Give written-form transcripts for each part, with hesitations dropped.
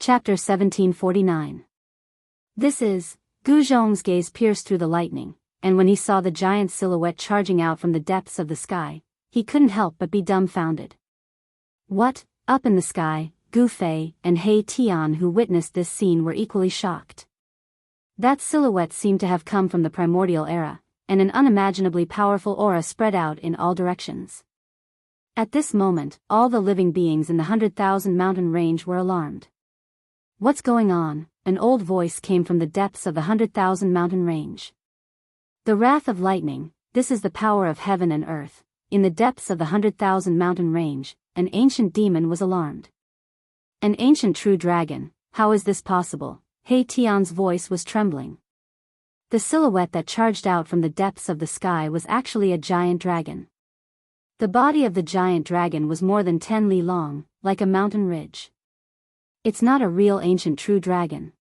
Chapter 1749. This is, Gu Zhong's gaze pierced through the lightning, and when he saw the giant silhouette charging out from the depths of the sky, he couldn't help but be dumbfounded. What? Up in the sky, Gu Fei and He Tian, who witnessed this scene, were equally shocked. That silhouette seemed to have come from the primordial era, and an unimaginably powerful aura spread out in all directions. At this moment, all the living beings in the 100,000 mountain range were alarmed. What's going on? An old voice came from the depths of the 100,000 mountain range. The wrath of lightning, this is the power of heaven and earth. In the depths of the 100,000 mountain range, an ancient demon was alarmed. An ancient true dragon, how is this possible? He Tian's voice was trembling. The silhouette that charged out from the depths of the sky was actually a giant dragon. The body of the giant dragon was more than 10 li long, like a mountain ridge. It's not a real ancient true dragon.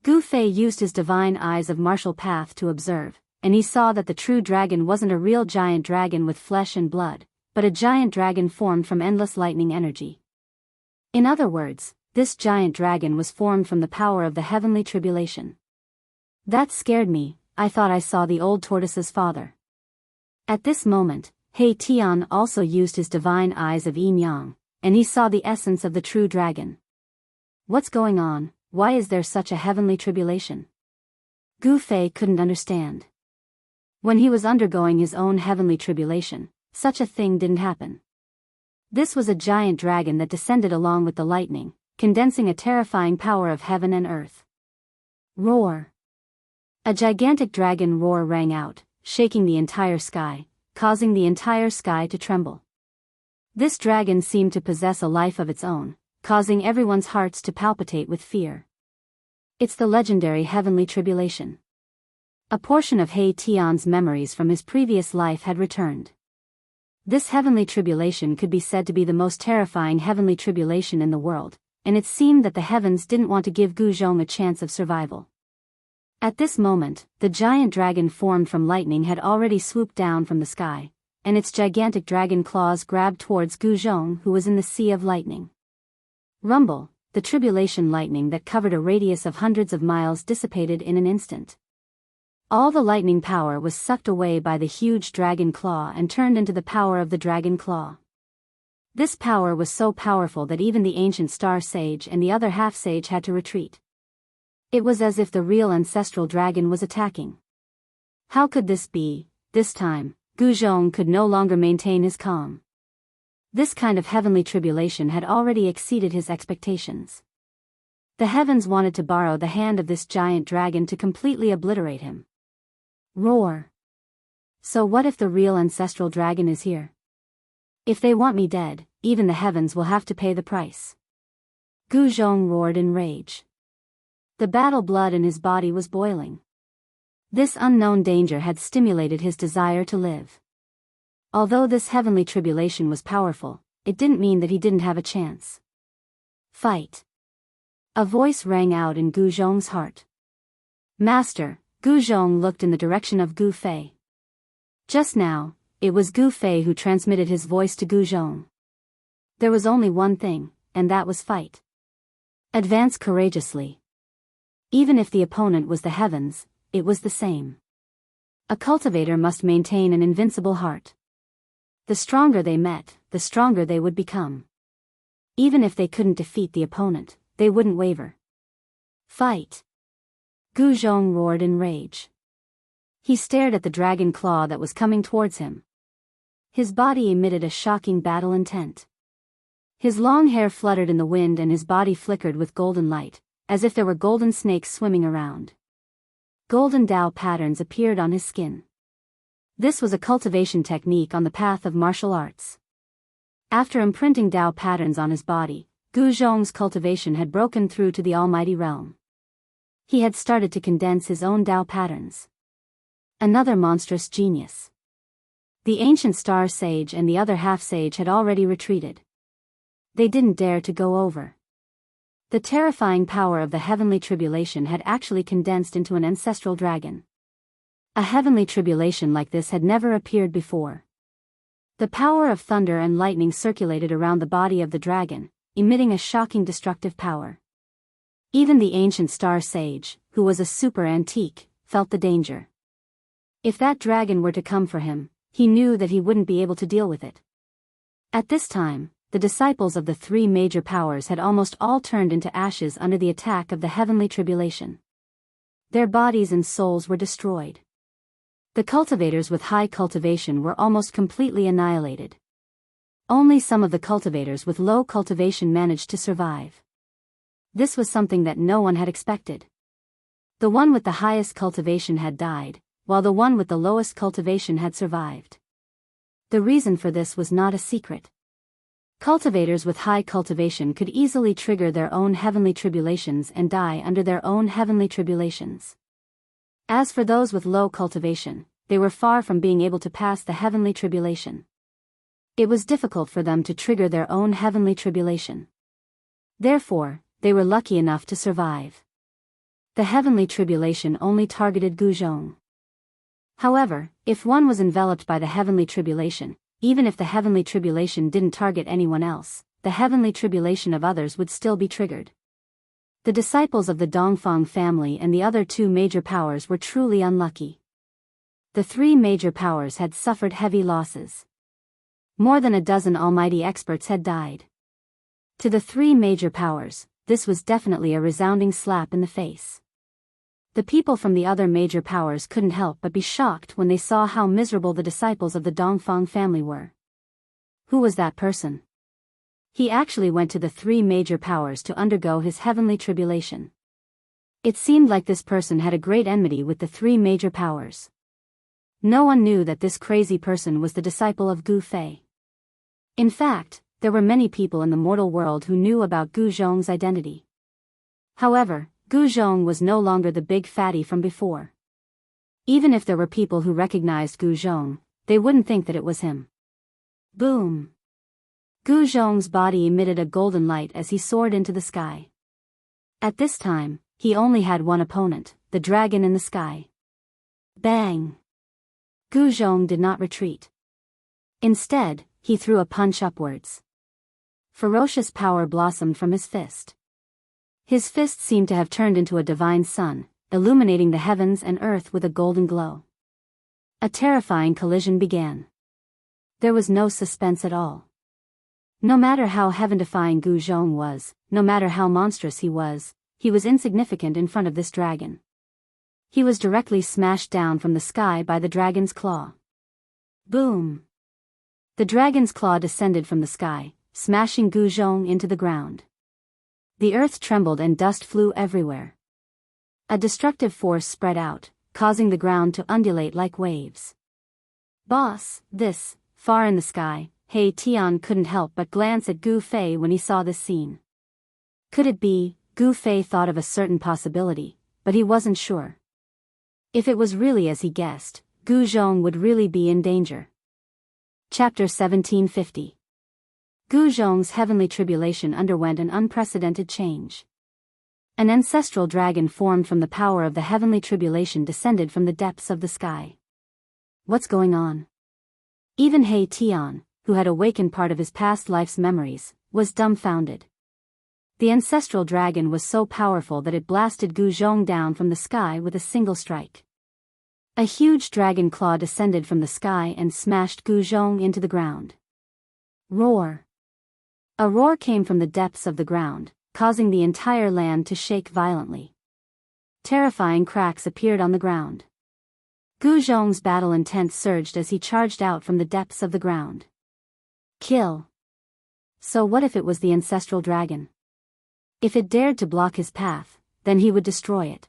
Gu Fei used his divine eyes of martial path to observe, and he saw that the true dragon wasn't a real giant dragon with flesh and blood, but a giant dragon formed from endless lightning energy. In other words, this giant dragon was formed from the power of the heavenly tribulation. That scared me. I thought I saw the old tortoise's father. At this moment, He Tian also used his divine eyes of yin yang, and he saw the essence of the true dragon. What's going on? Why is there such a heavenly tribulation? Gu Fei couldn't understand. When he was undergoing his own heavenly tribulation, such a thing didn't happen. This was a giant dragon that descended along with the lightning, condensing a terrifying power of heaven and earth. Roar! A gigantic dragon roar rang out, shaking the entire sky, causing the entire sky to tremble. This dragon seemed to possess a life of its own, causing everyone's hearts to palpitate with fear. It's the legendary heavenly tribulation. A portion of He Tian's memories from his previous life had returned. This heavenly tribulation could be said to be the most terrifying heavenly tribulation in the world, and it seemed that the heavens didn't want to give Gu Zhong a chance of survival. At this moment, the giant dragon formed from lightning had already swooped down from the sky, and its gigantic dragon claws grabbed towards Gu Zhong, who was in the sea of lightning. Rumble, the tribulation lightning that covered a radius of hundreds of miles dissipated in an instant. All the lightning power was sucked away by the huge dragon claw and turned into the power of the dragon claw. This power was so powerful that even the ancient star sage and the other half-sage had to retreat. It was as if the real ancestral dragon was attacking. How could this be? This time, Gu Zhong could no longer maintain his calm. This kind of heavenly tribulation had already exceeded his expectations. The heavens wanted to borrow the hand of this giant dragon to completely obliterate him. Roar! So what if the real ancestral dragon is here? If they want me dead, even the heavens will have to pay the price. Gu Zhong roared in rage. The battle blood in his body was boiling. This unknown danger had stimulated his desire to live. Although this heavenly tribulation was powerful, it didn't mean that he didn't have a chance. Fight! A voice rang out in Gu Zhong's heart. Master! Gu Zhong looked in the direction of Gu Fei. Just now, it was Gu Fei who transmitted his voice to Gu Zhong. There was only one thing, and that was fight. Advance courageously. Even if the opponent was the heavens, it was the same. A cultivator must maintain an invincible heart. The stronger they met, the stronger they would become. Even if they couldn't defeat the opponent, they wouldn't waver. Fight! Gu Zhong roared in rage. He stared at the dragon claw that was coming towards him. His body emitted a shocking battle intent. His long hair fluttered in the wind and his body flickered with golden light, as if there were golden snakes swimming around. Golden Dao patterns appeared on his skin. This was a cultivation technique on the path of martial arts. After imprinting Dao patterns on his body, Gu Zhong's cultivation had broken through to the almighty realm. He had started to condense his own Dao patterns. Another monstrous genius. The ancient star sage and the other half-sage had already retreated. They didn't dare to go over. The terrifying power of the heavenly tribulation had actually condensed into an ancestral dragon. A heavenly tribulation like this had never appeared before. The power of thunder and lightning circulated around the body of the dragon, emitting a shocking destructive power. Even the ancient star sage, who was a super antique, felt the danger. If that dragon were to come for him, he knew that he wouldn't be able to deal with it. At this time, the disciples of the three major powers had almost all turned into ashes under the attack of the heavenly tribulation. Their bodies and souls were destroyed. The cultivators with high cultivation were almost completely annihilated. Only some of the cultivators with low cultivation managed to survive. This was something that no one had expected. The one with the highest cultivation had died, while the one with the lowest cultivation had survived. The reason for this was not a secret. Cultivators with high cultivation could easily trigger their own heavenly tribulations and die under their own heavenly tribulations. As for those with low cultivation, they were far from being able to pass the heavenly tribulation. It was difficult for them to trigger their own heavenly tribulation. Therefore, they were lucky enough to survive. The heavenly tribulation only targeted Guzhong. However, if one was enveloped by the heavenly tribulation, even if the heavenly tribulation didn't target anyone else, the heavenly tribulation of others would still be triggered. The disciples of the Dongfang family and the other two major powers were truly unlucky. The three major powers had suffered heavy losses. More than a dozen almighty experts had died. To the three major powers, this was definitely a resounding slap in the face. The people from the other major powers couldn't help but be shocked when they saw how miserable the disciples of the Dongfang family were. Who was that person? He actually went to the three major powers to undergo his heavenly tribulation. It seemed like this person had a great enmity with the three major powers. No one knew that this crazy person was the disciple of Gu Fei. In fact, there were many people in the mortal world who knew about Gu Zhong's identity. However, Gu Zhong was no longer the big fatty from before. Even if there were people who recognized Gu Zhong, they wouldn't think that it was him. Boom! Gu Zhong's body emitted a golden light as he soared into the sky. At this time, he only had one opponent, the dragon in the sky. Bang! Gu Zhong did not retreat. Instead, he threw a punch upwards. Ferocious power blossomed from his fist. His fist seemed to have turned into a divine sun, illuminating the heavens and earth with a golden glow. A terrifying collision began. There was no suspense at all. No matter how heaven-defying Gu Zhong was, no matter how monstrous he was insignificant in front of this dragon. He was directly smashed down from the sky by the dragon's claw. Boom! The dragon's claw descended from the sky, smashing Gu Zhong into the ground. The earth trembled and dust flew everywhere. A destructive force spread out, causing the ground to undulate like waves. Boss, this, far in the sky, He Tian couldn't help but glance at Gu Fei when he saw this scene. Could it be? Gu Fei thought of a certain possibility, but he wasn't sure. If it was really as he guessed, Gu Zhong would really be in danger. Chapter 1750. Gu Zhong's heavenly tribulation underwent an unprecedented change. An ancestral dragon formed from the power of the heavenly tribulation descended from the depths of the sky. What's going on? Even He Tian, who had awakened part of his past life's memories, was dumbfounded. The ancestral dragon was so powerful that it blasted Gu Zhong down from the sky with a single strike. A huge dragon claw descended from the sky and smashed Gu Zhong into the ground. Roar! A roar came from the depths of the ground, causing the entire land to shake violently. Terrifying cracks appeared on the ground. Gu Zhong's battle intent surged as he charged out from the depths of the ground. Kill! So what if it was the ancestral dragon? If it dared to block his path, then he would destroy it.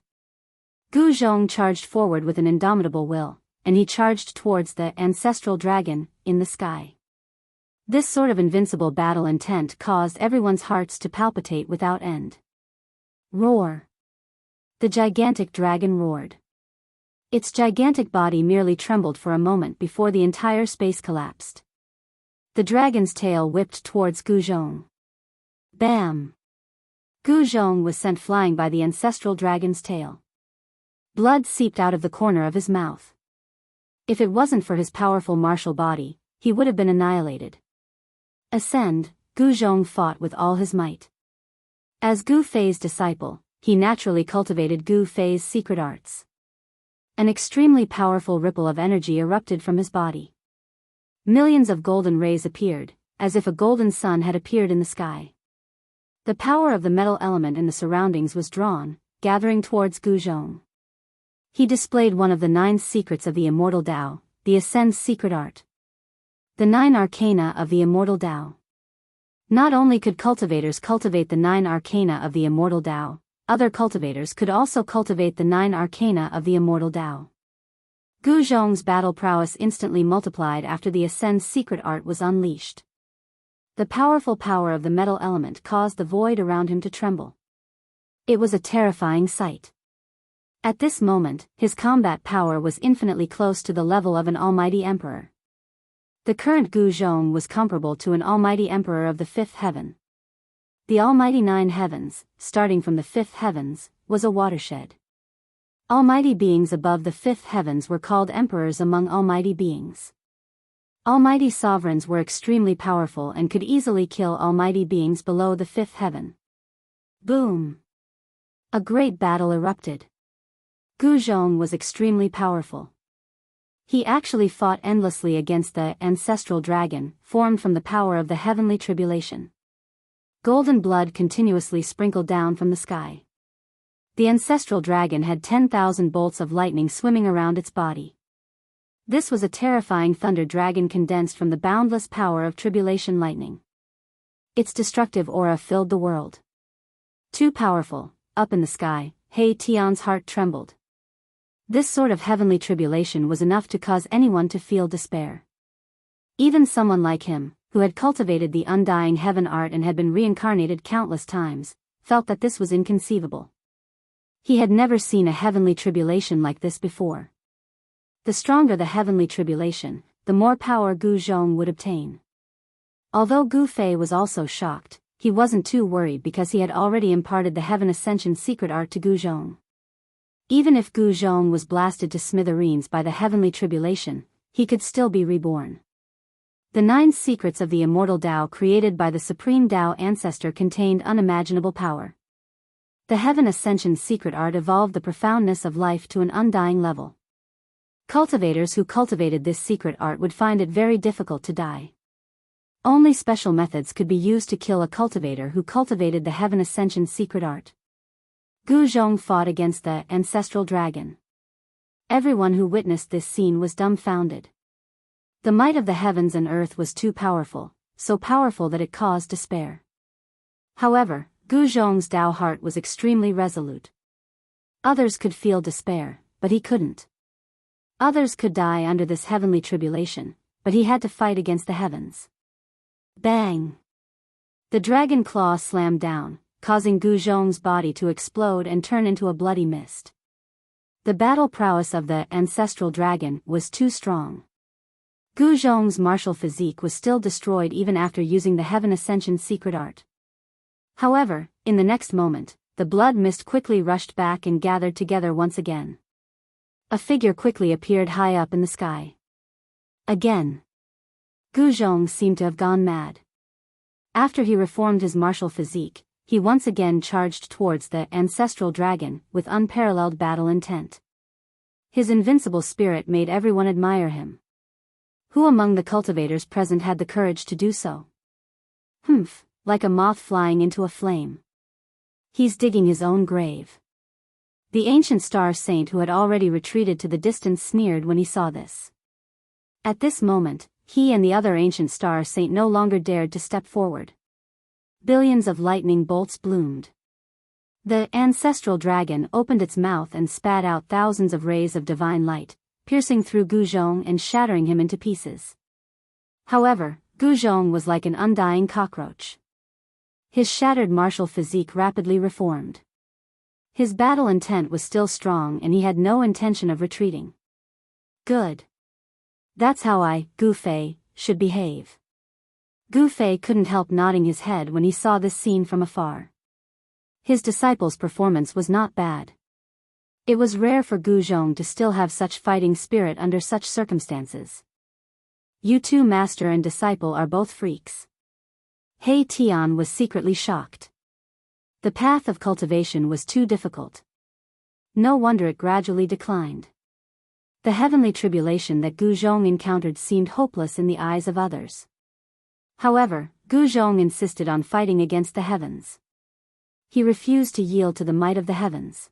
Gu Zhong charged forward with an indomitable will, and he charged towards the ancestral dragon in the sky. This sort of invincible battle intent caused everyone's hearts to palpitate without end. Roar! The gigantic dragon roared. Its gigantic body merely trembled for a moment before the entire space collapsed. The dragon's tail whipped towards Gu Zhong. Bam! Gu Zhong was sent flying by the ancestral dragon's tail. Blood seeped out of the corner of his mouth. If it wasn't for his powerful martial body, he would have been annihilated. Ascend, Gu Zhong fought with all his might. As Gu Fei's disciple, he naturally cultivated Gu Fei's secret arts. An extremely powerful ripple of energy erupted from his body. Millions of golden rays appeared, as if a golden sun had appeared in the sky. The power of the metal element in the surroundings was drawn, gathering towards Gu Zhong. He displayed one of the 9 secrets of the immortal Tao, the Ascend's secret art. The 9 arcana of the immortal Tao. Not only could cultivators cultivate the 9 arcana of the immortal Tao, other cultivators could also cultivate the 9 arcana of the immortal Tao. Gu Zhong's battle prowess instantly multiplied after the Ascend's secret art was unleashed. The powerful power of the metal element caused the void around him to tremble. It was a terrifying sight. At this moment, his combat power was infinitely close to the level of an almighty emperor. The current Gu Zhong was comparable to an almighty emperor of the 5th heaven. The almighty 9 heavens, starting from the 5th heavens, was a watershed. Almighty beings above the 5th heavens were called emperors among almighty beings. Almighty sovereigns were extremely powerful and could easily kill almighty beings below the 5th heaven. Boom! A great battle erupted. Gu Zhong was extremely powerful. He actually fought endlessly against the ancestral dragon, formed from the power of the heavenly tribulation. Golden blood continuously sprinkled down from the sky. The ancestral dragon had 10,000 bolts of lightning swimming around its body. This was a terrifying thunder dragon condensed from the boundless power of tribulation lightning. Its destructive aura filled the world. Too powerful. Up in the sky, He Tian's heart trembled. This sort of heavenly tribulation was enough to cause anyone to feel despair. Even someone like him, who had cultivated the undying heaven art and had been reincarnated countless times, felt that this was inconceivable. He had never seen a heavenly tribulation like this before. The stronger the heavenly tribulation, the more power Gu Zhong would obtain. Although Gu Fei was also shocked, he wasn't too worried because he had already imparted the Heaven Ascension secret art to Gu Zhong. Even if Gu Zhong was blasted to smithereens by the heavenly tribulation, he could still be reborn. The 9 secrets of the immortal Tao created by the Supreme Tao Ancestor contained unimaginable power. The Heaven Ascension secret art evolved the profoundness of life to an undying level. Cultivators who cultivated this secret art would find it very difficult to die. Only special methods could be used to kill a cultivator who cultivated the Heaven Ascension secret art. Gu Zhong fought against the ancestral dragon. Everyone who witnessed this scene was dumbfounded. The might of the heavens and earth was too powerful, so powerful that it caused despair. However, Gu Zhong's Tao heart was extremely resolute. Others could feel despair, but he couldn't. Others could die under this heavenly tribulation, but he had to fight against the heavens. Bang! The dragon claw slammed down, causing Gu Zhong's body to explode and turn into a bloody mist. The battle prowess of the ancestral dragon was too strong. Gu Zhong's martial physique was still destroyed even after using the Heaven Ascension secret art. However, in the next moment, the blood mist quickly rushed back and gathered together once again. A figure quickly appeared high up in the sky. Again. Gu Zhong seemed to have gone mad. After he reformed his martial physique, he once again charged towards the ancestral dragon with unparalleled battle intent. His invincible spirit made everyone admire him. Who among the cultivators present had the courage to do so? Humph, like a moth flying into a flame. He's digging his own grave. The ancient star saint who had already retreated to the distance sneered when he saw this. At this moment, he and the other ancient star saint no longer dared to step forward. Billions of lightning bolts bloomed. The ancestral dragon opened its mouth and spat out thousands of rays of divine light, piercing through Gu Zhong and shattering him into pieces. However, Gu Zhong was like an undying cockroach. His shattered martial physique rapidly reformed. His battle intent was still strong and he had no intention of retreating. Good. That's how I, Gu Fei, should behave. Gu Fei couldn't help nodding his head when he saw this scene from afar. His disciple's performance was not bad. It was rare for Gu Zhong to still have such fighting spirit under such circumstances. You two, master and disciple, are both freaks. He Tian was secretly shocked. The path of cultivation was too difficult. No wonder it gradually declined. The heavenly tribulation that Gu Zhong encountered seemed hopeless in the eyes of others. However, Gu Zhong insisted on fighting against the heavens. He refused to yield to the might of the heavens.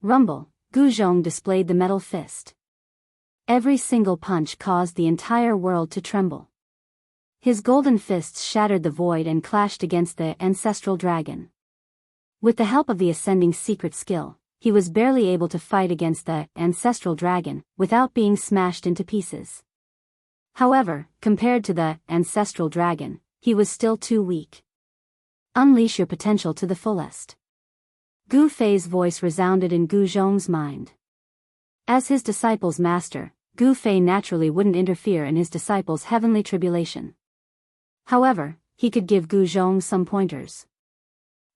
Rumble, Gu Zhong displayed the metal fist. Every single punch caused the entire world to tremble. His golden fists shattered the void and clashed against the ancestral dragon. With the help of the ascending secret skill, he was barely able to fight against the ancestral dragon without being smashed into pieces. However, compared to the ancestral dragon, he was still too weak. Unleash your potential to the fullest. Gu Fei's voice resounded in Gu Zhong's mind. As his disciple's master, Gu Fei naturally wouldn't interfere in his disciple's heavenly tribulation. However, he could give Gu Zhong some pointers.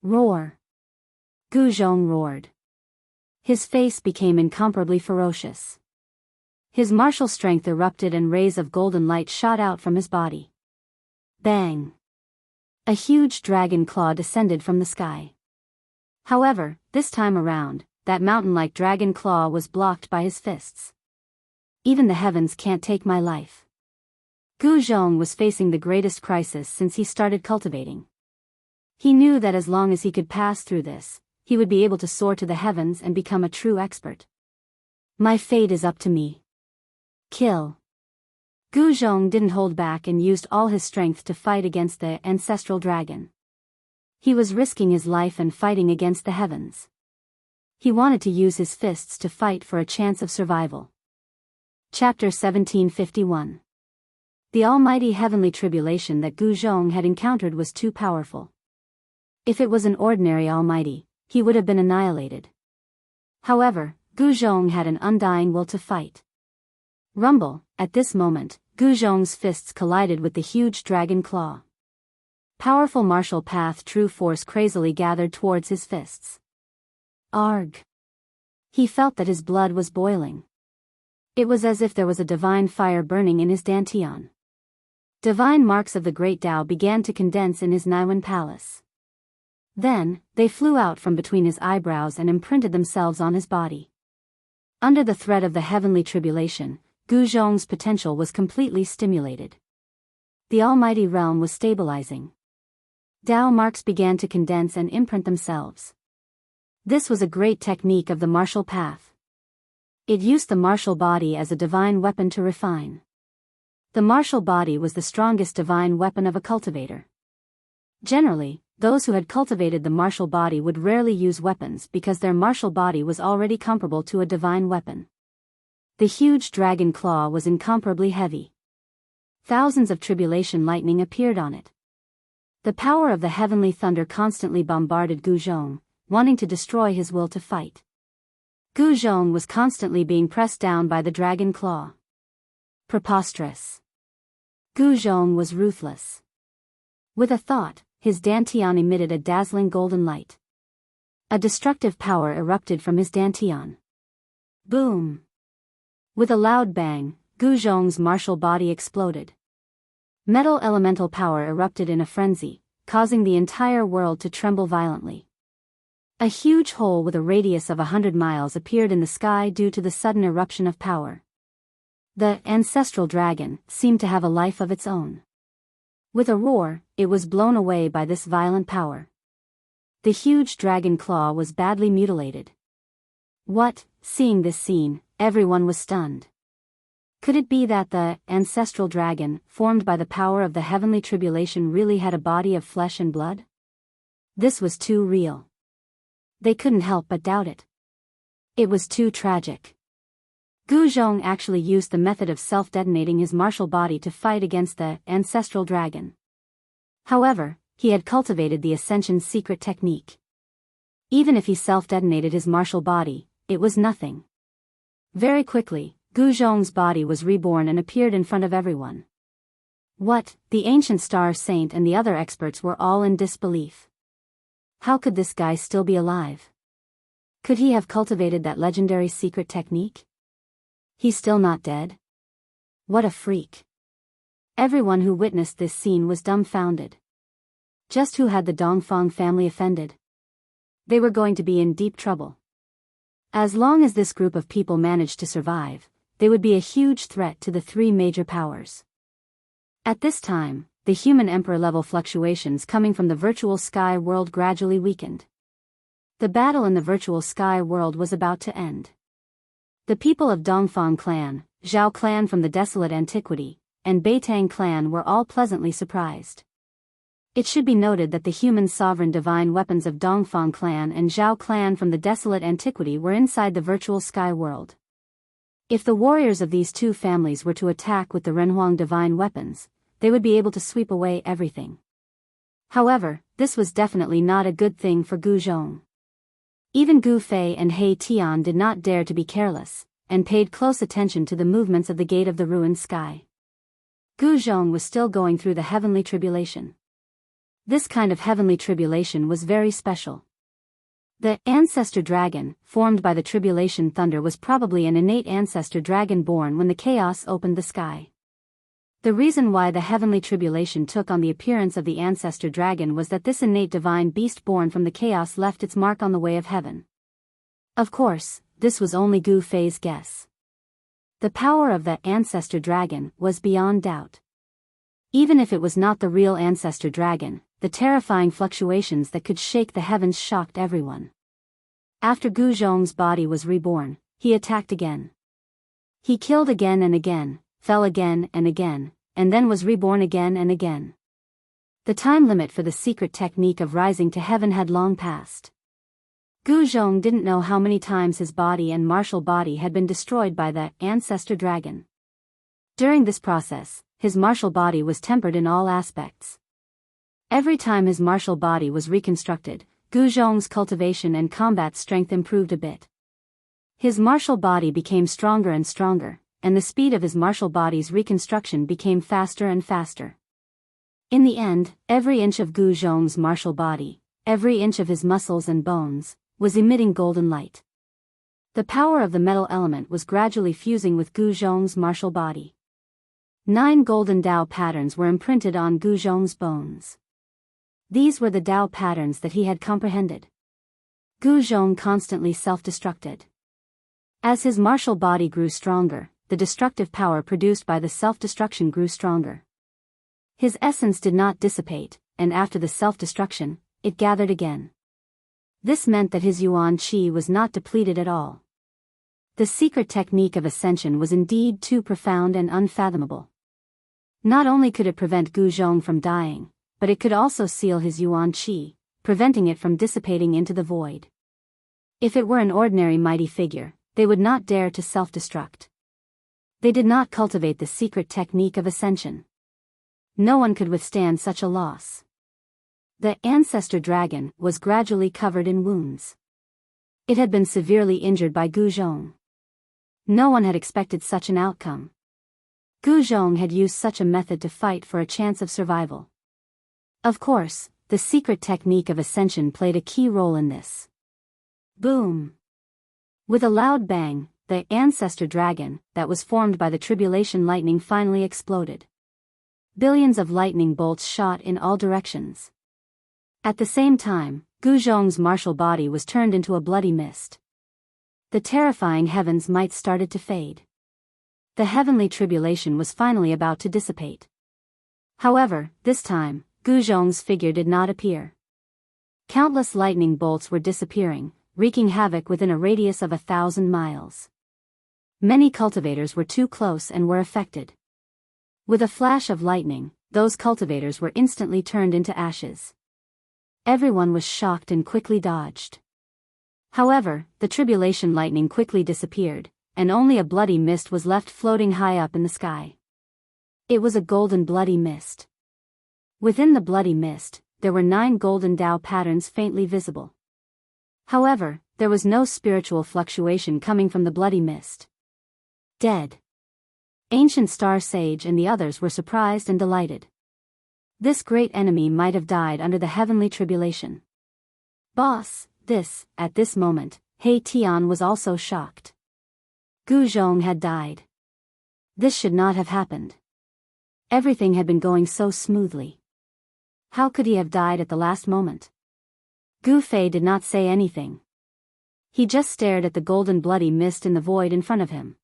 Roar! Gu Zhong roared. His face became incomparably ferocious. His martial strength erupted and rays of golden light shot out from his body. Bang! A huge dragon claw descended from the sky. However, this time around, that mountain-like dragon claw was blocked by his fists. Even the heavens can't take my life. Gu Zhong was facing the greatest crisis since he started cultivating. He knew that as long as he could pass through this, he would be able to soar to the heavens and become a true expert. My fate is up to me. Kill. Gu Zhong didn't hold back and used all his strength to fight against the ancestral dragon. He was risking his life and fighting against the heavens. He wanted to use his fists to fight for a chance of survival. Chapter 1751. The almighty heavenly tribulation that Gu Zhong had encountered was too powerful. If it was an ordinary almighty, he would have been annihilated. However, Gu Zhong had an undying will to fight. Rumble, at this moment, Gu Zhong's fists collided with the huge dragon claw. Powerful martial path true force crazily gathered towards his fists. Arg! He felt that his blood was boiling. It was as if there was a divine fire burning in his dantian. Divine marks of the great Tao began to condense in his Niwen palace. Then, they flew out from between his eyebrows and imprinted themselves on his body. Under the threat of the heavenly tribulation, Gu Zhong's potential was completely stimulated. The almighty realm was stabilizing. Tao marks began to condense and imprint themselves. This was a great technique of the martial path. It used the martial body as a divine weapon to refine. The martial body was the strongest divine weapon of a cultivator. Generally, those who had cultivated the martial body would rarely use weapons because their martial body was already comparable to a divine weapon. The huge dragon claw was incomparably heavy. Thousands of tribulation lightning appeared on it. The power of the heavenly thunder constantly bombarded Gu Zhong, wanting to destroy his will to fight. Gu Zhong was constantly being pressed down by the dragon claw. Preposterous. Gu Zhong was ruthless. With a thought, his dantian emitted a dazzling golden light. A destructive power erupted from his dantian. Boom! With a loud bang, Gu Zhong's martial body exploded. Metal elemental power erupted in a frenzy, causing the entire world to tremble violently. A huge hole with a radius of 100 miles appeared in the sky due to the sudden eruption of power. The ancestral dragon seemed to have a life of its own. With a roar, it was blown away by this violent power. The huge dragon claw was badly mutilated. Seeing this scene, everyone was stunned. Could it be that the ancestral dragon, formed by the power of the heavenly tribulation, really had a body of flesh and blood? This was too real. They couldn't help but doubt it. It was too tragic. Gu Zhong actually used the method of self-detonating his martial body to fight against the ancestral dragon. However, he had cultivated the Ascension's secret technique. Even if he self-detonated his martial body, it was nothing. Very quickly, Gu Zhong's body was reborn and appeared in front of everyone. The ancient star saint and the other experts were all in disbelief. How could this guy still be alive? Could he have cultivated that legendary secret technique? He's still not dead? What a freak. Everyone who witnessed this scene was dumbfounded. Just who had the Dongfang family offended? They were going to be in deep trouble. As long as this group of people managed to survive, they would be a huge threat to the three major powers. At this time, the human emperor-level fluctuations coming from the virtual sky world gradually weakened. The battle in the virtual sky world was about to end. The people of Dongfang clan, Zhao clan from the desolate antiquity, and Beitang clan were all pleasantly surprised. It should be noted that the human sovereign divine weapons of Dongfang clan and Zhao clan from the desolate antiquity were inside the virtual sky world. If the warriors of these two families were to attack with the Renhuang divine weapons, they would be able to sweep away everything. However, this was definitely not a good thing for Gu Zhong. Even Gu Fei and He Tian did not dare to be careless, and paid close attention to the movements of the gate of the ruined sky. Gu Zhong was still going through the heavenly tribulation. This kind of heavenly tribulation was very special. The ancestor dragon, formed by the tribulation thunder, was probably an innate ancestor dragon born when the chaos opened the sky. The reason why the heavenly tribulation took on the appearance of the ancestor dragon was that this innate divine beast born from the chaos left its mark on the way of heaven. Of course, this was only Gu Fei's guess. The power of the ancestor dragon was beyond doubt. Even if it was not the real ancestor dragon, the terrifying fluctuations that could shake the heavens shocked everyone. After Gu Zhong's body was reborn, he attacked again. He killed again and again, fell again and again, and then was reborn again and again. The time limit for the secret technique of rising to heaven had long passed. Gu Zhong didn't know how many times his body and martial body had been destroyed by the ancestor dragon. During this process, his martial body was tempered in all aspects. Every time his martial body was reconstructed, Gu Zhong's cultivation and combat strength improved a bit. His martial body became stronger and stronger, and the speed of his martial body's reconstruction became faster and faster. In the end, every inch of Gu Zhong's martial body, every inch of his muscles and bones, was emitting golden light. The power of the metal element was gradually fusing with Gu Zhong's martial body. 9 golden Dao patterns were imprinted on Gu Zhong's bones. These were the Dao patterns that he had comprehended. Gu Zhong constantly self-destructed. As his martial body grew stronger, the destructive power produced by the self-destruction grew stronger. His essence did not dissipate, and after the self-destruction, it gathered again. This meant that his yuan qi was not depleted at all. The secret technique of ascension was indeed too profound and unfathomable. Not only could it prevent Gu Zhong from dying, but it could also seal his yuan qi, preventing it from dissipating into the void. If it were an ordinary mighty figure, they would not dare to self-destruct. They did not cultivate the secret technique of ascension. No one could withstand such a loss. The ancestor dragon was gradually covered in wounds. It had been severely injured by Gu Zhong. No one had expected such an outcome. Gu Zhong had used such a method to fight for a chance of survival. Of course, the secret technique of ascension played a key role in this. Boom! With a loud bang, the ancestor dragon, that was formed by the tribulation lightning, finally exploded. Billions of lightning bolts shot in all directions. At the same time, Gu Zhong's martial body was turned into a bloody mist. The terrifying heavens might started to fade. The heavenly tribulation was finally about to dissipate. However, this time, Gu Zhong's figure did not appear. Countless lightning bolts were disappearing, wreaking havoc within a radius of 1,000 miles. Many cultivators were too close and were affected. With a flash of lightning, those cultivators were instantly turned into ashes. Everyone was shocked and quickly dodged. However, the tribulation lightning quickly disappeared, and only a bloody mist was left floating high up in the sky. It was a golden bloody mist. Within the bloody mist, there were 9 golden Dao patterns faintly visible. However, there was no spiritual fluctuation coming from the bloody mist. Dead. Ancient Star Sage and the others were surprised and delighted. This great enemy might have died under the heavenly tribulation. Boss, at this moment, He Tian was also shocked. Gu Zhong had died. This should not have happened. Everything had been going so smoothly. How could he have died at the last moment? Gu Fei did not say anything. He just stared at the golden bloody mist in the void in front of him.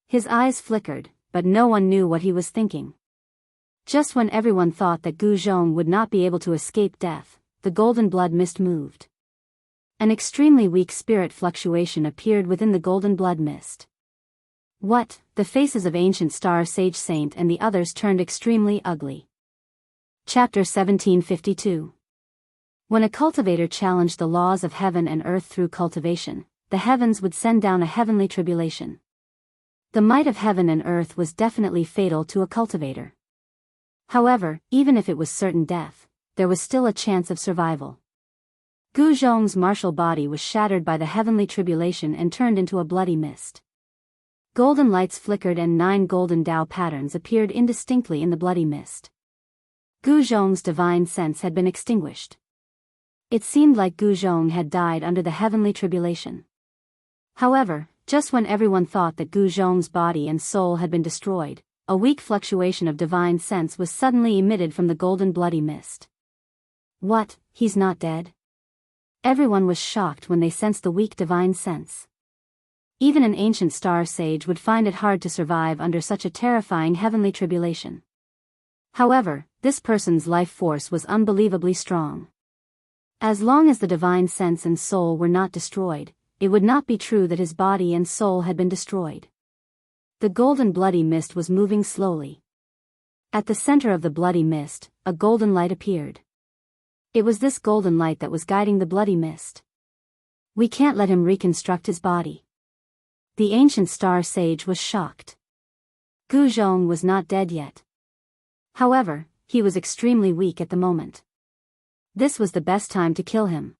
His eyes flickered, but no one knew what he was thinking. Just when everyone thought that Gu Zhong would not be able to escape death, the golden blood mist moved. An extremely weak spirit fluctuation appeared within the golden blood mist. What? The faces of ancient star sage saint and the others turned extremely ugly. Chapter 1752. When a cultivator challenged the laws of heaven and earth through cultivation, the heavens would send down a heavenly tribulation. The might of heaven and earth was definitely fatal to a cultivator. However, even if it was certain death, there was still a chance of survival. Gu Zhong's martial body was shattered by the heavenly tribulation and turned into a bloody mist. Golden lights flickered and 9 golden Dao patterns appeared indistinctly in the bloody mist. Gu Zhong's divine sense had been extinguished. It seemed like Gu Zhong had died under the heavenly tribulation. However, just when everyone thought that Gu Zhong's body and soul had been destroyed, a weak fluctuation of divine sense was suddenly emitted from the golden bloody mist. What? He's not dead? Everyone was shocked when they sensed the weak divine sense. Even an ancient star sage would find it hard to survive under such a terrifying heavenly tribulation. However, this person's life force was unbelievably strong. As long as the divine sense and soul were not destroyed, it would not be true that his body and soul had been destroyed. The golden bloody mist was moving slowly. At the center of the bloody mist, a golden light appeared. It was this golden light that was guiding the bloody mist. We can't let him reconstruct his body. The ancient star sage was shocked. Gu Zhong was not dead yet. However, he was extremely weak at the moment. This was the best time to kill him.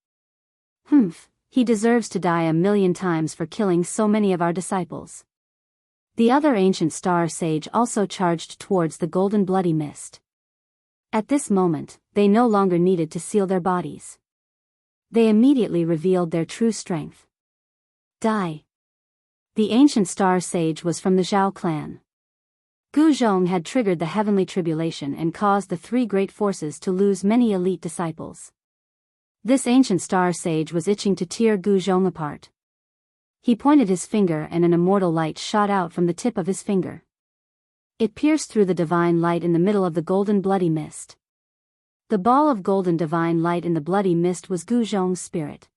He deserves to die 1,000,000 times for killing so many of our disciples. The other ancient star sage also charged towards the golden bloody mist. At this moment, they no longer needed to seal their bodies. They immediately revealed their true strength. Die. The ancient star sage was from the Zhao clan. Gu Zhong had triggered the heavenly tribulation and caused the 3 great forces to lose many elite disciples. This ancient star sage was itching to tear Gu Zhong apart. He pointed his finger and an immortal light shot out from the tip of his finger. It pierced through the divine light in the middle of the golden bloody mist. The ball of golden divine light in the bloody mist was Gu Zhong's spirit.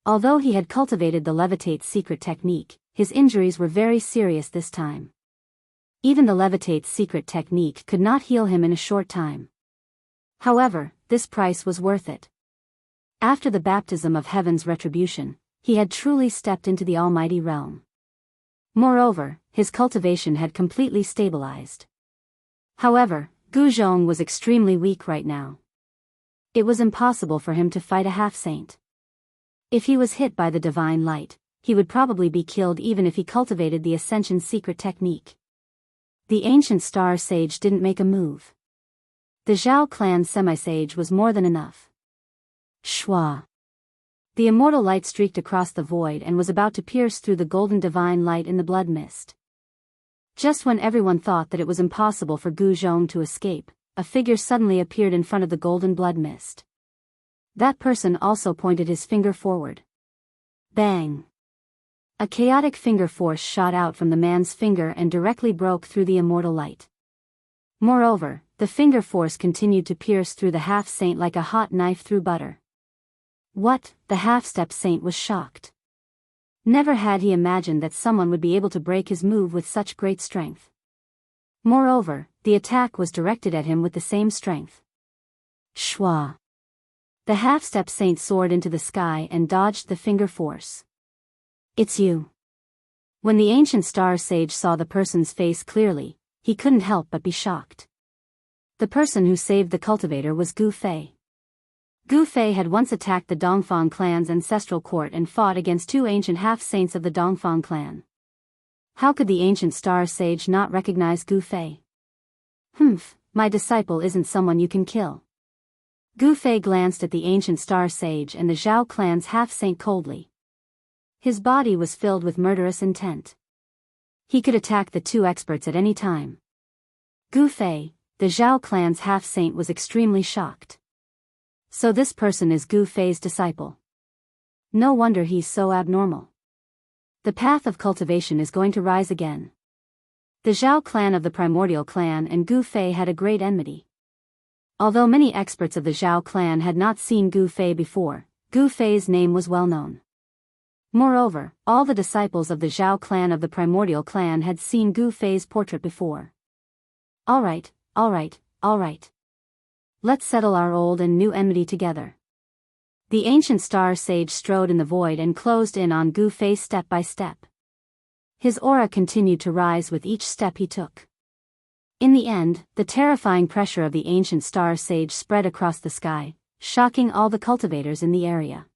Although he had cultivated the levitate secret technique, his injuries were very serious this time. Even the levitate secret technique could not heal him in a short time. However, this price was worth it. After the baptism of heaven's retribution, he had truly stepped into the almighty realm. Moreover, his cultivation had completely stabilized. However, Gu Zhong was extremely weak right now. It was impossible for him to fight a half-saint. If he was hit by the divine light, he would probably be killed even if he cultivated the ascension secret technique. The ancient star sage didn't make a move. The Zhao clan semi-sage was more than enough. Shwa. The immortal light streaked across the void and was about to pierce through the golden divine light in the blood mist. Just when everyone thought that it was impossible for Gu Zhong to escape, a figure suddenly appeared in front of the golden blood mist. That person also pointed his finger forward. Bang! A chaotic finger force shot out from the man's finger and directly broke through the immortal light. Moreover, the finger force continued to pierce through the half-saint like a hot knife through butter. What? The half-step saint was shocked. Never had he imagined that someone would be able to break his move with such great strength. Moreover, the attack was directed at him with the same strength. Shwa. The half-step saint soared into the sky and dodged the finger force. It's you. When the ancient star sage saw the person's face clearly, he couldn't help but be shocked. The person who saved the cultivator was Gu Fei. Gu Fei had once attacked the Dongfang clan's ancestral court and fought against 2 ancient half-saints of the Dongfang clan. How could the ancient star sage not recognize Gu Fei? My disciple isn't someone you can kill. Gu Fei glanced at the ancient star sage and the Zhao clan's half-saint coldly. His body was filled with murderous intent. He could attack the 2 experts at any time. Gu Fei, the Zhao clan's half-saint, was extremely shocked. So this person is Gu Fei's disciple. No wonder he's so abnormal. The path of cultivation is going to rise again. The Zhao clan of the primordial clan and Gu Fei had a great enmity. Although many experts of the Zhao clan had not seen Gu Fei before, Gu Fei's name was well known. Moreover, all the disciples of the Zhao clan of the primordial clan had seen Gu Fei's portrait before. Alright. Let's settle our old and new enmity together. The ancient star sage strode in the void and closed in on Gu Fei step by step. His aura continued to rise with each step he took. In the end, the terrifying pressure of the ancient star sage spread across the sky, shocking all the cultivators in the area.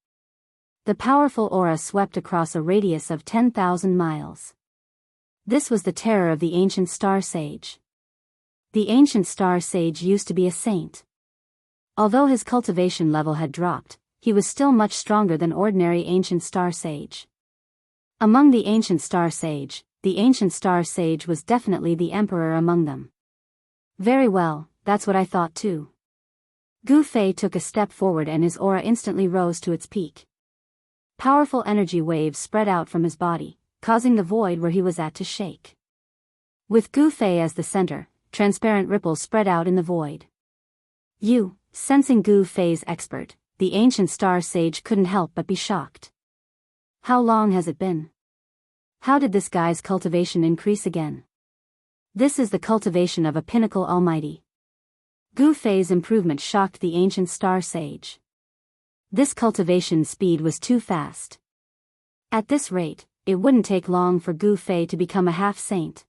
The powerful aura swept across a radius of 10,000 miles. This was the terror of the ancient star sage. The ancient star sage used to be a saint. Although his cultivation level had dropped, he was still much stronger than ordinary ancient star sage. Among the ancient star sage was definitely the emperor among them. Very well, that's what I thought too. Gu Fei took a step forward and his aura instantly rose to its peak. Powerful energy waves spread out from his body, causing the void where he was at to shake. With Gu Fei as the center, transparent ripples spread out in the void. Sensing Gu Fei's expert, the ancient star sage couldn't help but be shocked. How long has it been? How did this guy's cultivation increase again? This is the cultivation of a pinnacle almighty. Gu Fei's improvement shocked the ancient star sage. This cultivation speed was too fast. At this rate, it wouldn't take long for Gu Fei to become a half-saint.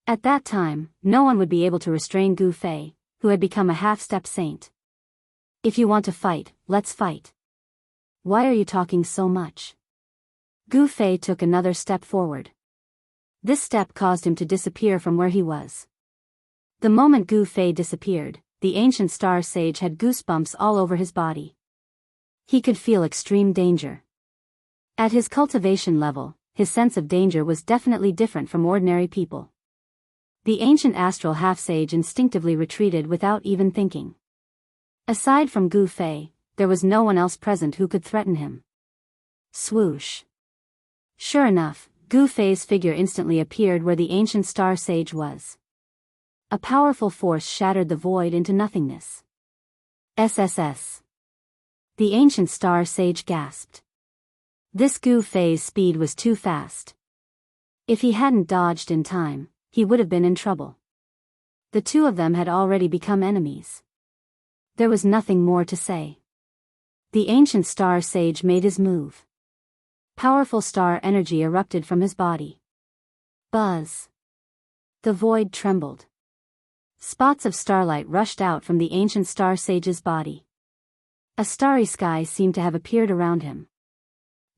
At that time, no one would be able to restrain Gu Fei, who had become a half-step saint. If you want to fight, let's fight. Why are you talking so much? Gu Fei took another step forward. This step caused him to disappear from where he was. The moment Gu Fei disappeared, the ancient star sage had goosebumps all over his body. He could feel extreme danger. At his cultivation level, his sense of danger was definitely different from ordinary people. The ancient astral half-sage instinctively retreated without even thinking. Aside from Gu Fei, there was no one else present who could threaten him. Swoosh. Sure enough, Gu Fei's figure instantly appeared where the ancient star sage was. A powerful force shattered the void into nothingness. SSS. The ancient star sage gasped. This Gu Fei's speed was too fast. If he hadn't dodged in time, he would have been in trouble. The two of them had already become enemies. There was nothing more to say. The ancient star sage made his move. Powerful star energy erupted from his body. Buzz. The void trembled. Spots of starlight rushed out from the ancient star sage's body. A starry sky seemed to have appeared around him.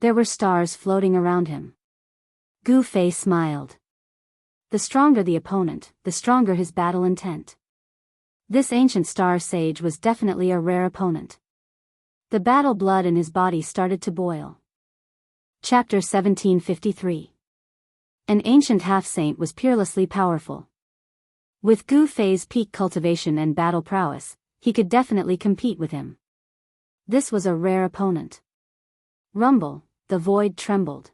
There were stars floating around him. Gu Fei smiled. The stronger the opponent, the stronger his battle intent. This ancient star sage was definitely a rare opponent. The battle blood in his body started to boil. Chapter 1753. An ancient half-saint was peerlessly powerful. With Gu Fei's peak cultivation and battle prowess, he could definitely compete with him. This was a rare opponent. Rumble, the void trembled.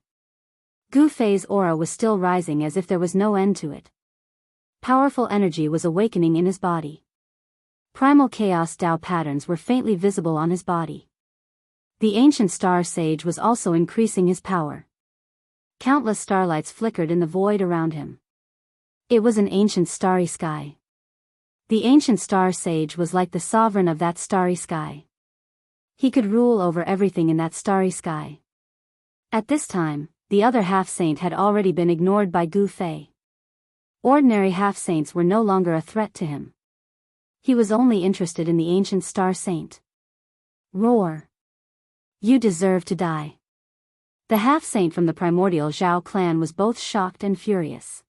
Gu Fei's aura was still rising as if there was no end to it. Powerful energy was awakening in his body. Primal chaos Dao patterns were faintly visible on his body. The ancient star sage was also increasing his power. Countless starlights flickered in the void around him. It was an ancient starry sky. The ancient star sage was like the sovereign of that starry sky. He could rule over everything in that starry sky. At this time, the other half-saint had already been ignored by Gu Fei. Ordinary half-saints were no longer a threat to him. He was only interested in the ancient star saint. Roar. You deserve to die. The half-saint from the primordial Zhao clan was both shocked and furious.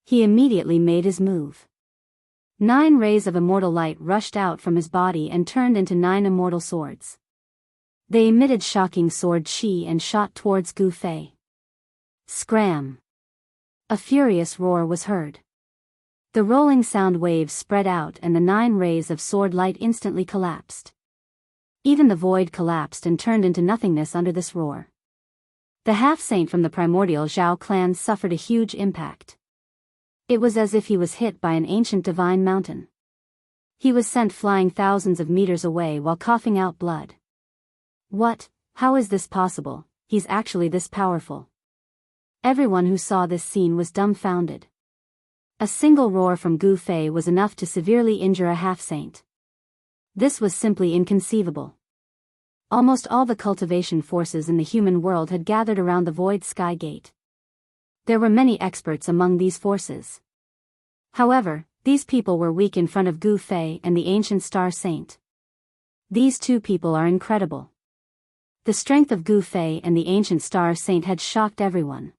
He immediately made his move. 9 rays of immortal light rushed out from his body and turned into 9 immortal swords. They emitted shocking sword chi and shot towards Gu Fei. Scram! A furious roar was heard. The rolling sound waves spread out and the 9 rays of sword light instantly collapsed. Even the void collapsed and turned into nothingness under this roar. The half-saint from the primordial Zhao clan suffered a huge impact. It was as if he was hit by an ancient divine mountain. He was sent flying thousands of meters away while coughing out blood. What? How is this possible? He's actually this powerful. Everyone who saw this scene was dumbfounded. A single roar from Gu Fei was enough to severely injure a half-saint. This was simply inconceivable. Almost all the cultivation forces in the human world had gathered around the Void Sky Gate. There were many experts among these forces. However, these people were weak in front of Gu Fei and the ancient Star Saint. These two people are incredible. The strength of Gu Fei and the ancient Star Saint had shocked everyone.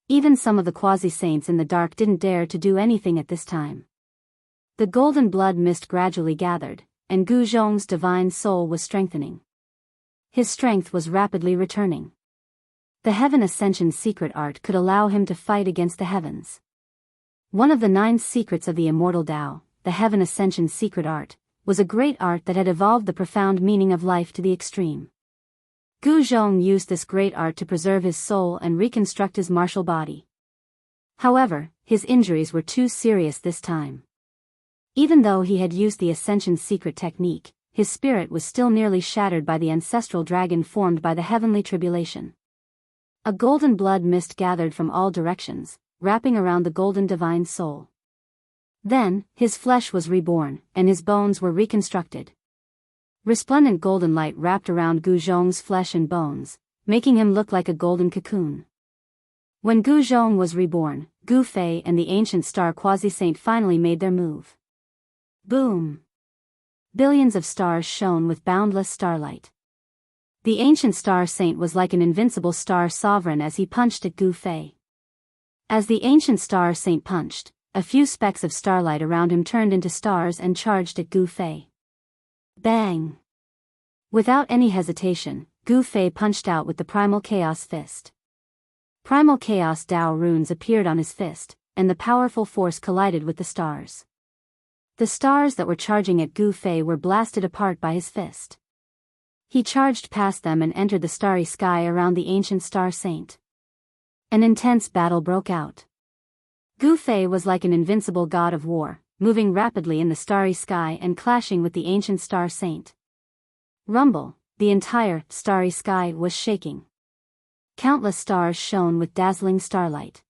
Even some of the quasi-saints in the dark didn't dare to do anything at this time. The golden blood mist gradually gathered, and Gu Zhong's divine soul was strengthening. His strength was rapidly returning. The Heaven Ascension secret art could allow him to fight against the heavens. One of the 9 secrets of the immortal Tao, the Heaven Ascension secret art, was a great art that had evolved the profound meaning of life to the extreme. Gu Zhong used this great art to preserve his soul and reconstruct his martial body. However, his injuries were too serious this time. Even though he had used the Ascension secret technique, his spirit was still nearly shattered by the ancestral dragon formed by the heavenly tribulation. A golden blood mist gathered from all directions, wrapping around the golden divine soul. Then, his flesh was reborn, and his bones were reconstructed. Resplendent golden light wrapped around Gu Zhong's flesh and bones, making him look like a golden cocoon. When Gu Zhong was reborn, Gu Fei and the ancient star quasi-saint finally made their move. Boom! Billions of stars shone with boundless starlight. The ancient star saint was like an invincible star sovereign as he punched at Gu Fei. As the ancient star saint punched, a few specks of starlight around him turned into stars and charged at Gu Fei. Bang! Without any hesitation, Gu Fei punched out with the Primal Chaos Fist. Primal Chaos Dao runes appeared on his fist, and the powerful force collided with the stars. The stars that were charging at Gu Fei were blasted apart by his fist. He charged past them and entered the starry sky around the ancient star saint. An intense battle broke out. Gu Fei was like an invincible god of war, moving rapidly in the starry sky and clashing with the ancient star saint. Rumble, the entire starry sky was shaking. Countless stars shone with dazzling starlight.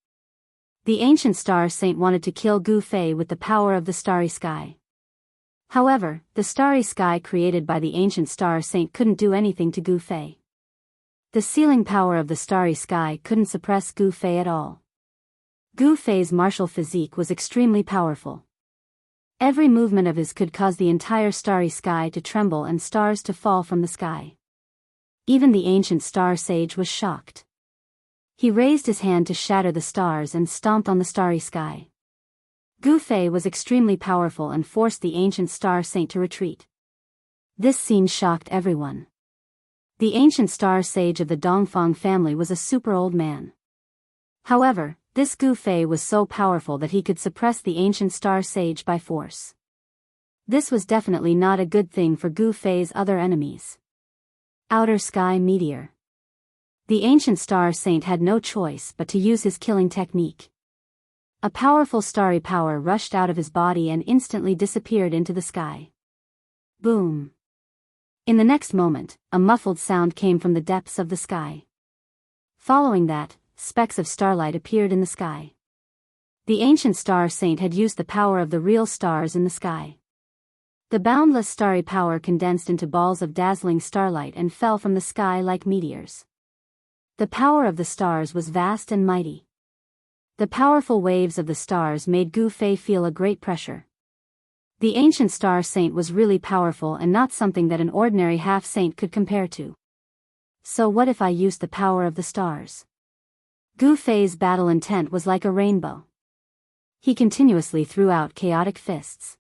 The ancient star saint wanted to kill Gu Fei with the power of the starry sky. However, the starry sky created by the ancient star saint couldn't do anything to Gu Fei. The sealing power of the starry sky couldn't suppress Gu Fei at all. Gu Fei's martial physique was extremely powerful. Every movement of his could cause the entire starry sky to tremble and stars to fall from the sky. Even the ancient star sage was shocked. He raised his hand to shatter the stars and stomped on the starry sky. Gu Fei was extremely powerful and forced the ancient star saint to retreat. This scene shocked everyone. The ancient star sage of the Dongfang family was a super old man. However, this Gu Fei was so powerful that he could suppress the ancient star sage by force. This was definitely not a good thing for Gu Fei's other enemies. Outer Sky Meteor. The ancient star saint had no choice but to use his killing technique. A powerful starry power rushed out of his body and instantly disappeared into the sky. Boom! In the next moment, a muffled sound came from the depths of the sky. Following that, specks of starlight appeared in the sky. The ancient star saint had used the power of the real stars in the sky. The boundless starry power condensed into balls of dazzling starlight and fell from the sky like meteors. The power of the stars was vast and mighty. The powerful waves of the stars made Gu Fei feel a great pressure. The ancient star saint was really powerful and not something that an ordinary half-saint could compare to. So what if I used the power of the stars? Gu Fei's battle intent was like a rainbow. He continuously threw out chaotic fists.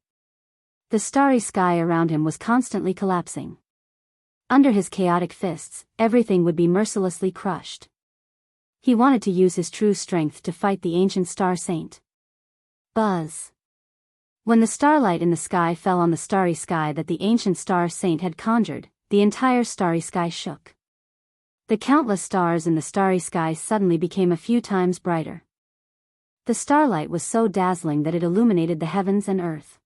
The starry sky around him was constantly collapsing. Under his chaotic fists, everything would be mercilessly crushed. He wanted to use his true strength to fight the ancient star saint. Buzz. When the starlight in the sky fell on the starry sky that the ancient star saint had conjured, the entire starry sky shook. The countless stars in the starry sky suddenly became a few times brighter. The starlight was so dazzling that it illuminated the heavens and earth.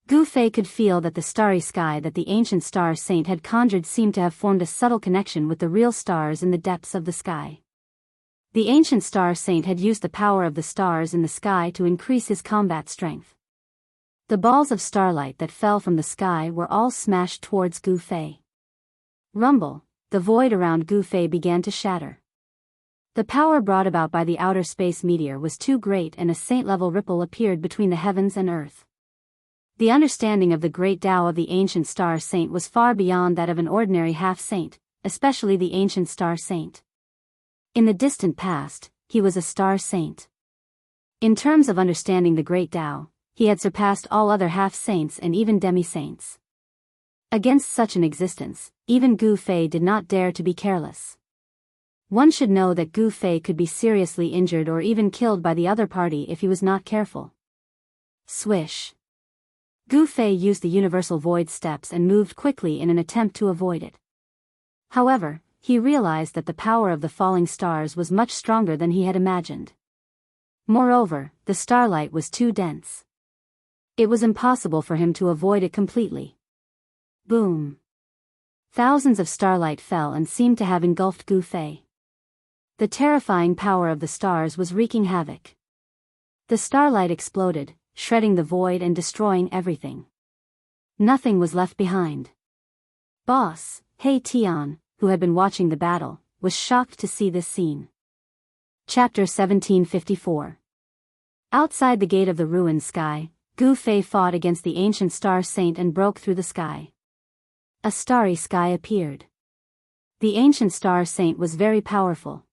Gu Fei could feel that the starry sky that the ancient star saint had conjured seemed to have formed a subtle connection with the real stars in the depths of the sky. The ancient star saint had used the power of the stars in the sky to increase his combat strength. The balls of starlight that fell from the sky were all smashed towards Gu Fei. Rumble, the void around Gu Fei began to shatter. The power brought about by the outer space meteor was too great, and a saint-level ripple appeared between the heavens and earth. The understanding of the great Tao of the ancient star saint was far beyond that of an ordinary half-saint, especially the ancient star saint. In the distant past, he was a star saint. In terms of understanding the great Tao, he had surpassed all other half-saints and even demi-saints. Against such an existence, even Gu Fei did not dare to be careless. One should know that Gu Fei could be seriously injured or even killed by the other party if he was not careful. Swish. Gu Fei used the universal void steps and moved quickly in an attempt to avoid it. However, he realized that the power of the falling stars was much stronger than he had imagined. Moreover, the starlight was too dense. It was impossible for him to avoid it completely. Boom. Thousands of starlight fell and seemed to have engulfed Gu Fei. The terrifying power of the stars was wreaking havoc. The starlight exploded, shredding the void and destroying everything. Nothing was left behind. Boss, He Tian, who had been watching the battle, was shocked to see this scene. Chapter 1754. Outside the gate of the ruined sky, Gu Fei fought against the ancient star saint and broke through the sky. A starry sky appeared. The ancient star saint was very powerful.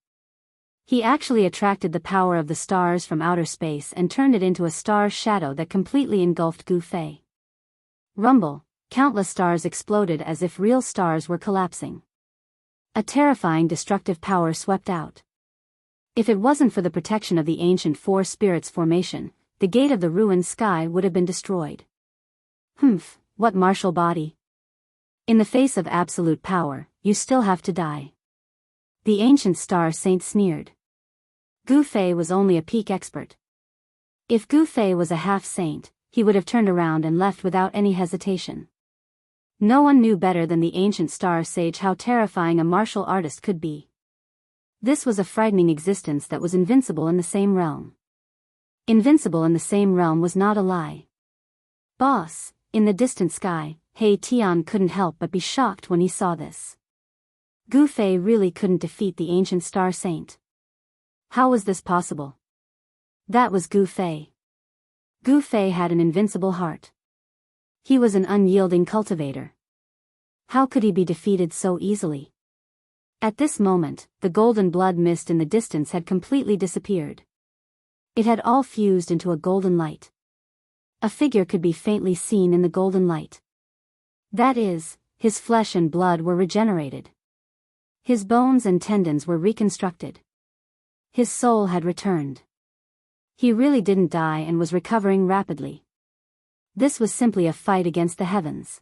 He actually attracted the power of the stars from outer space and turned it into a star shadow that completely engulfed Gu Fei. Rumble, countless stars exploded as if real stars were collapsing. A terrifying destructive power swept out. If it wasn't for the protection of the ancient four spirits formation, the gate of the ruined sky would have been destroyed. Humph, what martial body. In the face of absolute power, you still have to die. The ancient star saint sneered. Gu Fei was only a peak expert. If Gu Fei was a half-saint, he would have turned around and left without any hesitation. No one knew better than the ancient star sage how terrifying a martial artist could be. This was a frightening existence that was invincible in the same realm. Invincible in the same realm was not a lie. Boss, in the distant sky, He Tian couldn't help but be shocked when he saw this. Gu Fei really couldn't defeat the ancient star saint. How was this possible? That was Gu Fei. Gu Fei had an invincible heart. He was an unyielding cultivator. How could he be defeated so easily? At this moment, the golden blood mist in the distance had completely disappeared. It had all fused into a golden light. A figure could be faintly seen in the golden light. That is, his flesh and blood were regenerated. His bones and tendons were reconstructed. His soul had returned. He really didn't die and was recovering rapidly. This was simply a fight against the heavens.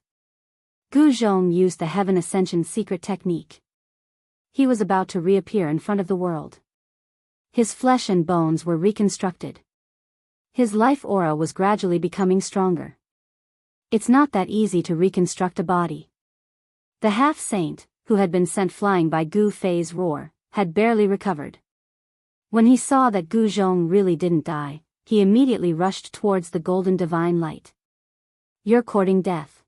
Gu Zhong used the Heaven Ascension secret technique. He was about to reappear in front of the world. His flesh and bones were reconstructed. His life aura was gradually becoming stronger. It's not that easy to reconstruct a body. The half-saint, who had been sent flying by Gu Fei's roar, had barely recovered. When he saw that Gu Zhong really didn't die, he immediately rushed towards the golden divine light. You're courting death.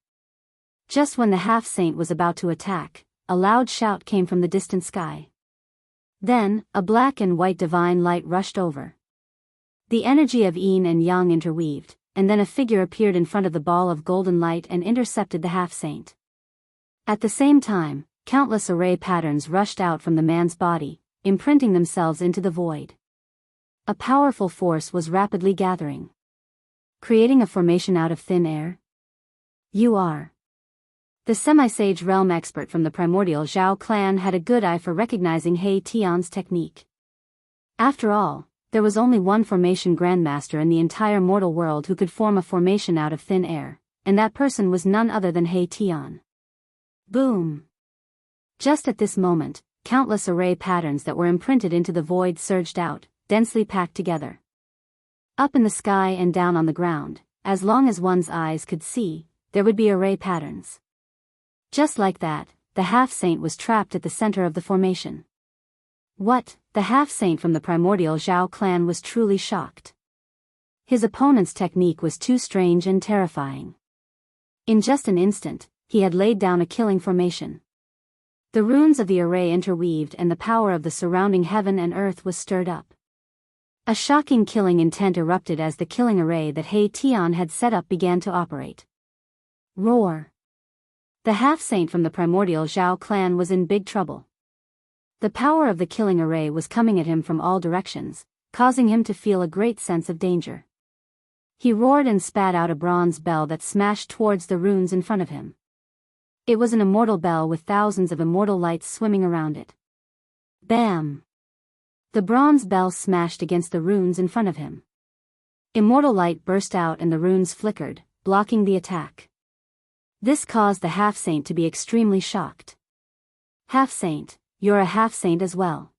Just when the half-saint was about to attack, a loud shout came from the distant sky. Then, a black and white divine light rushed over. The energy of yin and yang interweaved, and then a figure appeared in front of the ball of golden light and intercepted the half-saint. At the same time, countless array patterns rushed out from the man's body, imprinting themselves into the void. A powerful force was rapidly gathering. Creating a formation out of thin air? You are. The semi-sage realm expert from the primordial Zhao clan had a good eye for recognizing He Tian's technique. After all, there was only one formation grandmaster in the entire mortal world who could form a formation out of thin air, and that person was none other than He Tian. Boom! Just at this moment, countless array patterns that were imprinted into the void surged out, densely packed together. Up in the sky and down on the ground, as long as one's eyes could see, there would be array patterns. Just like that, the half-saint was trapped at the center of the formation. What? The half-saint from the primordial Zhao clan was truly shocked. His opponent's technique was too strange and terrifying. In just an instant, he had laid down a killing formation. The runes of the array interweaved and the power of the surrounding heaven and earth was stirred up. A shocking killing intent erupted as the killing array that He Tian had set up began to operate. Roar! The half-saint from the primordial Zhao clan was in big trouble. The power of the killing array was coming at him from all directions, causing him to feel a great sense of danger. He roared and spat out a bronze bell that smashed towards the runes in front of him. It was an immortal bell with thousands of immortal lights swimming around it. Bam! The bronze bell smashed against the runes in front of him. Immortal light burst out and the runes flickered, blocking the attack. This caused the half-saint to be extremely shocked. Half-saint, you're a half-saint as well.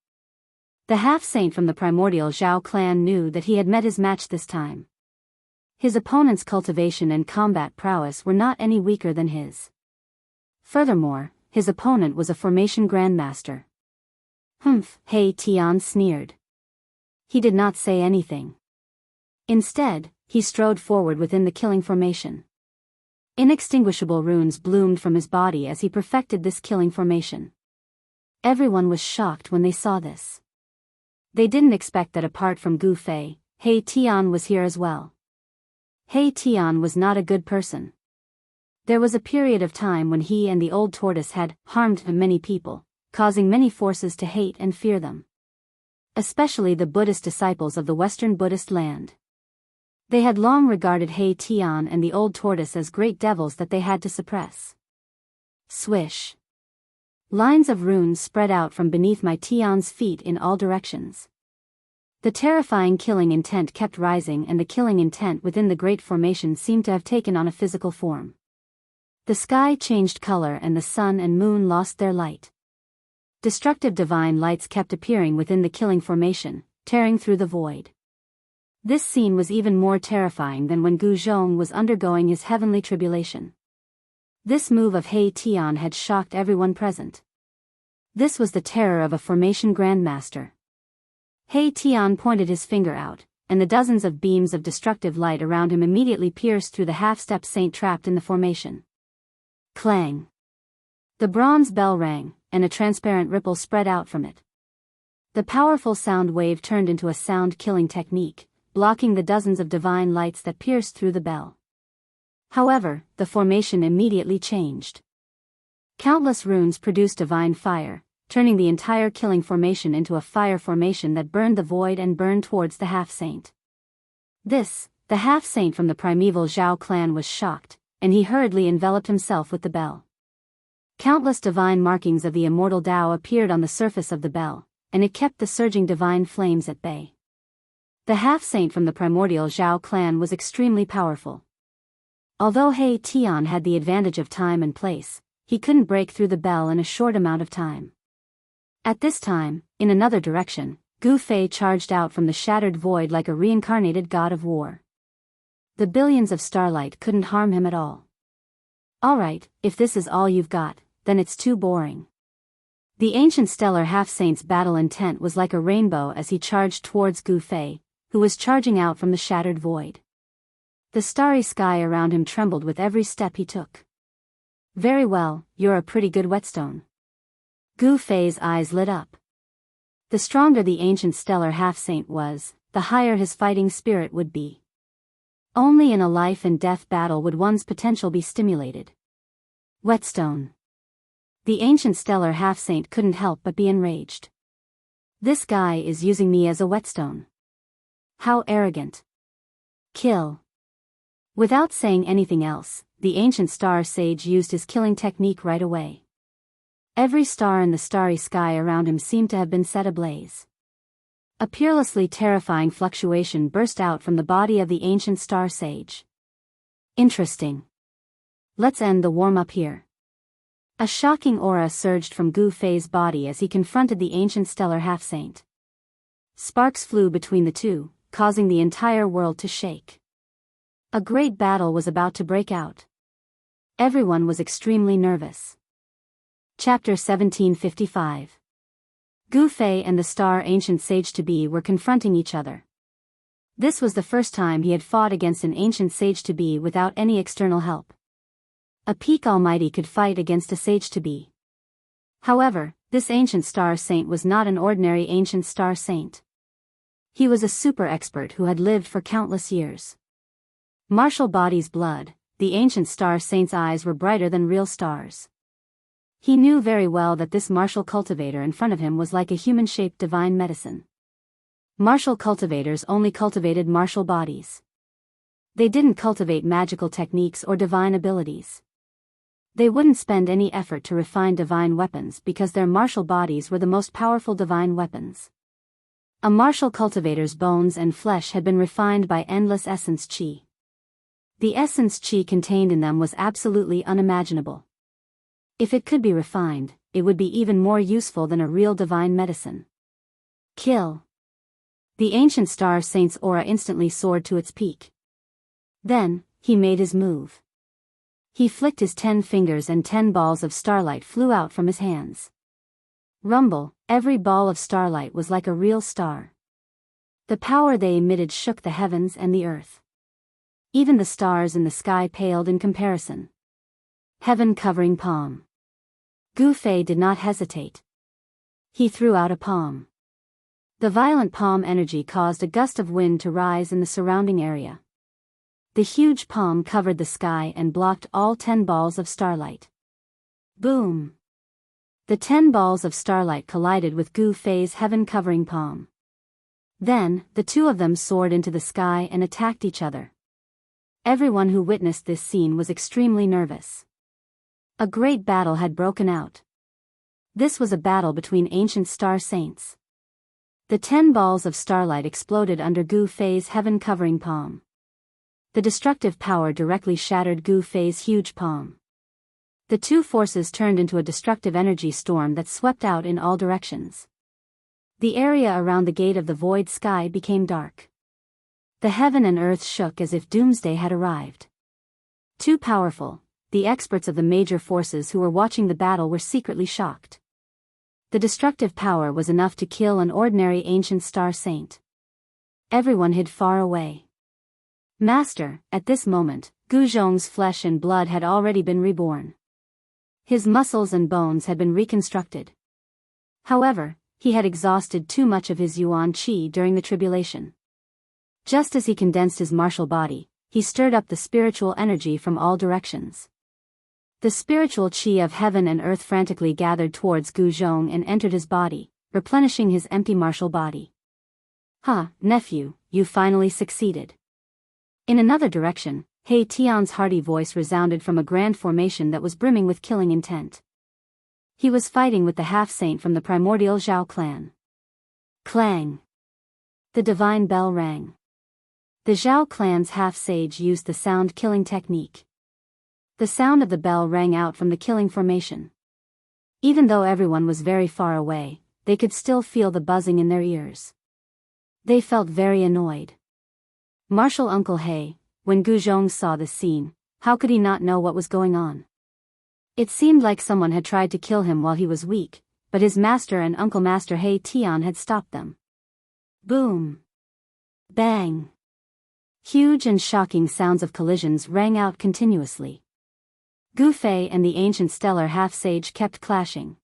The half-saint from the primordial Zhao clan knew that he had met his match this time. His opponent's cultivation and combat prowess were not any weaker than his. Furthermore, his opponent was a formation grandmaster. Humph, He Tian sneered. He did not say anything. Instead, he strode forward within the killing formation. Inextinguishable runes bloomed from his body as he perfected this killing formation. Everyone was shocked when they saw this. They didn't expect that apart from Gu Fei, He Tian was here as well. He Tian was not a good person. There was a period of time when he and the old tortoise had harmed many people, causing many forces to hate and fear them. Especially the Buddhist disciples of the Western Buddhist land. They had long regarded He Tian and the old tortoise as great devils that they had to suppress. Swish! Lines of runes spread out from beneath my Tian's feet in all directions. The terrifying killing intent kept rising and the killing intent within the great formation seemed to have taken on a physical form. The sky changed color and the sun and moon lost their light. Destructive divine lights kept appearing within the killing formation, tearing through the void. This scene was even more terrifying than when Gu Zhong was undergoing his heavenly tribulation. This move of He Tian had shocked everyone present. This was the terror of a formation grandmaster. He Tian pointed his finger out, and the dozens of beams of destructive light around him immediately pierced through the half-step saint trapped in the formation. Clang! The bronze bell rang, and a transparent ripple spread out from it. The powerful sound wave turned into a sound-killing technique, blocking the dozens of divine lights that pierced through the bell. However, the formation immediately changed. Countless runes produced divine fire, turning the entire killing formation into a fire formation that burned the void and burned towards the half-saint. The half-saint from the primeval Zhao clan was shocked, and he hurriedly enveloped himself with the bell. Countless divine markings of the immortal Tao appeared on the surface of the bell, and it kept the surging divine flames at bay. The half-saint from the primordial Zhao clan was extremely powerful. Although He Tian had the advantage of time and place, he couldn't break through the bell in a short amount of time. At this time, in another direction, Gu Fei charged out from the shattered void like a reincarnated god of war. The billions of starlight couldn't harm him at all. Alright, if this is all you've got, then it's too boring. The ancient stellar half-saint's battle intent was like a rainbow as he charged towards Gu Fei, who was charging out from the shattered void. The starry sky around him trembled with every step he took. Very well, you're a pretty good whetstone. Gu Fei's eyes lit up. The stronger the ancient stellar half-saint was, the higher his fighting spirit would be. Only in a life and death battle would one's potential be stimulated. Whetstone. The ancient stellar half-saint couldn't help but be enraged. This guy is using me as a whetstone. How arrogant. Kill. Without saying anything else, the ancient star sage used his killing technique right away. Every star in the starry sky around him seemed to have been set ablaze. A peerlessly terrifying fluctuation burst out from the body of the ancient star sage. Interesting. Let's end the warm-up here. A shocking aura surged from Gu Fei's body as he confronted the ancient stellar half-saint. Sparks flew between the two, causing the entire world to shake. A great battle was about to break out. Everyone was extremely nervous. Chapter 1755. Gu Fei and the star ancient sage-to-be were confronting each other. This was the first time he had fought against an ancient sage-to-be without any external help. A peak almighty could fight against a sage-to-be. However, this ancient star saint was not an ordinary ancient star saint. He was a super expert who had lived for countless years. Martial body's blood, the ancient star saint's eyes were brighter than real stars. He knew very well that this martial cultivator in front of him was like a human-shaped divine medicine. Martial cultivators only cultivated martial bodies. They didn't cultivate magical techniques or divine abilities. They wouldn't spend any effort to refine divine weapons because their martial bodies were the most powerful divine weapons. A martial cultivator's bones and flesh had been refined by endless essence qi. The essence qi contained in them was absolutely unimaginable. If it could be refined, it would be even more useful than a real divine medicine. Kill. The ancient star saint's aura instantly soared to its peak. Then, he made his move. He flicked his 10 fingers and 10 balls of starlight flew out from his hands. Rumble, every ball of starlight was like a real star. The power they emitted shook the heavens and the earth. Even the stars in the sky paled in comparison. Heaven-covering palm. Gu Fei did not hesitate. He threw out a palm. The violent palm energy caused a gust of wind to rise in the surrounding area. The huge palm covered the sky and blocked all 10 balls of starlight. Boom! The 10 balls of starlight collided with Gu Fei's heaven-covering palm. Then, the two of them soared into the sky and attacked each other. Everyone who witnessed this scene was extremely nervous. A great battle had broken out. This was a battle between ancient star saints. The 10 balls of starlight exploded under Gu Fei's heaven-covering palm. The destructive power directly shattered Gu Fei's huge palm. The two forces turned into a destructive energy storm that swept out in all directions. The area around the gate of the void sky became dark. The heaven and earth shook as if doomsday had arrived. Too powerful, the experts of the major forces who were watching the battle were secretly shocked. The destructive power was enough to kill an ordinary ancient star saint. Everyone hid far away. Master, at this moment, Gu Zhong's flesh and blood had already been reborn. His muscles and bones had been reconstructed. However, he had exhausted too much of his yuan qi during the tribulation. Just as he condensed his martial body, he stirred up the spiritual energy from all directions. The spiritual qi of heaven and earth frantically gathered towards Gu Zhong and entered his body, replenishing his empty martial body. "Ha, nephew, you finally succeeded." In another direction, He Tian's hearty voice resounded from a grand formation that was brimming with killing intent. He was fighting with the half-saint from the primordial Zhao clan. Clang! The divine bell rang. The Zhao clan's half-sage used the sound-killing technique. The sound of the bell rang out from the killing formation. Even though everyone was very far away, they could still feel the buzzing in their ears. They felt very annoyed. Martial Uncle He, when Gu Zhong saw this scene, how could he not know what was going on? It seemed like someone had tried to kill him while he was weak, but his master and Uncle Master He Tian had stopped them. Boom! Bang! Huge and shocking sounds of collisions rang out continuously. Gu Fei and the ancient stellar half-sage kept clashing.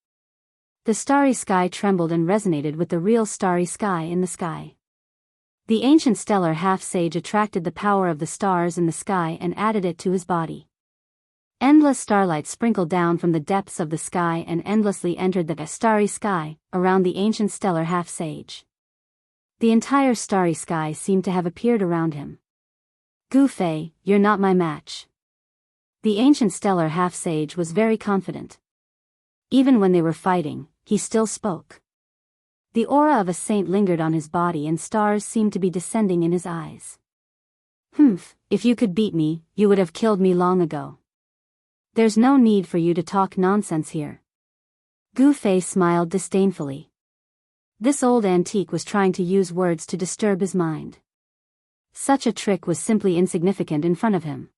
The starry sky trembled and resonated with the real starry sky in the sky. The ancient stellar half-sage attracted the power of the stars in the sky and added it to his body. Endless starlight sprinkled down from the depths of the sky and endlessly entered the starry sky, around the ancient stellar half-sage. The entire starry sky seemed to have appeared around him. "Gu Fei, you're not my match." The ancient stellar half-sage was very confident. Even when they were fighting, he still spoke. The aura of a saint lingered on his body and stars seemed to be descending in his eyes. "If you could beat me, you would have killed me long ago." There's no need for you to talk nonsense here. Gu Fei smiled disdainfully. This old antique was trying to use words to disturb his mind. Such a trick was simply insignificant in front of him.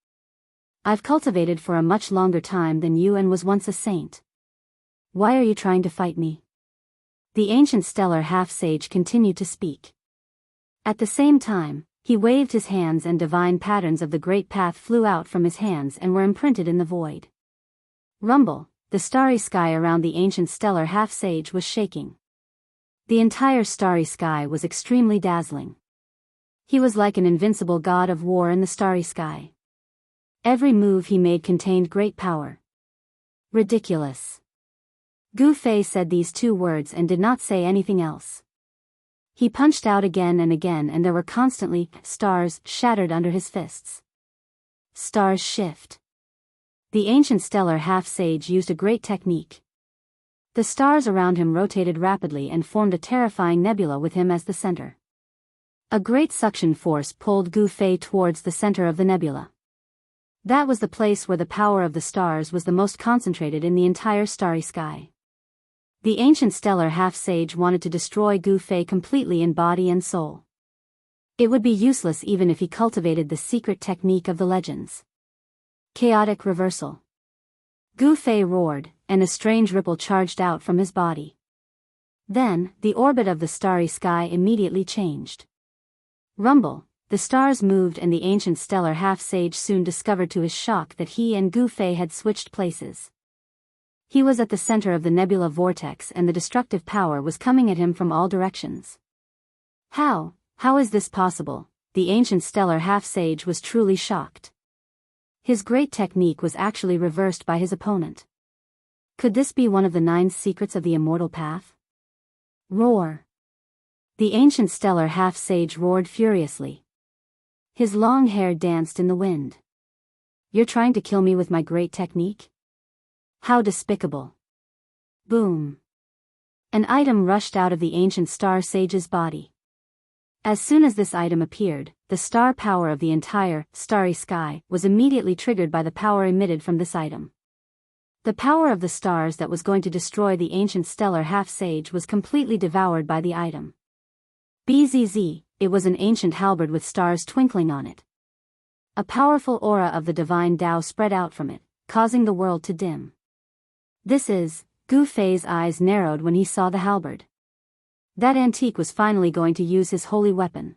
I've cultivated for a much longer time than you and was once a saint. Why are you trying to fight me? The ancient stellar half-sage continued to speak. At the same time, he waved his hands and divine patterns of the great path flew out from his hands and were imprinted in the void. Rumble, the starry sky around the ancient stellar half-sage was shaking. The entire starry sky was extremely dazzling. He was like an invincible god of war in the starry sky. Every move he made contained great power. Ridiculous. Gu Fei said these two words and did not say anything else. He punched out again and there were constantly stars shattered under his fists. Stars shift. The ancient stellar half-sage used a great technique. The stars around him rotated rapidly and formed a terrifying nebula with him as the center. A great suction force pulled Gu Fei towards the center of the nebula. That was the place where the power of the stars was the most concentrated in the entire starry sky. The ancient stellar half-sage wanted to destroy Gu Fei completely in body and soul. It would be useless even if he cultivated the secret technique of the legends. Chaotic reversal. Gu Fei roared, and a strange ripple charged out from his body. Then, the orbit of the starry sky immediately changed. Rumble, the stars moved and the ancient stellar half-sage soon discovered to his shock that he and Gu Fei had switched places. He was at the center of the nebula vortex and the destructive power was coming at him from all directions. How is this possible? The ancient stellar half-sage was truly shocked. His great technique was actually reversed by his opponent. Could this be one of the 9 secrets of the immortal path? Roar. The ancient stellar half-sage roared furiously. His long hair danced in the wind. You're trying to kill me with my great technique? How despicable. Boom. An item rushed out of the ancient star sage's body. As soon as this item appeared, the star power of the entire starry sky was immediately triggered by the power emitted from this item. The power of the stars that was going to destroy the ancient stellar half-sage was completely devoured by the item. Bzz, it was an ancient halberd with stars twinkling on it. A powerful aura of the divine Tao spread out from it, causing the world to dim. This is, Gu Fei's eyes narrowed when he saw the halberd. That antique was finally going to use his holy weapon.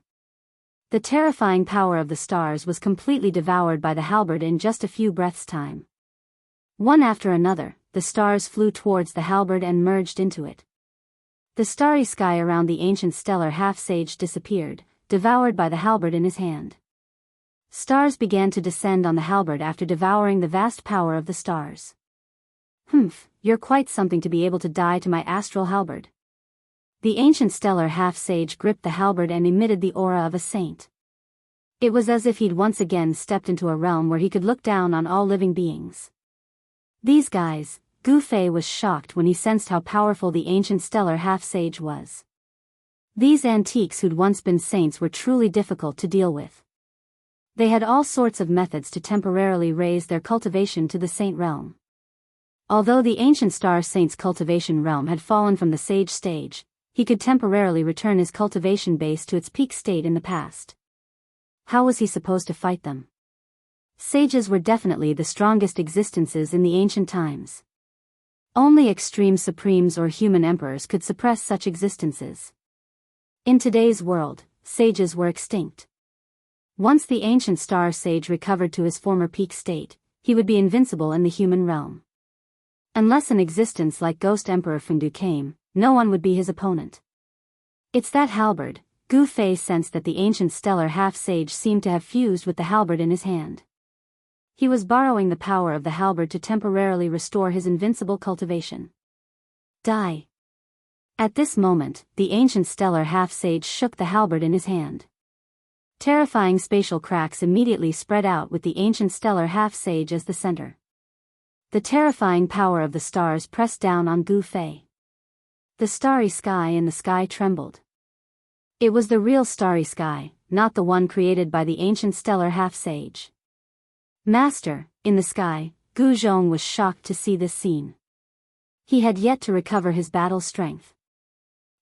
The terrifying power of the stars was completely devoured by the halberd in just a few breaths' time. One after another, the stars flew towards the halberd and merged into it. The starry sky around the ancient stellar half-sage disappeared, devoured by the halberd in his hand. Stars began to descend on the halberd after devouring the vast power of the stars. You're quite something to be able to die to my astral halberd. The ancient stellar half-sage gripped the halberd and emitted the aura of a saint. It was as if he'd once again stepped into a realm where he could look down on all living beings. These guys, Gu Fei was shocked when he sensed how powerful the ancient stellar half-sage was. These antiques who'd once been saints were truly difficult to deal with. They had all sorts of methods to temporarily raise their cultivation to the saint realm. Although the ancient star saint's cultivation realm had fallen from the sage stage, he could temporarily return his cultivation base to its peak state in the past. How was he supposed to fight them? Sages were definitely the strongest existences in the ancient times. Only extreme supremes or human emperors could suppress such existences. In today's world, sages were extinct. Once the ancient star sage recovered to his former peak state, he would be invincible in the human realm. Unless an existence like Ghost Emperor Fundu came, no one would be his opponent. It's that halberd. Gu Fei sensed that the ancient stellar half-sage seemed to have fused with the halberd in his hand. He was borrowing the power of the halberd to temporarily restore his invincible cultivation. Die. At this moment, the ancient stellar half-sage shook the halberd in his hand. Terrifying spatial cracks immediately spread out with the ancient stellar half-sage as the center. The terrifying power of the stars pressed down on Gu Fei. The starry sky in the sky trembled. It was the real starry sky, not the one created by the ancient stellar half-sage. Master, in the sky, Gu Zhong was shocked to see this scene. He had yet to recover his battle strength.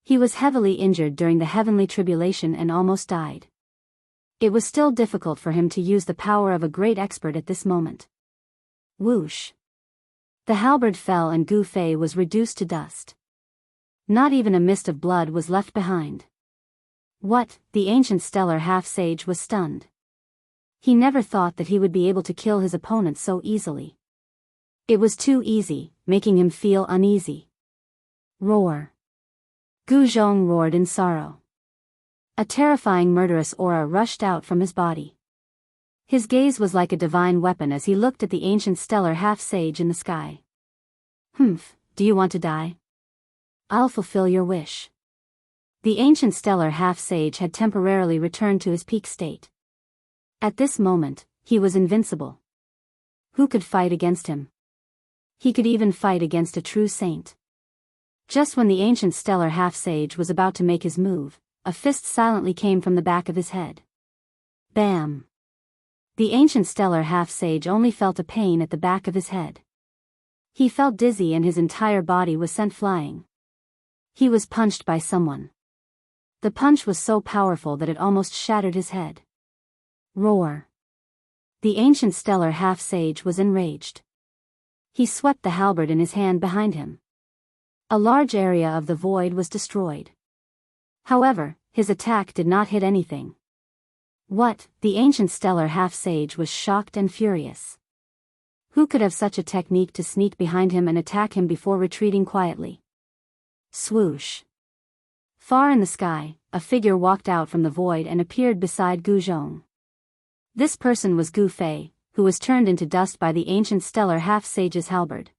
He was heavily injured during the heavenly tribulation and almost died. It was still difficult for him to use the power of a great expert at this moment. Whoosh! The halberd fell and Gu Fei was reduced to dust. Not even a mist of blood was left behind. What? The ancient stellar half-sage was stunned. He never thought that he would be able to kill his opponent so easily. It was too easy, making him feel uneasy. Roar! Gu Zhong roared in sorrow. A terrifying murderous aura rushed out from his body. His gaze was like a divine weapon as he looked at the ancient stellar half-sage in the sky. Humph, do you want to die? I'll fulfill your wish. The ancient stellar half-sage had temporarily returned to his peak state. At this moment, he was invincible. Who could fight against him? He could even fight against a true saint. Just when the ancient stellar half-sage was about to make his move, a fist silently came from the back of his head. Bam! The ancient stellar half-sage only felt a pain at the back of his head. He felt dizzy and his entire body was sent flying. He was punched by someone. The punch was so powerful that it almost shattered his head. Roar! The ancient stellar half-sage was enraged. He swept the halberd in his hand behind him. A large area of the void was destroyed. However, his attack did not hit anything. What? The ancient stellar half-sage was shocked and furious. Who could have such a technique to sneak behind him and attack him before retreating quietly? Swoosh! Far in the sky, a figure walked out from the void and appeared beside Gu Zhong. This person was Gu Fei, who was turned into dust by the ancient stellar half-sage's halberd.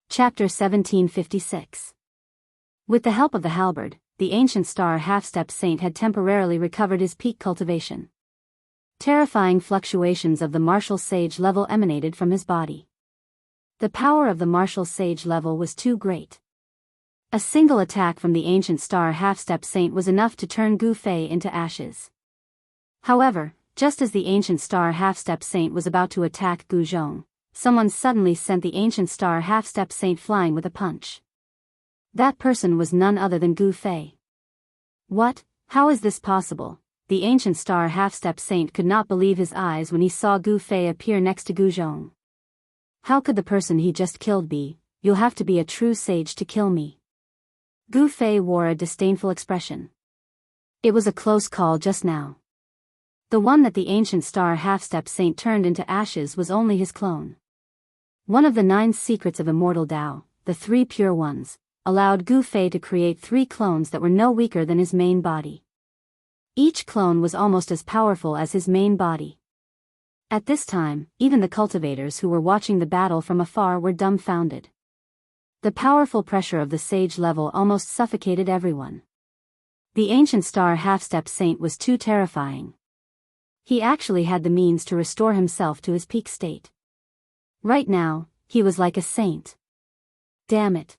Chapter 1756. With the help of the halberd, the ancient star half-step saint had temporarily recovered his peak cultivation. Terrifying fluctuations of the martial sage level emanated from his body. The power of the martial sage level was too great. A single attack from the ancient star half-step saint was enough to turn Gu Fei into ashes. However, just as the ancient star half-step saint was about to attack Gu Zhong, someone suddenly sent the ancient star half-step saint flying with a punch. That person was none other than Gu Fei. What? How is this possible? The ancient star half-step saint could not believe his eyes when he saw Gu Fei appear next to Gu Zhong. How could the person he just killed be? You'll have to be a true sage to kill me. Gu Fei wore a disdainful expression. It was a close call just now. The one that the ancient star half-step saint turned into ashes was only his clone. One of the 9 secrets of immortal Tao, the 3 pure ones, allowed Gu Fei to create 3 clones that were no weaker than his main body. Each clone was almost as powerful as his main body. At this time, even the cultivators who were watching the battle from afar were dumbfounded. The powerful pressure of the sage level almost suffocated everyone. The ancient star half-step saint was too terrifying. He actually had the means to restore himself to his peak state. Right now, he was like a saint. Damn it.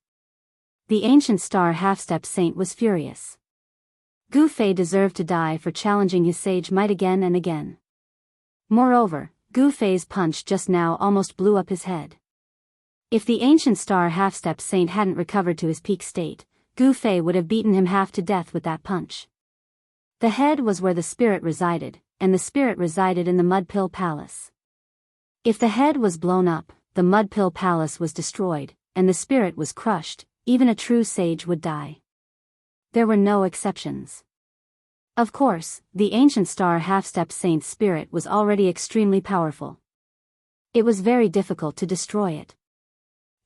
The ancient star half-step saint was furious. Gu Fei deserved to die for challenging his sage might again and again. Moreover, Gu Fei's punch just now almost blew up his head. If the ancient star half-step saint hadn't recovered to his peak state, Gu Fei would have beaten him half to death with that punch. The head was where the spirit resided, and the spirit resided in the Mudpill Palace. If the head was blown up, the Mudpill Palace was destroyed, and the spirit was crushed, even a true sage would die. There were no exceptions. Of course, the ancient star half-step saint's spirit was already extremely powerful. It was very difficult to destroy it.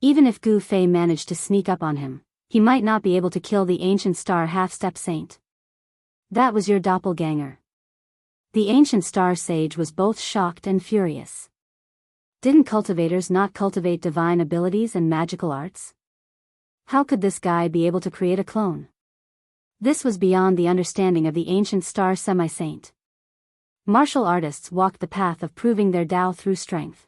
Even if Gu Fei managed to sneak up on him, he might not be able to kill the ancient star half-step saint. That was your doppelganger. The ancient star sage was both shocked and furious. Didn't cultivators not cultivate divine abilities and magical arts? How could this guy be able to create a clone? This was beyond the understanding of the ancient star semi-saint. Martial artists walked the path of proving their Tao through strength.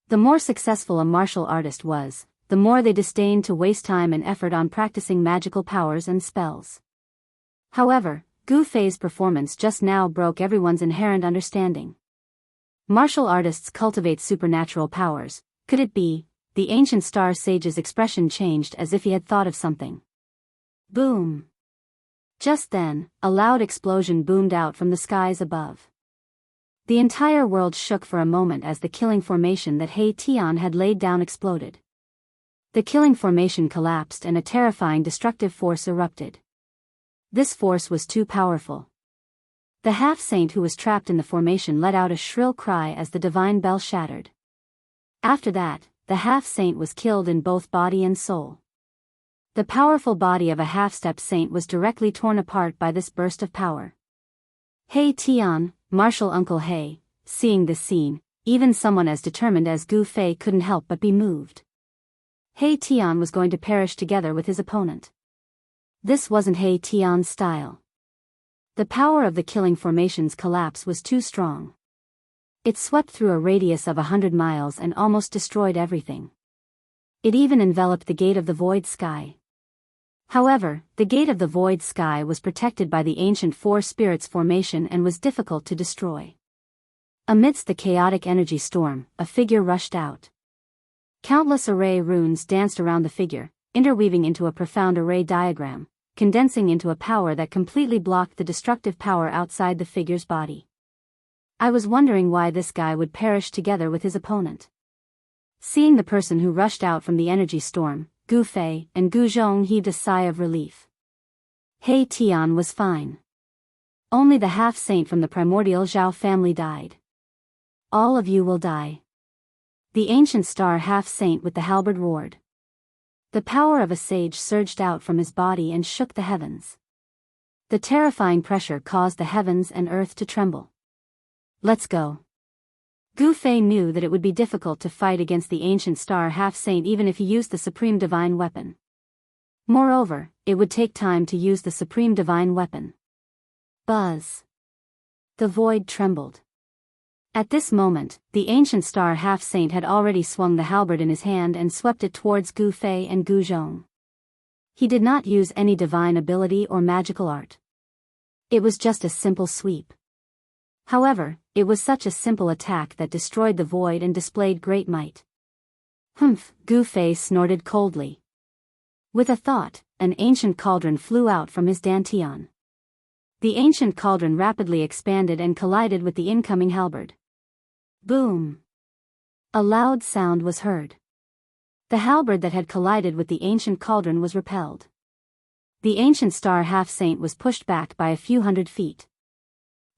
The more successful a martial artist was, the more they disdained to waste time and effort on practicing magical powers and spells. However, Gu Fei's performance just now broke everyone's inherent understanding. Martial artists cultivate supernatural powers, Could it be? The ancient star sage's expression changed as if he had thought of something. Boom! Just then, a loud explosion boomed out from the skies above. The entire world shook for a moment as the killing formation that He Tian had laid down exploded. The killing formation collapsed and a terrifying destructive force erupted. This force was too powerful. The half-saint who was trapped in the formation let out a shrill cry as the divine bell shattered. After that, the half-saint was killed in both body and soul. The powerful body of a half-step saint was directly torn apart by this burst of power. He Tian, Martial Uncle He, seeing this scene, even someone as determined as Gu Fei couldn't help but be moved. He Tian was going to perish together with his opponent. This wasn't He Tian's style. The power of the killing formation's collapse was too strong. It swept through a radius of 100 miles and almost destroyed everything. It even enveloped the gate of the void sky. However, the gate of the void sky was protected by the ancient four spirits formation and was difficult to destroy. Amidst the chaotic energy storm, a figure rushed out. Countless array runes danced around the figure, interweaving into a profound array diagram, condensing into a power that completely blocked the destructive power outside the figure's body. I was wondering why this guy would perish together with his opponent. Seeing the person who rushed out from the energy storm, Gu Fei and Gu Zhong heaved a sigh of relief. He Tian was fine. Only the half-saint from the primordial Zhao family died. All of you will die. The ancient star half-saint with the halberd roared. The power of a sage surged out from his body and shook the heavens. The terrifying pressure caused the heavens and earth to tremble. Let's go. Gu Fei knew that it would be difficult to fight against the ancient star half-saint even if he used the supreme divine weapon. Moreover, it would take time to use the supreme divine weapon. Buzz. The void trembled. At this moment, the ancient star half-saint had already swung the halberd in his hand and swept it towards Gu Fei and Gu Zhong. He did not use any divine ability or magical art. It was just a simple sweep. However, it was such a simple attack that destroyed the void and displayed great might. Humph, Gu Fei snorted coldly. With a thought, an ancient cauldron flew out from his dantian. The ancient cauldron rapidly expanded and collided with the incoming halberd. Boom! A loud sound was heard. The halberd that had collided with the ancient cauldron was repelled. The ancient star half-saint was pushed back by a few hundred feet.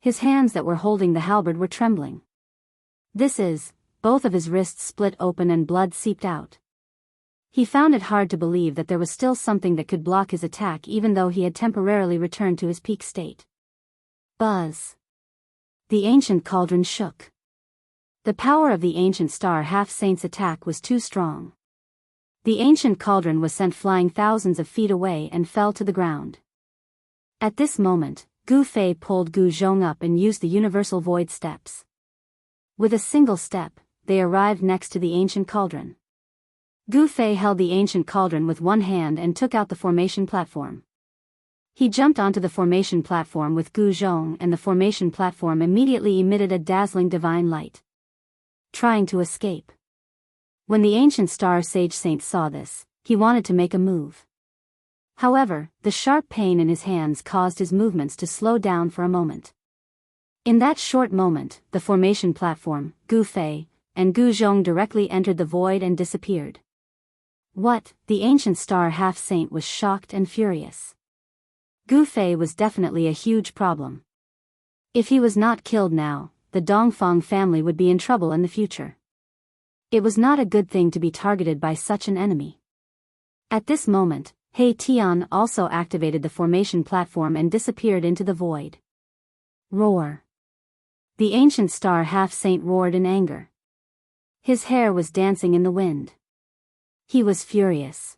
His hands that were holding the halberd were trembling. Both of his wrists split open and blood seeped out. He found it hard to believe that there was still something that could block his attack even though he had temporarily returned to his peak state. Buzz! The ancient cauldron shook. The power of the ancient star half-saint's attack was too strong. The ancient cauldron was sent flying thousands of feet away and fell to the ground. At this moment, Gu Fei pulled Gu Zhong up and used the universal void steps. With a single step, they arrived next to the ancient cauldron. Gu Fei held the ancient cauldron with one hand and took out the formation platform. He jumped onto the formation platform with Gu Zhong and the formation platform immediately emitted a dazzling divine light. Trying to escape. When the ancient star sage saint saw this, he wanted to make a move. However, the sharp pain in his hands caused his movements to slow down for a moment. In that short moment, the formation platform, Gu Fei, and Gu Zhong directly entered the void and disappeared. What? The ancient star half-saint was shocked and furious. Gu Fei was definitely a huge problem. If he was not killed now, the Dongfang family would be in trouble in the future. It was not a good thing to be targeted by such an enemy. At this moment, He Tian also activated the formation platform and disappeared into the void. Roar! The ancient star half-saint roared in anger. His hair was dancing in the wind. He was furious.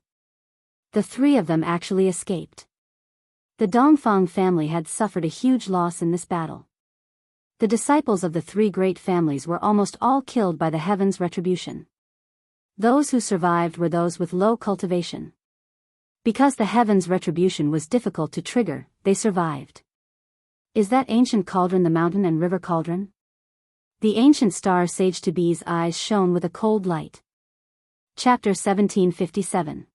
The three of them actually escaped. The Dongfang family had suffered a huge loss in this battle. The disciples of the three great families were almost all killed by the heaven's retribution. Those who survived were those with low cultivation. Because the heaven's retribution was difficult to trigger, they survived. Is that ancient cauldron the mountain and river cauldron? The ancient star sage Tabi's eyes shone with a cold light. Chapter 1757.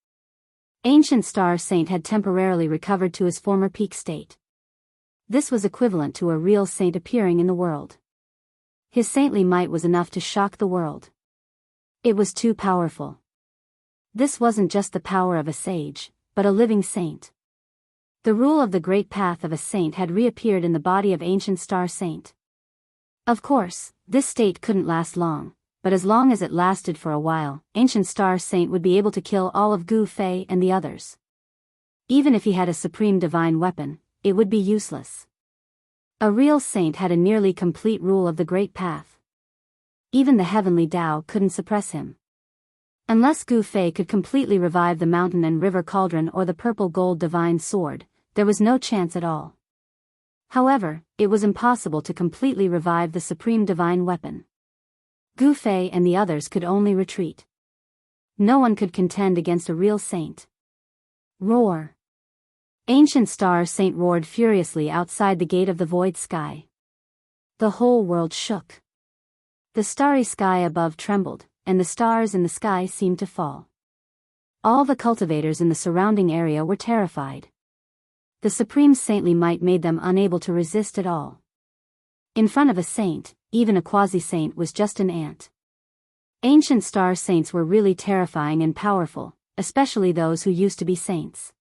Ancient Star Saint had temporarily recovered to his former peak state. This was equivalent to a real saint appearing in the world. His saintly might was enough to shock the world. It was too powerful. This wasn't just the power of a sage, but a living saint. The rule of the great path of a saint had reappeared in the body of Ancient Star Saint. Of course, this state couldn't last long, but as long as it lasted for a while, Ancient Star Saint would be able to kill all of Gu Fei and the others. Even if he had a supreme divine weapon, it would be useless. A real saint had a nearly complete rule of the great path. Even the heavenly Tao couldn't suppress him. Unless Gu Fei could completely revive the mountain and river cauldron or the purple gold divine sword, there was no chance at all. However, it was impossible to completely revive the supreme divine weapon. Gu Fei and the others could only retreat. No one could contend against a real saint. Roar! Ancient Star Saint roared furiously outside the gate of the void sky. The whole world shook. The starry sky above trembled, and the stars in the sky seemed to fall. All the cultivators in the surrounding area were terrified. The supreme saintly might made them unable to resist at all. In front of a saint, even a quasi-saint was just an ant. Ancient Star Saints were really terrifying and powerful, especially those who used to be saints.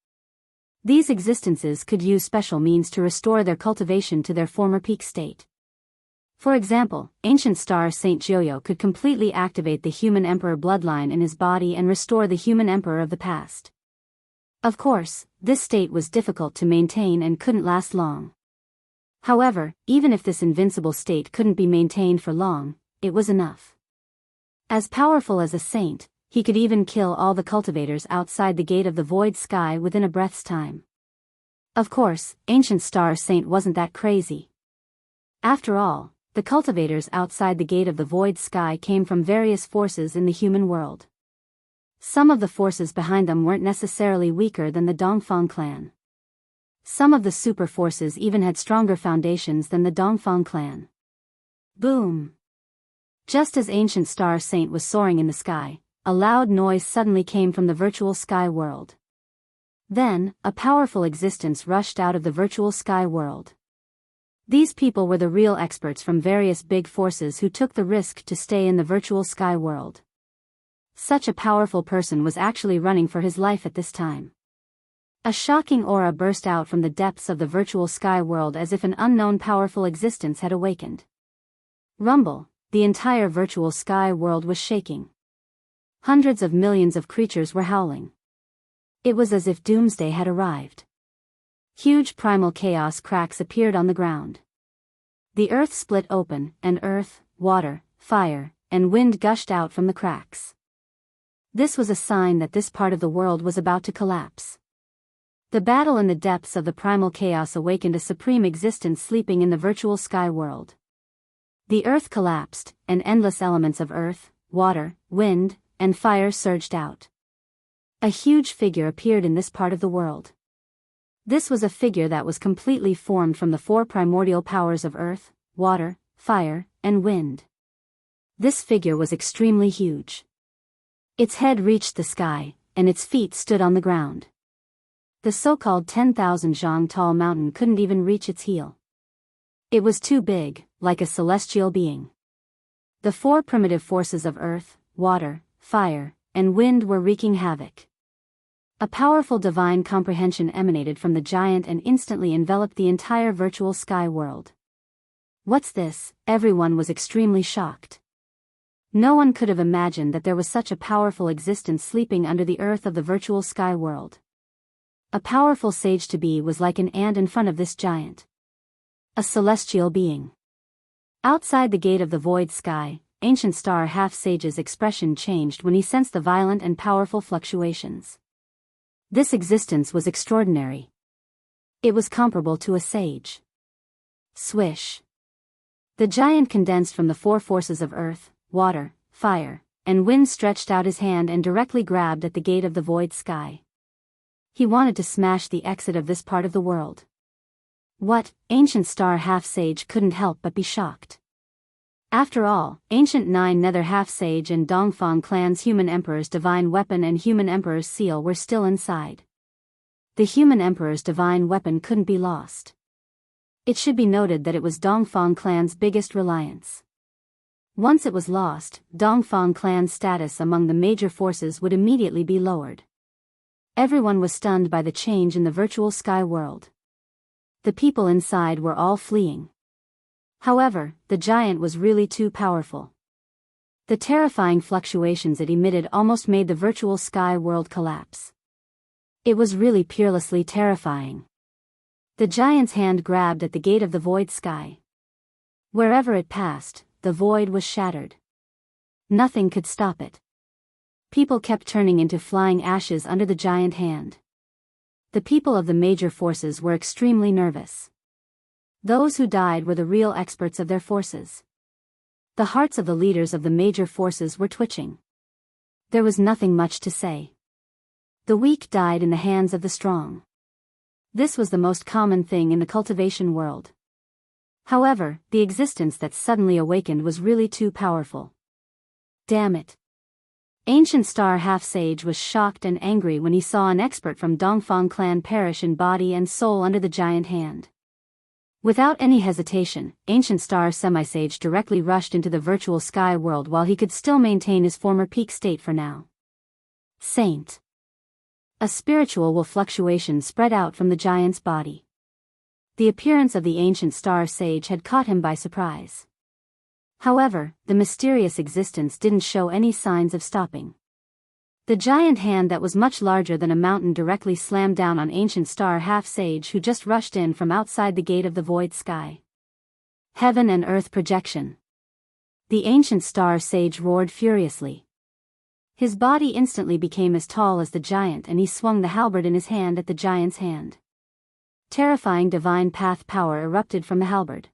These existences could use special means to restore their cultivation to their former peak state. For example, Ancient Star Saint Jiuyo could completely activate the human emperor bloodline in his body and restore the human emperor of the past. Of course, this state was difficult to maintain and couldn't last long. However, even if this invincible state couldn't be maintained for long, it was enough. As powerful as a saint, he could even kill all the cultivators outside the gate of the void sky within a breath's time. Of course, Ancient Star Saint wasn't that crazy. After all, the cultivators outside the gate of the void sky came from various forces in the human world. Some of the forces behind them weren't necessarily weaker than the Dongfang clan. Some of the super forces even had stronger foundations than the Dongfang clan. Boom! Just as Ancient Star Saint was soaring in the sky, a loud noise suddenly came from the virtual sky world. Then, a powerful existence rushed out of the virtual sky world. These people were the real experts from various big forces who took the risk to stay in the virtual sky world. Such a powerful person was actually running for his life at this time. A shocking aura burst out from the depths of the virtual sky world as if an unknown powerful existence had awakened. Rumble, the entire virtual sky world was shaking. Hundreds of millions of creatures were howling. It was as if doomsday had arrived. Huge primal chaos cracks appeared on the ground. The earth split open, and earth, water, fire, and wind gushed out from the cracks. This was a sign that this part of the world was about to collapse. The battle in the depths of the primal chaos awakened a supreme existence sleeping in the virtual sky world. The earth collapsed, and endless elements of earth, water, wind, and fire surged out. A huge figure appeared in this part of the world. This was a figure that was completely formed from the four primordial powers of earth, water, fire, and wind. This figure was extremely huge. Its head reached the sky, and its feet stood on the ground. The so-called 10,000 zhang tall mountain couldn't even reach its heel. It was too big, like a celestial being. The four primitive forces of earth, water, fire, and wind were wreaking havoc. A powerful divine comprehension emanated from the giant and instantly enveloped the entire virtual sky world. What's this? Everyone was extremely shocked. No one could have imagined that there was such a powerful existence sleeping under the earth of the virtual sky world. A powerful sage-to-be was like an ant in front of this giant. A celestial being. Outside the gate of the void sky, Ancient Star Half-Sage's expression changed when he sensed the violent and powerful fluctuations. This existence was extraordinary. It was comparable to a sage. Swish. The giant condensed from the four forces of earth, water, fire, and wind stretched out his hand and directly grabbed at the gate of the void sky. He wanted to smash the exit of this part of the world. What? Ancient Star Half-Sage couldn't help but be shocked. After all, Ancient Nine Nether Half-Sage and Dongfang clan's Human Emperor's divine weapon and Human Emperor's seal were still inside. The Human Emperor's divine weapon couldn't be lost. It should be noted that it was Dongfang clan's biggest reliance. Once it was lost, Dongfang clan's status among the major forces would immediately be lowered. Everyone was stunned by the change in the virtual sky world. The people inside were all fleeing. However, the giant was really too powerful. The terrifying fluctuations it emitted almost made the virtual sky world collapse. It was really peerlessly terrifying. The giant's hand grabbed at the gate of the void sky. Wherever it passed, the void was shattered. Nothing could stop it. People kept turning into flying ashes under the giant hand. The people of the major forces were extremely nervous. Those who died were the real experts of their forces. The hearts of the leaders of the major forces were twitching. There was nothing much to say. The weak died in the hands of the strong. This was the most common thing in the cultivation world. However, the existence that suddenly awakened was really too powerful. Damn it. Ancient Star Half-Sage was shocked and angry when he saw an expert from Dongfang clan perish in body and soul under the giant hand. Without any hesitation, Ancient Star Semi-Sage directly rushed into the virtual sky world while he could still maintain his former peak state for now. Saint. A spiritual fluctuation spread out from the giant's body. The appearance of the Ancient Star Sage had caught him by surprise. However, the mysterious existence didn't show any signs of stopping. The giant hand that was much larger than a mountain directly slammed down on Ancient Star Half-Sage, who just rushed in from outside the gate of the void sky. Heaven and earth projection. The Ancient Star Sage roared furiously. His body instantly became as tall as the giant and he swung the halberd in his hand at the giant's hand. Terrifying divine path power erupted from the halberd.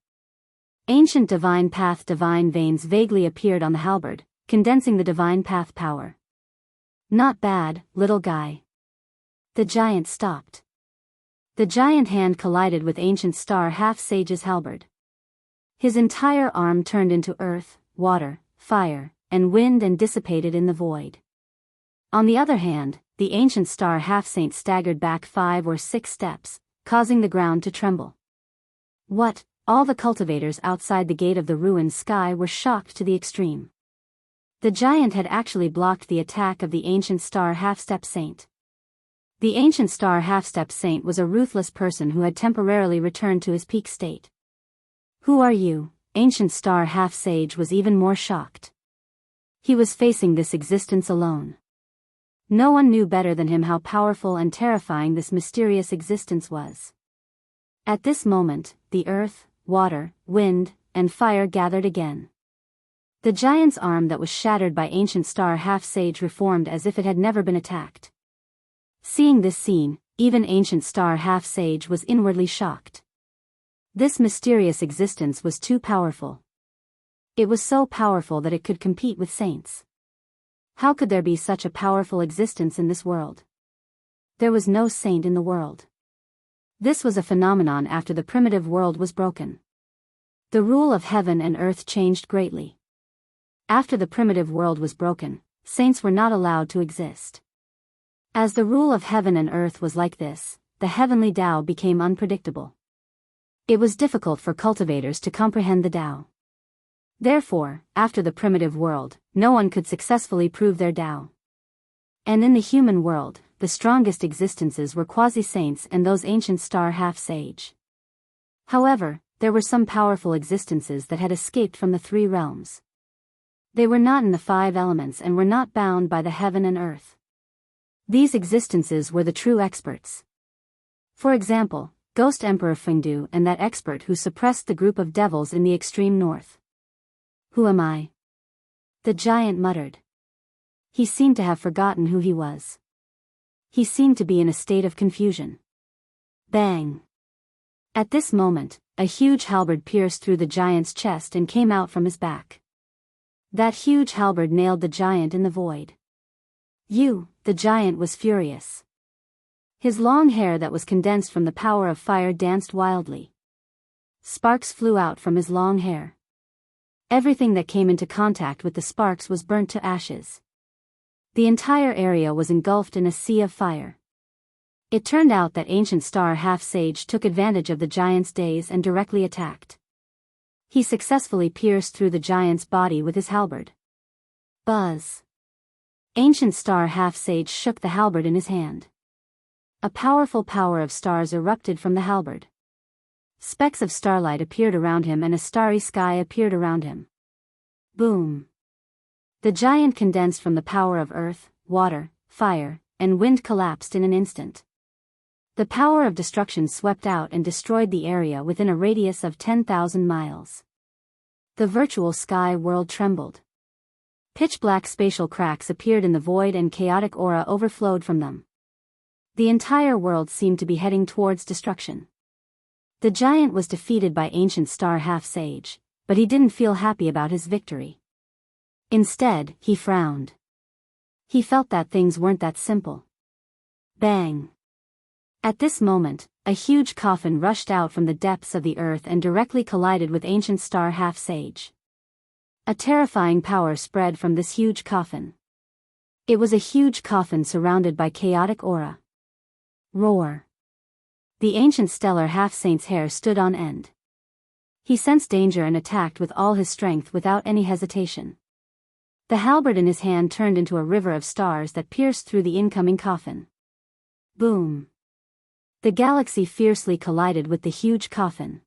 Ancient divine path divine veins vaguely appeared on the halberd, condensing the divine path power. Not bad, little guy. The giant stopped. The giant hand collided with Ancient Star Half-Sage's halberd. His entire arm turned into earth, water, fire, and wind and dissipated in the void. On the other hand, the Ancient Star Half-Saint staggered back 5 or 6 steps, causing the ground to tremble. What? All the cultivators outside the gate of the ruined sky were shocked to the extreme. The giant had actually blocked the attack of the Ancient Star Half-Step Saint. The Ancient Star Half-Step Saint was a ruthless person who had temporarily returned to his peak state. Who are you? Ancient Star Half-Sage was even more shocked. He was facing this existence alone. No one knew better than him how powerful and terrifying this mysterious existence was. At this moment, the earth, water, wind, and fire gathered again. The giant's arm that was shattered by Ancient Star Half-Sage reformed as if it had never been attacked. Seeing this scene, even Ancient Star Half-Sage was inwardly shocked. This mysterious existence was too powerful. It was so powerful that it could compete with saints. How could there be such a powerful existence in this world? There was no saint in the world. This was a phenomenon after the primitive world was broken. The rule of heaven and earth changed greatly. After the primitive world was broken, saints were not allowed to exist. As the rule of heaven and earth was like this, the heavenly Tao became unpredictable. It was difficult for cultivators to comprehend the Tao. Therefore, after the primitive world, no one could successfully prove their Tao. And in the human world, the strongest existences were quasi-saints and those Ancient Star Half-Sage. However, there were some powerful existences that had escaped from the 3 realms. They were not in the 5 elements and were not bound by the heaven and earth. These existences were the true experts. For example, Ghost Emperor Fengdu and that expert who suppressed the group of devils in the extreme north. Who am I? The giant muttered. He seemed to have forgotten who he was. He seemed to be in a state of confusion. Bang! At this moment, a huge halberd pierced through the giant's chest and came out from his back. That huge halberd nailed the giant in the void. The giant was furious. His long hair that was condensed from the power of fire danced wildly. Sparks flew out from his long hair. Everything that came into contact with the sparks was burnt to ashes. The entire area was engulfed in a sea of fire. It turned out that ancient star half-sage took advantage of the giant's daze and directly attacked. He successfully pierced through the giant's body with his halberd. Buzz! Ancient star half-sage shook the halberd in his hand. A powerful power of stars erupted from the halberd. Specks of starlight appeared around him and a starry sky appeared around him. Boom! The giant condensed from the power of earth, water, fire, and wind collapsed in an instant. The power of destruction swept out and destroyed the area within a radius of 10,000 miles. The virtual sky world trembled. Pitch-black spatial cracks appeared in the void and chaotic aura overflowed from them. The entire world seemed to be heading towards destruction. The giant was defeated by ancient star half-sage, but he didn't feel happy about his victory. Instead, he frowned. He felt that things weren't that simple. Bang! At this moment, a huge coffin rushed out from the depths of the earth and directly collided with ancient star half-sage. A terrifying power spread from this huge coffin. It was a huge coffin surrounded by chaotic aura. Roar! The ancient stellar half-saint's hair stood on end. He sensed danger and attacked with all his strength without any hesitation. The halberd in his hand turned into a river of stars that pierced through the incoming coffin. Boom! The galaxy fiercely collided with the huge coffin.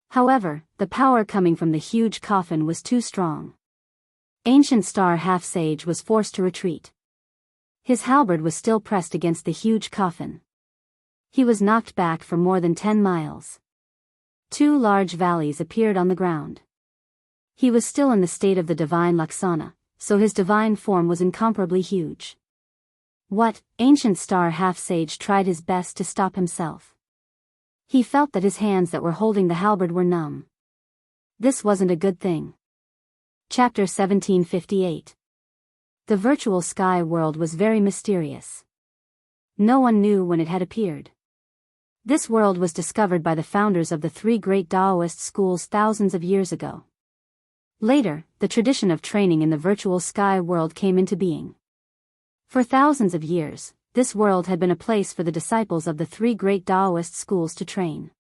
However, the power coming from the huge coffin was too strong. Ancient star half-sage was forced to retreat. His halberd was still pressed against the huge coffin. He was knocked back for more than 10 miles. 2 large valleys appeared on the ground. He was still in the state of the divine Laksana, so his divine form was incomparably huge. What? Ancient star half-sage tried his best to stop himself. He felt that his hands that were holding the halberd were numb. This wasn't a good thing. Chapter 1758. The virtual sky world was very mysterious. No one knew when it had appeared. This world was discovered by the founders of the 3 great Daoist schools thousands of years ago. Later, the tradition of training in the virtual sky world came into being. For thousands of years, this world had been a place for the disciples of the 3 great Daoist schools to train.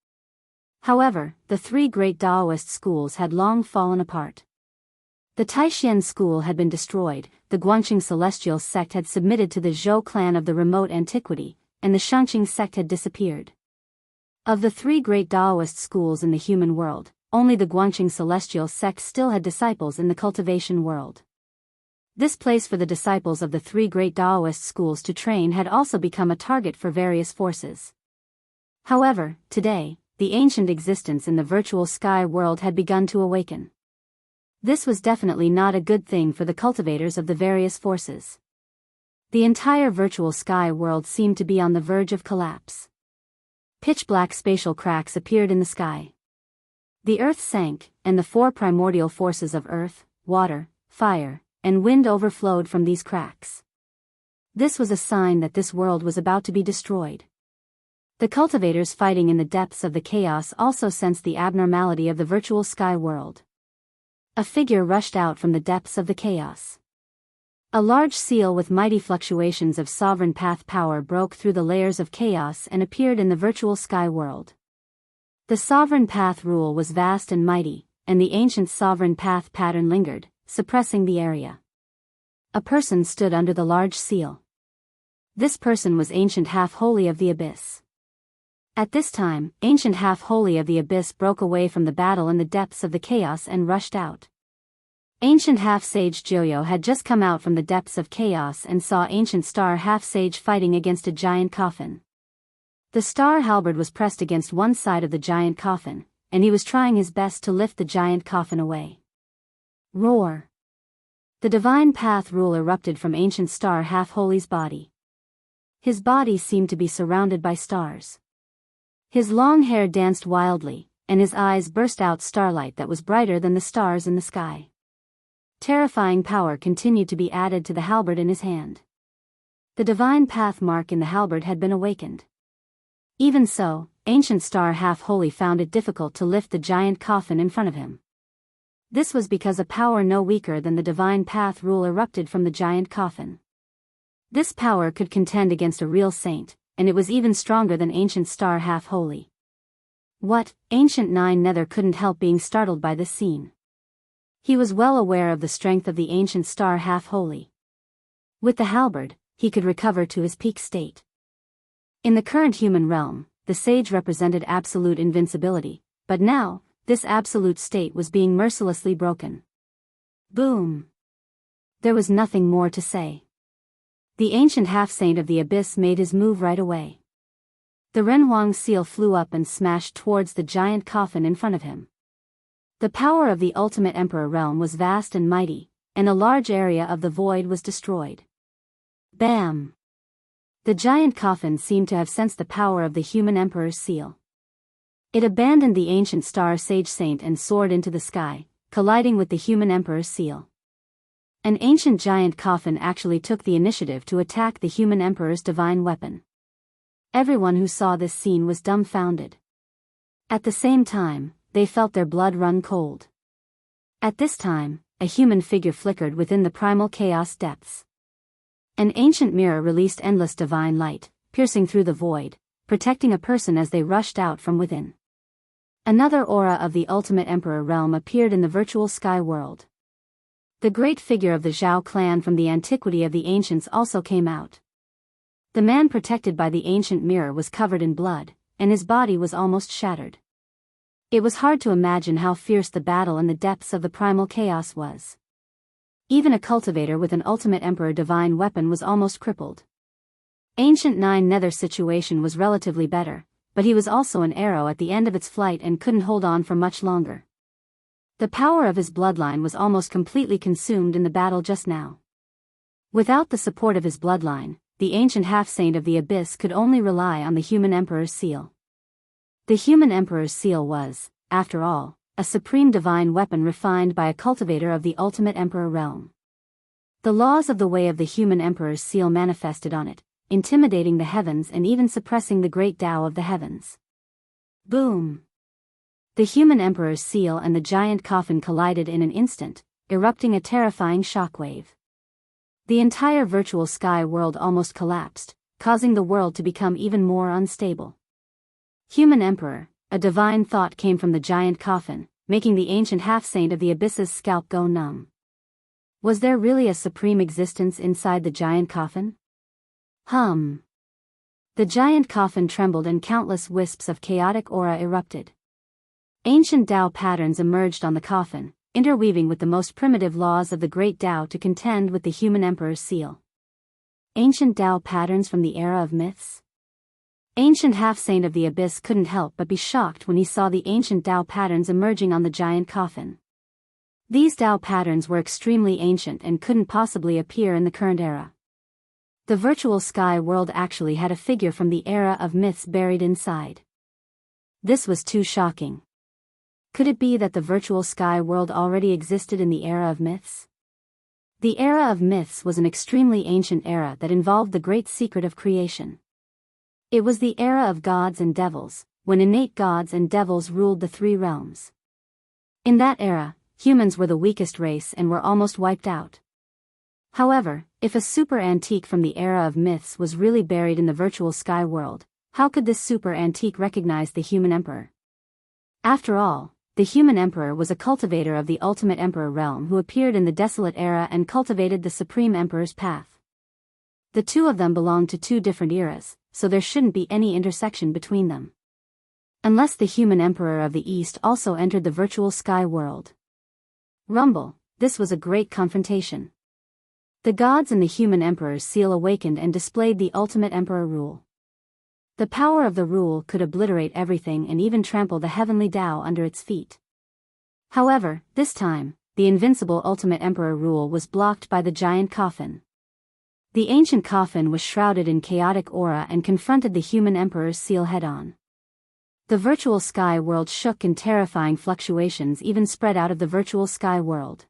However, the 3 great Daoist schools had long fallen apart. The Taishan school had been destroyed, the Guangqing celestial sect had submitted to the Zhou clan of the remote antiquity, and the Xianxia sect had disappeared. Of the 3 great Daoist schools in the human world, only the Guangqing celestial sect still had disciples in the cultivation world. This place for the disciples of the 3 great Daoist schools to train had also become a target for various forces. However, today, the ancient existence in the virtual sky world had begun to awaken. This was definitely not a good thing for the cultivators of the various forces. The entire virtual sky world seemed to be on the verge of collapse. Pitch-black spatial cracks appeared in the sky. The earth sank, and the 4 primordial forces of earth, water, fire, and wind overflowed from these cracks. This was a sign that this world was about to be destroyed. The cultivators fighting in the depths of the chaos also sensed the abnormality of the virtual sky world. A figure rushed out from the depths of the chaos. A large seal with mighty fluctuations of sovereign path power broke through the layers of chaos and appeared in the virtual sky world. The sovereign path rule was vast and mighty, and the ancient sovereign path pattern lingered, suppressing the area. A person stood under the large seal. This person was Ancient Half-Holy of the Abyss. At this time, Ancient Half-Holy of the Abyss broke away from the battle in the depths of the chaos and rushed out. Ancient Half-Sage Joyo had just come out from the depths of chaos and saw Ancient Star Half-Sage fighting against a giant coffin. The star halberd was pressed against one side of the giant coffin, and he was trying his best to lift the giant coffin away. Roar! The divine path rule erupted from Ancient Star Half-Holy's body. His body seemed to be surrounded by stars. His long hair danced wildly, and his eyes burst out starlight that was brighter than the stars in the sky. Terrifying power continued to be added to the halberd in his hand. The divine path mark in the halberd had been awakened. Even so, Ancient Star Half-Holy found it difficult to lift the giant coffin in front of him. This was because a power no weaker than the divine path rule erupted from the giant coffin. This power could contend against a real saint, and it was even stronger than ancient star half-holy. What? Ancient Nine Nether couldn't help being startled by this scene. He was well aware of the strength of the ancient star half-holy. With the halberd, he could recover to his peak state. In the current human realm, the sage represented absolute invincibility, but now, this absolute state was being mercilessly broken. Boom! There was nothing more to say. The ancient half-saint of the abyss made his move right away. The Renhuang seal flew up and smashed towards the giant coffin in front of him. The power of the ultimate emperor realm was vast and mighty, and a large area of the void was destroyed. Bam! The giant coffin seemed to have sensed the power of the human emperor's seal. It abandoned the ancient star sage saint and soared into the sky, colliding with the human emperor's seal. An ancient giant coffin actually took the initiative to attack the human emperor's divine weapon. Everyone who saw this scene was dumbfounded. At the same time, they felt their blood run cold. At this time, a human figure flickered within the primal chaos depths. An ancient mirror released endless divine light, piercing through the void, protecting a person as they rushed out from within. Another aura of the ultimate emperor realm appeared in the virtual sky world. The great figure of the Zhao clan from the antiquity of the ancients also came out. The man protected by the ancient mirror was covered in blood, and his body was almost shattered. It was hard to imagine how fierce the battle in the depths of the primal chaos was. Even a cultivator with an ultimate emperor divine weapon was almost crippled. Ancient Nine Nether's situation was relatively better, but he was also an arrow at the end of its flight and couldn't hold on for much longer. The power of his bloodline was almost completely consumed in the battle just now. Without the support of his bloodline, the ancient half-saint of the abyss could only rely on the human emperor's seal. The human emperor's seal was, after all, a supreme divine weapon refined by a cultivator of the ultimate emperor realm. The laws of the way of the human emperor's seal manifested on it, intimidating the heavens and even suppressing the great Tao of the heavens. Boom! The human emperor's seal and the giant coffin collided in an instant, erupting a terrifying shockwave. The entire virtual sky world almost collapsed, causing the world to become even more unstable. Human emperor, a divine thought came from the giant coffin, making the ancient half-saint of the abyss's scalp go numb. Was there really a supreme existence inside the giant coffin? The giant coffin trembled and countless wisps of chaotic aura erupted. Ancient Tao patterns emerged on the coffin, interweaving with the most primitive laws of the great Tao to contend with the human emperor's seal. Ancient Tao patterns from the era of myths? Ancient half-saint of the abyss couldn't help but be shocked when he saw the ancient Tao patterns emerging on the giant coffin. These Tao patterns were extremely ancient and couldn't possibly appear in the current era. The virtual sky world actually had a figure from the era of myths buried inside. This was too shocking. Could it be that the virtual sky world already existed in the era of myths? The era of myths was an extremely ancient era that involved the great secret of creation. It was the era of gods and devils, when innate gods and devils ruled the three realms. In that era, humans were the weakest race and were almost wiped out. However, if a super antique from the era of myths was really buried in the virtual sky world, how could this super antique recognize the human emperor? After all, the human emperor was a cultivator of the ultimate emperor realm who appeared in the desolate era and cultivated the supreme emperor's path. The two of them belonged to two different eras, so there shouldn't be any intersection between them. Unless the human emperor of the east also entered the virtual sky world. Rumble, this was a great confrontation. The gods and the human emperor's seal awakened and displayed the ultimate emperor rule. The power of the rule could obliterate everything and even trample the heavenly Tao under its feet. However, this time, the invincible ultimate emperor rule was blocked by the giant coffin. The ancient coffin was shrouded in chaotic aura and confronted the human emperor's seal head-on. The virtual sky world shook and terrifying fluctuations even spread out of the virtual sky world.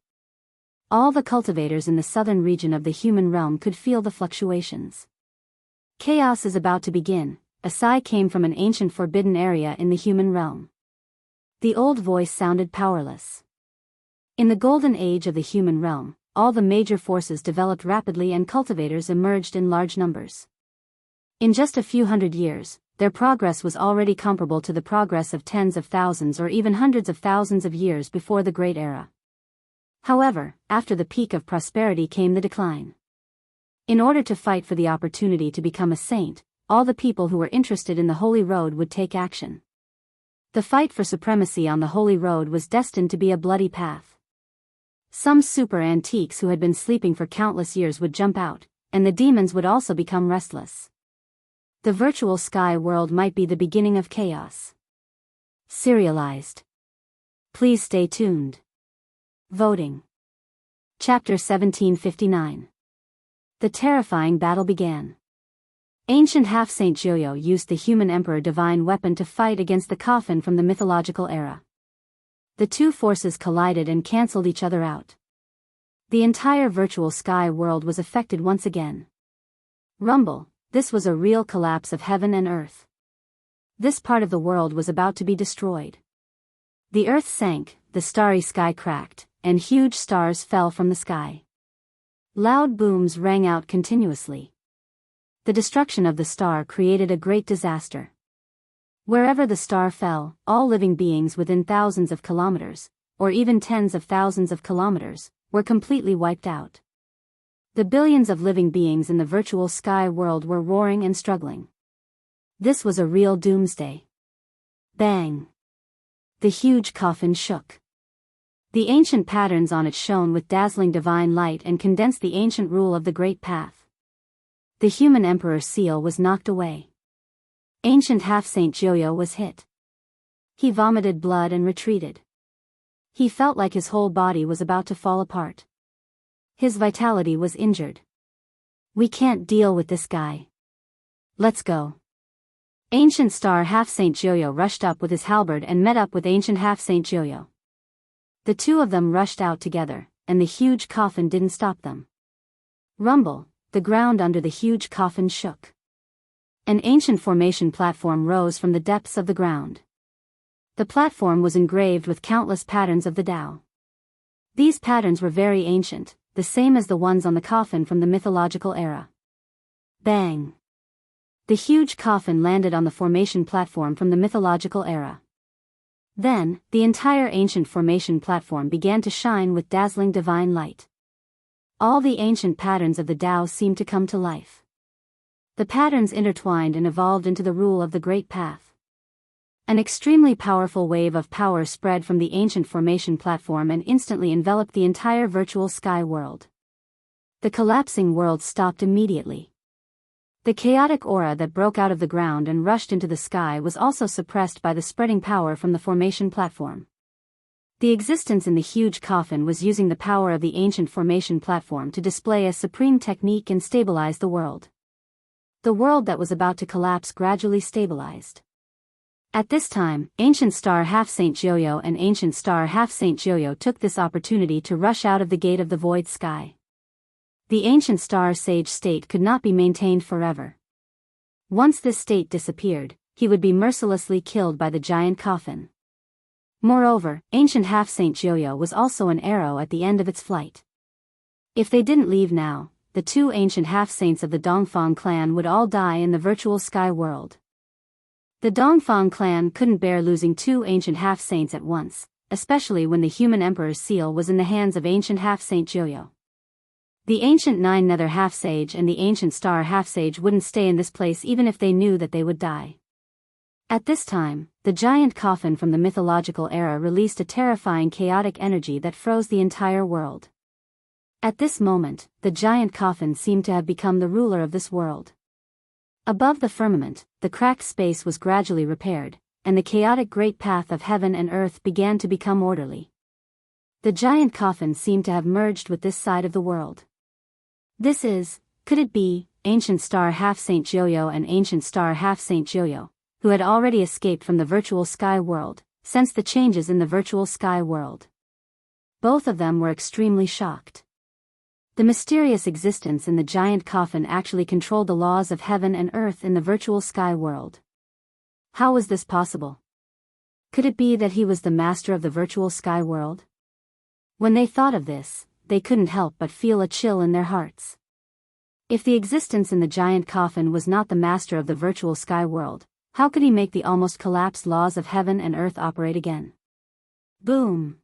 All the cultivators in the southern region of the human realm could feel the fluctuations. Chaos is about to begin, a sigh came from an ancient forbidden area in the human realm. The old voice sounded powerless. In the golden age of the human realm, all the major forces developed rapidly and cultivators emerged in large numbers. In just a few hundred years, their progress was already comparable to the progress of tens of thousands or even hundreds of thousands of years before the Great Era. However, after the peak of prosperity came the decline. In order to fight for the opportunity to become a saint, all the people who were interested in the Holy Road would take action. The fight for supremacy on the Holy Road was destined to be a bloody path. Some super antiques who had been sleeping for countless years would jump out, and the demons would also become restless. The virtual sky world might be the beginning of chaos. Serialized. Please stay tuned. Voting. Chapter 1759. The terrifying battle began. Ancient half-saint Jiuyo used the human emperor divine weapon to fight against the coffin from the mythological era. The two forces collided and cancelled each other out. The entire virtual sky world was affected once again. Rumble. This was a real collapse of heaven and earth. This part of the world was about to be destroyed. The earth sank, the starry sky cracked, and huge stars fell from the sky. Loud booms rang out continuously. The destruction of the star created a great disaster. Wherever the star fell, all living beings within thousands of kilometers, or even tens of thousands of kilometers, were completely wiped out. The billions of living beings in the virtual sky world were roaring and struggling. This was a real doomsday. Bang! The huge coffin shook. The ancient patterns on it shone with dazzling divine light and condensed the ancient rule of the Great Path. The human emperor's seal was knocked away. Ancient half-saint Jiuyo was hit. He vomited blood and retreated. He felt like his whole body was about to fall apart. His vitality was injured. We can't deal with this guy. Let's go. Ancient Star Half-Saint Jiuyo rushed up with his halberd and met up with Ancient Half-Saint Jiuyo. The two of them rushed out together, and the huge coffin didn't stop them. Rumble, the ground under the huge coffin shook. An ancient formation platform rose from the depths of the ground. The platform was engraved with countless patterns of the Tao. These patterns were very ancient, the same as the ones on the coffin from the mythological era. Bang! The huge coffin landed on the formation platform from the mythological era. Then, the entire ancient formation platform began to shine with dazzling divine light. All the ancient patterns of the Tao seemed to come to life. The patterns intertwined and evolved into the rule of the Great Path. An extremely powerful wave of power spread from the ancient formation platform and instantly enveloped the entire virtual sky world. The collapsing world stopped immediately. The chaotic aura that broke out of the ground and rushed into the sky was also suppressed by the spreading power from the formation platform. The existence in the huge coffin was using the power of the ancient formation platform to display a supreme technique and stabilize the world. The world that was about to collapse gradually stabilized. At this time, Ancient Star Half-Saint Jiuyo and Ancient Star Half-Saint Jiuyo took this opportunity to rush out of the gate of the void sky. The Ancient Star Sage state could not be maintained forever. Once this state disappeared, he would be mercilessly killed by the giant coffin. Moreover, Ancient Half-Saint Jiuyo was also an arrow at the end of its flight. If they didn't leave now, the two ancient half-saints of the Dongfang clan would all die in the virtual sky world. The Dongfang clan couldn't bear losing two ancient half-saints at once, especially when the human emperor's seal was in the hands of ancient half-saint Jiuyo. The ancient Nine Nether half-sage and the ancient Star half-sage wouldn't stay in this place even if they knew that they would die. At this time, the giant coffin from the mythological era released a terrifying chaotic energy that froze the entire world. At this moment, the giant coffin seemed to have become the ruler of this world. Above the firmament, the cracked space was gradually repaired, and the chaotic great path of heaven and earth began to become orderly. The giant coffin seemed to have merged with this side of the world. Could it be, Ancient Star Half-Saint Jiuyo and Ancient Star Half-Saint Jiuyo, who had already escaped from the virtual sky world, sensed the changes in the virtual sky world. Both of them were extremely shocked. The mysterious existence in the giant coffin actually controlled the laws of heaven and earth in the virtual sky world. How was this possible? Could it be that he was the master of the virtual sky world? When they thought of this, they couldn't help but feel a chill in their hearts. If the existence in the giant coffin was not the master of the virtual sky world, how could he make the almost collapsed laws of heaven and earth operate again? Boom!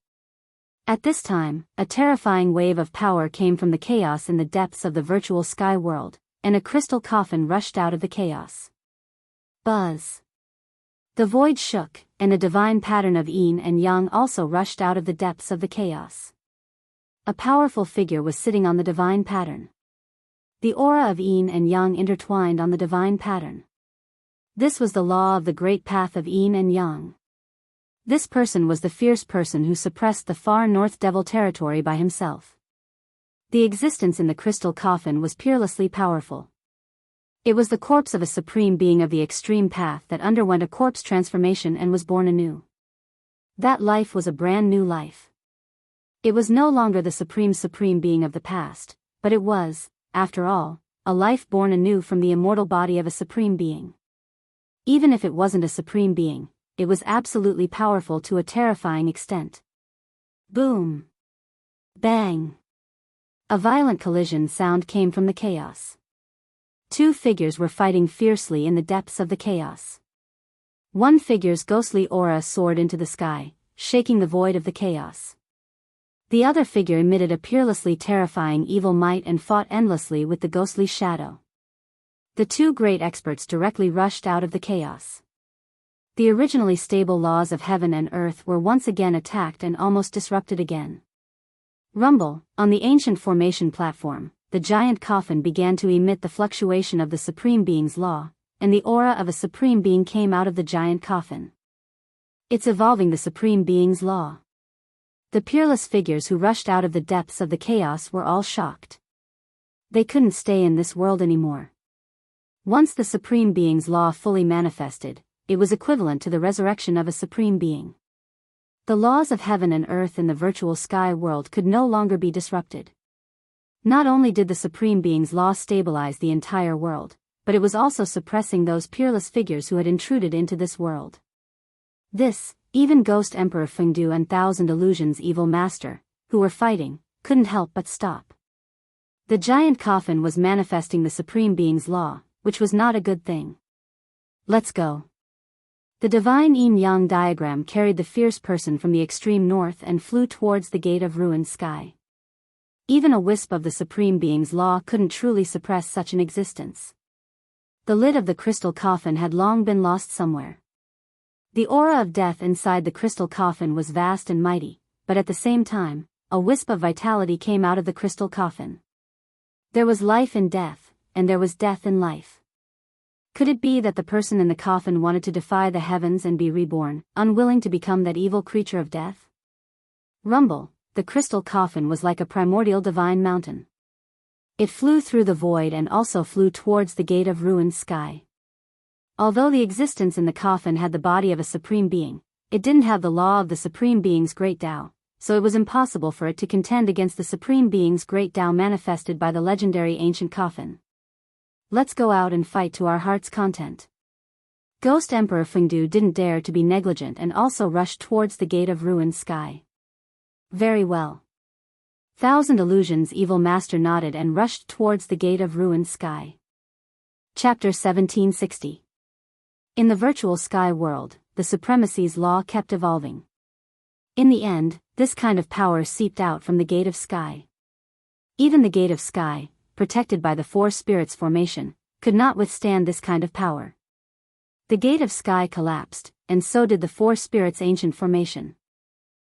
At this time, a terrifying wave of power came from the chaos in the depths of the virtual sky world, and a crystal coffin rushed out of the chaos. Buzz! The void shook, and a divine pattern of yin and yang also rushed out of the depths of the chaos. A powerful figure was sitting on the divine pattern. The aura of yin and yang intertwined on the divine pattern. This was the law of the great path of yin and yang. This person was the fierce person who suppressed the far north devil territory by himself. The existence in the crystal coffin was peerlessly powerful. It was the corpse of a supreme being of the extreme path that underwent a corpse transformation and was born anew. That life was a brand new life. It was no longer the supreme being of the past, but it was, after all, a life born anew from the immortal body of a supreme being. Even if it wasn't a supreme being, it was absolutely powerful to a terrifying extent. Boom! Bang! A violent collision sound came from the chaos. Two figures were fighting fiercely in the depths of the chaos. One figure's ghostly aura soared into the sky, shaking the void of the chaos. The other figure emitted a peerlessly terrifying evil might and fought endlessly with the ghostly shadow. The two great experts directly rushed out of the chaos. The originally stable laws of heaven and earth were once again attacked and almost disrupted again. Rumble, on the ancient formation platform, the giant coffin began to emit the fluctuation of the Supreme Being's law, and the aura of a Supreme Being came out of the giant coffin. It's evolving the Supreme Being's law. The peerless figures who rushed out of the depths of the chaos were all shocked. They couldn't stay in this world anymore. Once the Supreme Being's law fully manifested, it was equivalent to the resurrection of a Supreme Being. The laws of heaven and earth in the virtual sky world could no longer be disrupted. Not only did the Supreme Being's law stabilize the entire world, but it was also suppressing those peerless figures who had intruded into this world. This, even Ghost Emperor Fengdu and Thousand Illusions' evil master, who were fighting, couldn't help but stop. The giant coffin was manifesting the Supreme Being's law, which was not a good thing. Let's go. The divine yin-yang diagram carried the fierce person from the extreme north and flew towards the gate of ruined sky. Even a wisp of the Supreme Being's law couldn't truly suppress such an existence. The lid of the crystal coffin had long been lost somewhere. The aura of death inside the crystal coffin was vast and mighty, but at the same time, a wisp of vitality came out of the crystal coffin. There was life in death, and there was death in life. Could it be that the person in the coffin wanted to defy the heavens and be reborn, unwilling to become that evil creature of death? Rumble, the crystal coffin was like a primordial divine mountain. It flew through the void and also flew towards the gate of ruined sky. Although the existence in the coffin had the body of a supreme being, it didn't have the law of the supreme being's great Tao, so it was impossible for it to contend against the supreme being's great Tao manifested by the legendary ancient coffin. Let's go out and fight to our heart's content. Ghost Emperor Fengdu didn't dare to be negligent and also rushed towards the gate of ruined sky. Very well. Thousand Illusions' evil master nodded and rushed towards the gate of ruined sky. Chapter 1760. In the virtual sky world, the supremacy's law kept evolving. In the end, this kind of power seeped out from the gate of sky. Even the gate of sky, protected by the four spirits formation, could not withstand this kind of power. The gate of sky collapsed, and so did the four spirits' ancient formation.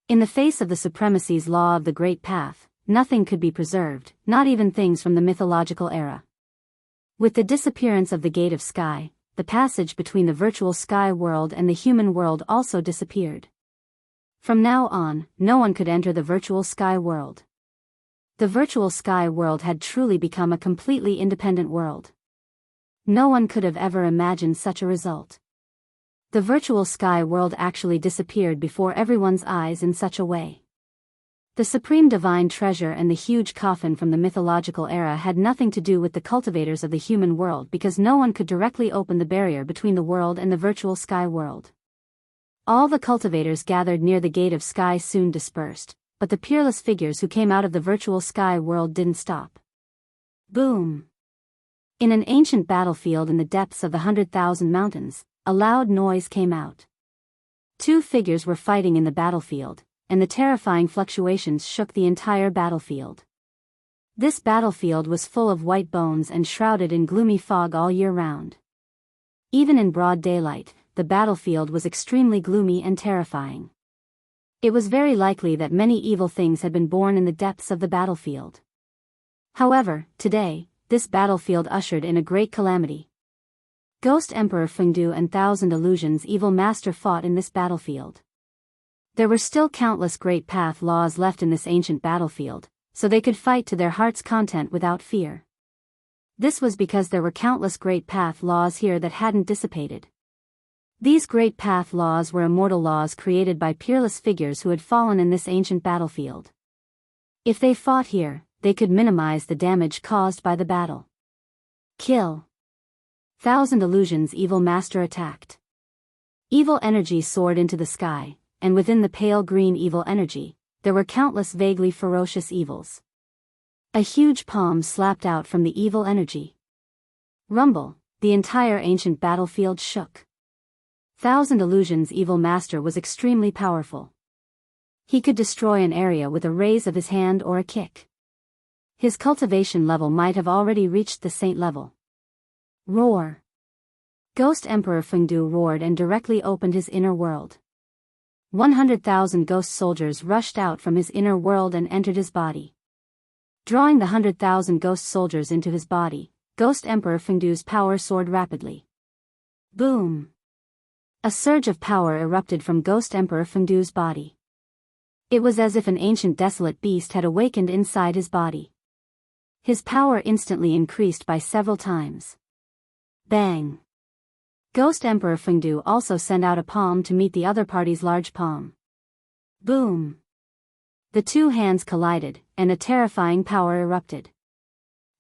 In the face of the supremacy's law of the great path, nothing could be preserved, not even things from the mythological era. With the disappearance of the gate of sky, the passage between the virtual sky world and the human world also disappeared. From now on, no one could enter the virtual sky world. The virtual sky world had truly become a completely independent world. No one could have ever imagined such a result. The virtual sky world actually disappeared before everyone's eyes in such a way. The supreme divine treasure and the huge coffin from the mythological era had nothing to do with the cultivators of the human world because no one could directly open the barrier between the world and the virtual sky world. All the cultivators gathered near the gate of sky soon dispersed, but the peerless figures who came out of the virtual sky world didn't stop. Boom! In an ancient battlefield in the depths of the 100,000 mountains, a loud noise came out. Two figures were fighting in the battlefield, and the terrifying fluctuations shook the entire battlefield. This battlefield was full of white bones and shrouded in gloomy fog all year round. Even in broad daylight, the battlefield was extremely gloomy and terrifying. It was very likely that many evil things had been born in the depths of the battlefield. However, today, this battlefield ushered in a great calamity. Ghost Emperor Fengdu and Thousand Illusions Evil Master fought in this battlefield. There were still countless great path laws left in this ancient battlefield, so they could fight to their heart's content without fear. This was because there were countless great path laws here that hadn't dissipated. These great path laws were immortal laws created by peerless figures who had fallen in this ancient battlefield. If they fought here, they could minimize the damage caused by the battle. Kill. Thousand Illusions Evil Master attacked. Evil energy soared into the sky, and within the pale green evil energy, there were countless vaguely ferocious evils. A huge palm slapped out from the evil energy. Rumble, the entire ancient battlefield shook. Thousand Illusions Evil Master was extremely powerful. He could destroy an area with a raise of his hand or a kick. His cultivation level might have already reached the saint level. Roar. Ghost Emperor Fengdu roared and directly opened his inner world. 100,000 ghost soldiers rushed out from his inner world and entered his body. Drawing the 100,000 ghost soldiers into his body, Ghost Emperor Fengdu's power soared rapidly. Boom! A surge of power erupted from Ghost Emperor Fengdu's body. It was as if an ancient desolate beast had awakened inside his body. His power instantly increased by several times. Bang! Ghost Emperor Fengdu also sent out a palm to meet the other party's large palm. Boom! The two hands collided, and a terrifying power erupted.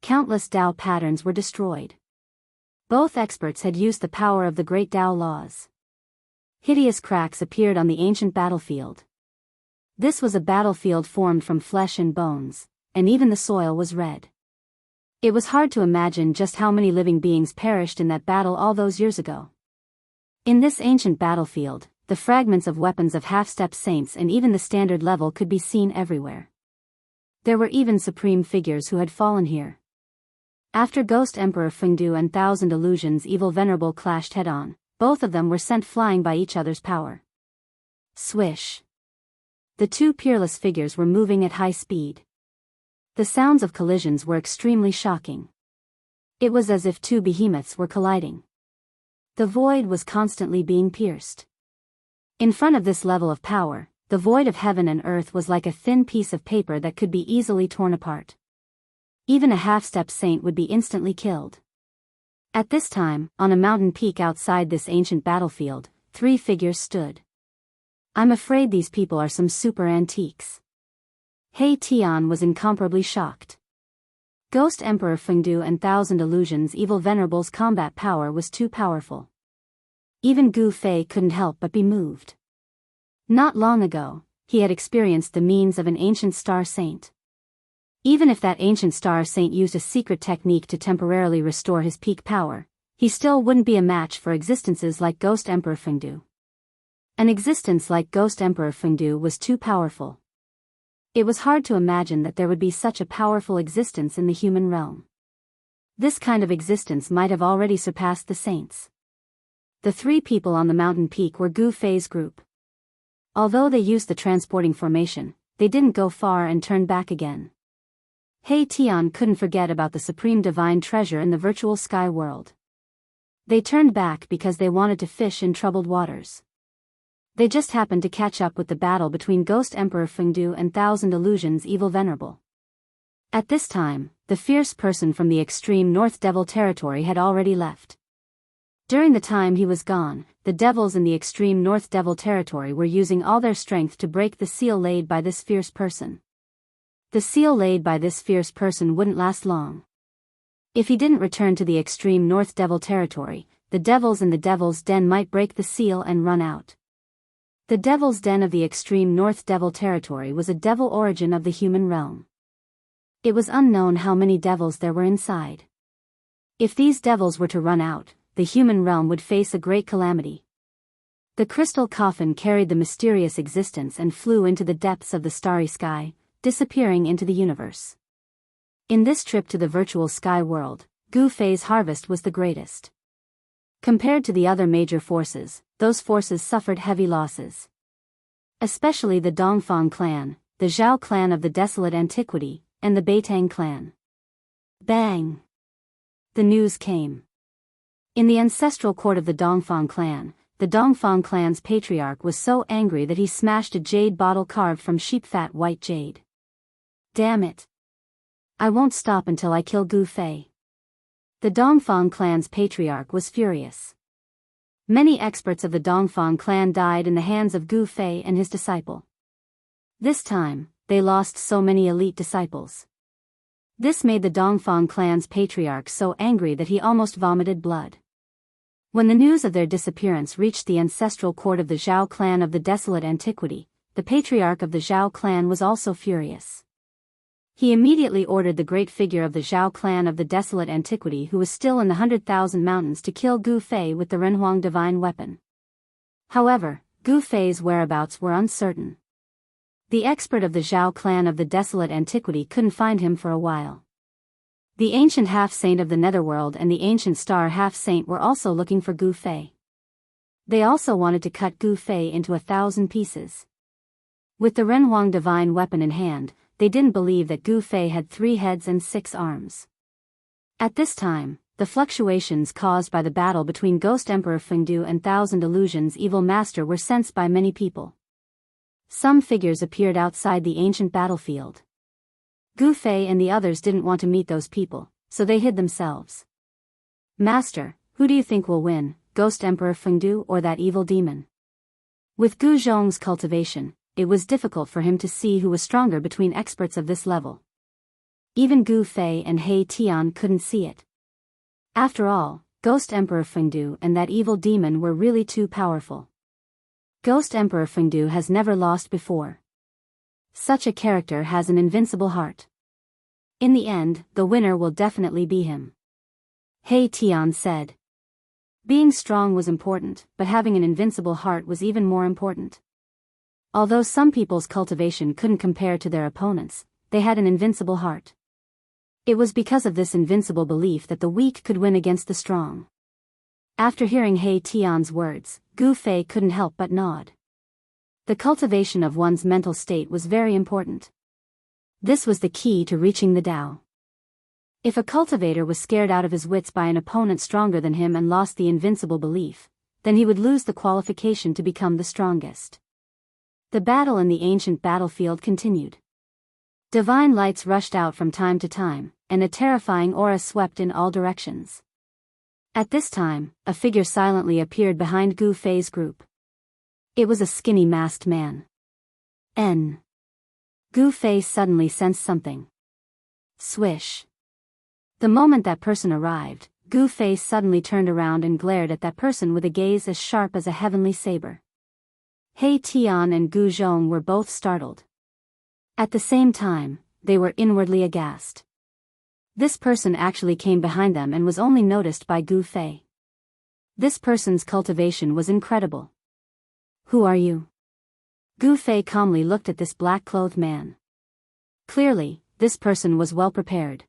Countless Dao patterns were destroyed. Both experts had used the power of the great Dao laws. Hideous cracks appeared on the ancient battlefield. This was a battlefield formed from flesh and bones, and even the soil was red. It was hard to imagine just how many living beings perished in that battle all those years ago. In this ancient battlefield, the fragments of weapons of half-step saints and even the standard level could be seen everywhere. There were even supreme figures who had fallen here. After Ghost Emperor Fengdu and Thousand Illusions Evil Venerable clashed head-on, both of them were sent flying by each other's power. Swish. The two peerless figures were moving at high speed. The sounds of collisions were extremely shocking. It was as if two behemoths were colliding. The void was constantly being pierced. In front of this level of power, the void of heaven and earth was like a thin piece of paper that could be easily torn apart. Even a half-step saint would be instantly killed. At this time, on a mountain peak outside this ancient battlefield, three figures stood. I'm afraid these people are some super antiques. He Tian was incomparably shocked. Ghost Emperor Fengdu and Thousand Illusions Evil Venerable's combat power was too powerful. Even Gu Fei couldn't help but be moved. Not long ago, he had experienced the means of an ancient star saint. Even if that ancient star saint used a secret technique to temporarily restore his peak power, he still wouldn't be a match for existences like Ghost Emperor Fengdu. An existence like Ghost Emperor Fengdu was too powerful. It was hard to imagine that there would be such a powerful existence in the human realm. This kind of existence might have already surpassed the saints. The three people on the mountain peak were Gu Fei's group. Although they used the transporting formation, they didn't go far and turn back again. He Tian couldn't forget about the supreme divine treasure in the virtual sky world. They turned back because they wanted to fish in troubled waters. They just happened to catch up with the battle between Ghost Emperor Fengdu and Thousand Illusions Evil Venerable. At this time, the fierce person from the extreme North Devil territory had already left. During the time he was gone, the devils in the extreme North Devil territory were using all their strength to break the seal laid by this fierce person. The seal laid by this fierce person wouldn't last long. If he didn't return to the extreme North Devil territory, the devils in the Devil's Den might break the seal and run out. The Devil's Den of the extreme North Devil territory was a devil origin of the human realm. It was unknown how many devils there were inside. If these devils were to run out, the human realm would face a great calamity. The crystal coffin carried the mysterious existence and flew into the depths of the starry sky, disappearing into the universe. In this trip to the virtual sky world, Gu Fei's harvest was the greatest. Compared to the other major forces, those forces suffered heavy losses. Especially the Dongfang clan, the Zhao clan of the desolate antiquity, and the Beitang clan. Bang! The news came. In the ancestral court of the Dongfang clan, the Dongfang clan's patriarch was so angry that he smashed a jade bottle carved from sheep-fat white jade. Damn it! I won't stop until I kill Gu Fei. The Dongfang clan's patriarch was furious. Many experts of the Dongfang clan died in the hands of Gu Fei and his disciple. This time, they lost so many elite disciples. This made the Dongfang clan's patriarch so angry that he almost vomited blood. When the news of their disappearance reached the ancestral court of the Zhao clan of the desolate antiquity, the patriarch of the Zhao clan was also furious. He immediately ordered the great figure of the Zhao clan of the desolate antiquity who was still in the 100,000 mountains to kill Gu Fei with the Renhuang divine weapon. However, Gu Fei's whereabouts were uncertain. The expert of the Zhao clan of the desolate antiquity couldn't find him for a while. The ancient half-saint of the netherworld and the ancient star half-saint were also looking for Gu Fei. They also wanted to cut Gu Fei into 1,000 pieces. With the Renhuang divine weapon in hand, they didn't believe that Gu Fei had 3 heads and 6 arms. At this time, the fluctuations caused by the battle between Ghost Emperor Fengdu and Thousand Illusions Evil Master were sensed by many people. Some figures appeared outside the ancient battlefield. Gu Fei and the others didn't want to meet those people, so they hid themselves. Master, who do you think will win, Ghost Emperor Fengdu or that evil demon? With Gu Zhong's cultivation, it was difficult for him to see who was stronger between experts of this level. Even Gu Fei and He Tian couldn't see it. After all, Ghost Emperor Fengdu and that evil demon were really too powerful. Ghost Emperor Fengdu has never lost before. Such a character has an invincible heart. In the end, the winner will definitely be him. He Tian said. Being strong was important, but having an invincible heart was even more important. Although some people's cultivation couldn't compare to their opponents, they had an invincible heart. It was because of this invincible belief that the weak could win against the strong. After hearing He Tian's words, Gu Fei couldn't help but nod. The cultivation of one's mental state was very important. This was the key to reaching the Tao. If a cultivator was scared out of his wits by an opponent stronger than him and lost the invincible belief, then he would lose the qualification to become the strongest. The battle in the ancient battlefield continued. Divine lights rushed out from time to time, and a terrifying aura swept in all directions. At this time, a figure silently appeared behind Gu Fei's group. It was a skinny masked man. Gu Fei suddenly sensed something. Swish. The moment that person arrived, Gu Fei suddenly turned around and glared at that person with a gaze as sharp as a heavenly saber. He Tian and Gu Zhong were both startled. At the same time, they were inwardly aghast. This person actually came behind them and was only noticed by Gu Fei. This person's cultivation was incredible. Who are you? Gu Fei calmly looked at this black-clothed man. Clearly, this person was well prepared.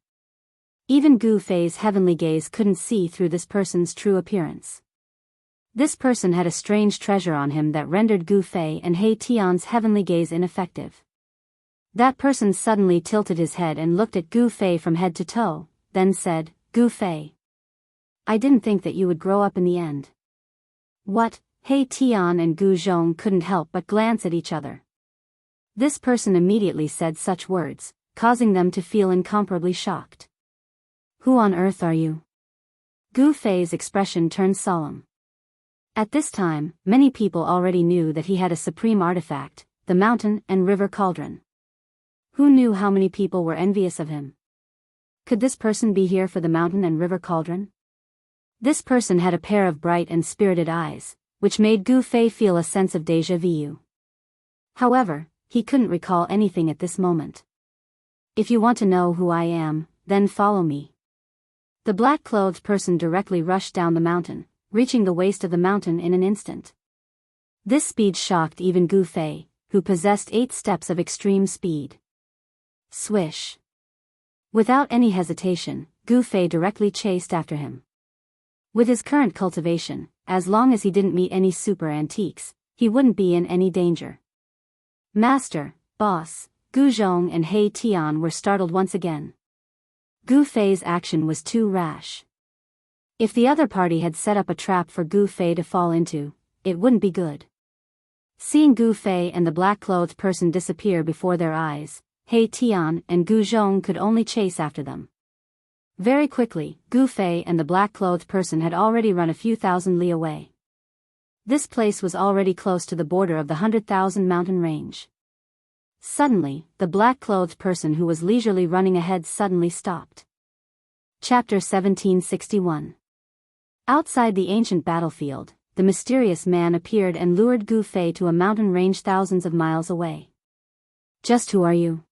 Even Gu Fei's heavenly gaze couldn't see through this person's true appearance. This person had a strange treasure on him that rendered Gu Fei and He Tian's heavenly gaze ineffective. That person suddenly tilted his head and looked at Gu Fei from head to toe, then said, Gu Fei. I didn't think that you would grow up in the end. What? He Tian and Gu Zhong couldn't help but glance at each other. This person immediately said such words, causing them to feel incomparably shocked. Who on earth are you? Gu Fei's expression turned solemn. At this time, many people already knew that he had a supreme artifact, the mountain and river cauldron. Who knew how many people were envious of him? Could this person be here for the mountain and river cauldron? This person had a pair of bright and spirited eyes, which made Gu Fei feel a sense of déjà vu. However, he couldn't recall anything at this moment. If you want to know who I am, then follow me. The black-clothed person directly rushed down the mountain, reaching the waist of the mountain in an instant. This speed shocked even Gu Fei, who possessed 8 steps of extreme speed. Swish. Without any hesitation, Gu Fei directly chased after him. With his current cultivation, as long as he didn't meet any super antiques, he wouldn't be in any danger. Master, boss, Gu Zhong and He Tian were startled once again. Gu Fei's action was too rash. If the other party had set up a trap for Gu Fei to fall into, it wouldn't be good. Seeing Gu Fei and the black-clothed person disappear before their eyes, He Tian and Gu Zhong could only chase after them. Very quickly, Gu Fei and the black-clothed person had already run a few thousand li away. This place was already close to the border of the 100,000 mountain range. Suddenly, the black-clothed person who was leisurely running ahead suddenly stopped. Chapter 1761. Outside the ancient battlefield, the mysterious man appeared and lured Gu Fei to a mountain range thousands of miles away. Just who are you?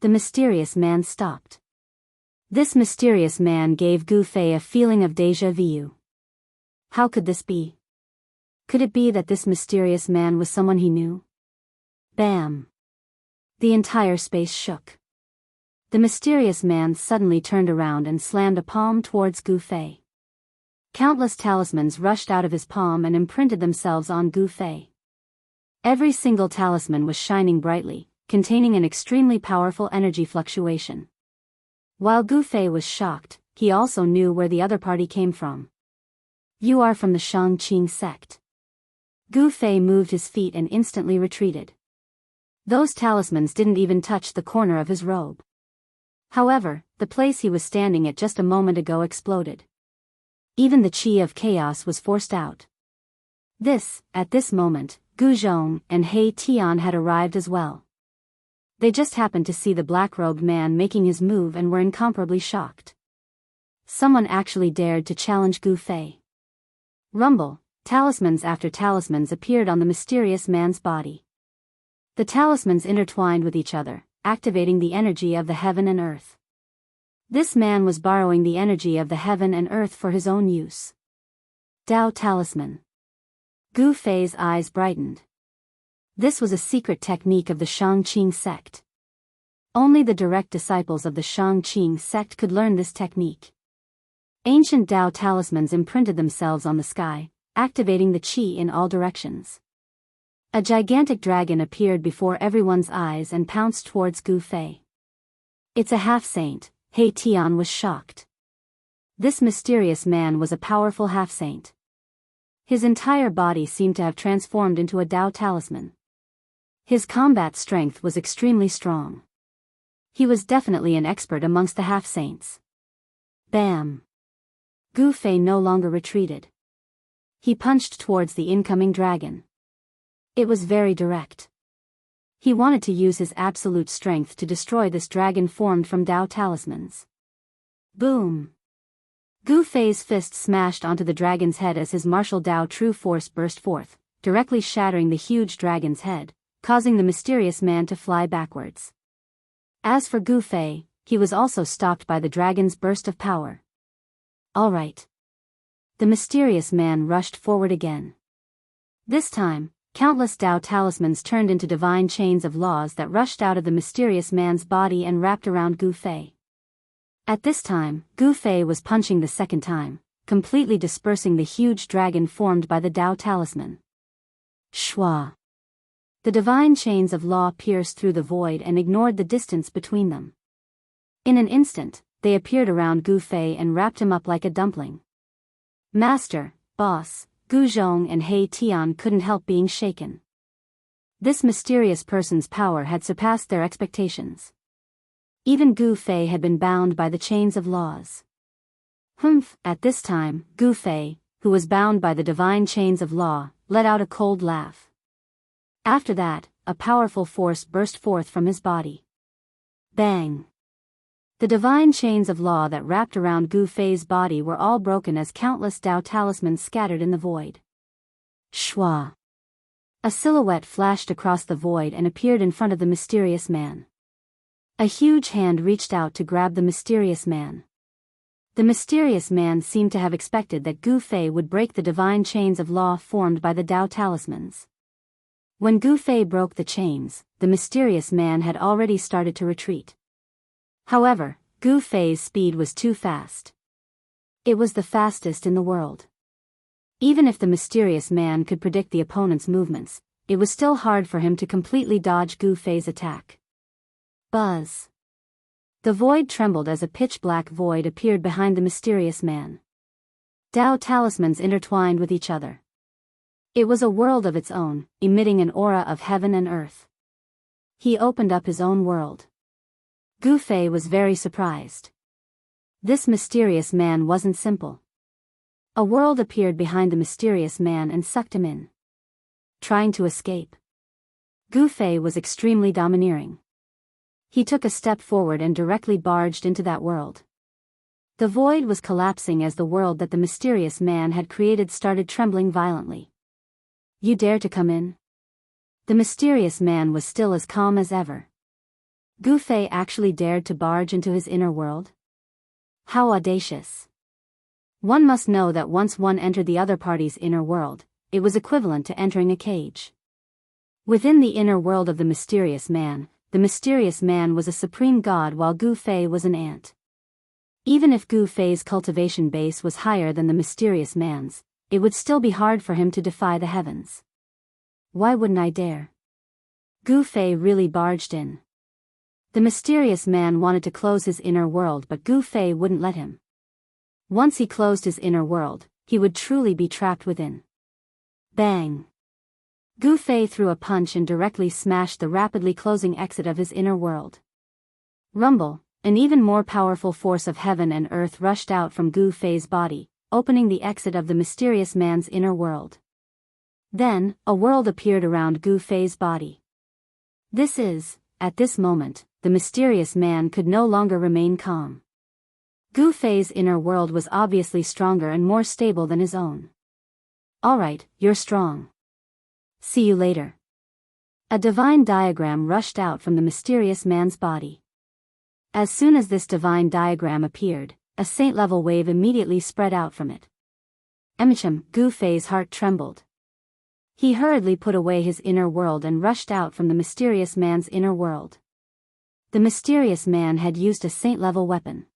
The mysterious man stopped. This mysterious man gave Gu Fei a feeling of déjà vu. How could this be? Could it be that this mysterious man was someone he knew? Bam! The entire space shook. The mysterious man suddenly turned around and slammed a palm towards Gu Fei. Countless talismans rushed out of his palm and imprinted themselves on Gu Fei. Every single talisman was shining brightly, containing an extremely powerful energy fluctuation. While Gu Fei was shocked, he also knew where the other party came from. You are from the Shangqing sect. Gu Fei moved his feet and instantly retreated. Those talismans didn't even touch the corner of his robe. However, the place he was standing at just a moment ago exploded. Even the chi of chaos was forced out. At this moment, Gu Zhong and He Tian had arrived as well. They just happened to see the black-robed man making his move and were incomparably shocked. Someone actually dared to challenge Gu Fei. Rumble, talismans after talismans appeared on the mysterious man's body. The talismans intertwined with each other, activating the energy of the heaven and earth. This man was borrowing the energy of the heaven and earth for his own use. Dao Talisman. Gu Fei's eyes brightened. This was a secret technique of the Shangqing sect. Only the direct disciples of the Shangqing sect could learn this technique. Ancient Dao talismans imprinted themselves on the sky, activating the qi in all directions. A gigantic dragon appeared before everyone's eyes and pounced towards Gu Fei. It's a half-saint, He Tian was shocked. This mysterious man was a powerful half-saint. His entire body seemed to have transformed into a Dao talisman. His combat strength was extremely strong. He was definitely an expert amongst the half-saints. Bam! Gu Fei no longer retreated. He punched towards the incoming dragon. It was very direct. He wanted to use his absolute strength to destroy this dragon formed from Dao talismans. Boom! Gu Fei's fist smashed onto the dragon's head as his martial Dao true force burst forth, directly shattering the huge dragon's head, causing the mysterious man to fly backwards. As for Gu Fei, he was also stopped by the dragon's burst of power. All right. The mysterious man rushed forward again. This time, countless Dao talismans turned into divine chains of laws that rushed out of the mysterious man's body and wrapped around Gu Fei. At this time, Gu Fei was punching the second time, completely dispersing the huge dragon formed by the Dao talisman. Shwa! The divine chains of law pierced through the void and ignored the distance between them. In an instant, they appeared around Gu Fei and wrapped him up like a dumpling. Master, boss, Gu Zhong and He Tian couldn't help being shaken. This mysterious person's power had surpassed their expectations. Even Gu Fei had been bound by the chains of laws. Humph! At this time, Gu Fei, who was bound by the divine chains of law, let out a cold laugh. After that, a powerful force burst forth from his body. Bang! The divine chains of law that wrapped around Gu Fei's body were all broken as countless Dao talismans scattered in the void. Shwa. A silhouette flashed across the void and appeared in front of the mysterious man. A huge hand reached out to grab the mysterious man. The mysterious man seemed to have expected that Gu Fei would break the divine chains of law formed by the Dao talismans. When Gu Fei broke the chains, the mysterious man had already started to retreat. However, Gu Fei's speed was too fast. It was the fastest in the world. Even if the mysterious man could predict the opponent's movements, it was still hard for him to completely dodge Gu Fei's attack. Buzz. The void trembled as a pitch-black void appeared behind the mysterious man. Dao talismans intertwined with each other. It was a world of its own, emitting an aura of heaven and earth. He opened up his own world. Gu Fei was very surprised. This mysterious man wasn't simple. A world appeared behind the mysterious man and sucked him in. Trying to escape. Gu Fei was extremely domineering. He took a step forward and directly barged into that world. The void was collapsing as the world that the mysterious man had created started trembling violently. You dare to come in? The mysterious man was still as calm as ever. Gu Fei actually dared to barge into his inner world? How audacious. One must know that once one entered the other party's inner world, it was equivalent to entering a cage. Within the inner world of the mysterious man was a supreme god while Gu Fei was an ant. Even if Gu Fei's cultivation base was higher than the mysterious man's, it would still be hard for him to defy the heavens. Why wouldn't I dare? Gu Fei really barged in. The mysterious man wanted to close his inner world, but Gu Fei wouldn't let him. Once he closed his inner world, he would truly be trapped within. Bang! Gu Fei threw a punch and directly smashed the rapidly closing exit of his inner world. Rumble, an even more powerful force of heaven and earth rushed out from Gu Fei's body, opening the exit of the mysterious man's inner world. Then, a world appeared around Gu Fei's body. At this moment, the mysterious man could no longer remain calm. Gu Fei's inner world was obviously stronger and more stable than his own. Alright, you're strong. See you later. A divine diagram rushed out from the mysterious man's body. As soon as this divine diagram appeared, a saint-level wave immediately spread out from it. Gu Fei's heart trembled. He hurriedly put away his inner world and rushed out from the mysterious man's inner world. The mysterious man had used a saint-level weapon.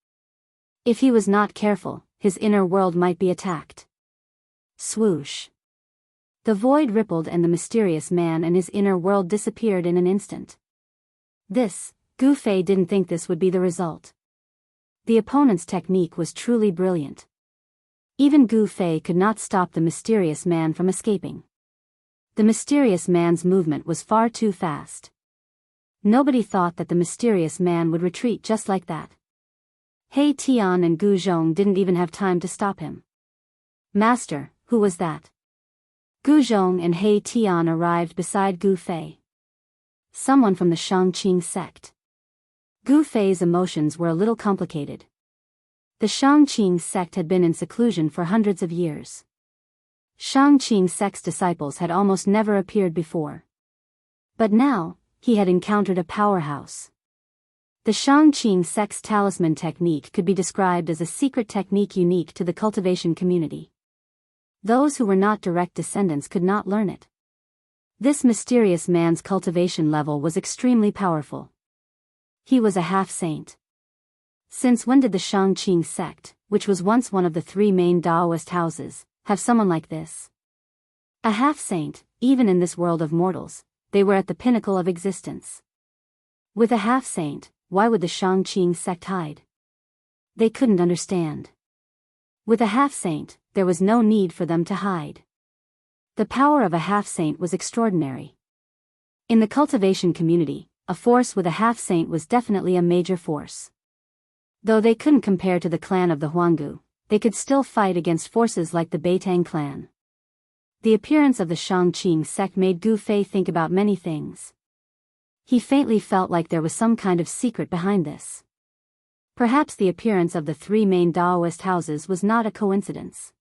If he was not careful, his inner world might be attacked. Swoosh. The void rippled and the mysterious man and his inner world disappeared in an instant. Gu Fei didn't think this would be the result. The opponent's technique was truly brilliant. Even Gu Fei could not stop the mysterious man from escaping. The mysterious man's movement was far too fast. Nobody thought that the mysterious man would retreat just like that. He Tian and Gu Zhong didn't even have time to stop him. Master, who was that? Gu Zhong and He Tian arrived beside Gu Fei. Someone from the Shangqing sect. Gu Fei's emotions were a little complicated. The Shangqing sect had been in seclusion for hundreds of years. Shangqing sect's disciples had almost never appeared before. But now, he had encountered a powerhouse. The Shangqing sect's talisman technique could be described as a secret technique unique to the cultivation community. Those who were not direct descendants could not learn it. This mysterious man's cultivation level was extremely powerful. He was a half-saint. Since when did the Shangqing sect, which was once one of the three main Daoist houses, have someone like this? A half-saint, even in this world of mortals, they were at the pinnacle of existence. With a half-saint, why would the Shangqing sect hide? They couldn't understand. With a half-saint, there was no need for them to hide. The power of a half-saint was extraordinary. In the cultivation community, a force with a half-saint was definitely a major force. Though they couldn't compare to the clan of the Huanggu, they could still fight against forces like the Beitang clan. The appearance of the Shangqing sect made Gu Fei think about many things. He faintly felt like there was some kind of secret behind this. Perhaps the appearance of the three main Daoist houses was not a coincidence.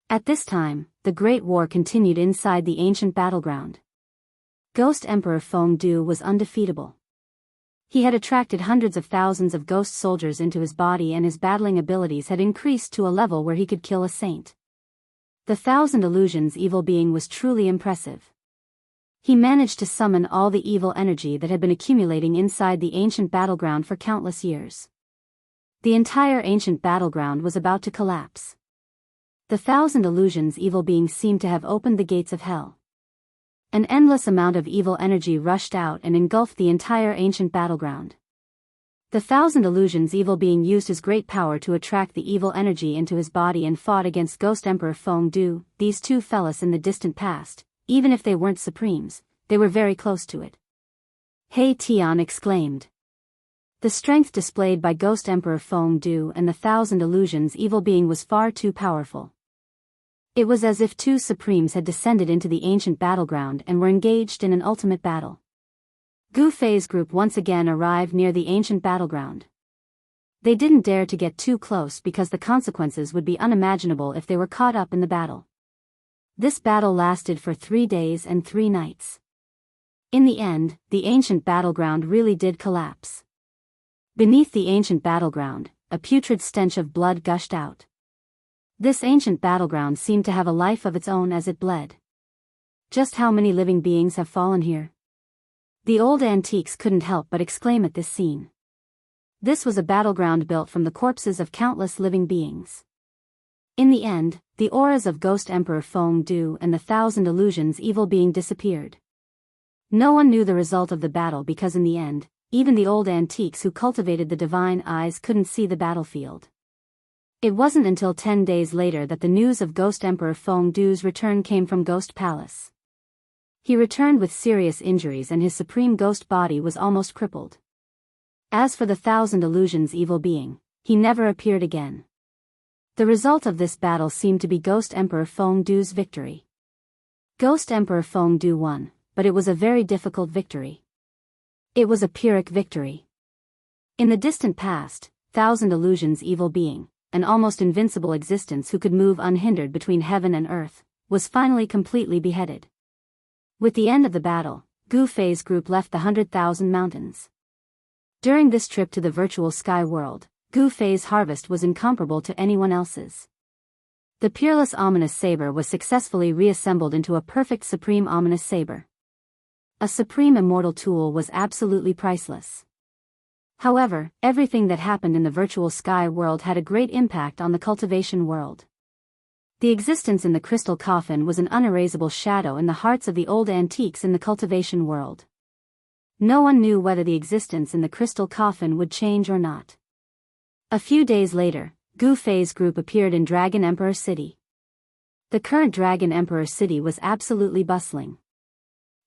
At this time, the Great War continued inside the ancient battleground. Ghost Emperor Feng Du was undefeatable. He had attracted hundreds of thousands of ghost soldiers into his body, and his battling abilities had increased to a level where he could kill a saint. The Thousand Illusions evil being was truly impressive. He managed to summon all the evil energy that had been accumulating inside the ancient battleground for countless years. The entire ancient battleground was about to collapse. The Thousand Illusions evil being seemed to have opened the gates of hell. An endless amount of evil energy rushed out and engulfed the entire ancient battleground. The Thousand Illusions evil being used his great power to attract the evil energy into his body and fought against Ghost Emperor Feng Du. These two fellas in the distant past, even if they weren't supremes, they were very close to it. He Tian exclaimed. The strength displayed by Ghost Emperor Feng Du and the Thousand Illusions evil being was far too powerful. It was as if two supremes had descended into the ancient battleground and were engaged in an ultimate battle. Gu Fei's group once again arrived near the ancient battleground. They didn't dare to get too close because the consequences would be unimaginable if they were caught up in the battle. This battle lasted for 3 days and 3 nights. In the end, the ancient battleground really did collapse. Beneath the ancient battleground, a putrid stench of blood gushed out. This ancient battleground seemed to have a life of its own as it bled. Just how many living beings have fallen here? The old antiques couldn't help but exclaim at this scene. This was a battleground built from the corpses of countless living beings. In the end, the auras of Ghost Emperor Feng Du and the Thousand Illusions evil being disappeared. No one knew the result of the battle because in the end, even the old antiques who cultivated the divine eyes couldn't see the battlefield. It wasn't until 10 days later that the news of Ghost Emperor Feng Du's return came from Ghost Palace. He returned with serious injuries and his supreme ghost body was almost crippled. As for the Thousand Illusions evil being, he never appeared again. The result of this battle seemed to be Ghost Emperor Feng Du's victory. Ghost Emperor Feng Du won, but it was a very difficult victory. It was a Pyrrhic victory. In the distant past, Thousand Illusions evil being, an almost invincible existence who could move unhindered between heaven and earth, was finally completely beheaded. With the end of the battle, Gu Fei's group left the 100,000 mountains. During this trip to the virtual sky world, Gu Fei's harvest was incomparable to anyone else's. The peerless ominous saber was successfully reassembled into a perfect supreme ominous saber. A supreme immortal tool was absolutely priceless. However, everything that happened in the virtual sky world had a great impact on the cultivation world. The existence in the crystal coffin was an unerasable shadow in the hearts of the old antiques in the cultivation world. No one knew whether the existence in the crystal coffin would change or not. A few days later, Gu Fei's group appeared in Dragon Emperor City. The current Dragon Emperor City was absolutely bustling.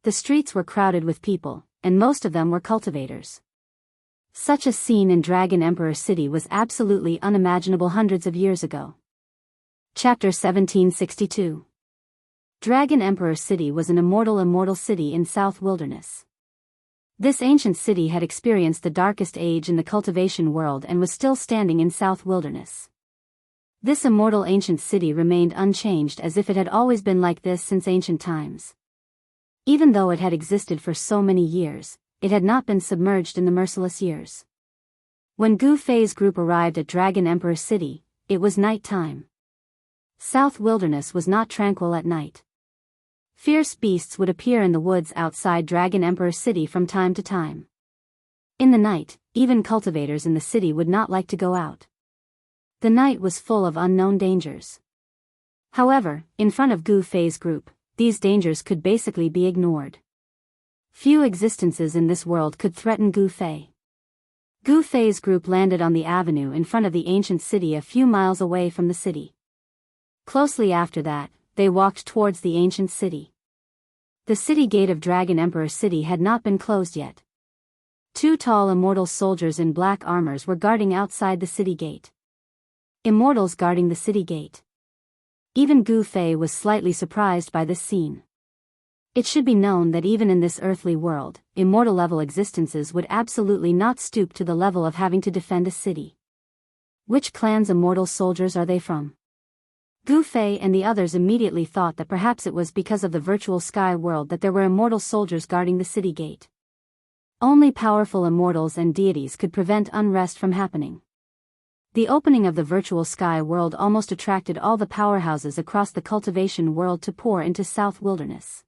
The streets were crowded with people, and most of them were cultivators. Such a scene in Dragon Emperor City was absolutely unimaginable hundreds of years ago. Chapter 1762. Dragon Emperor City was an immortal city in South Wilderness. This ancient city had experienced the darkest age in the cultivation world and was still standing in South Wilderness. This immortal ancient city remained unchanged as if it had always been like this since ancient times. Even though it had existed for so many years, it had not been submerged in the merciless years. When Gu Fei's group arrived at Dragon Emperor City, it was night time. South Wilderness was not tranquil at night. Fierce beasts would appear in the woods outside Dragon Emperor City from time to time. In the night, even cultivators in the city would not like to go out. The night was full of unknown dangers. However, in front of Gu Fei's group, these dangers could basically be ignored. Few existences in this world could threaten Gu Fei. Gu Fei's group landed on the avenue in front of the ancient city a few miles away from the city. Closely after that, they walked towards the ancient city. The city gate of Dragon Emperor City had not been closed yet. 2 tall immortal soldiers in black armors were guarding outside the city gate. Immortals guarding the city gate. Even Gu Fei was slightly surprised by this scene. It should be known that even in this earthly world, immortal-level existences would absolutely not stoop to the level of having to defend a city. Which clan's immortal soldiers are they from? Gu Fei and the others immediately thought that perhaps it was because of the virtual sky world that there were immortal soldiers guarding the city gate. Only powerful immortals and deities could prevent unrest from happening. The opening of the virtual sky world almost attracted all the powerhouses across the cultivation world to pour into South Wilderness.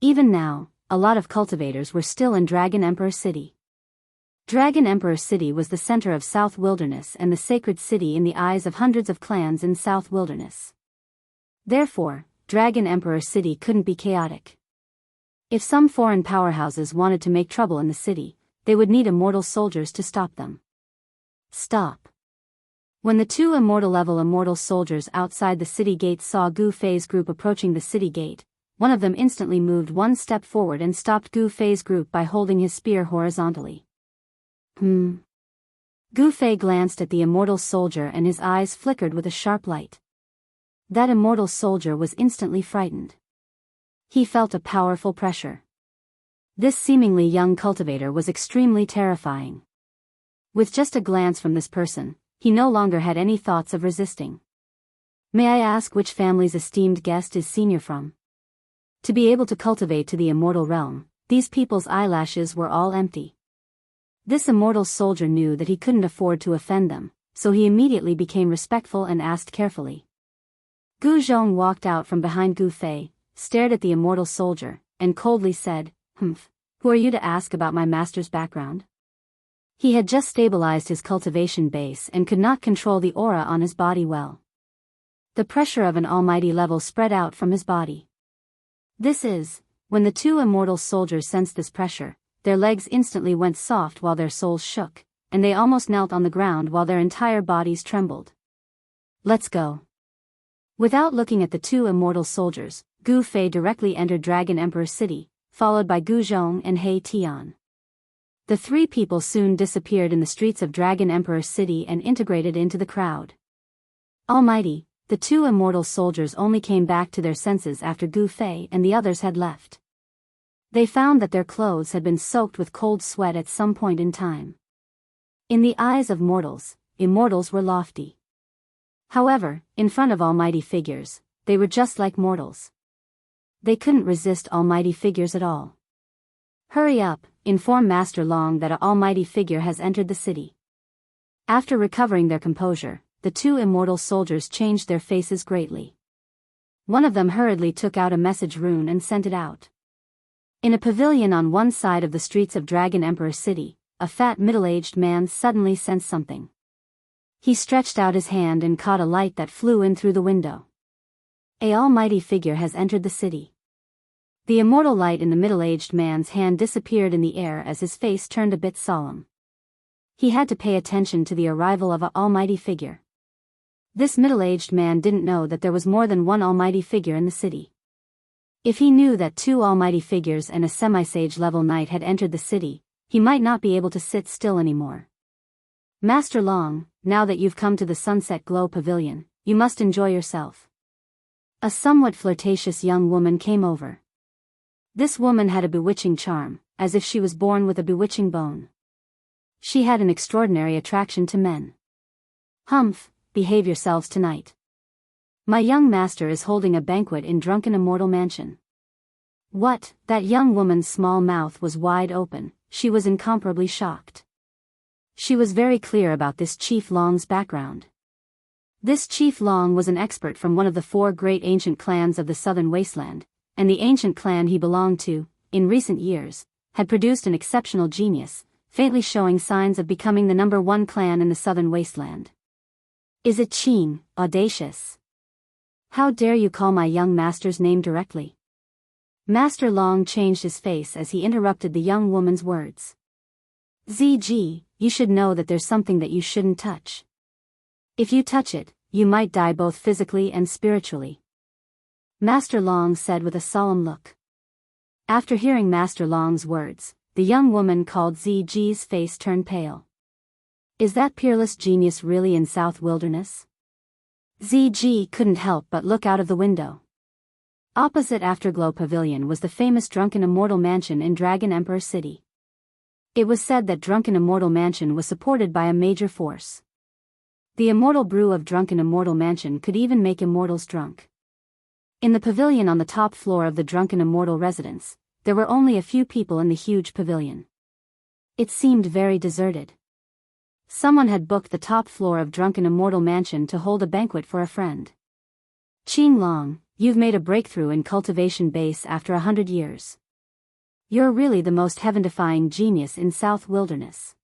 Even now, a lot of cultivators were still in Dragon Emperor City. Dragon Emperor City was the center of South Wilderness and the sacred city in the eyes of hundreds of clans in South Wilderness. Therefore, Dragon Emperor City couldn't be chaotic. If some foreign powerhouses wanted to make trouble in the city, they would need immortal soldiers to stop them. Stop. When the two immortal-level immortal soldiers outside the city gates saw Gu Fei's group approaching the city gate, one of them instantly moved one step forward and stopped Gu Fei's group by holding his spear horizontally. Gu Fei glanced at the immortal soldier and his eyes flickered with a sharp light. That immortal soldier was instantly frightened. He felt a powerful pressure. This seemingly young cultivator was extremely terrifying. With just a glance from this person, he no longer had any thoughts of resisting. May I ask which family's esteemed guest is senior from? To be able to cultivate to the immortal realm, these people's eyelashes were all empty. This immortal soldier knew that he couldn't afford to offend them, so he immediately became respectful and asked carefully. Gu Zhong walked out from behind Gu Fei, stared at the immortal soldier, and coldly said, Who are you to ask about my master's background? He had just stabilized his cultivation base and could not control the aura on his body well. The pressure of an almighty level spread out from his body. When the two immortal soldiers sensed this pressure, their legs instantly went soft while their souls shook, and they almost knelt on the ground while their entire bodies trembled. Let's go. Without looking at the two immortal soldiers, Gu Fei directly entered Dragon Emperor City, followed by Gu Zhong and He Tian. The three people soon disappeared in the streets of Dragon Emperor City and integrated into the crowd. Almighty, the two immortal soldiers only came back to their senses after Gu Fei and the others had left. They found that their clothes had been soaked with cold sweat at some point in time. In the eyes of mortals, immortals were lofty. However, in front of almighty figures, they were just like mortals. They couldn't resist almighty figures at all. Hurry up, inform Master Long that an almighty figure has entered the city. After recovering their composure, the two immortal soldiers changed their faces greatly. One of them hurriedly took out a message rune and sent it out. In a pavilion on one side of the streets of Dragon Emperor City, a fat middle-aged man suddenly sensed something. He stretched out his hand and caught a light that flew in through the window. An almighty figure has entered the city. The immortal light in the middle-aged man's hand disappeared in the air as his face turned a bit solemn. He had to pay attention to the arrival of an almighty figure. This middle-aged man didn't know that there was more than one almighty figure in the city. If he knew that two almighty figures and a semi-sage level knight had entered the city, he might not be able to sit still anymore. Master Long, now that you've come to the Sunset Glow Pavilion, you must enjoy yourself. A somewhat flirtatious young woman came over. This woman had a bewitching charm, as if she was born with a bewitching bone. She had an extraordinary attraction to men. Behave yourselves tonight. My young master is holding a banquet in Drunken Immortal Mansion. What? That young woman's small mouth was wide open, she was incomparably shocked. She was very clear about this Chief Long's background. This Chief Long was an expert from one of the four great ancient clans of the Southern Wasteland, and the ancient clan he belonged to, in recent years, had produced an exceptional genius, faintly showing signs of becoming the #1 clan in the Southern Wasteland. Is it Qing, audacious? How dare you call my young master's name directly? Master Long changed his face as he interrupted the young woman's words. ZG, you should know that there's something that you shouldn't touch. If you touch it, you might die both physically and spiritually. Master Long said with a solemn look. After hearing Master Long's words, the young woman called ZG's face turned pale. Is that peerless genius really in South Wilderness? ZG couldn't help but look out of the window. Opposite Afterglow Pavilion was the famous Drunken Immortal Mansion in Dragon Emperor City. It was said that Drunken Immortal Mansion was supported by a major force. The immortal brew of drunken immortal mansion could even make immortals drunk. In the pavilion on the top floor of the drunken immortal residence, there were only a few people in the huge pavilion. It seemed very deserted. Someone had booked the top floor of drunken immortal mansion to hold a banquet for a friend. Qing Long, you've made a breakthrough in cultivation base after 100 years. You're really the most heaven-defying genius in South Wilderness.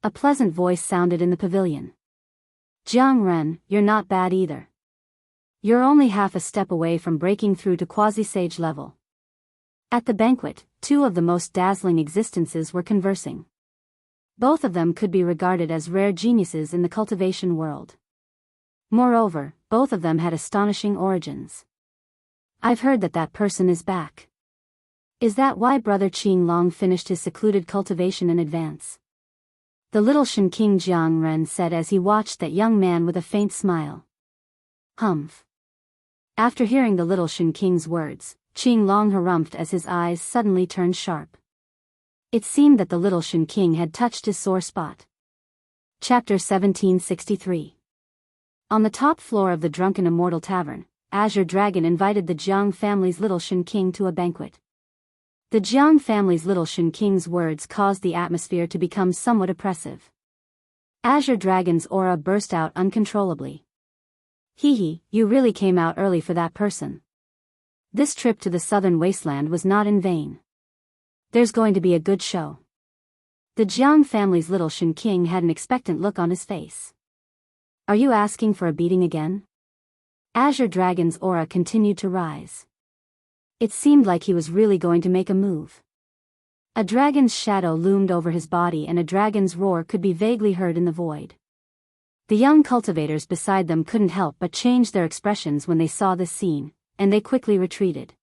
A pleasant voice sounded in the pavilion. Jiang Ren, you're not bad either. You're only half a step away from breaking through to quasi-sage level. At the banquet, two of the most dazzling existences were conversing. Both of them could be regarded as rare geniuses in the cultivation world. Moreover, both of them had astonishing origins. I've heard that that person is back. Is that why Brother Qing Long finished his secluded cultivation in advance? The little Shen King Jiang Ren said as he watched that young man with a faint smile. Humph. After hearing the little Shen King's words, Qing Long harumphed as his eyes suddenly turned sharp. It seemed that the little Shen King had touched his sore spot. Chapter 1763. On the top floor of the Drunken Immortal Tavern, Azure Dragon invited the Jiang family's little Shen King to a banquet. The Jiang family's little Shen King's words caused the atmosphere to become somewhat oppressive. Azure Dragon's aura burst out uncontrollably. Hee, you really came out early for that person. This trip to the southern wasteland was not in vain. There's going to be a good show. The Jiang family's little Shen King had an expectant look on his face. Are you asking for a beating again? Azure Dragon's aura continued to rise. It seemed like he was really going to make a move. A dragon's shadow loomed over his body and a dragon's roar could be vaguely heard in the void. The young cultivators beside them couldn't help but change their expressions when they saw this scene, and they quickly retreated.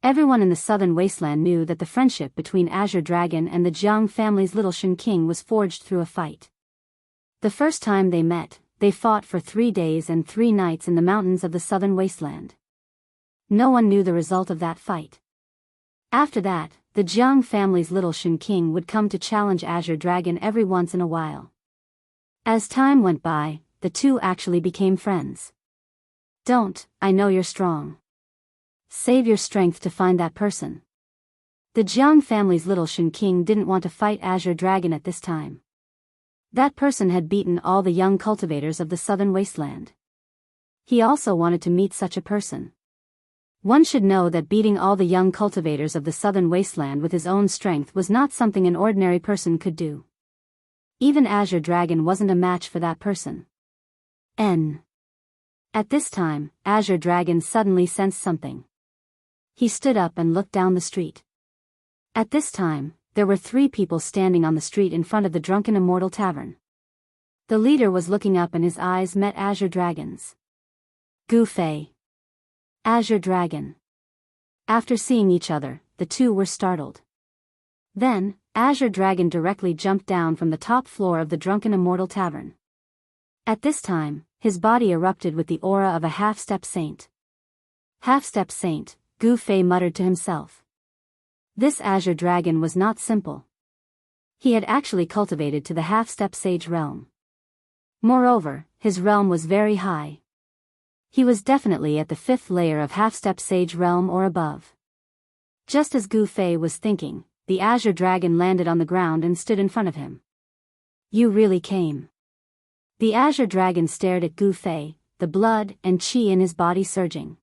Everyone in the southern wasteland knew that the friendship between Azure Dragon and the Jiang family's little Shen King was forged through a fight. The first time they met, they fought for 3 days and 3 nights in the mountains of the southern wasteland. No one knew the result of that fight. After that, the Jiang family's little Shen King would come to challenge Azure Dragon every once in a while. As time went by, the two actually became friends. Don't, I know you're strong. Save your strength to find that person. The Jiang family's little Shen King didn't want to fight Azure Dragon at this time. That person had beaten all the young cultivators of the southern wasteland. He also wanted to meet such a person. One should know that beating all the young cultivators of the southern wasteland with his own strength was not something an ordinary person could do. Even Azure Dragon wasn't a match for that person. At this time, Azure Dragon suddenly sensed something. He stood up and looked down the street. At this time, there were 3 people standing on the street in front of the Drunken Immortal Tavern. The leader was looking up and his eyes met Azure Dragon's. Gu Fei. Azure Dragon. After seeing each other, the two were startled. Then, Azure Dragon directly jumped down from the top floor of the Drunken Immortal Tavern. At this time, his body erupted with the aura of a half-step saint. Half-step saint, Gu Fei muttered to himself. This Azure Dragon was not simple. He had actually cultivated to the half-step sage realm. Moreover, his realm was very high. He was definitely at the 5th layer of half-step sage realm or above. Just as Gu Fei was thinking, the Azure Dragon landed on the ground and stood in front of him. You really came. The Azure Dragon stared at Gu Fei, the blood and qi in his body surging.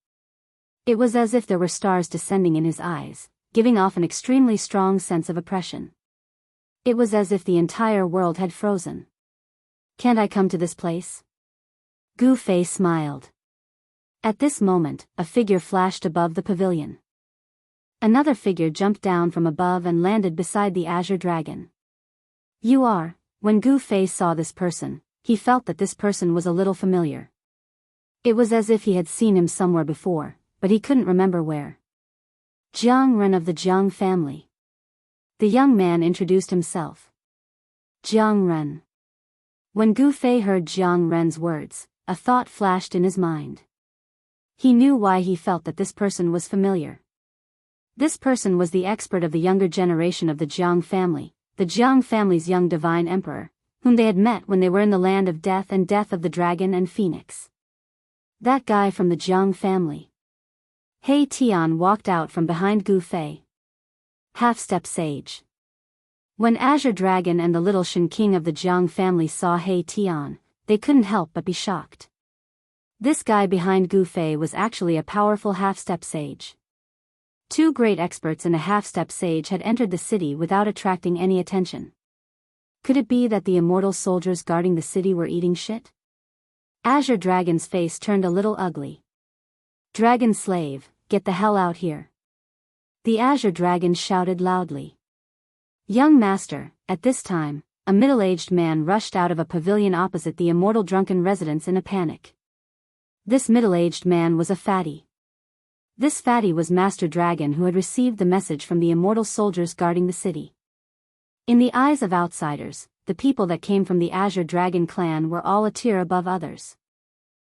It was as if there were stars descending in his eyes, giving off an extremely strong sense of oppression. It was as if the entire world had frozen. Can't I come to this place? Gu Fei smiled. At this moment, a figure flashed above the pavilion. Another figure jumped down from above and landed beside the Azure Dragon. You are. When Gu Fei saw this person, he felt that this person was a little familiar. It was as if he had seen him somewhere before, but he couldn't remember where. Jiang Ren of the Jiang family. The young man introduced himself. Jiang Ren. When Gu Fei heard Jiang Ren's words, a thought flashed in his mind. He knew why he felt that this person was familiar. This person was the expert of the younger generation of the Jiang family, the Jiang family's young divine emperor, whom they had met when they were in the land of death and death of the dragon and phoenix. That guy from the Jiang family. He Tian walked out from behind Gu Fei. Half-step sage. When Azure Dragon and the little Shen King of the Jiang family saw He Tian, they couldn't help but be shocked. This guy behind Gu Fei was actually a powerful half-step sage. Two great experts in a half-step sage had entered the city without attracting any attention. Could it be that the immortal soldiers guarding the city were eating shit? Azure Dragon's face turned a little ugly. Dragon slave, get the hell out here. The Azure Dragon shouted loudly. Young master, at this time, a middle-aged man rushed out of a pavilion opposite the immortal drunken residence in a panic. This middle-aged man was a fatty. This fatty was Master Dragon, who had received the message from the immortal soldiers guarding the city. In the eyes of outsiders, the people that came from the Azure Dragon clan were all a tier above others.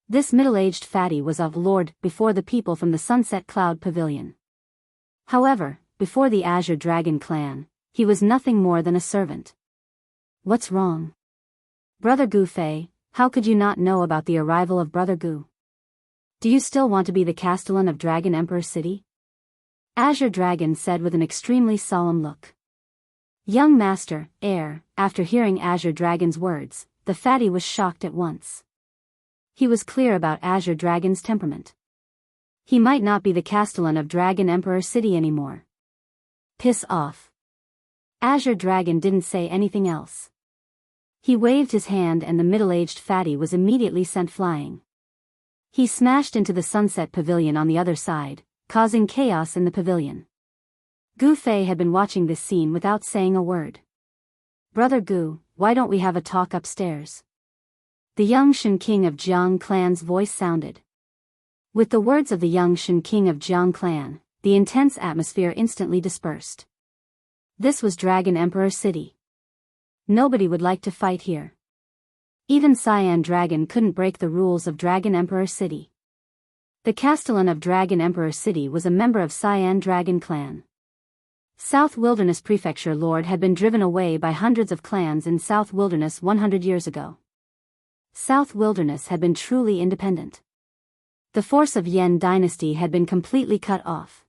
This middle-aged fatty was of lord before the people from the Sunset Cloud Pavilion. However, before the Azure Dragon clan, he was nothing more than a servant. What's wrong? Brother Gu Fei, how could you not know about the arrival of Brother Gu? Do you still want to be the Castellan of Dragon Emperor City? Azure Dragon said with an extremely solemn look. Young master, heir, after hearing Azure Dragon's words, the fatty was shocked at once. He was clear about Azure Dragon's temperament. He might not be the Castellan of Dragon Emperor City anymore. Piss off. Azure Dragon didn't say anything else. He waved his hand and the middle-aged fatty was immediately sent flying. He smashed into the Sunset Pavilion on the other side, causing chaos in the pavilion. Gu Fei had been watching this scene without saying a word. Brother Gu, why don't we have a talk upstairs? The young Shen King of Jiang clan's voice sounded. With the words of the young Shen King of Jiang clan, the intense atmosphere instantly dispersed. This was Dragon Emperor City. Nobody would like to fight here. Even Cyan Dragon couldn't break the rules of Dragon Emperor City. The Castellan of Dragon Emperor City was a member of Cyan Dragon clan. South Wilderness Prefecture Lord had been driven away by hundreds of clans in South Wilderness 100 years ago. South Wilderness had been truly independent. The force of Yan dynasty had been completely cut off.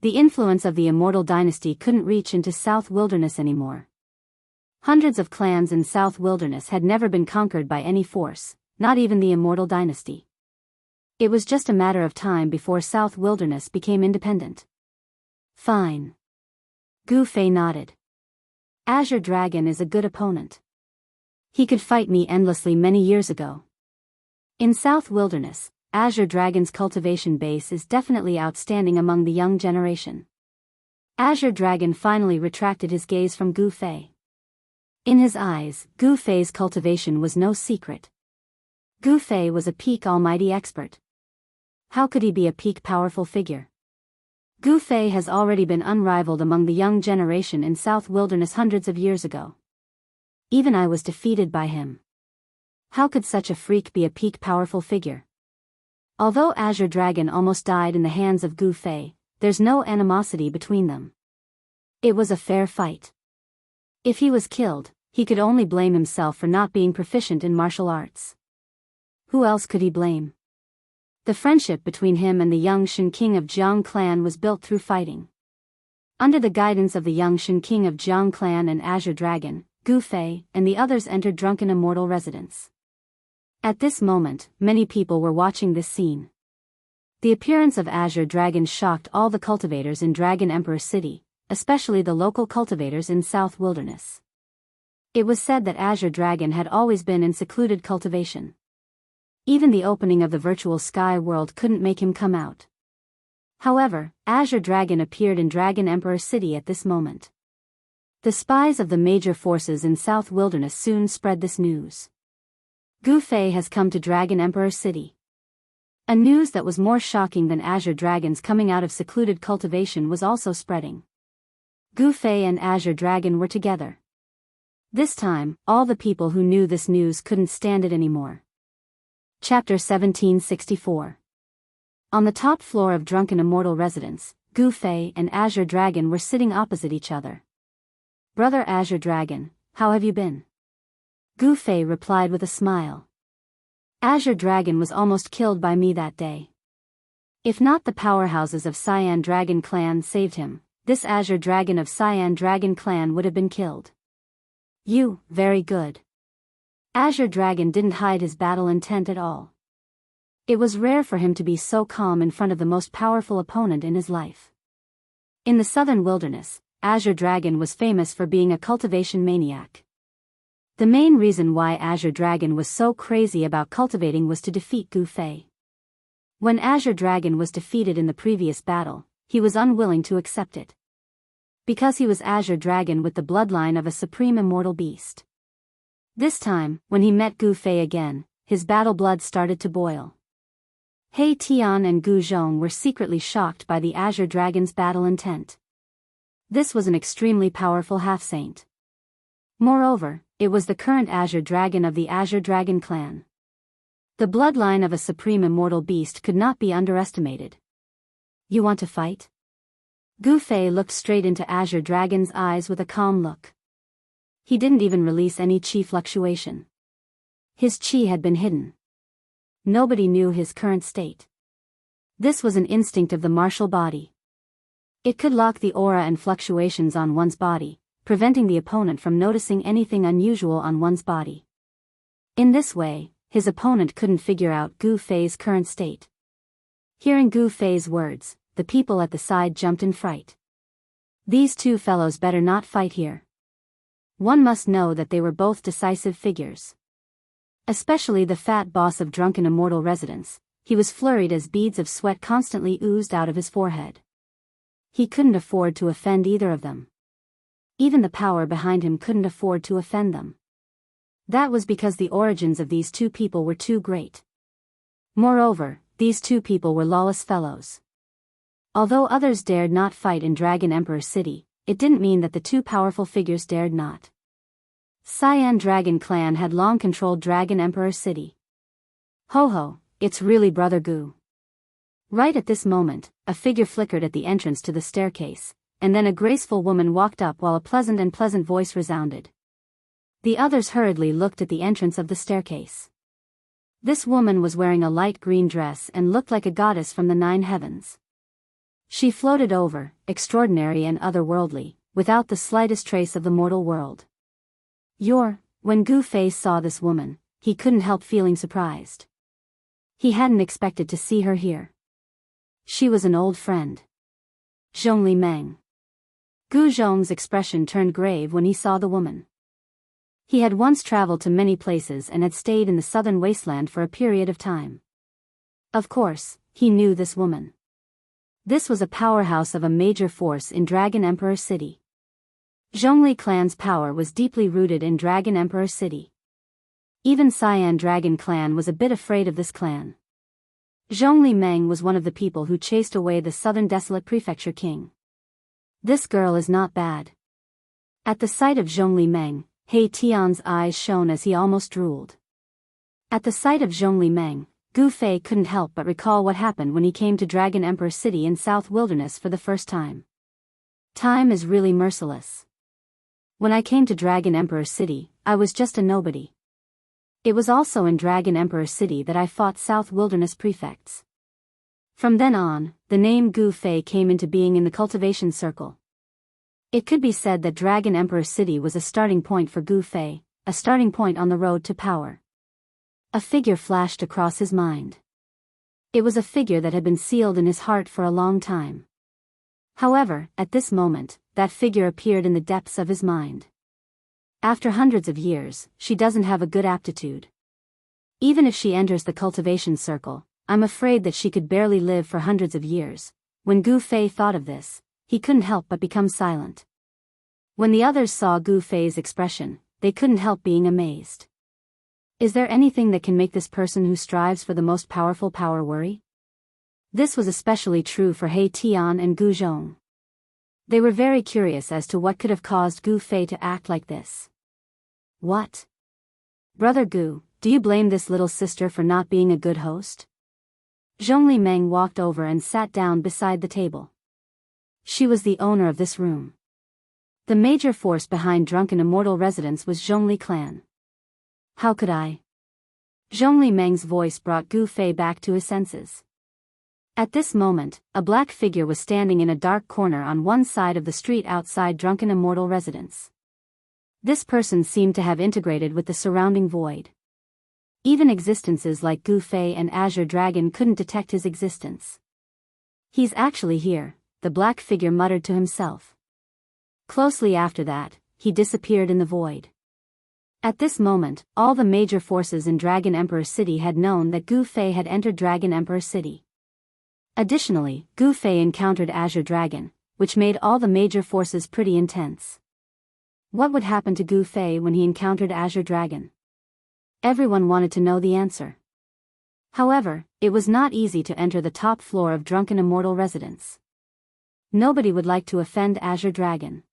The influence of the Immortal dynasty couldn't reach into South Wilderness anymore. Hundreds of clans in South Wilderness had never been conquered by any force, not even the Immortal dynasty. It was just a matter of time before South Wilderness became independent. Fine. Gu Fei nodded. Azure Dragon is a good opponent. He could fight me endlessly many years ago. In South Wilderness, Azure Dragon's cultivation base is definitely outstanding among the young generation. Azure Dragon finally retracted his gaze from Gu Fei. In his eyes, Gu Fei's cultivation was no secret. Gu Fei was a peak almighty expert. How could he be a peak powerful figure? Gu Fei has already been unrivaled among the young generation in South Wilderness hundreds of years ago. Even I was defeated by him. How could such a freak be a peak powerful figure? Although Azure Dragon almost died in the hands of Gu Fei, there's no animosity between them. It was a fair fight. If he was killed, he could only blame himself for not being proficient in martial arts. Who else could he blame? The friendship between him and the young Shen King of Jiang clan was built through fighting. Under the guidance of the young Shen King of Jiang clan and Azure Dragon, Gu Fei and the others entered Drunken Immortal residence. At this moment, many people were watching this scene. The appearance of Azure Dragon shocked all the cultivators in Dragon Emperor City, especially the local cultivators in South Wilderness. It was said that Azure Dragon had always been in secluded cultivation. Even the opening of the virtual sky world couldn't make him come out. However, Azure Dragon appeared in Dragon Emperor City at this moment. The spies of the major forces in South Wilderness soon spread this news. Gu Fei has come to Dragon Emperor City. A news that was more shocking than Azure Dragon's coming out of secluded cultivation was also spreading. Gu Fei and Azure Dragon were together. This time, all the people who knew this news couldn't stand it anymore. Chapter 1764. On the top floor of Drunken Immortal residence, Gu Fei and Azure Dragon were sitting opposite each other. Brother Azure Dragon, how have you been? Gu Fei replied with a smile. Azure Dragon was almost killed by me that day. If not the powerhouses of Cyan Dragon Clan saved him, this Azure Dragon of Cyan Dragon Clan would have been killed. You, very good. Azure Dragon didn't hide his battle intent at all. It was rare for him to be so calm in front of the most powerful opponent in his life. In the southern wilderness, Azure Dragon was famous for being a cultivation maniac. The main reason why Azure Dragon was so crazy about cultivating was to defeat Gu Fei. When Azure Dragon was defeated in the previous battle, he was unwilling to accept it. Because he was Azure Dragon with the bloodline of a supreme immortal beast. This time, when he met Gu Fei again, his battle blood started to boil. He Tian and Gu Zhong were secretly shocked by the Azure Dragon's battle intent. This was an extremely powerful half-saint. Moreover, it was the current Azure Dragon of the Azure Dragon clan. The bloodline of a supreme immortal beast could not be underestimated. You want to fight? Gu Fei looked straight into Azure Dragon's eyes with a calm look. He didn't even release any chi fluctuation. His chi had been hidden. Nobody knew his current state. This was an instinct of the martial body. It could lock the aura and fluctuations on one's body, preventing the opponent from noticing anything unusual on one's body. In this way, his opponent couldn't figure out Gu Fei's current state. Hearing Gu Fei's words, the people at the side jumped in fright. These two fellows better not fight here. One must know that they were both decisive figures. Especially the fat boss of Drunken Immortal Residence, he was flurried as beads of sweat constantly oozed out of his forehead. He couldn't afford to offend either of them. Even the power behind him couldn't afford to offend them. That was because the origins of these two people were too great. Moreover, these two people were lawless fellows. Although others dared not fight in Dragon Emperor City, it didn't mean that the two powerful figures dared not. Cyan Dragon Clan had long controlled Dragon Emperor City. Ho ho, it's really Brother Gu. Right at this moment, a figure flickered at the entrance to the staircase, and then a graceful woman walked up while a pleasant voice resounded. The others hurriedly looked at the entrance of the staircase. This woman was wearing a light green dress and looked like a goddess from the 9 heavens. She floated over, extraordinary and otherworldly, without the slightest trace of the mortal world. When Gu Fei saw this woman, he couldn't help feeling surprised. He hadn't expected to see her here. She was an old friend. Zhongli Meng. Gu Zhong's expression turned grave when he saw the woman. He had once traveled to many places and had stayed in the southern wasteland for a period of time. Of course, he knew this woman. This was a powerhouse of a major force in Dragon Emperor City. Zhongli clan's power was deeply rooted in Dragon Emperor City. Even Cyan Dragon Clan was a bit afraid of this clan. Zhongli Meng was one of the people who chased away the southern desolate prefecture king. This girl is not bad. At the sight of Zhongli Meng, He Tian's eyes shone as he almost drooled. At the sight of Zhongli Meng, Gu Fei couldn't help but recall what happened when he came to Dragon Emperor City in South Wilderness for the first time. Time is really merciless. When I came to Dragon Emperor City, I was just a nobody. It was also in Dragon Emperor City that I fought South Wilderness prefects. From then on, the name Gu Fei came into being in the cultivation circle. It could be said that Dragon Emperor City was a starting point for Gu Fei, a starting point on the road to power. A figure flashed across his mind. It was a figure that had been sealed in his heart for a long time. However, at this moment, that figure appeared in the depths of his mind. After hundreds of years, she doesn't have a good aptitude. Even if she enters the cultivation circle, I'm afraid that she could barely live for hundreds of years. When Gu Fei thought of this, he couldn't help but become silent. When the others saw Gu Fei's expression, they couldn't help being amazed. Is there anything that can make this person who strives for the most powerful power worry? This was especially true for He Tian and Gu Zhong. They were very curious as to what could have caused Gu Fei to act like this. What? Brother Gu, do you blame this little sister for not being a good host? Zhongli Meng walked over and sat down beside the table. She was the owner of this room. The major force behind Drunken Immortal Residence was Zhongli clan. How could I? Zhongli Meng's voice brought Gu Fei back to his senses. At this moment, a black figure was standing in a dark corner on one side of the street outside Drunken Immortal residence. This person seemed to have integrated with the surrounding void. Even existences like Gu Fei and Azure Dragon couldn't detect his existence. He's actually here, the black figure muttered to himself. Closely after that, he disappeared in the void. At this moment, all the major forces in Dragon Emperor City had known that Gu Fei had entered Dragon Emperor City. Additionally, Gu Fei encountered Azure Dragon, which made all the major forces pretty intense. What would happen to Gu Fei when he encountered Azure Dragon? Everyone wanted to know the answer. However, it was not easy to enter the top floor of Drunken Immortal residence. Nobody would like to offend Azure Dragon.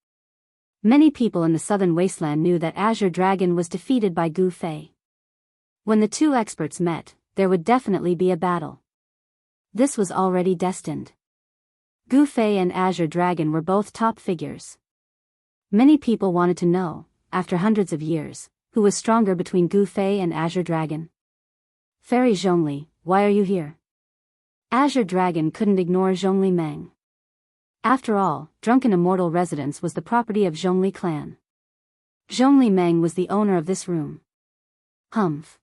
Many people in the southern wasteland knew that Azure Dragon was defeated by Gu Fei. When the two experts met, there would definitely be a battle. This was already destined. Gu Fei and Azure Dragon were both top figures. Many people wanted to know, after hundreds of years, who was stronger between Gu Fei and Azure Dragon. Fairy Zhongli, why are you here? Azure Dragon couldn't ignore Zhongli Meng. After all, Drunken Immortal residence was the property of Zhongli clan. Zhongli Meng was the owner of this room. Humph.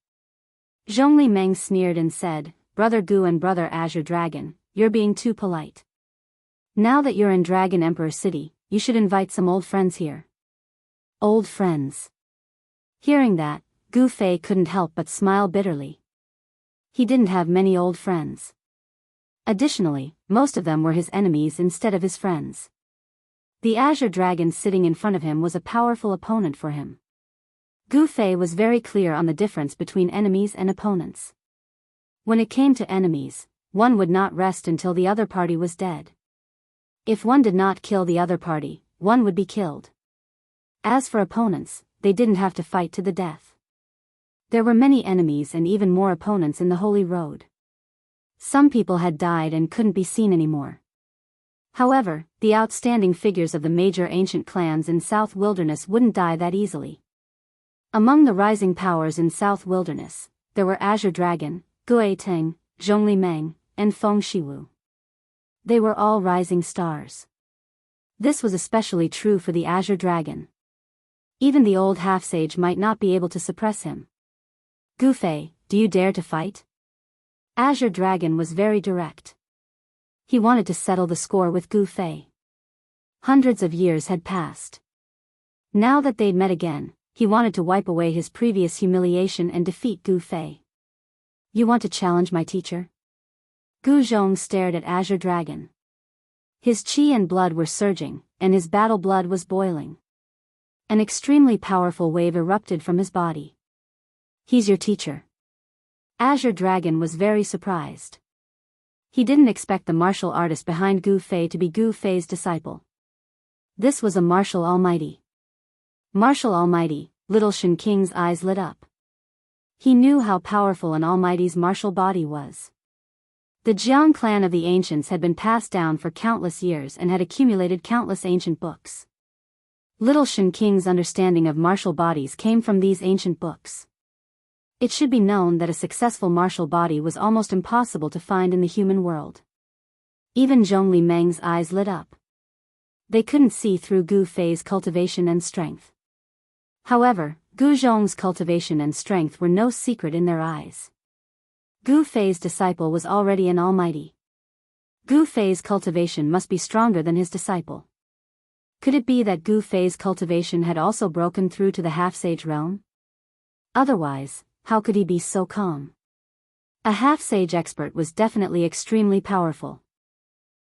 Zhongli Meng sneered and said, Brother Gu and Brother Azure Dragon, you're being too polite. Now that you're in Dragon Emperor City, you should invite some old friends here. Old friends. Hearing that, Gu Fei couldn't help but smile bitterly. He didn't have many old friends. Additionally, most of them were his enemies instead of his friends. The Azure Dragon sitting in front of him was a powerful opponent for him. Gu Fei was very clear on the difference between enemies and opponents. When it came to enemies, one would not rest until the other party was dead. If one did not kill the other party, one would be killed. As for opponents, they didn't have to fight to the death. There were many enemies and even more opponents in the Holy Road. Some people had died and couldn't be seen anymore. However, the outstanding figures of the major ancient clans in South Wilderness wouldn't die that easily. Among the rising powers in South Wilderness, there were Azure Dragon, Gui Teng, Zhongli Meng, and Feng Shiwu. They were all rising stars. This was especially true for the Azure Dragon. Even the old half-sage might not be able to suppress him. Gu Fei, do you dare to fight? Azure Dragon was very direct. He wanted to settle the score with Gu Fei. Hundreds of years had passed. Now that they'd met again, he wanted to wipe away his previous humiliation and defeat Gu Fei. You want to challenge my teacher? Gu Zhong stared at Azure Dragon. His qi and blood were surging, and his battle blood was boiling. An extremely powerful wave erupted from his body. He's your teacher. Azure Dragon was very surprised. He didn't expect the martial artist behind Gu Fei to be Gu Fei's disciple. This was a martial almighty. Martial almighty, Little Shen King's eyes lit up. He knew how powerful an almighty's martial body was. The Jiang clan of the ancients had been passed down for countless years and had accumulated countless ancient books. Little Shen King's understanding of martial bodies came from these ancient books. It should be known that a successful martial body was almost impossible to find in the human world. Even Zhongli Meng's eyes lit up. They couldn't see through Gu Fei's cultivation and strength. However, Gu Zhong's cultivation and strength were no secret in their eyes. Gu Fei's disciple was already an almighty. Gu Fei's cultivation must be stronger than his disciple. Could it be that Gu Fei's cultivation had also broken through to the half-sage realm? Otherwise, how could he be so calm? A half-sage expert was definitely extremely powerful.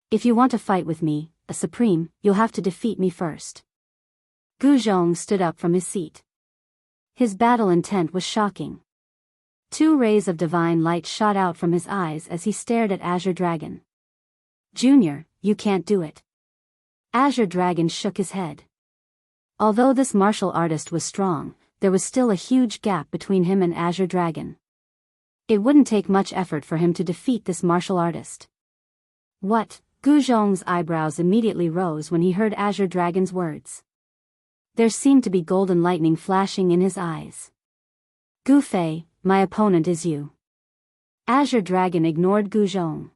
If you want to fight with me, a supreme, you'll have to defeat me first. Gu Zhong stood up from his seat. His battle intent was shocking. 2 rays of divine light shot out from his eyes as he stared at Azure Dragon. Junior, you can't do it. Azure Dragon shook his head. Although this martial artist was strong, there was still a huge gap between him and Azure Dragon. It wouldn't take much effort for him to defeat this martial artist. What? Gu Zhong's eyebrows immediately rose when he heard Azure Dragon's words. There seemed to be golden lightning flashing in his eyes. Gu Fei, my opponent is you. Azure Dragon ignored Gu Zhong.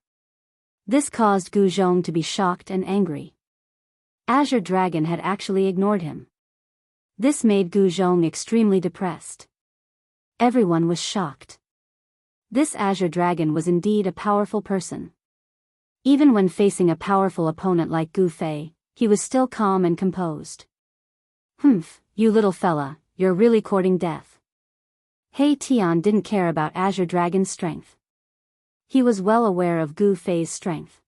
This caused Gu Zhong to be shocked and angry. Azure Dragon had actually ignored him. This made Gu Zhong extremely depressed. Everyone was shocked. This Azure Dragon was indeed a powerful person. Even when facing a powerful opponent like Gu Fei, he was still calm and composed. Humph, you little fella, you're really courting death. He Tian didn't care about Azure Dragon's strength. He was well aware of Gu Fei's strength.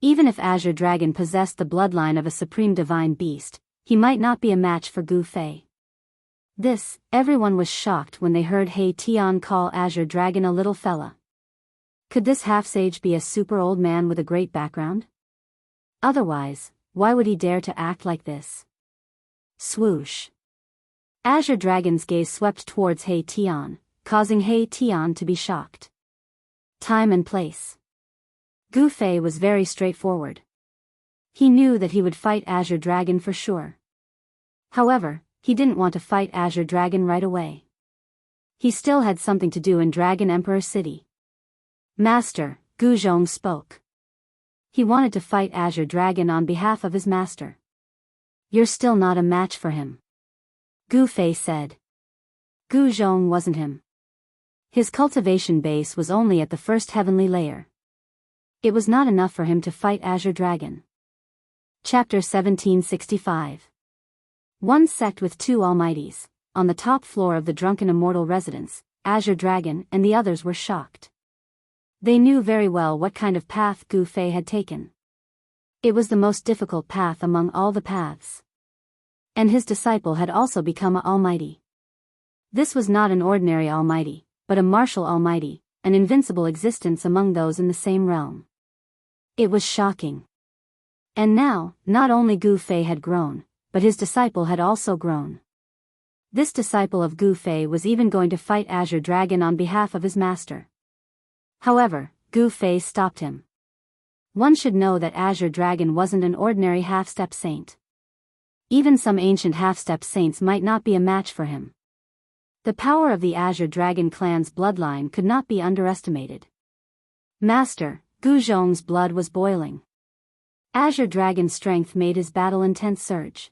Even if Azure Dragon possessed the bloodline of a supreme divine beast, he might not be a match for Gu Fei. Everyone was shocked when they heard He Tian call Azure Dragon a little fella. Could this half-sage be a super old man with a great background? Otherwise, why would he dare to act like this? Swoosh. Azure Dragon's gaze swept towards He Tian, causing He Tian to be shocked. Time and place. Gu Fei was very straightforward. He knew that he would fight Azure Dragon for sure. However, he didn't want to fight Azure Dragon right away. He still had something to do in Dragon Emperor City. Master, Gu Zhong spoke. He wanted to fight Azure Dragon on behalf of his master. You're still not a match for him. Gu Fei said. Gu Zhong wasn't him. His cultivation base was only at the first heavenly layer. It was not enough for him to fight Azure Dragon. Chapter 1765. One sect with two almighties. On the top floor of the drunken immortal residence, Azure Dragon and the others were shocked. They knew very well what kind of path Gu Fei had taken. It was the most difficult path among all the paths. And his disciple had also become an almighty. This was not an ordinary almighty, but a martial almighty, an invincible existence among those in the same realm. It was shocking. And now, not only Gu Fei had grown, but his disciple had also grown. This disciple of Gu Fei was even going to fight Azure Dragon on behalf of his master. However, Gu Fei stopped him. One should know that Azure Dragon wasn't an ordinary half-step saint. Even some ancient half-step saints might not be a match for him. The power of the Azure Dragon clan's bloodline could not be underestimated. Master, Gu Zhong's blood was boiling. Azure Dragon's strength made his battle intent surge.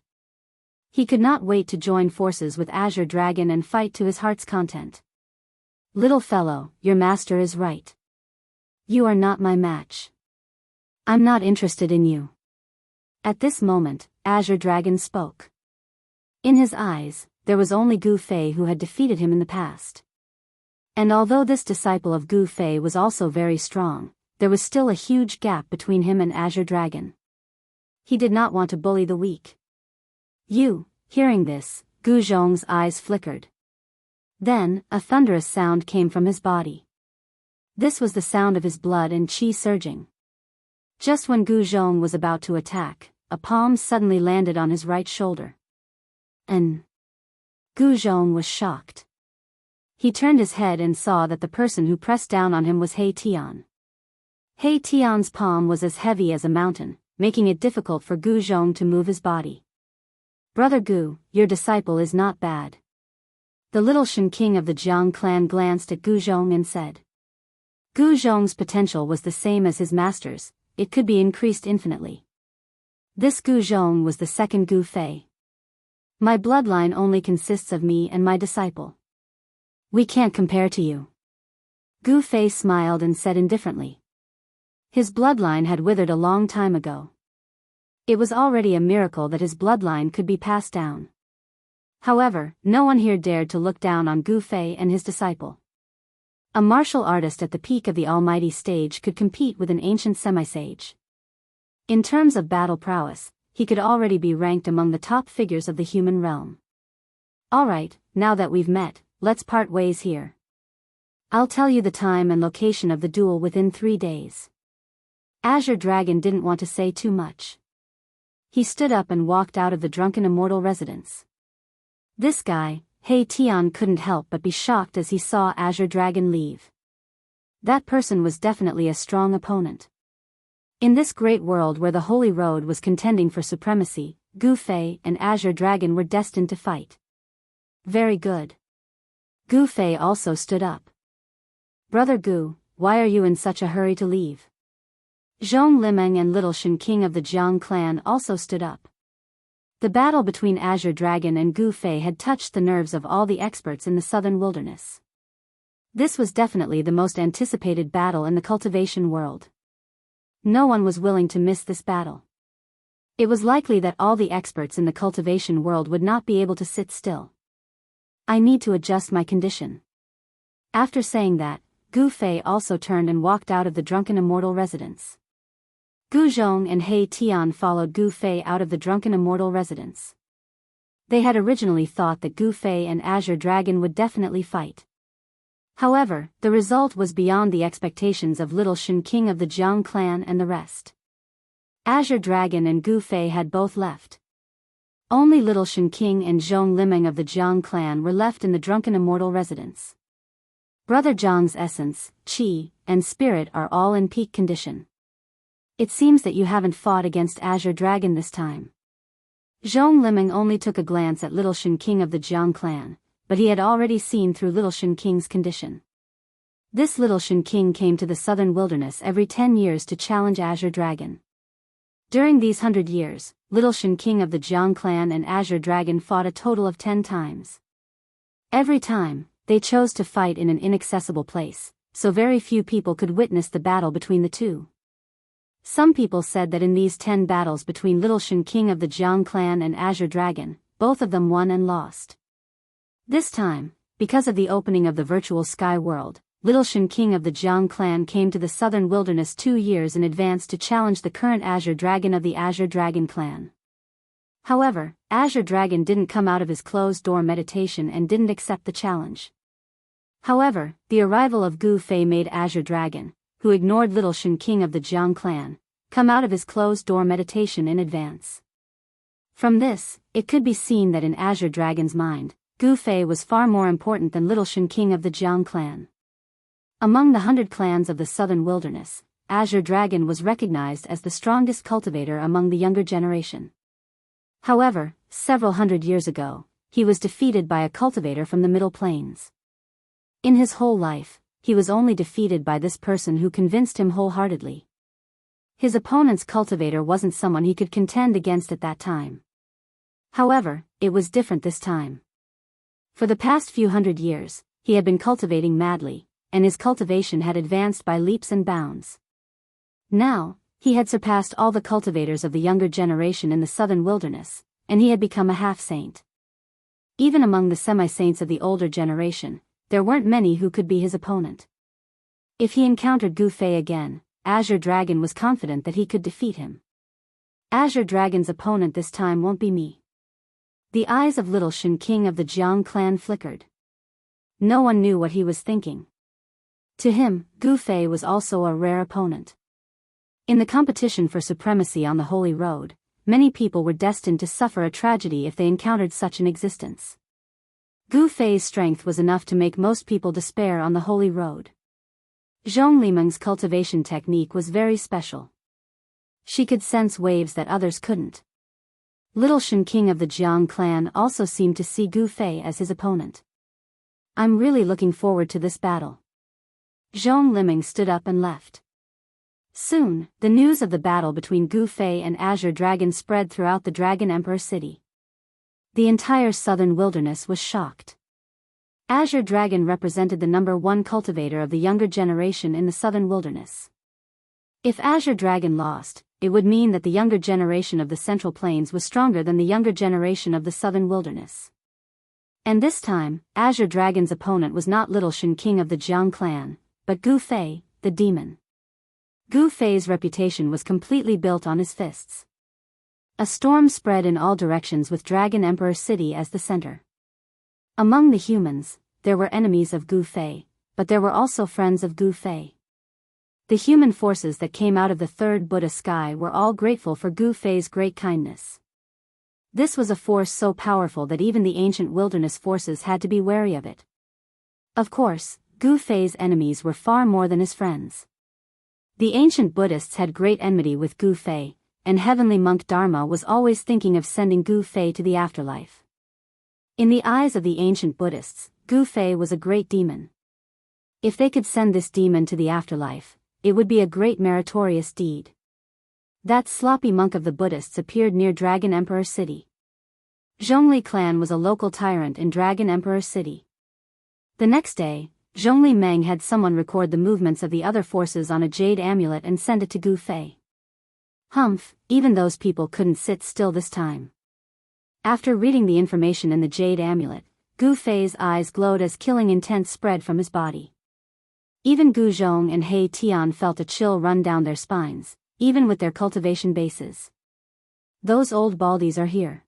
He could not wait to join forces with Azure Dragon and fight to his heart's content. Little fellow, your master is right. You are not my match. I'm not interested in you. At this moment, Azure Dragon spoke. In his eyes, there was only Gu Fei who had defeated him in the past. And although this disciple of Gu Fei was also very strong, there was still a huge gap between him and Azure Dragon. He did not want to bully the weak. Hearing this, Gu Zhong's eyes flickered. Then, a thunderous sound came from his body. This was the sound of his blood and qi surging. Just when Gu Zhong was about to attack, a palm suddenly landed on his right shoulder. Gu Zhong was shocked. He turned his head and saw that the person who pressed down on him was He Tian. He Tian's palm was as heavy as a mountain, making it difficult for Gu Zhong to move his body. Brother Gu, your disciple is not bad. The little Shen king of the Jiang clan glanced at Gu Zhong and said. Gu Zhong's potential was the same as his master's, it could be increased infinitely. This Gu Zhong was the second Gu Fei. My bloodline only consists of me and my disciple. We can't compare to you. Gu Fei smiled and said indifferently. His bloodline had withered a long time ago. It was already a miracle that his bloodline could be passed down. However, no one here dared to look down on Gu Fei and his disciple. A martial artist at the peak of the almighty stage could compete with an ancient semi-sage. In terms of battle prowess, he could already be ranked among the top figures of the human realm. Alright, now that we've met, let's part ways here. I'll tell you the time and location of the duel within 3 days. Azure Dragon didn't want to say too much. He stood up and walked out of the drunken immortal residence. This guy, He Tian, couldn't help but be shocked as he saw Azure Dragon leave. That person was definitely a strong opponent. In this great world where the Holy Road was contending for supremacy, Gu Fei and Azure Dragon were destined to fight. Very good. Gu Fei also stood up. Brother Gu, why are you in such a hurry to leave? Zhong Limeng and Little Shen King of the Jiang clan also stood up. The battle between Azure Dragon and Gu Fei had touched the nerves of all the experts in the southern wilderness. This was definitely the most anticipated battle in the cultivation world. No one was willing to miss this battle. It was likely that all the experts in the cultivation world would not be able to sit still. I need to adjust my condition. After saying that, Gu Fei also turned and walked out of the Drunken Immortal residence. Gu Zhong and He Tian followed Gu Fei out of the Drunken Immortal residence. They had originally thought that Gu Fei and Azure Dragon would definitely fight. However, the result was beyond the expectations of Little Shen King of the Jiang clan and the rest. Azure Dragon and Gu Fei had both left. Only Little Shen King and Zhong Limeng of the Jiang clan were left in the Drunken Immortal residence. Brother Zhang's essence, qi, and spirit are all in peak condition. It seems that you haven't fought against Azure Dragon this time. Zhong Limeng only took a glance at Little Shen King of the Jiang clan, but he had already seen through Little Shen King's condition. This Little Shen King came to the southern wilderness every 10 years to challenge Azure Dragon. During these 100 years, Little Shen King of the Jiang clan and Azure Dragon fought a total of 10 times. Every time, they chose to fight in an inaccessible place, so very few people could witness the battle between the two. Some people said that in these 10 battles between Little Shen King of the Jiang clan and Azure Dragon, both of them won and lost. This time, because of the opening of the virtual sky world, Little Shen King of the Jiang clan came to the southern wilderness 2 years in advance to challenge the current Azure Dragon of the Azure Dragon clan. However, Azure Dragon didn't come out of his closed-door meditation and didn't accept the challenge. However, the arrival of Gu Fei made Azure Dragon, who ignored Little Shen King of the Jiang clan, come out of his closed-door meditation in advance. From this, it could be seen that in Azure Dragon's mind, Gu Fei was far more important than Little Shen King of the Jiang clan. Among the 100 clans of the southern wilderness, Azure Dragon was recognized as the strongest cultivator among the younger generation. However, several hundred years ago, he was defeated by a cultivator from the Middle Plains. In his whole life, he was only defeated by this person who convinced him wholeheartedly. His opponent's cultivator wasn't someone he could contend against at that time. However, it was different this time. For the past few hundred years, he had been cultivating madly, and his cultivation had advanced by leaps and bounds. Now, he had surpassed all the cultivators of the younger generation in the southern wilderness, and he had become a half-saint. Even among the semi-saints of the older generation, there weren't many who could be his opponent. If he encountered Gu Fei again, Azure Dragon was confident that he could defeat him. Azure Dragon's opponent this time won't be me. The eyes of Little Shen King of the Jiang clan flickered. No one knew what he was thinking. To him, Gu Fei was also a rare opponent. In the competition for supremacy on the Holy Road, many people were destined to suffer a tragedy if they encountered such an existence. Gu Fei's strength was enough to make most people despair on the Holy Road. Zhong Limeng's cultivation technique was very special. She could sense waves that others couldn't. Little Shen King of the Jiang clan also seemed to see Gu Fei as his opponent. I'm really looking forward to this battle. Zhong Limeng stood up and left. Soon, the news of the battle between Gu Fei and Azure Dragon spread throughout the Dragon Emperor city. The entire southern wilderness was shocked. Azure Dragon represented the #1 cultivator of the younger generation in the southern wilderness. If Azure Dragon lost, it would mean that the younger generation of the Central Plains was stronger than the younger generation of the southern wilderness. And this time, Azure Dragon's opponent was not Little Shen King of the Jiang clan, but Gu Fei, the demon. Gu Fei's reputation was completely built on his fists. A storm spread in all directions with Dragon Emperor City as the center. Among the humans, there were enemies of Gu Fei, but there were also friends of Gu Fei. The human forces that came out of the third Buddha sky were all grateful for Gu Fei's great kindness. This was a force so powerful that even the ancient wilderness forces had to be wary of it. Of course, Gu Fei's enemies were far more than his friends. The ancient Buddhists had great enmity with Gu Fei, and heavenly monk Dharma was always thinking of sending Gu Fei to the afterlife. In the eyes of the ancient Buddhists, Gu Fei was a great demon. If they could send this demon to the afterlife, it would be a great meritorious deed. That sloppy monk of the Buddhists appeared near Dragon Emperor City. Zhongli clan was a local tyrant in Dragon Emperor City. The next day, Zhongli Meng had someone record the movements of the other forces on a jade amulet and send it to Gu Fei. Humph, even those people couldn't sit still this time. After reading the information in the jade amulet, Gu Fei's eyes glowed as killing intent spread from his body. Even Gu Zhong and He Tian felt a chill run down their spines, even with their cultivation bases. Those old baldies are here.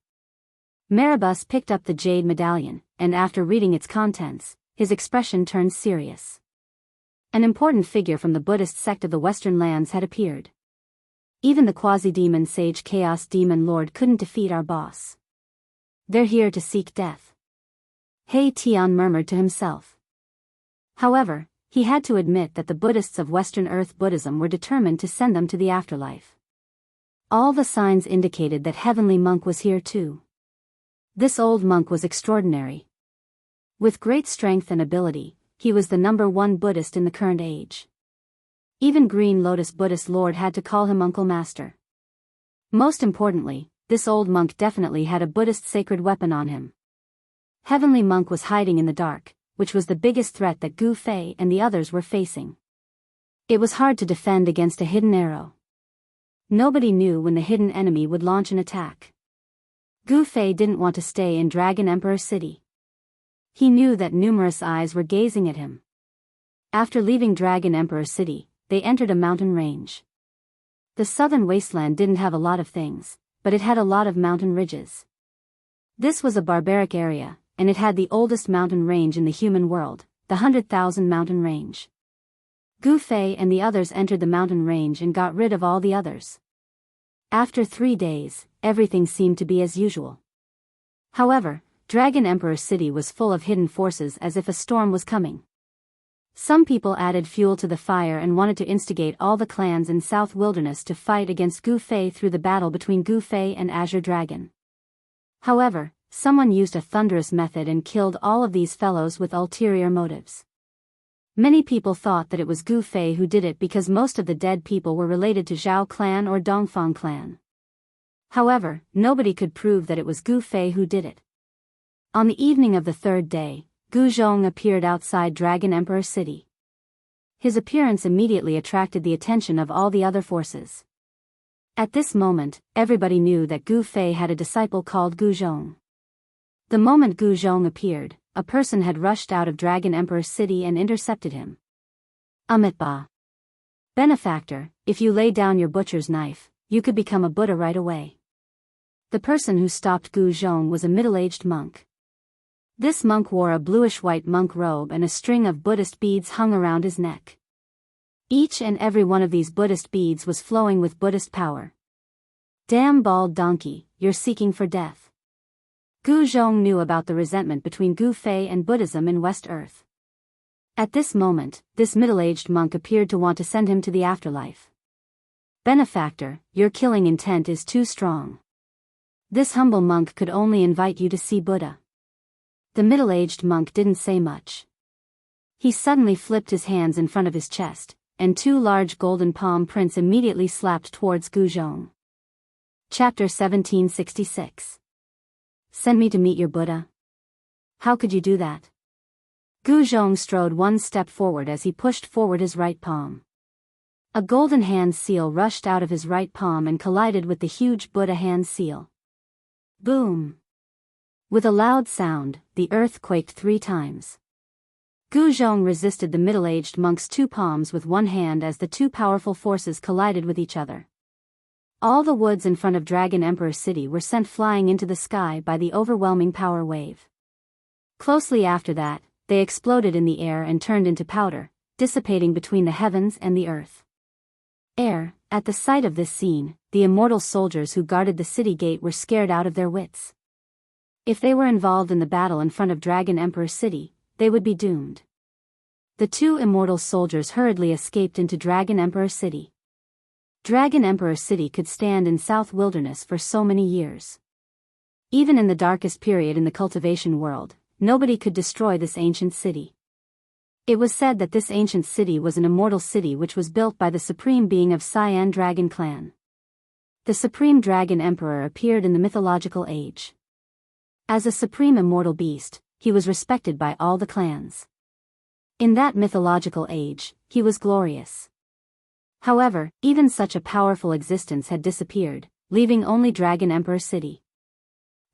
Maribus picked up the jade medallion, and after reading its contents, his expression turned serious. An important figure from the Buddhist sect of the Western lands had appeared. Even the quasi-demon sage Chaos Demon Lord couldn't defeat our boss. They're here to seek death. He Tian murmured to himself. However, he had to admit that the Buddhists of Western Earth Buddhism were determined to send them to the afterlife. All the signs indicated that Heavenly Monk was here too. This old monk was extraordinary. With great strength and ability, he was the #1 Buddhist in the current age. Even Green Lotus Buddhist Lord had to call him Uncle Master. Most importantly, this old monk definitely had a Buddhist sacred weapon on him. Heavenly Monk was hiding in the dark, which was the biggest threat that Gu Fei and the others were facing. It was hard to defend against a hidden arrow. Nobody knew when the hidden enemy would launch an attack. Gu Fei didn't want to stay in Dragon Emperor City. He knew that numerous eyes were gazing at him. After leaving Dragon Emperor City, they entered a mountain range. The southern wasteland didn't have a lot of things, but it had a lot of mountain ridges. This was a barbaric area, and it had the oldest mountain range in the human world, the 100,000 mountain range. Gu Fei and the others entered the mountain range and got rid of all the others. After 3 days, everything seemed to be as usual. However, Dragon Emperor City was full of hidden forces as if a storm was coming. Some people added fuel to the fire and wanted to instigate all the clans in South Wilderness to fight against Gu Fei through the battle between Gu Fei and Azure Dragon. However, someone used a thunderous method and killed all of these fellows with ulterior motives. Many people thought that it was Gu Fei who did it because most of the dead people were related to Zhao clan or Dongfang clan. However, nobody could prove that it was Gu Fei who did it. On the evening of the 3rd day, Gu Zhong appeared outside Dragon Emperor City. His appearance immediately attracted the attention of all the other forces. At this moment, everybody knew that Gu Fei had a disciple called Gu Zhong. The moment Gu Zhong appeared, a person had rushed out of Dragon Emperor City and intercepted him. Amitabha. Benefactor, if you lay down your butcher's knife, you could become a Buddha right away. The person who stopped Gu Zhong was a middle-aged monk. This monk wore a bluish-white monk robe and a string of Buddhist beads hung around his neck. Each and every one of these Buddhist beads was flowing with Buddhist power. Damn bald donkey, you're seeking for death. Gu Zhong knew about the resentment between Gu Fei and Buddhism in West Earth. At this moment, this middle-aged monk appeared to want to send him to the afterlife. Benefactor, your killing intent is too strong. This humble monk could only invite you to see Buddha. The middle-aged monk didn't say much. He suddenly flipped his hands in front of his chest, and 2 large golden palm prints immediately slapped towards Gu Zhong. Chapter 1766. Send me to meet your Buddha? How could you do that? Gu Zhong strode 1 step forward as he pushed forward his right palm. A golden hand seal rushed out of his right palm and collided with the huge Buddha hand seal. Boom! With a loud sound, the earth quaked 3 times. Gu Zhong resisted the middle-aged monk's 2 palms with one hand as the 2 powerful forces collided with each other. All the woods in front of Dragon Emperor City were sent flying into the sky by the overwhelming power wave. Closely after that, they exploded in the air and turned into powder, dissipating between the heavens and the earth. At the sight of this scene, the immortal soldiers who guarded the city gate were scared out of their wits. If they were involved in the battle in front of Dragon Emperor City, they would be doomed. The 2 immortal soldiers hurriedly escaped into Dragon Emperor City. Dragon Emperor City could stand in South Wilderness for so many years. Even in the darkest period in the cultivation world, nobody could destroy this ancient city. It was said that this ancient city was an immortal city which was built by the supreme being of Cyan Dragon Clan. The supreme dragon emperor appeared in the mythological age. As a supreme immortal beast, he was respected by all the clans. In that mythological age, he was glorious. However, even such a powerful existence had disappeared, leaving only Dragon Emperor City.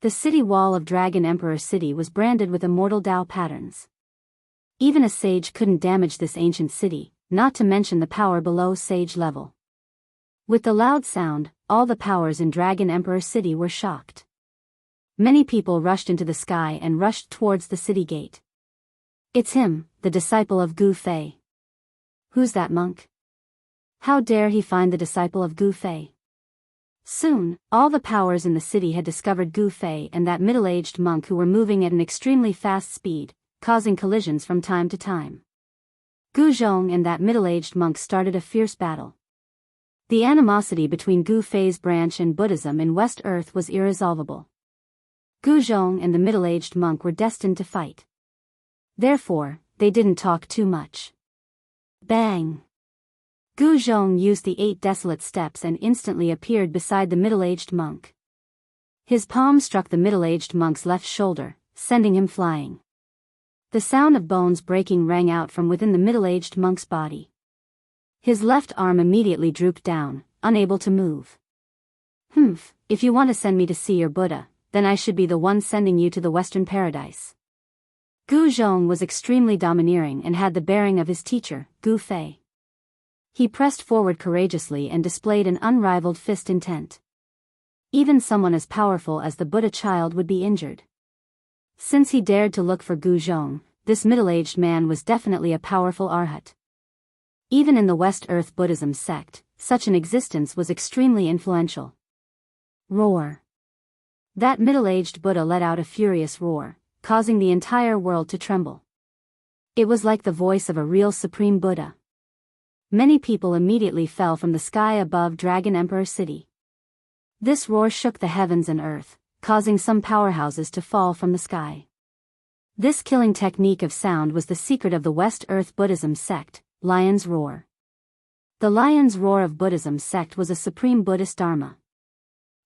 The city wall of Dragon Emperor City was branded with immortal Dao patterns. Even a sage couldn't damage this ancient city, not to mention the power below sage level. With the loud sound, all the powers in Dragon Emperor City were shocked. Many people rushed into the sky and rushed towards the city gate. It's him, the disciple of Gu Fei. Who's that monk? How dare he find the disciple of Gu Fei? Soon, all the powers in the city had discovered Gu Fei and that middle-aged monk who were moving at an extremely fast speed, causing collisions from time to time. Gu Zhong and that middle-aged monk started a fierce battle. The animosity between Gu Fei's branch and Buddhism in West Earth was irresolvable. Gu Zhong and the middle-aged monk were destined to fight. Therefore, they didn't talk too much. Bang! Gu Zhong used the 8 desolate steps and instantly appeared beside the middle-aged monk. His palm struck the middle-aged monk's left shoulder, sending him flying. The sound of bones breaking rang out from within the middle-aged monk's body. His left arm immediately drooped down, unable to move. If you want to send me to see your Buddha, then I should be the one sending you to the Western Paradise. Gu Zhong was extremely domineering and had the bearing of his teacher, Gu Fei. He pressed forward courageously and displayed an unrivaled fist intent. Even someone as powerful as the Buddha child would be injured. Since he dared to look for Gu Zhong, this middle-aged man was definitely a powerful arhat. Even in the West Earth Buddhism sect, such an existence was extremely influential. Roar. That middle-aged Buddha let out a furious roar, causing the entire world to tremble. It was like the voice of a real Supreme Buddha. Many people immediately fell from the sky above Dragon Emperor City. This roar shook the heavens and earth, causing some powerhouses to fall from the sky. This killing technique of sound was the secret of the West Earth Buddhism sect, Lion's Roar. The Lion's Roar of Buddhism sect was a supreme Buddhist dharma.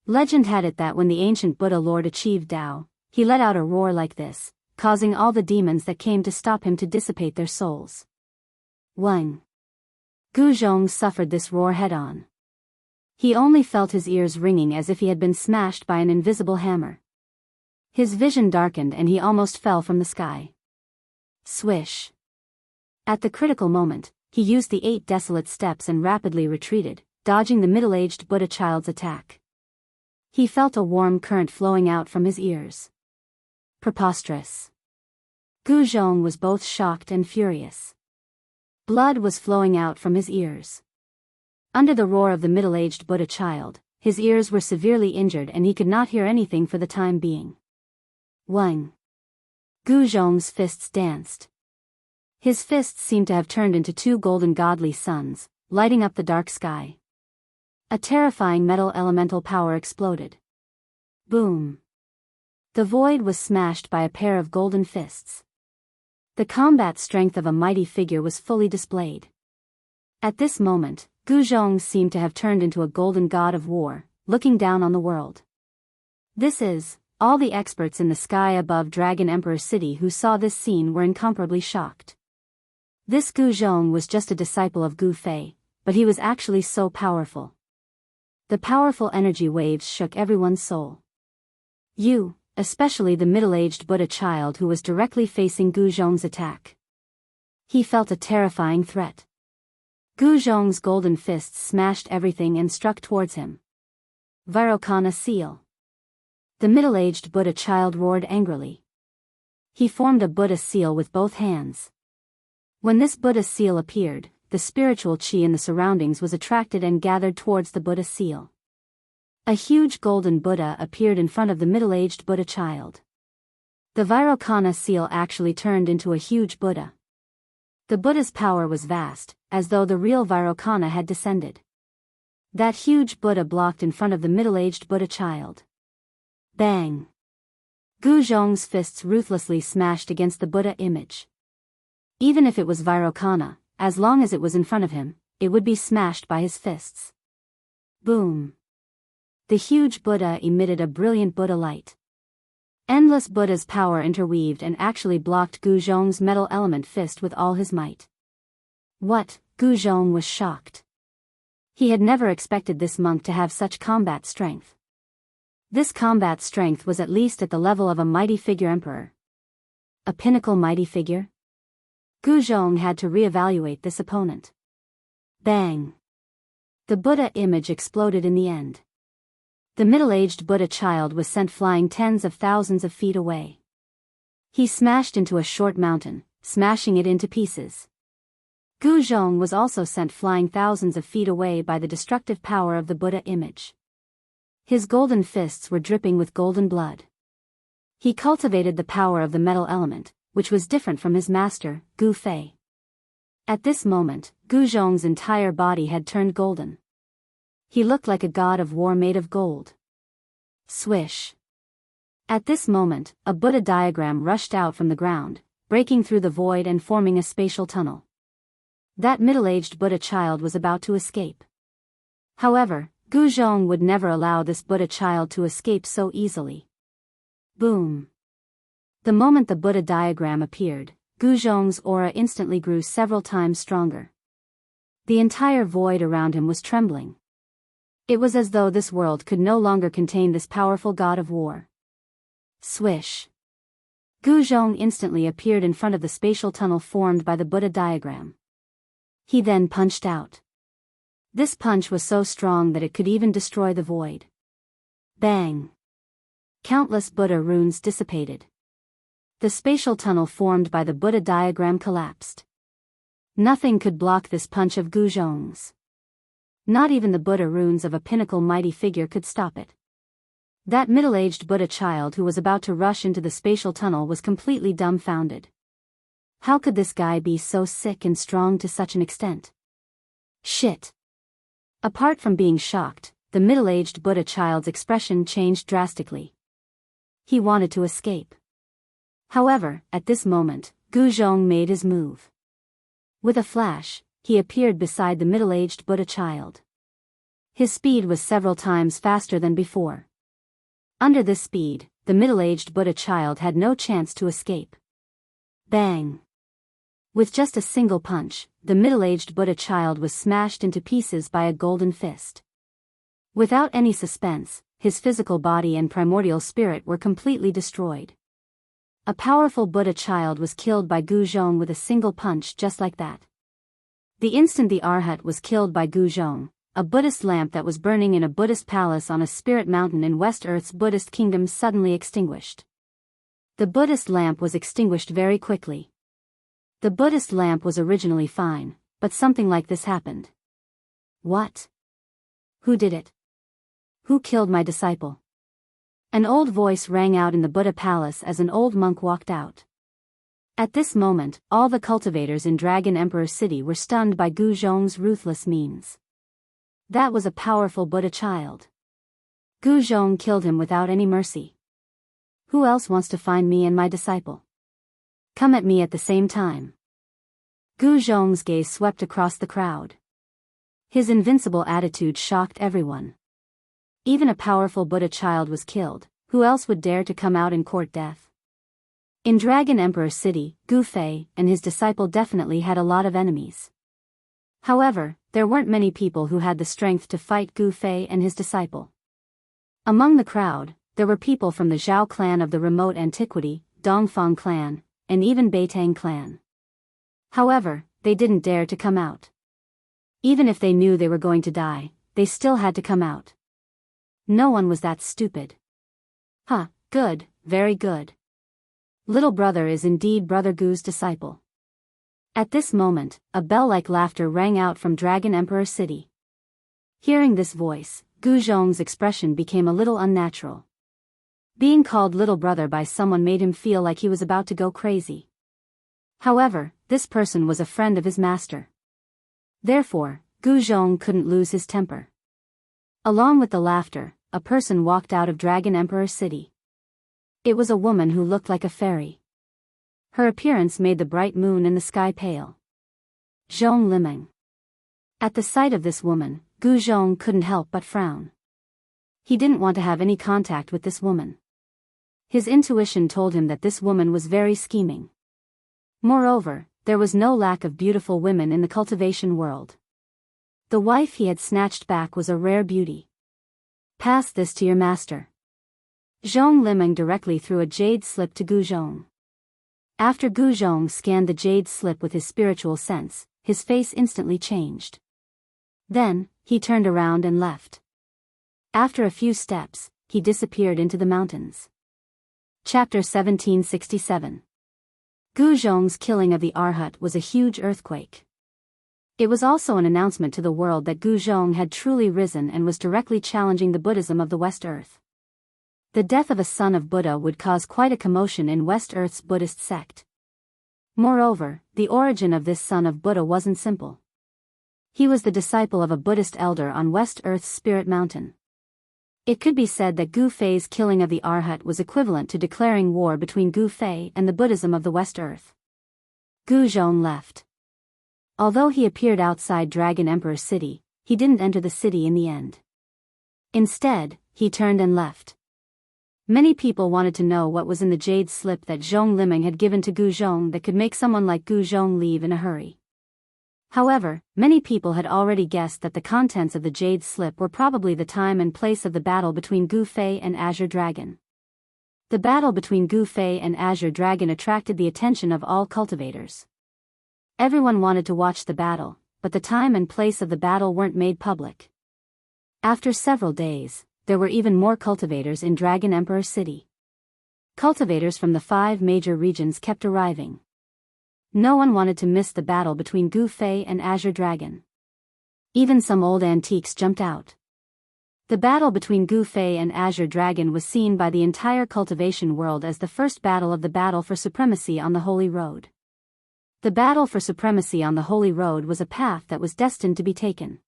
Legend had it that when the ancient Buddha Lord achieved Tao, he let out a roar like this, causing all the demons that came to stop him to dissipate their souls. 1. Gu Zhong suffered this roar head-on. He only felt his ears ringing as if he had been smashed by an invisible hammer. His vision darkened and he almost fell from the sky. Swish. At the critical moment, he used the 8 desolate steps and rapidly retreated, dodging the middle-aged Buddha child's attack. He felt a warm current flowing out from his ears. Preposterous. Gu Zhong was both shocked and furious. Blood was flowing out from his ears. Under the roar of the middle-aged Buddha child, his ears were severely injured and he could not hear anything for the time being. 1. Gu Zhong's fists danced. His fists seemed to have turned into 2 golden godly suns, lighting up the dark sky. A terrifying metal elemental power exploded. Boom. The void was smashed by a pair of golden fists. The combat strength of a mighty figure was fully displayed. At this moment, Gu Zhong seemed to have turned into a golden god of war, looking down on the world. All the experts in the sky above Dragon Emperor City who saw this scene were incomparably shocked. This Gu Zhong was just a disciple of Gu Fei, but he was actually so powerful. The powerful energy waves shook everyone's soul. Especially the middle-aged Buddha child who was directly facing Gu Zhong's attack. He felt a terrifying threat. Gu Zhong's golden fists smashed everything and struck towards him. Vairocana seal. The middle-aged Buddha child roared angrily. He formed a Buddha seal with both hands. When this Buddha seal appeared, the spiritual chi in the surroundings was attracted and gathered towards the Buddha seal. A huge golden Buddha appeared in front of the middle-aged Buddha child. The Vairocana seal actually turned into a huge Buddha. The Buddha's power was vast, as though the real Vairocana had descended. That huge Buddha blocked in front of the middle-aged Buddha child. Bang! Gu Zhong's fists ruthlessly smashed against the Buddha image. Even if it was Vairocana, as long as it was in front of him, it would be smashed by his fists. Boom. The huge Buddha emitted a brilliant Buddha light. Endless Buddha's power interweaved and actually blocked Gu Zhong's metal element fist with all his might. What? Gu Zhong was shocked. He had never expected this monk to have such combat strength. This combat strength was at least at the level of a mighty figure emperor. A pinnacle mighty figure? Gu Zhong had to reevaluate this opponent. Bang! The Buddha image exploded in the end. The middle-aged Buddha child was sent flying tens of thousands of feet away. He smashed into a short mountain, smashing it into pieces. Gu Zhong was also sent flying thousands of feet away by the destructive power of the Buddha image. His golden fists were dripping with golden blood. He cultivated the power of the metal element, which was different from his master, Gu Fei. At this moment, Gu Zhong's entire body had turned golden. He looked like a god of war made of gold. Swish. At this moment, a Buddha diagram rushed out from the ground, breaking through the void and forming a spatial tunnel. That middle-aged Buddha child was about to escape. However, Gu Zhong would never allow this Buddha child to escape so easily. Boom. The moment the Buddha diagram appeared, Gu Zhong's aura instantly grew several times stronger. The entire void around him was trembling. It was as though this world could no longer contain this powerful god of war. Swish. Gu Zhong instantly appeared in front of the spatial tunnel formed by the Buddha diagram. He then punched out. This punch was so strong that it could even destroy the void. Bang! Countless Buddha runes dissipated. The spatial tunnel formed by the Buddha diagram collapsed. Nothing could block this punch of Gu Zhong's. Not even the Buddha runes of a pinnacle mighty figure could stop it. That middle-aged Buddha child who was about to rush into the spatial tunnel was completely dumbfounded. How could this guy be so sick and strong to such an extent? Shit! Apart from being shocked, the middle-aged Buddha child's expression changed drastically. He wanted to escape. However, at this moment, Gu Zhong made his move. With a flash, he appeared beside the middle-aged Buddha child. His speed was several times faster than before. Under this speed, the middle-aged Buddha child had no chance to escape. Bang! With just a single punch, the middle-aged Buddha child was smashed into pieces by a golden fist. Without any suspense, his physical body and primordial spirit were completely destroyed. A powerful Buddha child was killed by Gu Zhong with a single punch just like that. The instant the Arhat was killed by Gu Zhong, a Buddhist lamp that was burning in a Buddhist palace on a spirit mountain in West Earth's Buddhist kingdom suddenly extinguished. The Buddhist lamp was extinguished very quickly. The Buddhist lamp was originally fine, but something like this happened. What? Who did it? Who killed my disciple? An old voice rang out in the Buddha palace as an old monk walked out. At this moment, all the cultivators in Dragon Emperor City were stunned by Gu Zhong's ruthless means. That was a powerful Buddha child. Gu Zhong killed him without any mercy. Who else wants to find me and my disciple? Come at me at the same time. Gu Zhong's gaze swept across the crowd. His invincible attitude shocked everyone. Even a powerful Buddha child was killed, who else would dare to come out and court death? In Dragon Emperor City, Gu Fei and his disciple definitely had a lot of enemies. However, there weren't many people who had the strength to fight Gu Fei and his disciple. Among the crowd, there were people from the Zhao clan of the remote antiquity, Dongfang clan, and even Beitang clan. However, they didn't dare to come out. Even if they knew they were going to die, they still had to come out. No one was that stupid. Huh, good, very good. Little brother is indeed Brother Gu's disciple. At this moment, a bell-like laughter rang out from Dragon Emperor City. Hearing this voice, Gu Zhong's expression became a little unnatural. Being called little brother by someone made him feel like he was about to go crazy. However, this person was a friend of his master. Therefore, Gu Zhong couldn't lose his temper. Along with the laughter, a person walked out of Dragon Emperor City. It was a woman who looked like a fairy. Her appearance made the bright moon in the sky pale. Zhong Limeng. At the sight of this woman, Gu Zhong couldn't help but frown. He didn't want to have any contact with this woman. His intuition told him that this woman was very scheming. Moreover, there was no lack of beautiful women in the cultivation world. The wife he had snatched back was a rare beauty. Pass this to your master. Zhong Limeng directly threw a jade slip to Gu Zhong. After Gu Zhong scanned the jade slip with his spiritual sense, his face instantly changed. Then, he turned around and left. After a few steps, he disappeared into the mountains. Chapter 1767. Gu Zhong's killing of the Arhat was a huge earthquake. It was also an announcement to the world that Gu Zhong had truly risen and was directly challenging the Buddhism of the West Earth. The death of a son of Buddha would cause quite a commotion in West Earth's Buddhist sect. Moreover, the origin of this son of Buddha wasn't simple. He was the disciple of a Buddhist elder on West Earth's Spirit Mountain. It could be said that Gu Fei's killing of the Arhat was equivalent to declaring war between Gu Fei and the Buddhism of the West Earth. Gu Zhong left. Although he appeared outside Dragon Emperor City, he didn't enter the city in the end. Instead, he turned and left. Many people wanted to know what was in the jade slip that Zhong Limeng had given to Gu Zhong that could make someone like Gu Zhong leave in a hurry. However, many people had already guessed that the contents of the jade slip were probably the time and place of the battle between Gu Fei and Azure Dragon. The battle between Gu Fei and Azure Dragon attracted the attention of all cultivators. Everyone wanted to watch the battle, but the time and place of the battle weren't made public. After several days, there were even more cultivators in Dragon Emperor City. Cultivators from the 5 major regions kept arriving. No one wanted to miss the battle between Gu Fei and Azure Dragon. Even some old antiques jumped out. The battle between Gu Fei and Azure Dragon was seen by the entire cultivation world as the first battle of the battle for supremacy on the Holy Road. The battle for supremacy on the Holy Road was a path that was destined to be taken.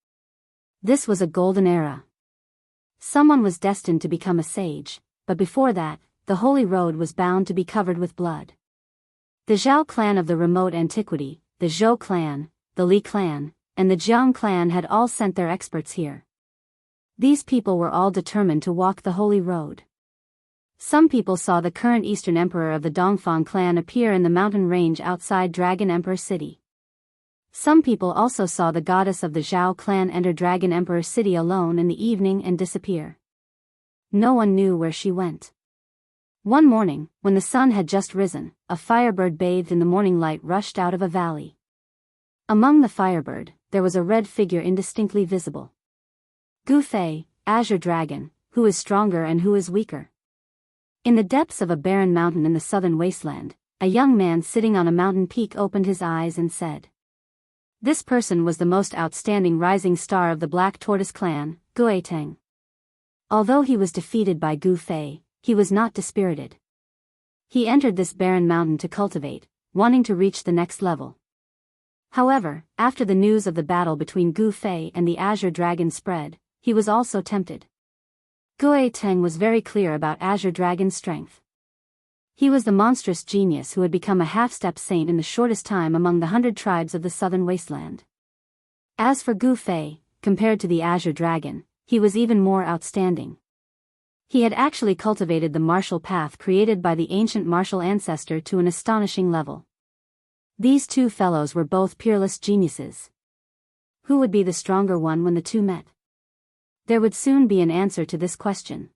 This was a golden era. Someone was destined to become a sage, but before that, the Holy Road was bound to be covered with blood. The Zhao clan of the remote antiquity, the Zhou clan, the Li clan, and the Jiang clan had all sent their experts here. These people were all determined to walk the Holy Road. Some people saw the current Eastern Emperor of the Dongfang clan appear in the mountain range outside Dragon Emperor City. Some people also saw the goddess of the Zhao clan enter Dragon Emperor City alone in the evening and disappear. No one knew where she went. One morning, when the sun had just risen, a firebird bathed in the morning light rushed out of a valley. Among the firebird, there was a red figure indistinctly visible. Gu Fei, Azure Dragon, who is stronger and who is weaker? In the depths of a barren mountain in the southern wasteland, a young man sitting on a mountain peak opened his eyes and said. This person was the most outstanding rising star of the Black Tortoise clan, Gu Teng. Although he was defeated by Gu Fei, he was not dispirited. He entered this barren mountain to cultivate, wanting to reach the next level. However, after the news of the battle between Gu Fei and the Azure Dragon spread, he was also tempted. Gu Teng was very clear about Azure Dragon's strength. He was the monstrous genius who had become a half-step saint in the shortest time among the 100 tribes of the southern wasteland. As for Gu Fei, compared to the Azure Dragon, he was even more outstanding. He had actually cultivated the martial path created by the ancient martial ancestor to an astonishing level. These two fellows were both peerless geniuses. Who would be the stronger one when the two met? There would soon be an answer to this question.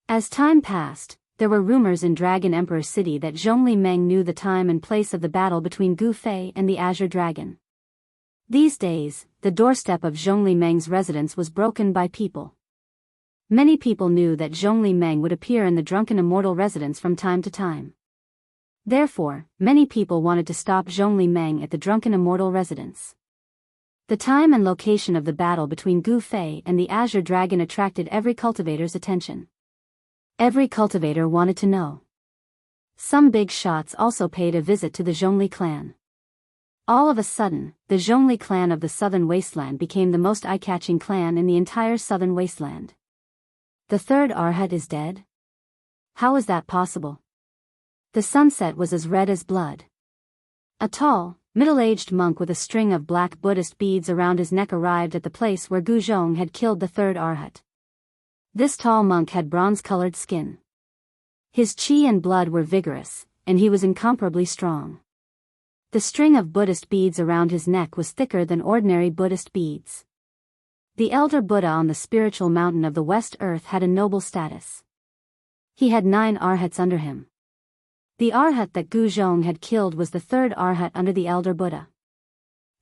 As time passed, there were rumors in Dragon Emperor City that Zhong Limeng knew the time and place of the battle between Gu Fei and the Azure Dragon. These days, the doorstep of Zhong Limeng's residence was broken by people. Many people knew that Zhong Limeng would appear in the drunken immortal residence from time to time. Therefore, many people wanted to stop Zhong Limeng at the drunken immortal residence. The time and location of the battle between Gu Fei and the Azure Dragon attracted every cultivator's attention. Every cultivator wanted to know. Some big shots also paid a visit to the Zhongli clan. All of a sudden, the Zhongli clan of the southern wasteland became the most eye-catching clan in the entire southern wasteland. The third Arhat is dead? How was that possible? The sunset was as red as blood. A tall, middle-aged monk with a string of black Buddhist beads around his neck arrived at the place where Gu Zhong had killed the third Arhat. This tall monk had bronze-colored skin. His chi and blood were vigorous, and he was incomparably strong. The string of Buddhist beads around his neck was thicker than ordinary Buddhist beads. The elder Buddha on the spiritual mountain of the West Earth had a noble status. He had 9 Arhats under him. The Arhat that Gu Zhong had killed was the third Arhat under the elder Buddha.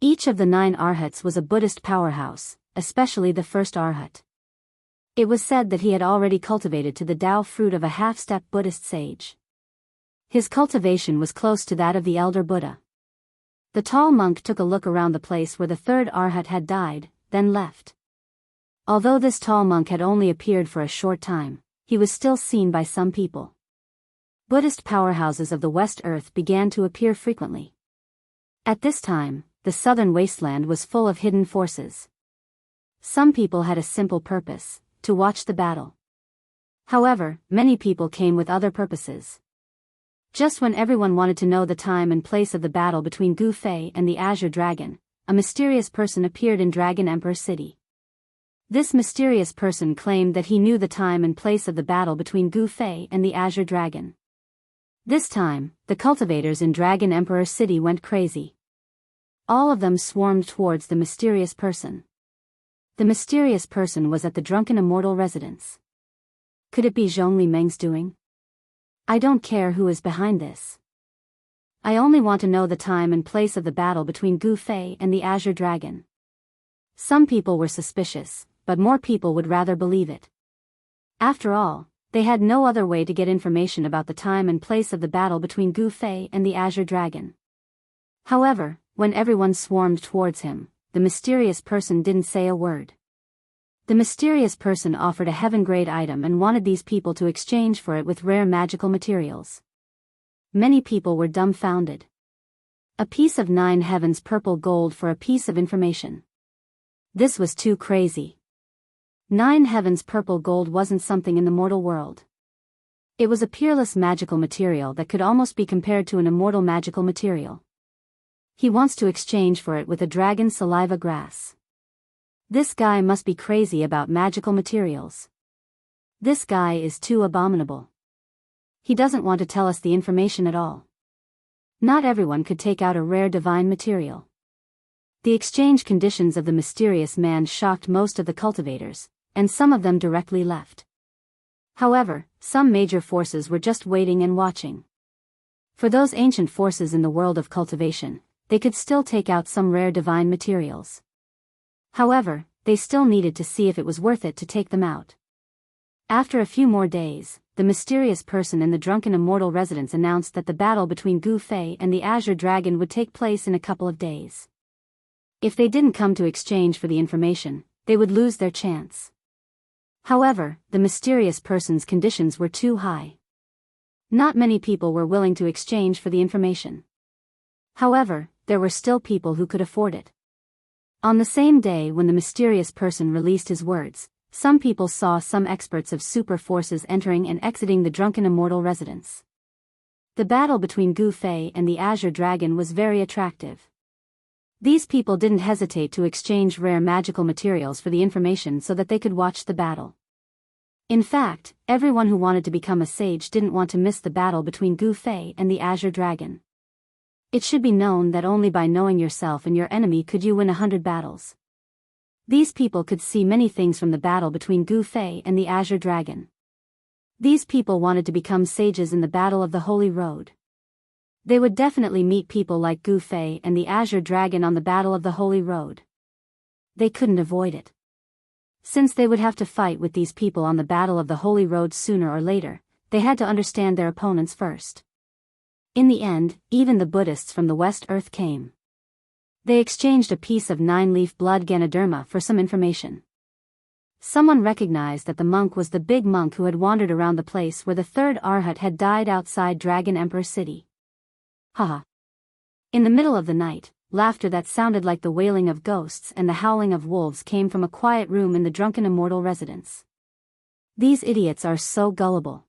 Each of the 9 Arhats was a Buddhist powerhouse, especially the first Arhat. It was said that he had already cultivated to the Tao fruit of a half-step Buddhist sage. His cultivation was close to that of the elder Buddha. The tall monk took a look around the place where the third Arhat had died, then left. Although this tall monk had only appeared for a short time, he was still seen by some people. Buddhist powerhouses of the West Earth began to appear frequently. At this time, the southern wasteland was full of hidden forces. Some people had a simple purpose, to watch the battle. However, many people came with other purposes. Just when everyone wanted to know the time and place of the battle between Gu Fei and the Azure Dragon, a mysterious person appeared in Dragon Emperor City. This mysterious person claimed that he knew the time and place of the battle between Gu Fei and the Azure Dragon. This time, the cultivators in Dragon Emperor City went crazy. All of them swarmed towards the mysterious person. The mysterious person was at the Drunken Immortal residence. Could it be Zhong Li Meng's doing? I don't care who is behind this. I only want to know the time and place of the battle between Gu Fei and the Azure Dragon. Some people were suspicious, but more people would rather believe it. After all, they had no other way to get information about the time and place of the battle between Gu Fei and the Azure Dragon. However, when everyone swarmed towards him, the mysterious person didn't say a word. The mysterious person offered a heaven-grade item and wanted these people to exchange for it with rare magical materials. Many people were dumbfounded. A piece of 9 heavens purple gold for a piece of information. This was too crazy. 9 heavens purple gold wasn't something in the mortal world. It was a peerless magical material that could almost be compared to an immortal magical material. He wants to exchange for it with a dragon saliva grass. This guy must be crazy about magical materials. This guy is too abominable. He doesn't want to tell us the information at all. Not everyone could take out a rare divine material. The exchange conditions of the mysterious man shocked most of the cultivators, and some of them directly left. However, some major forces were just waiting and watching. For those ancient forces in the world of cultivation, they could still take out some rare divine materials. However, they still needed to see if it was worth it to take them out. After a few more days, the mysterious person in the Drunken Immortal residence announced that the battle between Gu Fei and the Azure Dragon would take place in a couple of days. If they didn't come to exchange for the information, they would lose their chance. However, the mysterious person's conditions were too high. Not many people were willing to exchange for the information. However, there were still people who could afford it. On the same day when the mysterious person released his words, some people saw some experts of super forces entering and exiting the Drunken Immortal residence. The battle between Gu Fei and the Azure Dragon was very attractive. These people didn't hesitate to exchange rare magical materials for the information so that they could watch the battle. In fact, everyone who wanted to become a sage didn't want to miss the battle between Gu Fei and the Azure Dragon. It should be known that only by knowing yourself and your enemy could you win 100 battles. These people could see many things from the battle between Gu Fei and the Azure Dragon. These people wanted to become sages in the Battle of the Holy Road. They would definitely meet people like Gu Fei and the Azure Dragon on the Battle of the Holy Road. They couldn't avoid it. Since they would have to fight with these people on the Battle of the Holy Road sooner or later, they had to understand their opponents first. In the end, even the Buddhists from the West Earth came. They exchanged a piece of 9-leaf blood Ganoderma for some information. Someone recognized that the monk was the big monk who had wandered around the place where the third Arhat had died outside Dragon Emperor City. Haha. In the middle of the night, laughter that sounded like the wailing of ghosts and the howling of wolves came from a quiet room in the Drunken Immortal residence. These idiots are so gullible.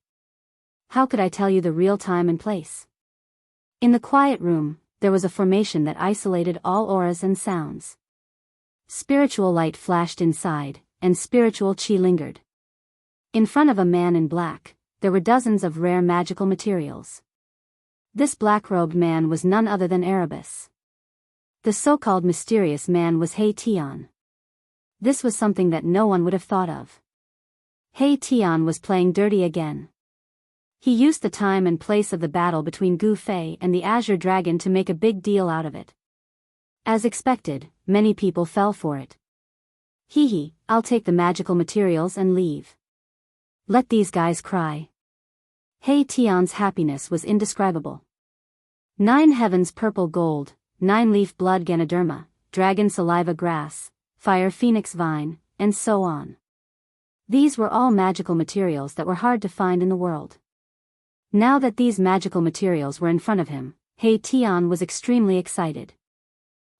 How could I tell you the real time and place? In the quiet room, there was a formation that isolated all auras and sounds. Spiritual light flashed inside, and spiritual chi lingered. In front of a man in black, there were dozens of rare magical materials. This black-robed man was none other than Erebus. The so-called mysterious man was He Tian. This was something that no one would have thought of. He Tian was playing dirty again. He used the time and place of the battle between Gu Fei and the Azure Dragon to make a big deal out of it. As expected, many people fell for it. Hee, I'll take the magical materials and leave. Let these guys cry. He Tian's happiness was indescribable. 9 heavens purple gold, 9-leaf blood Ganoderma, dragon saliva grass, fire phoenix vine, and so on. These were all magical materials that were hard to find in the world. Now that these magical materials were in front of him, He Tian was extremely excited.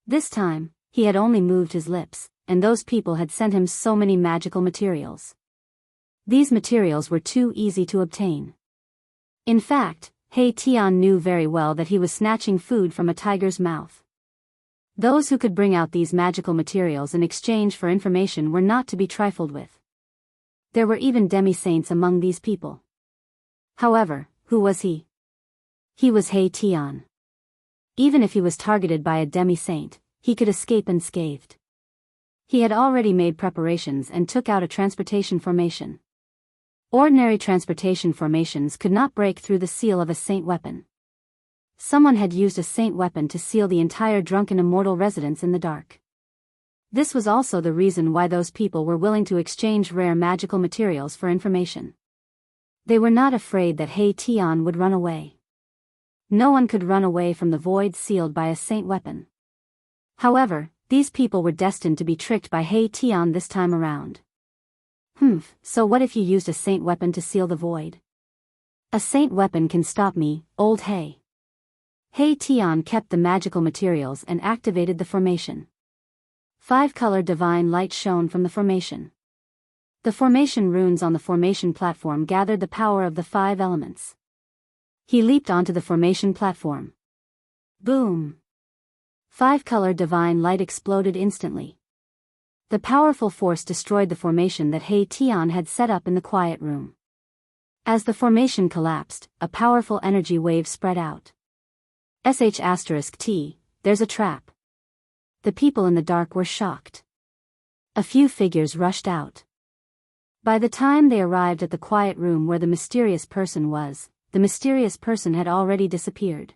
This time, he had only moved his lips, and those people had sent him so many magical materials. These materials were too easy to obtain. In fact, He Tian knew very well that he was snatching food from a tiger's mouth. Those who could bring out these magical materials in exchange for information were not to be trifled with. There were even demi-saints among these people. However, who was he? He was He Tian. Even if he was targeted by a demi-saint, he could escape unscathed. He had already made preparations and took out a transportation formation. Ordinary transportation formations could not break through the seal of a saint weapon. Someone had used a saint weapon to seal the entire drunken immortal residence in the dark. This was also the reason why those people were willing to exchange rare magical materials for information. They were not afraid that He Tian would run away. No one could run away from the void sealed by a saint weapon. However, these people were destined to be tricked by He Tian this time around. So what if you used a saint weapon to seal the void? A saint weapon can stop me, old He. He Tian kept the magical materials and activated the formation. 5-color divine light shone from the formation. The formation runes on the formation platform gathered the power of the 5 elements. He leaped onto the formation platform. Boom! 5-color divine light exploded instantly. The powerful force destroyed the formation that He Tian had set up in the quiet room. As the formation collapsed, a powerful energy wave spread out. *T, there's a trap. The people in the dark were shocked. A few figures rushed out. By the time they arrived at the quiet room where the mysterious person was, the mysterious person had already disappeared.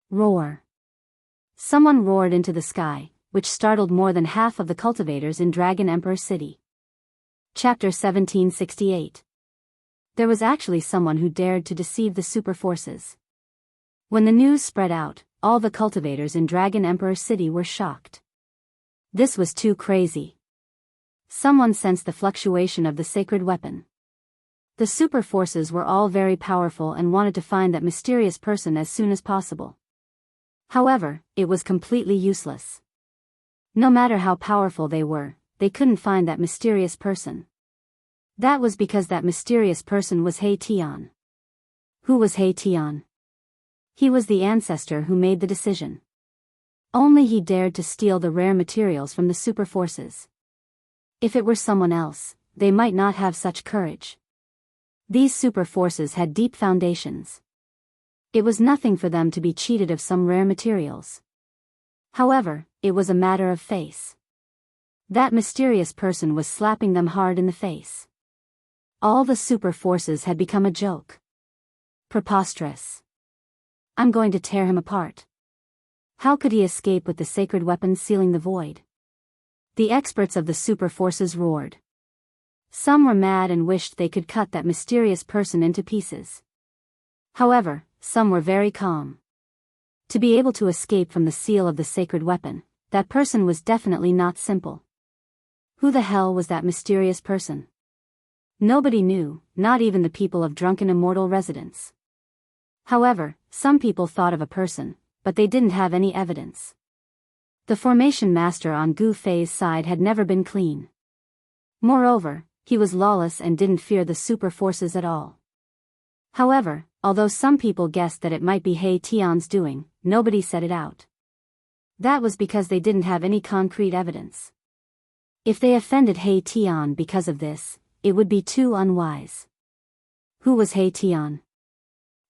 Roar. Someone roared into the sky, which startled more than half of the cultivators in Dragon Emperor City. Chapter 1768. There was actually someone who dared to deceive the super forces. When the news spread out, all the cultivators in Dragon Emperor City were shocked. This was too crazy. Someone sensed the fluctuation of the sacred weapon. The super forces were all very powerful and wanted to find that mysterious person as soon as possible. However, it was completely useless. No matter how powerful they were, they couldn't find that mysterious person. That was because that mysterious person was He Tian. Who was He Tian? He was the ancestor who made the decision. Only he dared to steal the rare materials from the super forces. If it were someone else, they might not have such courage. These super forces had deep foundations. It was nothing for them to be cheated of some rare materials. However, it was a matter of face. That mysterious person was slapping them hard in the face. All the super forces had become a joke. Preposterous. I'm going to tear him apart. How could he escape with the sacred weapon sealing the void? The experts of the super forces roared. Some were mad and wished they could cut that mysterious person into pieces. However, some were very calm. To be able to escape from the seal of the sacred weapon, that person was definitely not simple. Who the hell was that mysterious person? Nobody knew, not even the people of Drunken Immortal Residence. However, some people thought of a person, but they didn't have any evidence. The formation master on Gu Fei's side had never been clean. Moreover, he was lawless and didn't fear the super forces at all. However, although some people guessed that it might be He Tian's doing, nobody said it out. That was because they didn't have any concrete evidence. If they offended He Tian because of this, it would be too unwise. Who was He Tian?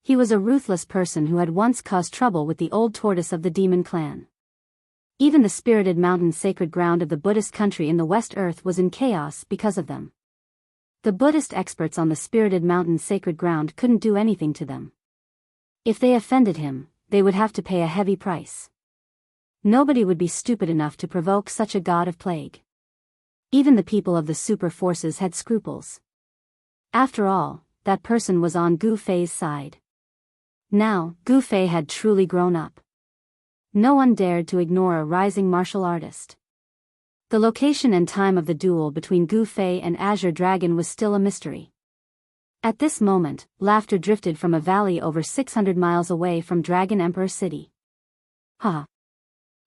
He was a ruthless person who had once caused trouble with the old tortoise of the demon clan. Even the spirited mountain sacred ground of the Buddhist country in the West Earth was in chaos because of them. The Buddhist experts on the spirited mountain sacred ground couldn't do anything to them. If they offended him, they would have to pay a heavy price. Nobody would be stupid enough to provoke such a god of plague. Even the people of the super forces had scruples. After all, that person was on Gu Fei's side. Now, Gu Fei had truly grown up. No one dared to ignore a rising martial artist. The location and time of the duel between Gu Fei and Azure Dragon was still a mystery. At this moment, laughter drifted from a valley over 600 miles away from Dragon Emperor City. Ha!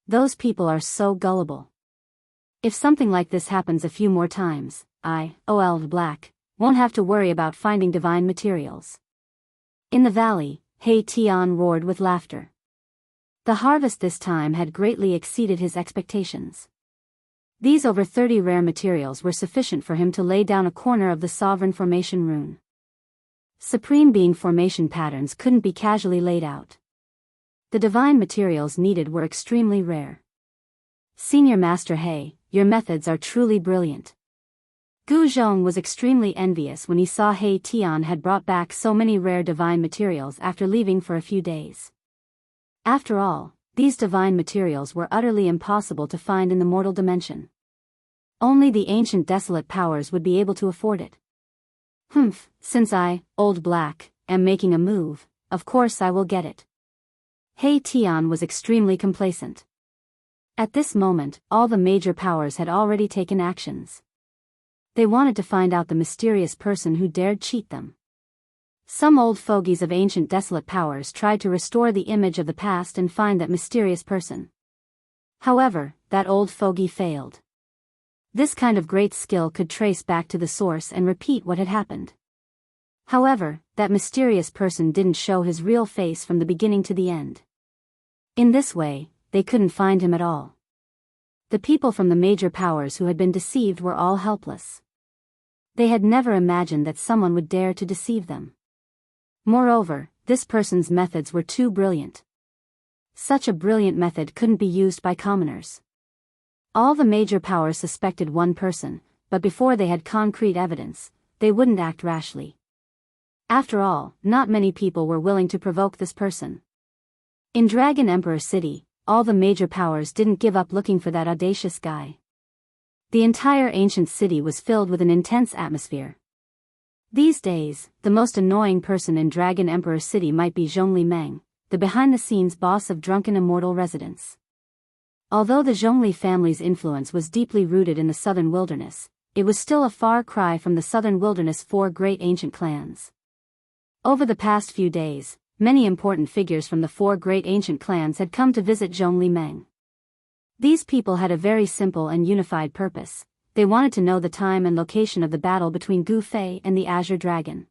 Those people are so gullible. If something like this happens a few more times, Black, won't have to worry about finding divine materials. In the valley, He Tian roared with laughter. The harvest this time had greatly exceeded his expectations. These over 30 rare materials were sufficient for him to lay down a corner of the Sovereign Formation rune. Supreme Being formation patterns couldn't be casually laid out. The divine materials needed were extremely rare. Senior Master He, your methods are truly brilliant. Gu Zhong was extremely envious when he saw He Tian had brought back so many rare divine materials after leaving for a few days. After all, these divine materials were utterly impossible to find in the mortal dimension. Only the ancient desolate powers would be able to afford it. Since I, Old Black, am making a move, of course I will get it. He Tian was extremely complacent. At this moment, all the major powers had already taken actions. They wanted to find out the mysterious person who dared cheat them. Some old fogies of ancient desolate powers tried to restore the image of the past and find that mysterious person. However, that old fogey failed. This kind of great skill could trace back to the source and repeat what had happened. However, that mysterious person didn't show his real face from the beginning to the end. In this way, they couldn't find him at all. The people from the major powers who had been deceived were all helpless. They had never imagined that someone would dare to deceive them. Moreover, this person's methods were too brilliant. Such a brilliant method couldn't be used by commoners. All the major powers suspected one person, but before they had concrete evidence, they wouldn't act rashly. After all, not many people were willing to provoke this person. In Dragon Emperor City, all the major powers didn't give up looking for that audacious guy. The entire ancient city was filled with an intense atmosphere. These days, the most annoying person in Dragon Emperor City might be Zhongli Meng, the behind-the-scenes boss of drunken immortal residents. Although the Zhongli family's influence was deeply rooted in the southern wilderness, it was still a far cry from the southern wilderness' 4 great ancient clans. Over the past few days, many important figures from the 4 great ancient clans had come to visit Zhongli Meng. These people had a very simple and unified purpose. They wanted to know the time and location of the battle between Gu Fei and the Azure Dragon.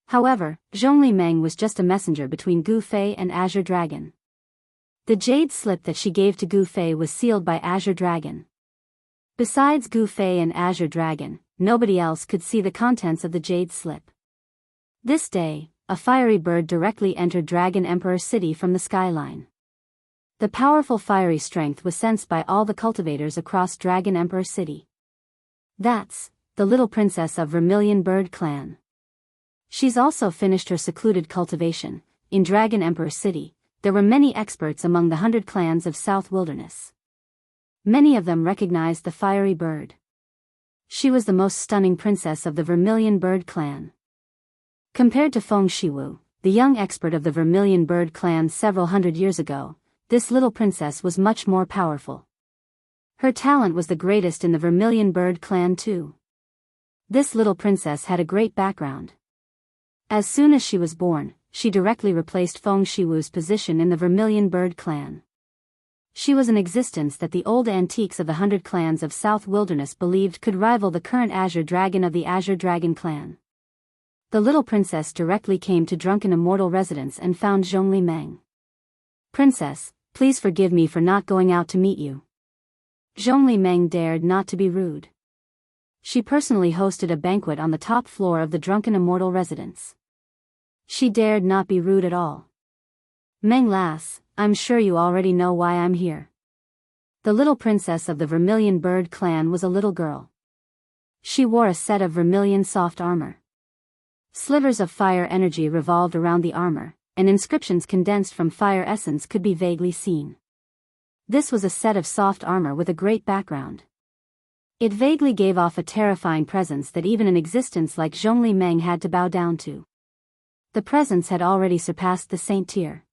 However, Zhongli Meng was just a messenger between Gu Fei and Azure Dragon. The jade slip that she gave to Gu Fei was sealed by Azure Dragon. Besides Gu Fei and Azure Dragon, nobody else could see the contents of the jade slip. This day, a fiery bird directly entered Dragon Emperor City from the skyline. The powerful fiery strength was sensed by all the cultivators across Dragon Emperor City. That's the little princess of Vermilion Bird Clan. She's also finished her secluded cultivation. In Dragon Emperor City, there were many experts among the 100 clans of South Wilderness. Many of them recognized the fiery bird. She was the most stunning princess of the Vermilion Bird Clan. Compared to Feng Shiwu, the young expert of the Vermilion Bird Clan several hundred years ago, this little princess was much more powerful. Her talent was the greatest in the Vermilion Bird Clan too. This little princess had a great background. As soon as she was born, she directly replaced Feng Shiwu's position in the Vermilion Bird Clan. She was an existence that the old antiques of the 100 clans of South Wilderness believed could rival the current Azure Dragon of the Azure Dragon clan. The little princess directly came to Drunken Immortal residence and found Zhongli Meng. "Princess, please forgive me for not going out to meet you." Zhongli Meng dared not to be rude. She personally hosted a banquet on the top floor of the Drunken Immortal residence. She dared not be rude at all. "Meng lass, I'm sure you already know why I'm here." The little princess of the Vermilion Bird clan was a little girl. She wore a set of vermilion soft armor. Slivers of fire energy revolved around the armor, and inscriptions condensed from fire essence could be vaguely seen. This was a set of soft armor with a great background. It vaguely gave off a terrifying presence that even an existence like Zhongli Meng had to bow down to. The presence had already surpassed the saint tier.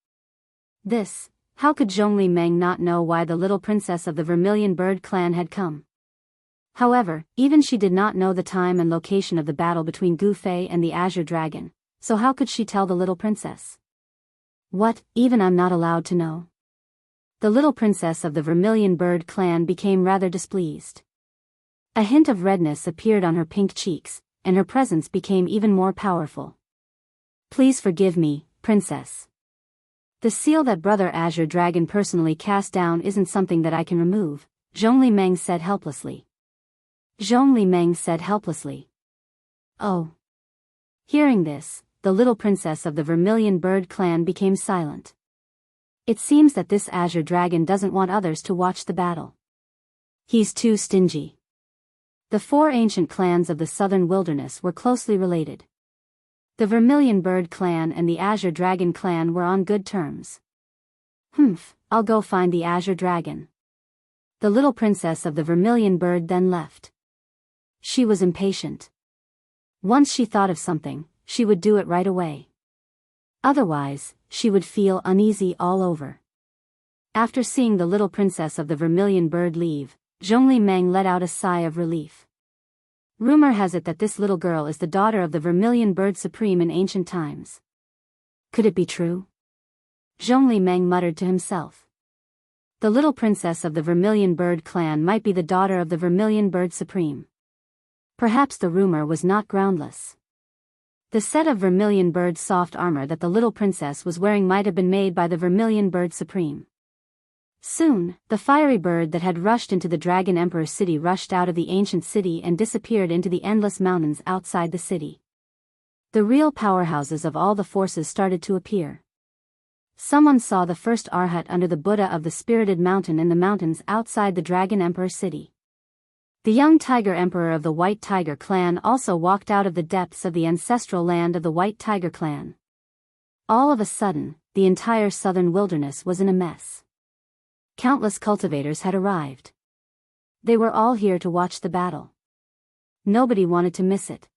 How could Zhongli Meng not know why the little princess of the Vermilion Bird clan had come? However, even she did not know the time and location of the battle between Gu Fei and the Azure Dragon, so how could she tell the little princess? "What, even I'm not allowed to know?" The little princess of the Vermilion Bird clan became rather displeased. A hint of redness appeared on her pink cheeks, and her presence became even more powerful. "Please forgive me, princess. The seal that Brother Azure Dragon personally cast down isn't something that I can remove," Zhongli Meng said helplessly. Zhongli Meng said helplessly. "Oh." Hearing this, the little princess of the Vermilion Bird clan became silent. It seems that this Azure Dragon doesn't want others to watch the battle. He's too stingy. The four ancient clans of the southern wilderness were closely related. The Vermilion Bird clan and the Azure Dragon clan were on good terms. I'll go find the Azure Dragon." The little princess of the Vermilion Bird then left. She was impatient. Once she thought of something, she would do it right away. Otherwise, she would feel uneasy all over. After seeing the little princess of the Vermilion Bird leave, Zhongli Meng let out a sigh of relief. Rumor has it that this little girl is the daughter of the Vermilion Bird Supreme in ancient times. Could it be true? Zhongli Meng muttered to himself. The little princess of the Vermilion Bird clan might be the daughter of the Vermilion Bird Supreme. Perhaps the rumor was not groundless. The set of Vermilion Bird soft armor that the little princess was wearing might have been made by the Vermilion Bird Supreme. Soon, the fiery bird that had rushed into the Dragon Emperor city rushed out of the ancient city and disappeared into the endless mountains outside the city. The real powerhouses of all the forces started to appear. Someone saw the first Arhat under the Buddha of the Spirited Mountain in the mountains outside the Dragon Emperor city. The young Tiger Emperor of the White Tiger clan also walked out of the depths of the ancestral land of the White Tiger clan. All of a sudden, the entire southern wilderness was in a mess. Countless cultivators had arrived. They were all here to watch the battle. Nobody wanted to miss it.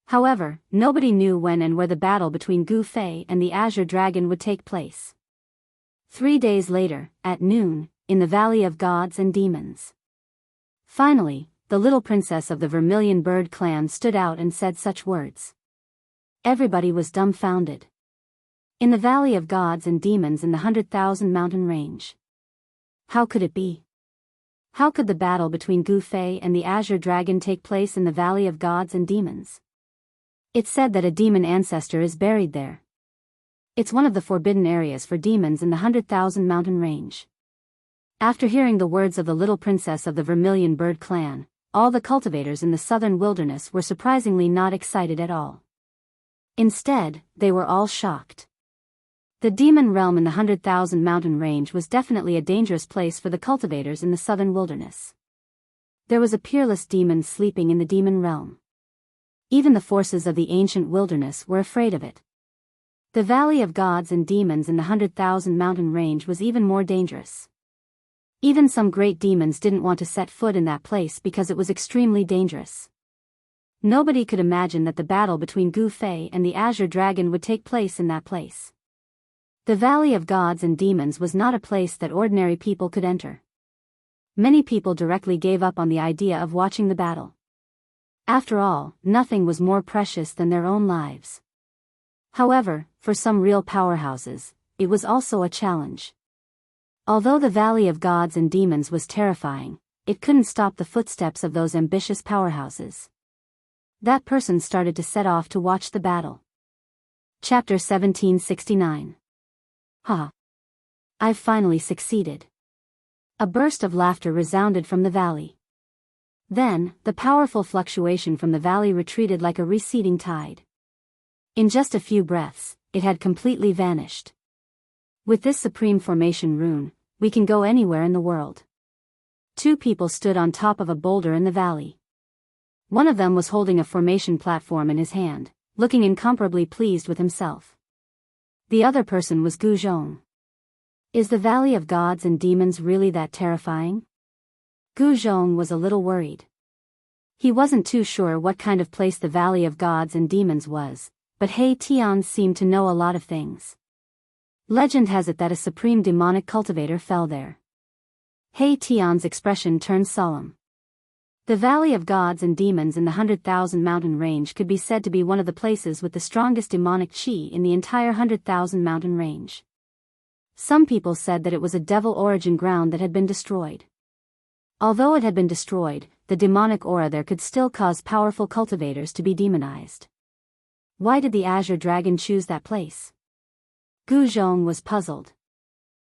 However, nobody knew when and where the battle between Gu Fei and the Azure Dragon would take place. 3 days later, at noon, in the Valley of Gods and Demons. Finally, the little princess of the Vermilion Bird clan stood out and said such words. Everybody was dumbfounded. In the Valley of Gods and Demons in the 100,000 mountain range. How could it be? How could the battle between Gu Fei and the Azure Dragon take place in the Valley of Gods and Demons? It's said that a demon ancestor is buried there. It's one of the forbidden areas for demons in the 100,000 mountain range. After hearing the words of the little princess of the Vermilion Bird clan, all the cultivators in the southern wilderness were surprisingly not excited at all. Instead, they were all shocked. The demon realm in the 100,000 mountain range was definitely a dangerous place for the cultivators in the southern wilderness. There was a peerless demon sleeping in the demon realm. Even the forces of the ancient wilderness were afraid of it. The Valley of Gods and Demons in the 100,000 mountain range was even more dangerous. Even some great demons didn't want to set foot in that place because it was extremely dangerous. Nobody could imagine that the battle between Gu Fei and the Azure Dragon would take place in that place. The Valley of Gods and Demons was not a place that ordinary people could enter. Many people directly gave up on the idea of watching the battle. After all, nothing was more precious than their own lives. However, for some real powerhouses, it was also a challenge. Although the Valley of Gods and Demons was terrifying, it couldn't stop the footsteps of those ambitious powerhouses. That person started to set off to watch the battle. Chapter 1769. Ha! I've finally succeeded. A burst of laughter resounded from the valley. Then, the powerful fluctuation from the valley retreated like a receding tide. In just a few breaths, it had completely vanished. With this supreme formation rune, we can go anywhere in the world. Two people stood on top of a boulder in the valley. One of them was holding a formation platform in his hand, looking incomparably pleased with himself. The other person was Gu Zhong. Is the Valley of Gods and Demons really that terrifying? Gu Zhong was a little worried. He wasn't too sure what kind of place the Valley of Gods and Demons was, but He Tian seemed to know a lot of things. Legend has it that a supreme demonic cultivator fell there. He Tian's expression turned solemn. The Valley of Gods and Demons in the 100,000 mountain range could be said to be one of the places with the strongest demonic qi in the entire 100,000 mountain range. Some people said that it was a devil origin ground that had been destroyed. Although it had been destroyed, the demonic aura there could still cause powerful cultivators to be demonized. Why did the Azure Dragon choose that place? Gu Zhong was puzzled.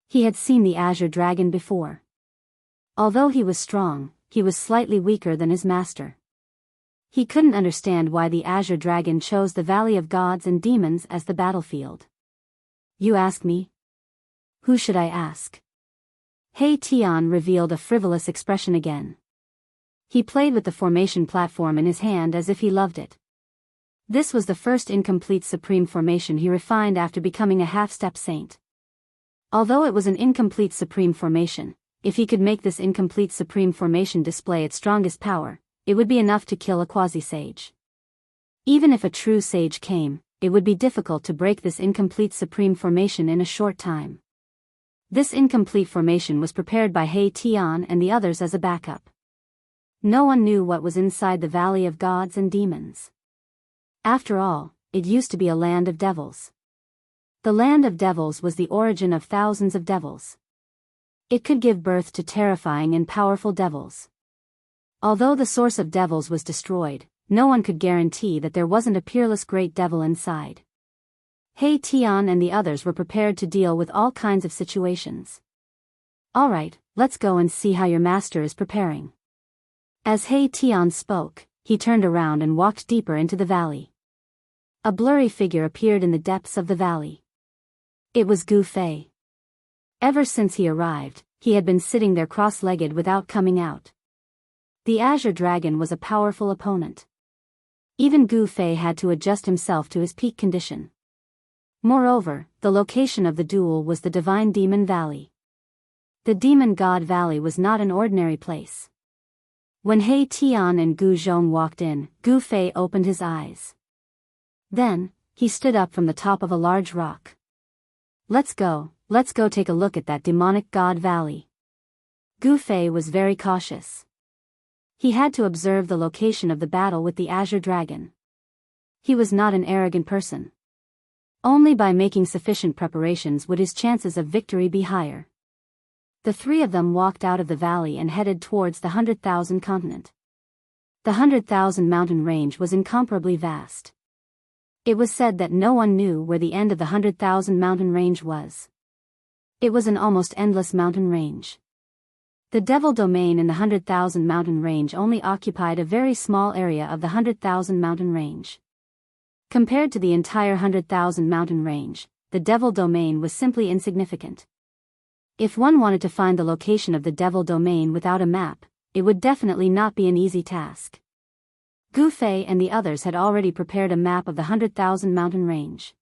He had seen the Azure Dragon before. Although he was strong, he was slightly weaker than his master. He couldn't understand why the Azure Dragon chose the Valley of Gods and Demons as the battlefield. You ask me? Who should I ask? He Tian revealed a frivolous expression again. He played with the formation platform in his hand as if he loved it. This was the first incomplete supreme formation he refined after becoming a half-step saint. Although it was an incomplete supreme formation, if he could make this incomplete supreme formation display its strongest power, it would be enough to kill a quasi-sage. Even if a true sage came, it would be difficult to break this incomplete supreme formation in a short time. This incomplete formation was prepared by He Tian and the others as a backup. No one knew what was inside the Valley of Gods and Demons. After all, it used to be a land of devils. The land of devils was the origin of thousands of devils. It could give birth to terrifying and powerful devils. Although the source of devils was destroyed, no one could guarantee that there wasn't a peerless great devil inside. He Tian and the others were prepared to deal with all kinds of situations. Alright, let's go and see how your master is preparing. As He Tian spoke, he turned around and walked deeper into the valley. A blurry figure appeared in the depths of the valley. It was Gu Fei. Ever since he arrived, he had been sitting there cross-legged without coming out. The Azure Dragon was a powerful opponent. Even Gu Fei had to adjust himself to his peak condition. Moreover, the location of the duel was the Divine Demon Valley. The Demon God Valley was not an ordinary place. When He Tian and Gu Zhong walked in, Gu Fei opened his eyes. Then, he stood up from the top of a large rock. Let's go take a look at that demonic God Valley. Gu Fei was very cautious. He had to observe the location of the battle with the Azure Dragon. He was not an arrogant person. Only by making sufficient preparations would his chances of victory be higher. The three of them walked out of the valley and headed towards the 100,000 continent. The 100,000 mountain range was incomparably vast. It was said that no one knew where the end of the 100,000 mountain range was. It was an almost endless mountain range. The Devil Domain in the 100,000 mountain range only occupied a very small area of the 100,000 mountain range. Compared to the entire 100,000 mountain range, the Devil Domain was simply insignificant. If one wanted to find the location of the Devil Domain without a map, it would definitely not be an easy task. Gu Fei and the others had already prepared a map of the 100,000 mountain range.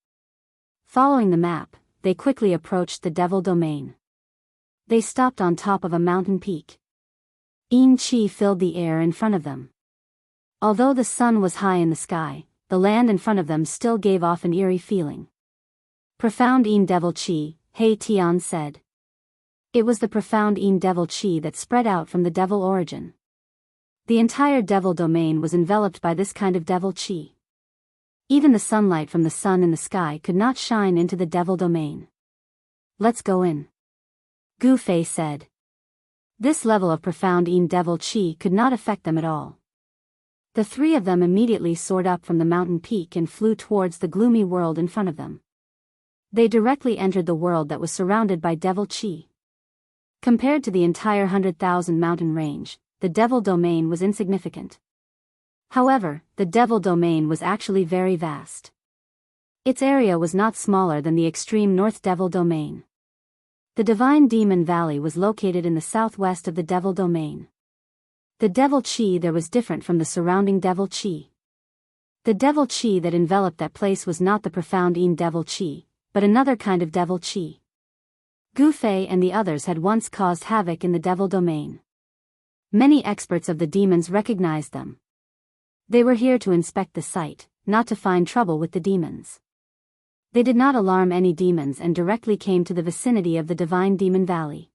Following the map, they quickly approached the Devil Domain. They stopped on top of a mountain peak. Yin Qi filled the air in front of them. Although the sun was high in the sky, the land in front of them still gave off an eerie feeling. Profound Yin Devil Qi, He Tian said. It was the profound Yin Devil Qi that spread out from the devil origin. The entire Devil Domain was enveloped by this kind of Devil Qi. Even the sunlight from the sun in the sky could not shine into the Devil Domain. Let's go in. Gu Fei said. This level of profound Yin Devil Qi could not affect them at all. The three of them immediately soared up from the mountain peak and flew towards the gloomy world in front of them. They directly entered the world that was surrounded by devil chi. Compared to the entire 100,000 mountain range, the devil domain was insignificant. However, the devil domain was actually very vast. Its area was not smaller than the extreme north devil domain. The divine demon valley was located in the southwest of the devil domain. The devil chi there was different from the surrounding devil chi. The devil chi that enveloped that place was not the profound Yin devil chi, but another kind of devil chi. Gu Fei and the others had once caused havoc in the devil domain. Many experts of the demons recognized them. They were here to inspect the site, not to find trouble with the demons. They did not alarm any demons and directly came to the vicinity of the divine demon valley.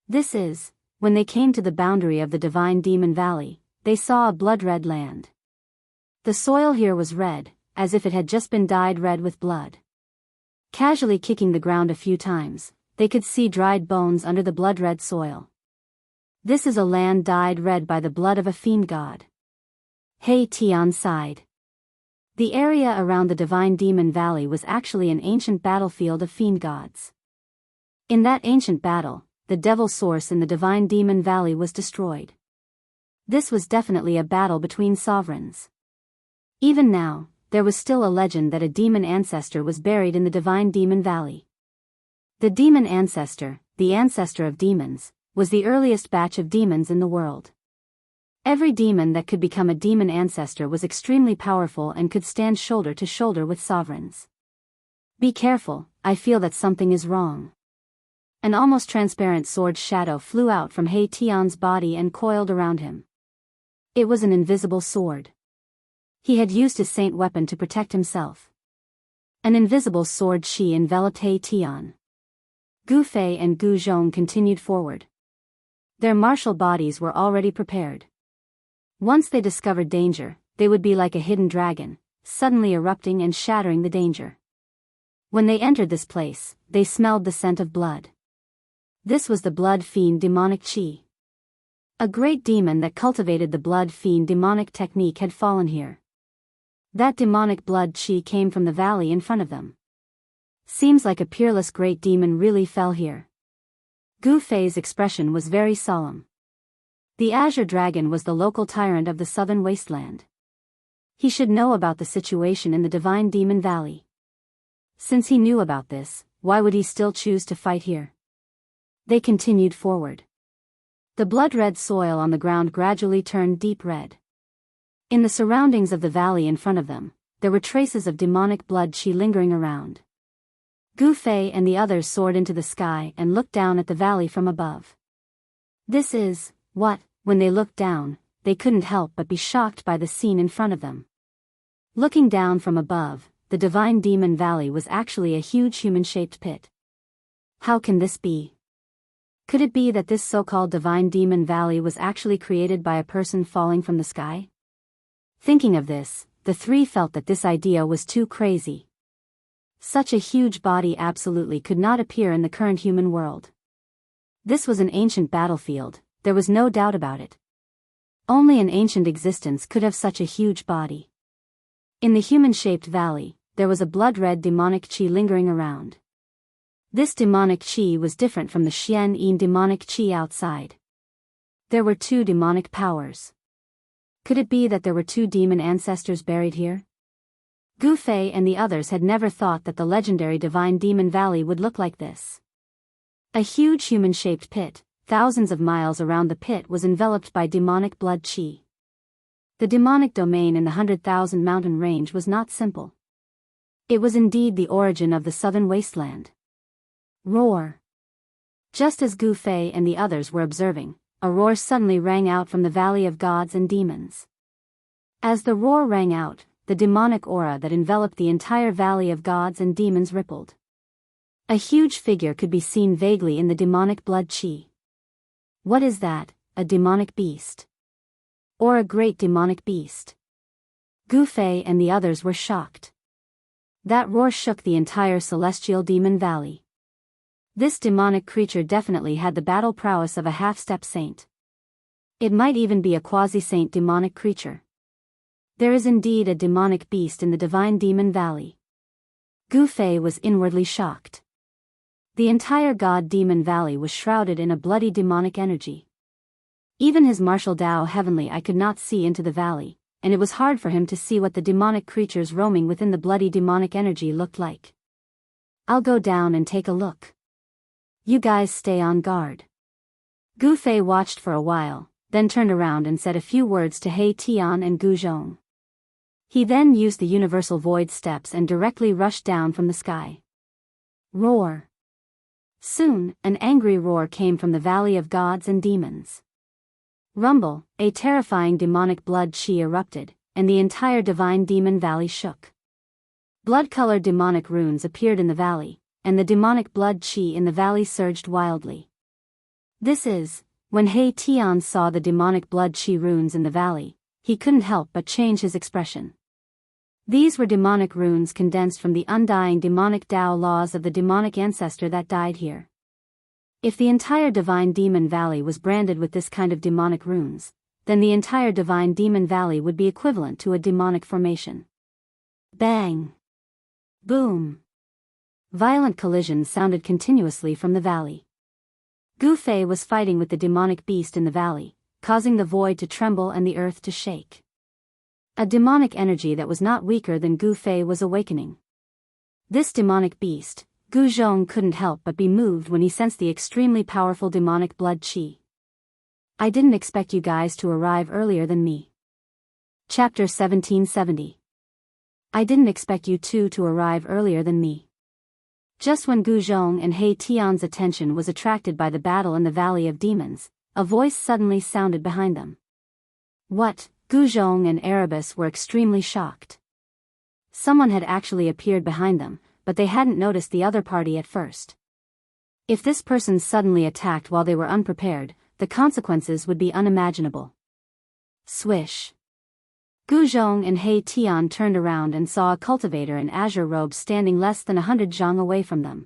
This is, when they came to the boundary of the divine demon valley, they saw a blood-red land. The soil here was red, as if it had just been dyed red with blood. Casually kicking the ground a few times, they could see dried bones under the blood-red soil. This is a land dyed red by the blood of a fiend god. He Tian sighed. The area around the divine demon valley was actually an ancient battlefield of fiend gods. In that ancient battle, the devil source in the divine demon valley was destroyed. This was definitely a battle between sovereigns. Even now, there was still a legend that a demon ancestor was buried in the divine demon valley. The demon ancestor, the ancestor of demons, was the earliest batch of demons in the world. Every demon that could become a demon ancestor was extremely powerful and could stand shoulder to shoulder with sovereigns. Be careful, I feel that something is wrong. An almost transparent sword shadow flew out from He Tian's body and coiled around him. It was an invisible sword. He had used his saint weapon to protect himself. An invisible sword chi enveloped He Tian. Gu Fei and Gu Zhong continued forward. Their martial bodies were already prepared. Once they discovered danger, they would be like a hidden dragon, suddenly erupting and shattering the danger. When they entered this place, they smelled the scent of blood. This was the blood fiend demonic chi. A great demon that cultivated the blood fiend demonic technique had fallen here. That demonic blood chi came from the valley in front of them. Seems like a peerless great demon really fell here. Gu Fei's expression was very solemn. The Azure Dragon was the local tyrant of the southern wasteland. He should know about the situation in the divine demon valley. Since he knew about this, why would he still choose to fight here? They continued forward. The blood-red soil on the ground gradually turned deep red. In the surroundings of the valley in front of them, there were traces of demonic blood chi lingering around. Gu Fei and the others soared into the sky and looked down at the valley from above. This is, what, when they looked down, they couldn't help but be shocked by the scene in front of them. Looking down from above, the divine demon valley was actually a huge human-shaped pit. How can this be? Could it be that this so-called divine demon valley was actually created by a person falling from the sky? Thinking of this, the three felt that this idea was too crazy. Such a huge body absolutely could not appear in the current human world. This was an ancient battlefield, there was no doubt about it. Only an ancient existence could have such a huge body. In the human-shaped valley, there was a blood-red demonic chi lingering around. This demonic chi was different from the Xian Yin demonic chi outside. There were two demonic powers. Could it be that there were two demon ancestors buried here? Gu Fei and the others had never thought that the legendary divine demon valley would look like this. A huge human-shaped pit, thousands of miles around the pit was enveloped by demonic blood chi. The demonic domain in the 100,000 mountain range was not simple. It was indeed the origin of the southern wasteland. Roar! Just as Gu Fei and the others were observing, a roar suddenly rang out from the valley of gods and demons. As the roar rang out, the demonic aura that enveloped the entire valley of gods and demons rippled. A huge figure could be seen vaguely in the demonic blood chi. What is that, a demonic beast? Or a great demonic beast? Gu Fei and the others were shocked. That roar shook the entire celestial demon valley. This demonic creature definitely had the battle prowess of a half-step saint. It might even be a quasi-saint demonic creature. There is indeed a demonic beast in the Divine Demon Valley. Gu Fei was inwardly shocked. The entire God Demon Valley was shrouded in a bloody demonic energy. Even his martial Dao Heavenly Eye could not see into the valley, and it was hard for him to see what the demonic creatures roaming within the bloody demonic energy looked like. I'll go down and take a look. You guys stay on guard. Gu Fei watched for a while, then turned around and said a few words to He Tian and Gu Zhong. He then used the universal void steps and directly rushed down from the sky. Roar. Soon, an angry roar came from the Valley of Gods and Demons. Rumble, a terrifying demonic blood chi erupted, and the entire Divine Demon Valley shook. Blood-colored demonic runes appeared in the valley, and the demonic blood chi in the valley surged wildly. When He Tian saw the demonic blood chi runes in the valley, he couldn't help but change his expression. These were demonic runes condensed from the undying demonic Tao laws of the demonic ancestor that died here. If the entire Divine Demon Valley was branded with this kind of demonic runes, then the entire Divine Demon Valley would be equivalent to a demonic formation. Bang! Boom! Violent collisions sounded continuously from the valley. Gu Fei was fighting with the demonic beast in the valley, causing the void to tremble and the earth to shake. A demonic energy that was not weaker than Gu Fei was awakening. This demonic beast, Gu Zhong, couldn't help but be moved when he sensed the extremely powerful demonic blood chi. I didn't expect you guys to arrive earlier than me. Chapter 1770. I didn't expect you two to arrive earlier than me. Just when Gu Zhong and He Tian's attention was attracted by the battle in the Valley of Demons, a voice suddenly sounded behind them. What? Gu Zhong and Erebus were extremely shocked. Someone had actually appeared behind them, but they hadn't noticed the other party at first. If this person suddenly attacked while they were unprepared, the consequences would be unimaginable. Swish. Gu Zhong and He Tian turned around and saw a cultivator in azure robes standing less than 100 zhang away from them.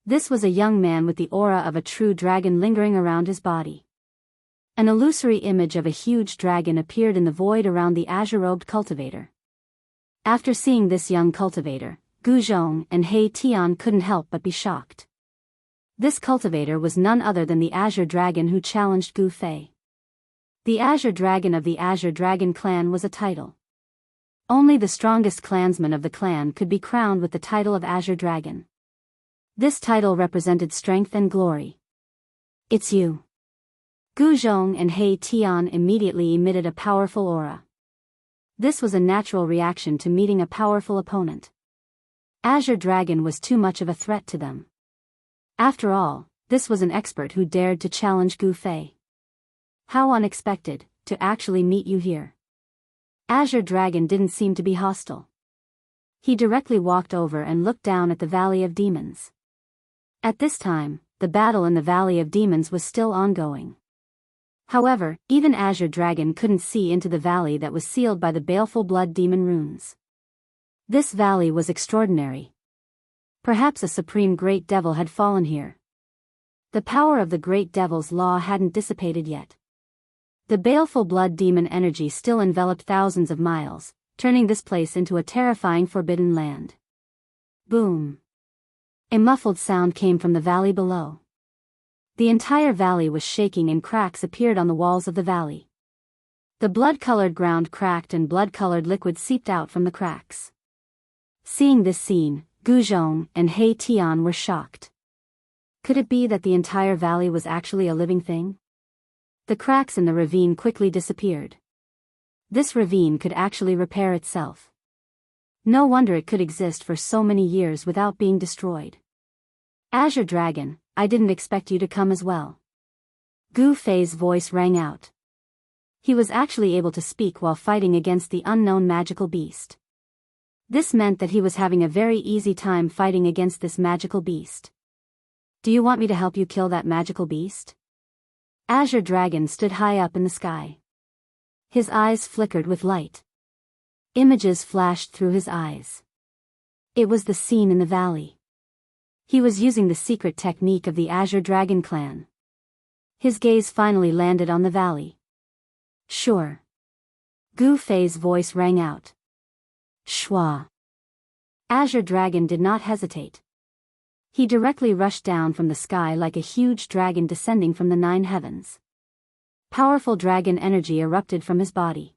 This was a young man with the aura of a true dragon lingering around his body. An illusory image of a huge dragon appeared in the void around the azure-robed cultivator. After seeing this young cultivator, Gu Zhong and He Tian couldn't help but be shocked. This cultivator was none other than the Azure Dragon who challenged Gu Fei. The Azure Dragon of the Azure Dragon clan was a title. Only the strongest clansman of the clan could be crowned with the title of Azure Dragon. This title represented strength and glory. It's you. Gu Zhong and He Tian immediately emitted a powerful aura. This was a natural reaction to meeting a powerful opponent. Azure Dragon was too much of a threat to them. After all, this was an expert who dared to challenge Gu Fei. How unexpected, to actually meet you here. Azure Dragon didn't seem to be hostile. He directly walked over and looked down at the Valley of Demons. At this time, the battle in the Valley of Demons was still ongoing. However, even Azure Dragon couldn't see into the valley that was sealed by the baleful blood demon runes. This valley was extraordinary. Perhaps a supreme great devil had fallen here. The power of the great devil's law hadn't dissipated yet. The baleful blood demon energy still enveloped thousands of miles, turning this place into a terrifying forbidden land. Boom! A muffled sound came from the valley below. The entire valley was shaking and cracks appeared on the walls of the valley. The blood-colored ground cracked and blood-colored liquid seeped out from the cracks. Seeing this scene, Gu Zhong and He Tian were shocked. Could it be that the entire valley was actually a living thing? The cracks in the ravine quickly disappeared. This ravine could actually repair itself. No wonder it could exist for so many years without being destroyed. Azure Dragon, I didn't expect you to come as well. Gu Fei's voice rang out. He was actually able to speak while fighting against the unknown magical beast. This meant that he was having a very easy time fighting against this magical beast. Do you want me to help you kill that magical beast? Azure Dragon stood high up in the sky. His eyes flickered with light. Images flashed through his eyes. It was the scene in the valley. He was using the secret technique of the Azure Dragon clan. His gaze finally landed on the valley. Sure. Gu Fei's voice rang out. Shua. Azure Dragon did not hesitate. He directly rushed down from the sky like a huge dragon descending from the 9 heavens. Powerful dragon energy erupted from his body.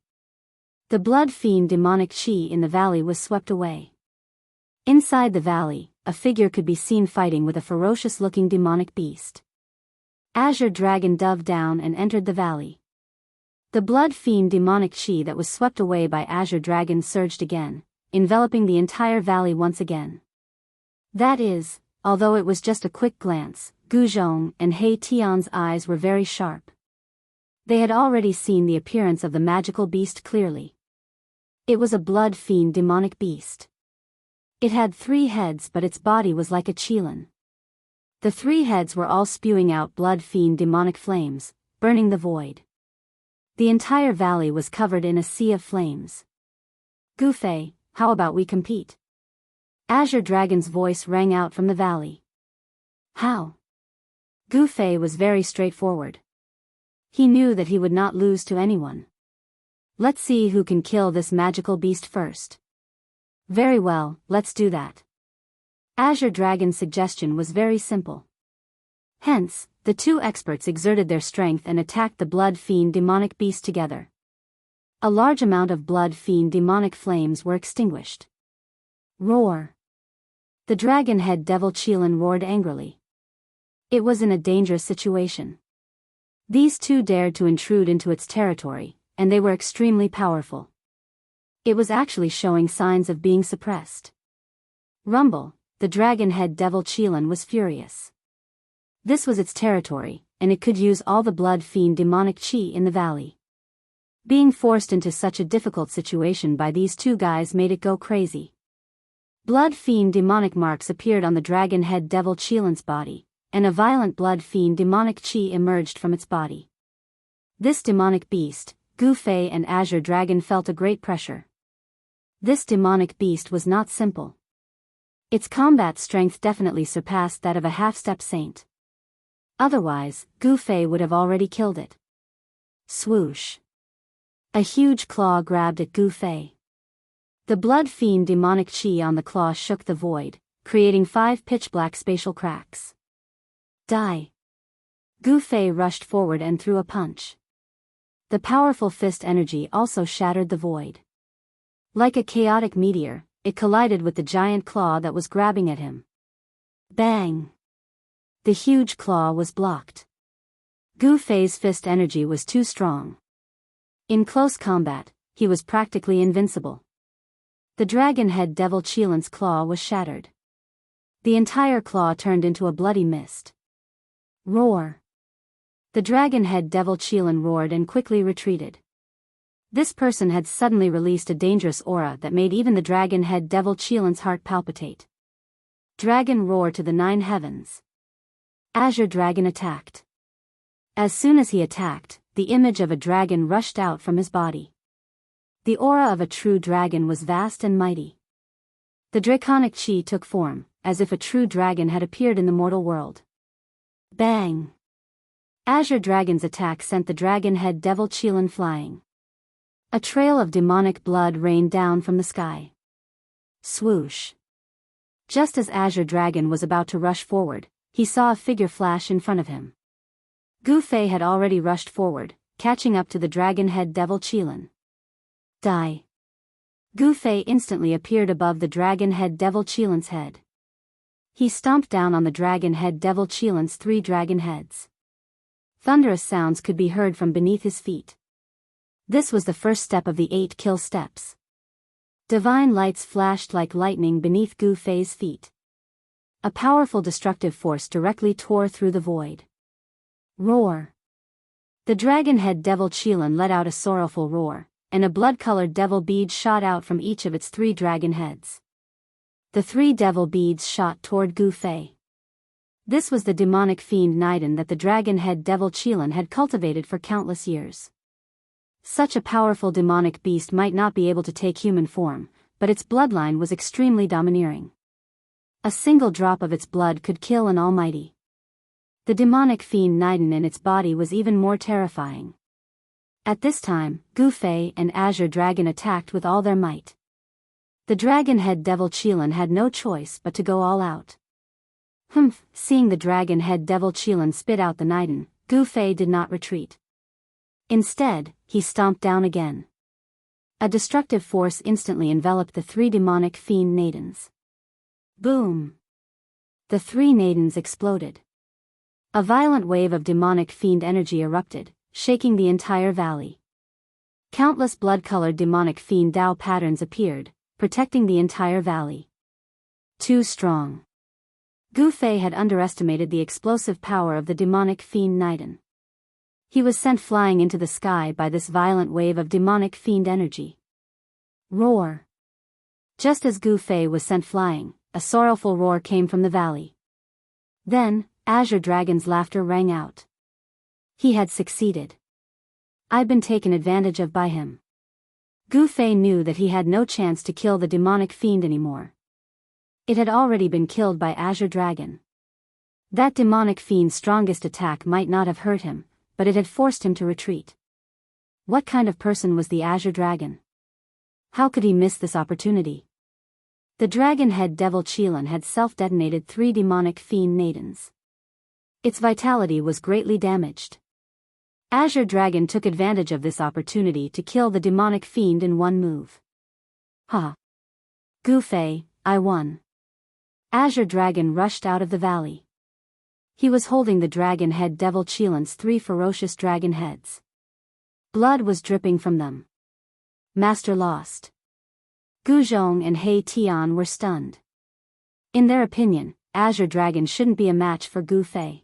The blood fiend demonic chi in the valley was swept away. Inside the valley, a figure could be seen fighting with a ferocious-looking demonic beast. Azure Dragon dove down and entered the valley. The blood fiend demonic chi that was swept away by Azure Dragon surged again, enveloping the entire valley once again. That is, although it was just a quick glance, Gu Zhong and He Tian's eyes were very sharp. They had already seen the appearance of the magical beast clearly. It was a blood fiend demonic beast. It had 3 heads, but its body was like a qilin. The 3 heads were all spewing out blood fiend demonic flames, burning the void. The entire valley was covered in a sea of flames. Gu Fei, how about we compete? Azure Dragon's voice rang out from the valley. How? Gu Fei was very straightforward. He knew that he would not lose to anyone. Let's see who can kill this magical beast first. Very well, let's do that. Azure Dragon's suggestion was very simple. Hence, the 2 experts exerted their strength and attacked the blood fiend demonic beast together. A large amount of blood fiend demonic flames were extinguished. Roar! The dragon head devil qilin roared angrily. It was in a dangerous situation. These 2 dared to intrude into its territory, and they were extremely powerful. It was actually showing signs of being suppressed. Rumble, the dragon head devil qilin was furious. This was its territory, and it could use all the blood fiend demonic chi in the valley. Being forced into such a difficult situation by these 2 guys made it go crazy. Blood fiend demonic marks appeared on the dragon head devil qilin's body, and a violent blood fiend demonic chi emerged from its body. This demonic beast, Gu Fei and Azure Dragon felt a great pressure. This demonic beast was not simple. Its combat strength definitely surpassed that of a half-step saint. Otherwise, Gu Fei would have already killed it. Swoosh! A huge claw grabbed at Gu Fei. The blood fiend demonic chi on the claw shook the void, creating 5 pitch-black spatial cracks. Die! Gu Fei rushed forward and threw a punch. The powerful fist energy also shattered the void. Like a chaotic meteor, it collided with the giant claw that was grabbing at him. Bang! The huge claw was blocked. Gu Fei's fist energy was too strong. In close combat, he was practically invincible. The dragon head devil qilin's claw was shattered. The entire claw turned into a bloody mist. Roar! The dragon head devil qilin roared and quickly retreated. This person had suddenly released a dangerous aura that made even the dragon head devil qilin's heart palpitate. Dragon roar to the 9 heavens. Azure Dragon attacked. As soon as he attacked, the image of a dragon rushed out from his body. The aura of a true dragon was vast and mighty. The draconic chi took form, as if a true dragon had appeared in the mortal world. Bang! Azure Dragon's attack sent the dragon head devil qilin flying. A trail of demonic blood rained down from the sky. Swoosh! Just as Azure Dragon was about to rush forward, he saw a figure flash in front of him. Gu Fei had already rushed forward, catching up to the dragon head devil qilin. Die! Gu Fei instantly appeared above the dragon head devil qilin's head. He stomped down on the dragon head devil qilin's 3 dragon heads. Thunderous sounds could be heard from beneath his feet. This was the first step of the 8 kill steps. Divine lights flashed like lightning beneath Gu Fei's feet. A powerful destructive force directly tore through the void. Roar! The dragon head devil qilin let out a sorrowful roar, and a blood-colored devil bead shot out from each of its 3 dragon heads. The 3 devil beads shot toward Gu Fei. This was the demonic fiend Niden that the dragon head devil qilin had cultivated for countless years. Such a powerful demonic beast might not be able to take human form, but its bloodline was extremely domineering. A single drop of its blood could kill an almighty. The demonic fiend Niden in its body was even more terrifying. At this time, Gu Fei and Azure Dragon attacked with all their might. The dragon head devil Qilin had no choice but to go all out. Humph! Seeing the dragon head devil Qilin spit out the Niden, Gu Fei did not retreat. Instead, he stomped down again. A destructive force instantly enveloped the three demonic fiend Nadens. Boom! The three Nadens exploded. A violent wave of demonic fiend energy erupted, shaking the entire valley. Countless blood-colored demonic fiend Dao patterns appeared, protecting the entire valley. Too strong. Gu Fei had underestimated the explosive power of the demonic fiend Niden. He was sent flying into the sky by this violent wave of demonic fiend energy. Roar! Just as Gu Fei was sent flying, a sorrowful roar came from the valley. Then, Azure Dragon's laughter rang out. He had succeeded. I'd been taken advantage of by him. Gu Fei knew that he had no chance to kill the demonic fiend anymore. It had already been killed by Azure Dragon. That demonic fiend's strongest attack might not have hurt him, but it had forced him to retreat. What kind of person was the Azure Dragon? How could he miss this opportunity? The dragon head devil Qilin had self-detonated three demonic fiend Nadens. Its vitality was greatly damaged. Azure Dragon took advantage of this opportunity to kill the demonic fiend in one move. Ha! Gu Fei, I won. Azure Dragon rushed out of the valley. He was holding the dragon head devil Qilin's three ferocious dragon heads. Blood was dripping from them. Master lost. Gu Zhong and He Tian were stunned. In their opinion, Azure Dragon shouldn't be a match for Gu Fei.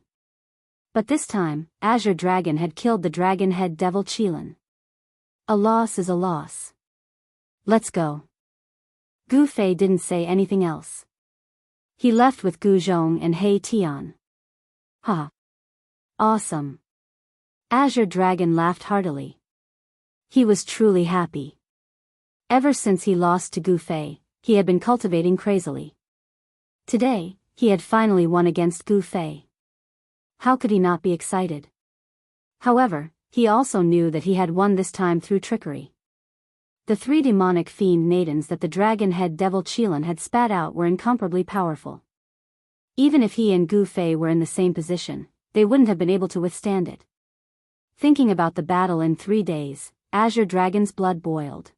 But this time, Azure Dragon had killed the dragon head devil Qilin. A loss is a loss. Let's go. Gu Fei didn't say anything else. He left with Gu Zhong and He Tian. Ha! Awesome. Azure Dragon laughed heartily. He was truly happy. Ever since he lost to Gu Fei, he had been cultivating crazily. Today, he had finally won against Gu Fei. How could he not be excited? However, he also knew that he had won this time through trickery. The three demonic fiend Nadens that the dragon head devil Qilin had spat out were incomparably powerful. Even if he and Gu Fei were in the same position, they wouldn't have been able to withstand it. Thinking about the battle in 3 days, Azure Dragon's blood boiled.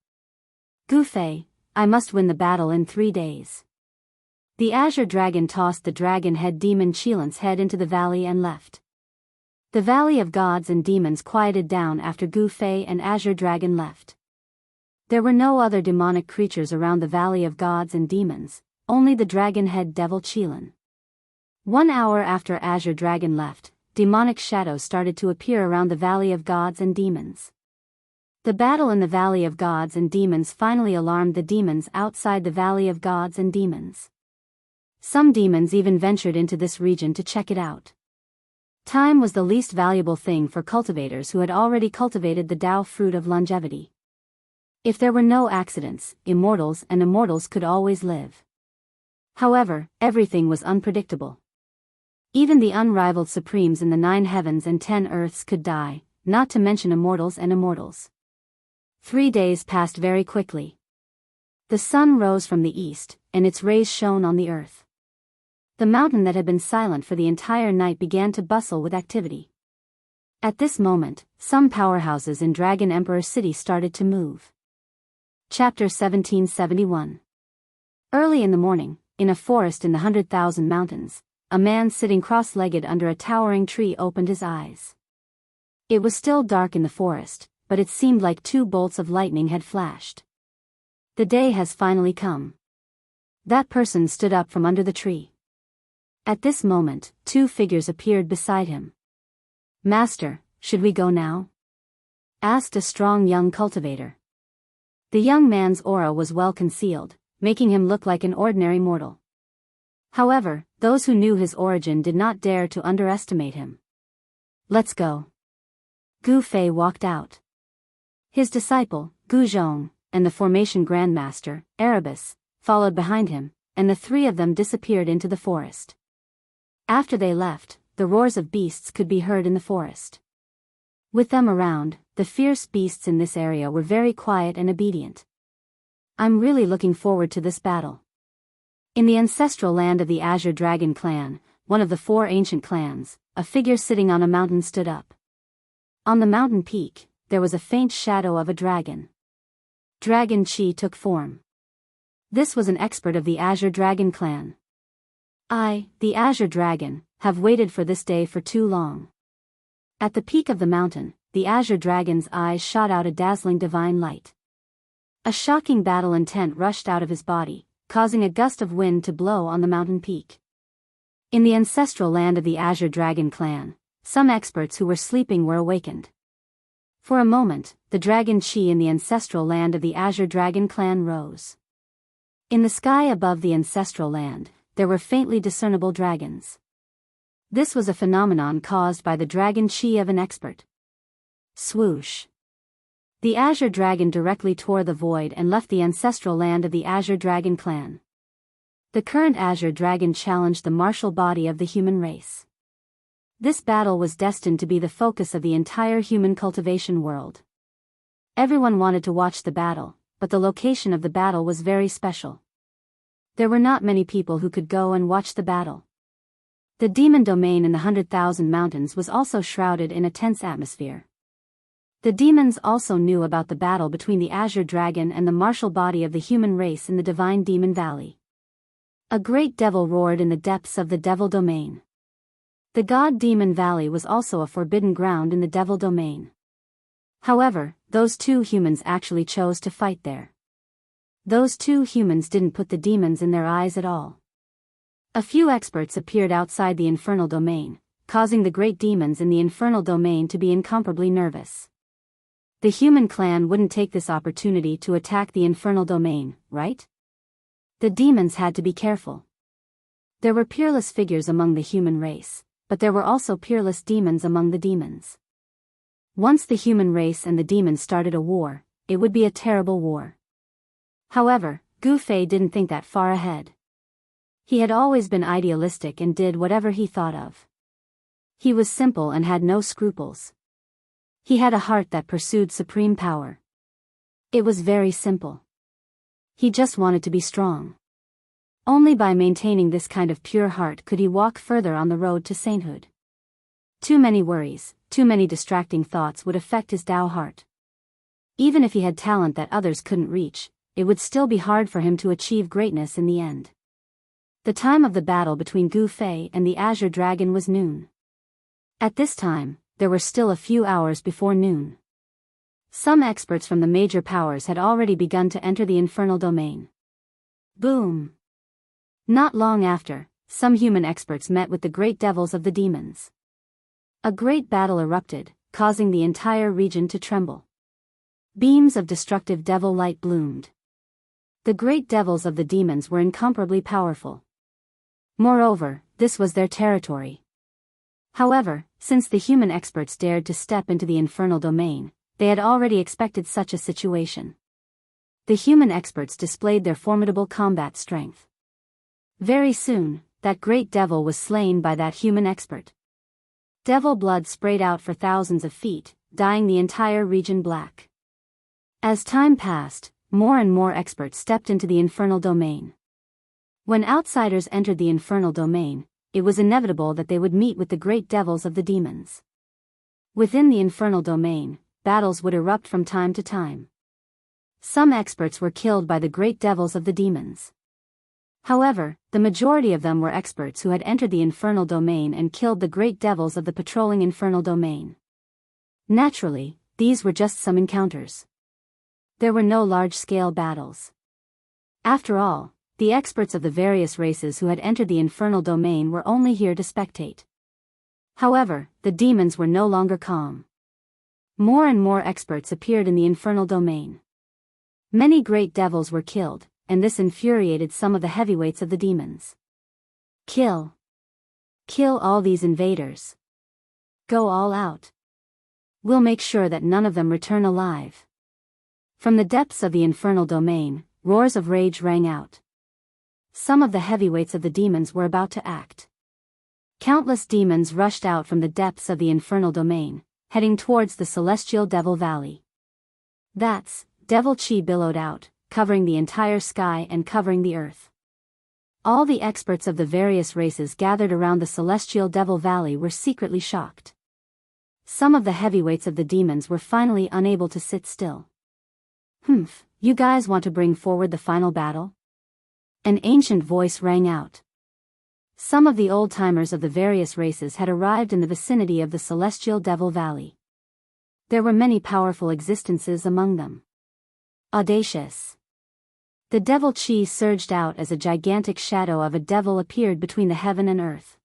Gu Fei, I must win the battle in 3 days. The Azure Dragon tossed the dragon head demon Qilin's head into the valley and left. The Valley of Gods and Demons quieted down after Gu Fei and Azure Dragon left. There were no other demonic creatures around the Valley of Gods and Demons, only the dragon head devil Qilin. 1 hour after Azure Dragon left, demonic shadows started to appear around the Valley of Gods and Demons. The battle in the Valley of Gods and Demons finally alarmed the demons outside the Valley of Gods and Demons. Some demons even ventured into this region to check it out. Time was the least valuable thing for cultivators who had already cultivated the Dao fruit of longevity. If there were no accidents, immortals and immortals could always live. However, everything was unpredictable. Even the unrivaled supremes in the 9 heavens and 10 earths could die, not to mention immortals and immortals. 3 days passed very quickly. The sun rose from the east, and its rays shone on the earth. The mountain that had been silent for the entire night began to bustle with activity. At this moment, some powerhouses in Dragon Emperor City started to move. Chapter 1771. Early in the morning, in a forest in the 100,000 mountains, a man sitting cross-legged under a towering tree opened his eyes. It was still dark in the forest, but it seemed like 2 bolts of lightning had flashed. The day has finally come. That person stood up from under the tree. At this moment, 2 figures appeared beside him. Master, should we go now? Asked a strong young cultivator. The young man's aura was well concealed, making him look like an ordinary mortal. However, those who knew his origin did not dare to underestimate him. Let's go. Gu Fei walked out. His disciple, Gu Zhong, and the formation grandmaster, Erebus, followed behind him, and the 3 of them disappeared into the forest. After they left, the roars of beasts could be heard in the forest. With them around, the fierce beasts in this area were very quiet and obedient. I'm really looking forward to this battle. In the ancestral land of the Azure Dragon clan, one of the 4 ancient clans, a figure sitting on a mountain stood up. On the mountain peak, there was a faint shadow of a dragon. Dragon Chi took form. This was an expert of the Azure Dragon clan. I, the Azure Dragon, have waited for this day for too long. At the peak of the mountain, the Azure Dragon's eyes shot out a dazzling divine light. A shocking battle intent rushed out of his body, causing a gust of wind to blow on the mountain peak. In the ancestral land of the Azure Dragon clan, some experts who were sleeping were awakened. For a moment, the dragon Chi in the ancestral land of the Azure Dragon clan rose. In the sky above the ancestral land, there were faintly discernible dragons. This was a phenomenon caused by the dragon Chi of an expert. Swoosh! The Azure Dragon directly tore the void and left the ancestral land of the Azure Dragon clan. The current Azure Dragon challenged the martial body of the human race. This battle was destined to be the focus of the entire human cultivation world. Everyone wanted to watch the battle, but the location of the battle was very special. There were not many people who could go and watch the battle. The demon domain in the 100,000 mountains was also shrouded in a tense atmosphere. The demons also knew about the battle between the Azure Dragon and the martial body of the human race in the divine Demon Valley. A great devil roared in the depths of the devil domain. The god Demon Valley was also a forbidden ground in the devil domain. However, those 2 humans actually chose to fight there. Those 2 humans didn't put the demons in their eyes at all. A few experts appeared outside the infernal domain, causing the great demons in the infernal domain to be incomparably nervous. The human clan wouldn't take this opportunity to attack the infernal domain, right? The demons had to be careful. There were peerless figures among the human race, but there were also peerless demons among the demons. Once the human race and the demons started a war, it would be a terrible war. However, Gu Fei didn't think that far ahead. He had always been idealistic and did whatever he thought of. He was simple and had no scruples. He had a heart that pursued supreme power. It was very simple. He just wanted to be strong. Only by maintaining this kind of pure heart could he walk further on the road to sainthood. Too many worries, too many distracting thoughts would affect his Tao heart. Even if he had talent that others couldn't reach, it would still be hard for him to achieve greatness in the end. The time of the battle between Gu Fei and the Azure Dragon was noon. At this time, there were still a few hours before noon. Some experts from the major powers had already begun to enter the infernal domain. Boom! Not long after, some human experts met with the great devils of the demons. A great battle erupted, causing the entire region to tremble. Beams of destructive devil light bloomed. The great devils of the demons were incomparably powerful. Moreover, this was their territory. However, since the human experts dared to step into the infernal domain, they had already expected such a situation. The human experts displayed their formidable combat strength. Very soon, that great devil was slain by that human expert. Devil blood sprayed out for thousands of feet, dyeing the entire region black. As time passed, more and more experts stepped into the infernal domain. When outsiders entered the infernal domain, it was inevitable that they would meet with the great devils of the demons. Within the infernal domain, battles would erupt from time to time. Some experts were killed by the great devils of the demons. However, the majority of them were experts who had entered the infernal domain and killed the great devils of the patrolling infernal domain. Naturally, these were just some encounters. There were no large-scale battles. After all, the experts of the various races who had entered the infernal domain were only here to spectate. However, the demons were no longer calm. More and more experts appeared in the infernal domain. Many great devils were killed, and this infuriated some of the heavyweights of the demons. Kill. Kill all these invaders. Go all out. We'll make sure that none of them return alive. From the depths of the infernal domain, roars of rage rang out. Some of the heavyweights of the demons were about to act. Countless demons rushed out from the depths of the infernal domain, heading towards the celestial Devil Valley. That's, devil chi billowed out, covering the entire sky and covering the earth. All the experts of the various races gathered around the celestial Devil Valley were secretly shocked. Some of the heavyweights of the demons were finally unable to sit still. You guys want to bring forward the final battle? An ancient voice rang out. Some of the old-timers of the various races had arrived in the vicinity of the celestial Devil Valley. There were many powerful existences among them. Audacious. The devil chi surged out as a gigantic shadow of a devil appeared between the heaven and earth.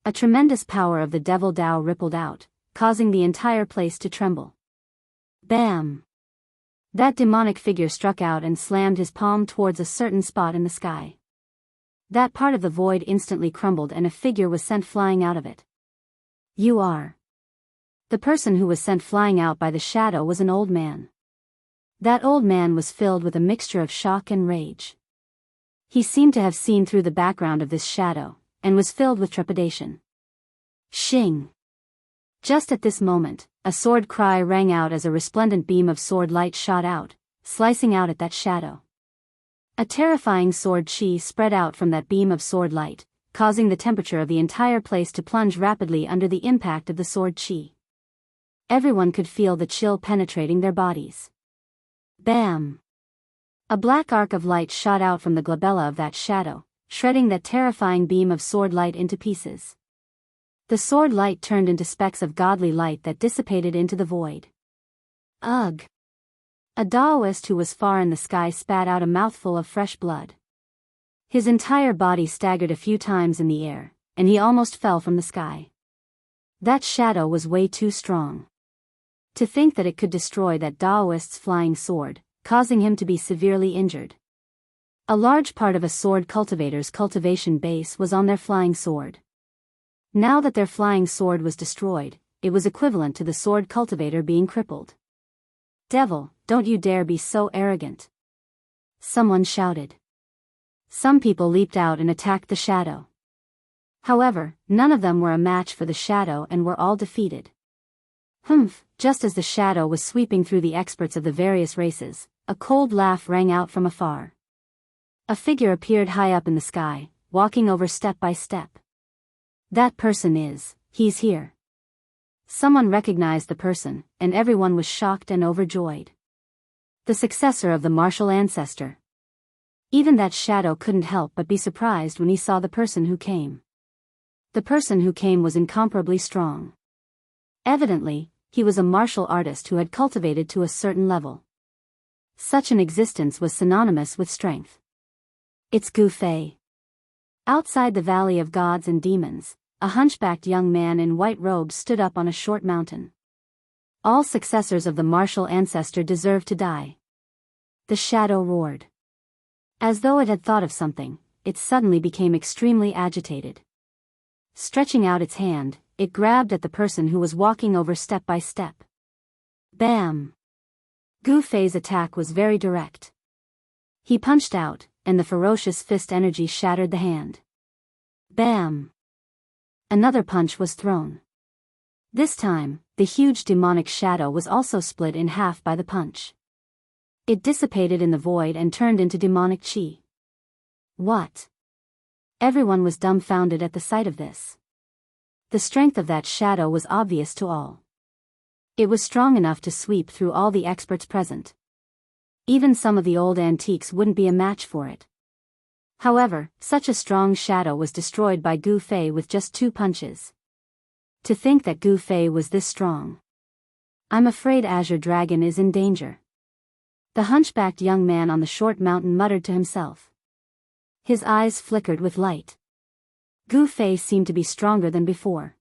A tremendous power of the devil Dao rippled out, causing the entire place to tremble. Bam! That demonic figure struck out and slammed his palm towards a certain spot in the sky. That part of the void instantly crumbled and a figure was sent flying out of it. You are. The person who was sent flying out by the shadow was an old man. That old man was filled with a mixture of shock and rage. He seemed to have seen through the background of this shadow, and was filled with trepidation. Shing! Just at this moment, a sword cry rang out as a resplendent beam of sword light shot out, slicing out at that shadow. A terrifying sword chi spread out from that beam of sword light, causing the temperature of the entire place to plunge rapidly under the impact of the sword chi. Everyone could feel the chill penetrating their bodies. Bam! A black arc of light shot out from the glabella of that shadow, shredding that terrifying beam of sword light into pieces. The sword light turned into specks of godly light that dissipated into the void. Ugh! A Daoist who was far in the sky spat out a mouthful of fresh blood. His entire body staggered a few times in the air, and he almost fell from the sky. That shadow was way too strong. To think that it could destroy that Daoist's flying sword, causing him to be severely injured. A large part of a sword cultivator's cultivation base was on their flying sword. Now that their flying sword was destroyed, it was equivalent to the sword cultivator being crippled. Devil, don't you dare be so arrogant! Someone shouted. Some people leaped out and attacked the shadow. However, none of them were a match for the shadow and were all defeated. Just as the shadow was sweeping through the experts of the various races, a cold laugh rang out from afar. A figure appeared high up in the sky, walking over step by step. That person he's here. Someone recognized the person, and everyone was shocked and overjoyed. The successor of the martial ancestor. Even that shadow couldn't help but be surprised when he saw the person who came. The person who came was incomparably strong. Evidently, he was a martial artist who had cultivated to a certain level. Such an existence was synonymous with strength. It's Gu Fei. Outside the Valley of Gods and Demons, a hunchbacked young man in white robes stood up on a short mountain. All successors of the martial ancestor deserve to die. The shadow roared. As though it had thought of something, it suddenly became extremely agitated. Stretching out its hand, it grabbed at the person who was walking over step by step. Bam! Gu Fei's attack was very direct. He punched out, and the ferocious fist energy shattered the hand. Bam! Another punch was thrown. This time, the huge demonic shadow was also split in half by the punch. It dissipated in the void and turned into demonic chi. What? Everyone was dumbfounded at the sight of this. The strength of that shadow was obvious to all. It was strong enough to sweep through all the experts present. Even some of the old antiques wouldn't be a match for it. However, such a strong shadow was destroyed by Gu Fei with just 2 punches. To think that Gu Fei was this strong. I'm afraid Azure Dragon is in danger. The hunchbacked young man on the short mountain muttered to himself. His eyes flickered with light. Gu Fei seemed to be stronger than before.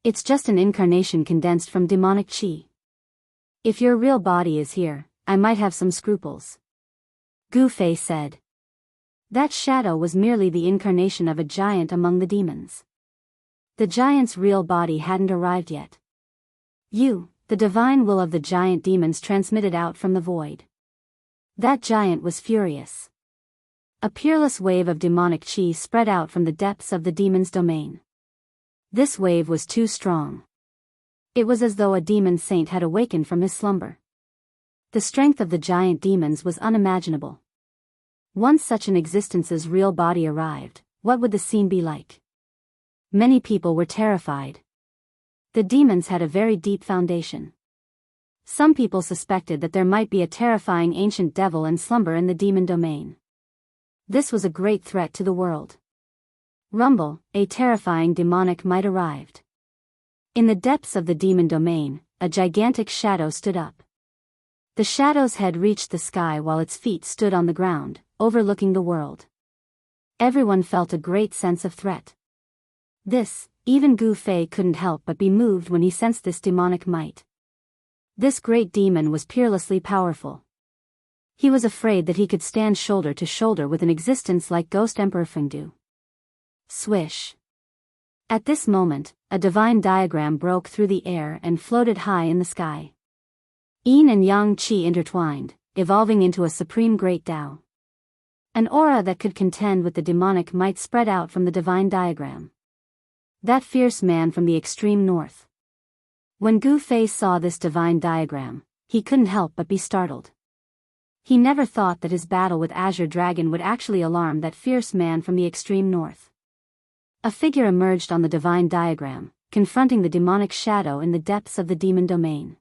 It's just an incarnation condensed from demonic chi. If your real body is here, I might have some scruples. Gu Fei said. That shadow was merely the incarnation of a giant among the demons. The giant's real body hadn't arrived yet. The divine will of the giant demons transmitted out from the void. That giant was furious. A peerless wave of demonic chi spread out from the depths of the demon's domain. This wave was too strong. It was as though a demon saint had awakened from his slumber. The strength of the giant demons was unimaginable. Once such an existence's real body arrived, what would the scene be like? Many people were terrified. The demons had a very deep foundation. Some people suspected that there might be a terrifying ancient devil in slumber in the demon domain. This was a great threat to the world. Rumble, a terrifying demonic might arrived. In the depths of the demon domain, a gigantic shadow stood up. The shadow's head reached the sky while its feet stood on the ground, overlooking the world. Everyone felt a great sense of threat. Even Gu Fei couldn't help but be moved when he sensed this demonic might. This great demon was peerlessly powerful. He was afraid that he could stand shoulder to shoulder with an existence like Ghost Emperor Fengdu. Swish. At this moment, a divine diagram broke through the air and floated high in the sky. Yin and Yang Qi intertwined, evolving into a supreme great Tao. An aura that could contend with the demonic might spread out from the divine diagram. That fierce man from the extreme north. When Gu Fei saw this divine diagram, he couldn't help but be startled. He never thought that his battle with Azure Dragon would actually alarm that fierce man from the extreme north. A figure emerged on the divine diagram, confronting the demonic shadow in the depths of the demon domain.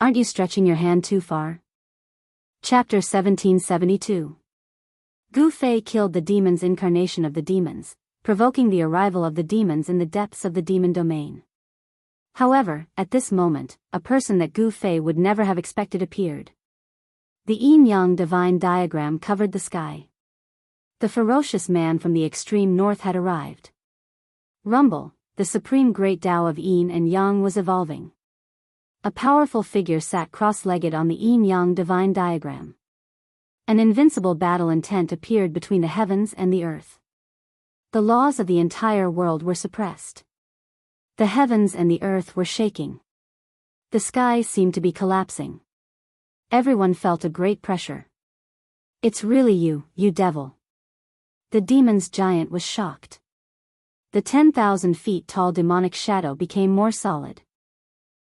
Aren't you stretching your hand too far? Chapter 1772. Gu Fei killed the demon's incarnation of the demons, provoking the arrival of the demons in the depths of the demon domain. However, at this moment, a person that Gu Fei would never have expected appeared. The yin-yang divine diagram covered the sky. The ferocious man from the extreme north had arrived. Rumble, the supreme great Tao of yin and yang was evolving. A powerful figure sat cross-legged on the yin-yang divine diagram. An invincible battle intent appeared between the heavens and the earth. The laws of the entire world were suppressed. The heavens and the earth were shaking. The sky seemed to be collapsing. Everyone felt a great pressure. It's really you, you devil. The demon's giant was shocked. The 10,000 feet tall demonic shadow became more solid.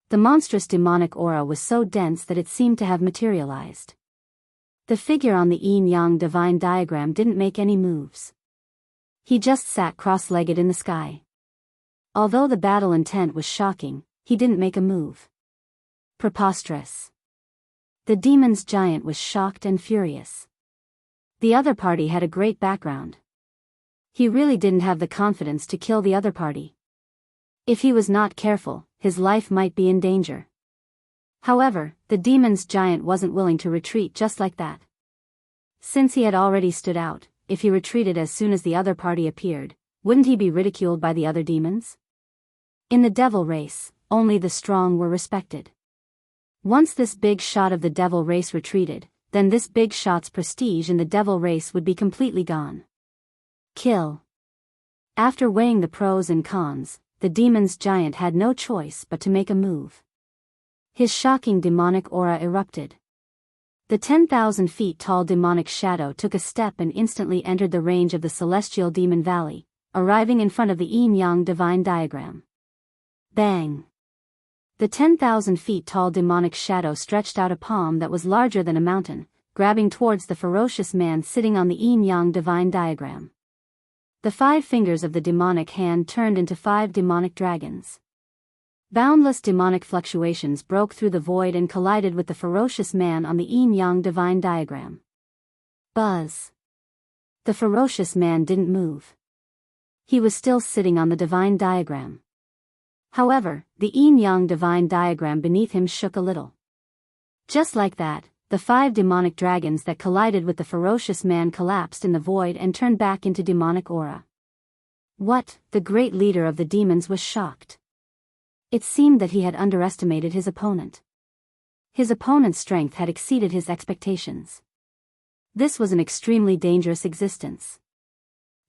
The monstrous demonic aura was so dense that it seemed to have materialized. The figure on the yin-yang divine diagram didn't make any moves. He just sat cross-legged in the sky. Although the battle intent was shocking, he didn't make a move. Preposterous. The demon's giant was shocked and furious. The other party had a great background. He really didn't have the confidence to kill the other party. If he was not careful, his life might be in danger. However, the demon's giant wasn't willing to retreat just like that. Since he had already stood out, if he retreated as soon as the other party appeared, wouldn't he be ridiculed by the other demons? In the devil race, only the strong were respected. Once this big shot of the devil race retreated, then this big shot's prestige in the devil race would be completely gone. Kill. After weighing the pros and cons, the demon's giant had no choice but to make a move. His shocking demonic aura erupted. The 10,000 feet tall demonic shadow took a step and instantly entered the range of the celestial demon valley, arriving in front of the yin-yang divine diagram. Bang! The 10,000 feet tall demonic shadow stretched out a palm that was larger than a mountain, grabbing towards the ferocious man sitting on the yin-yang divine diagram. The 5 fingers of the demonic hand turned into 5 demonic dragons. Boundless demonic fluctuations broke through the void and collided with the ferocious man on the yin-yang divine diagram. Buzz. The ferocious man didn't move. He was still sitting on the divine diagram. However, the yin-yang divine diagram beneath him shook a little. Just like that, the 5 demonic dragons that collided with the ferocious man collapsed in the void and turned back into demonic aura. What? The great leader of the demons was shocked. It seemed that he had underestimated his opponent. His opponent's strength had exceeded his expectations. This was an extremely dangerous existence.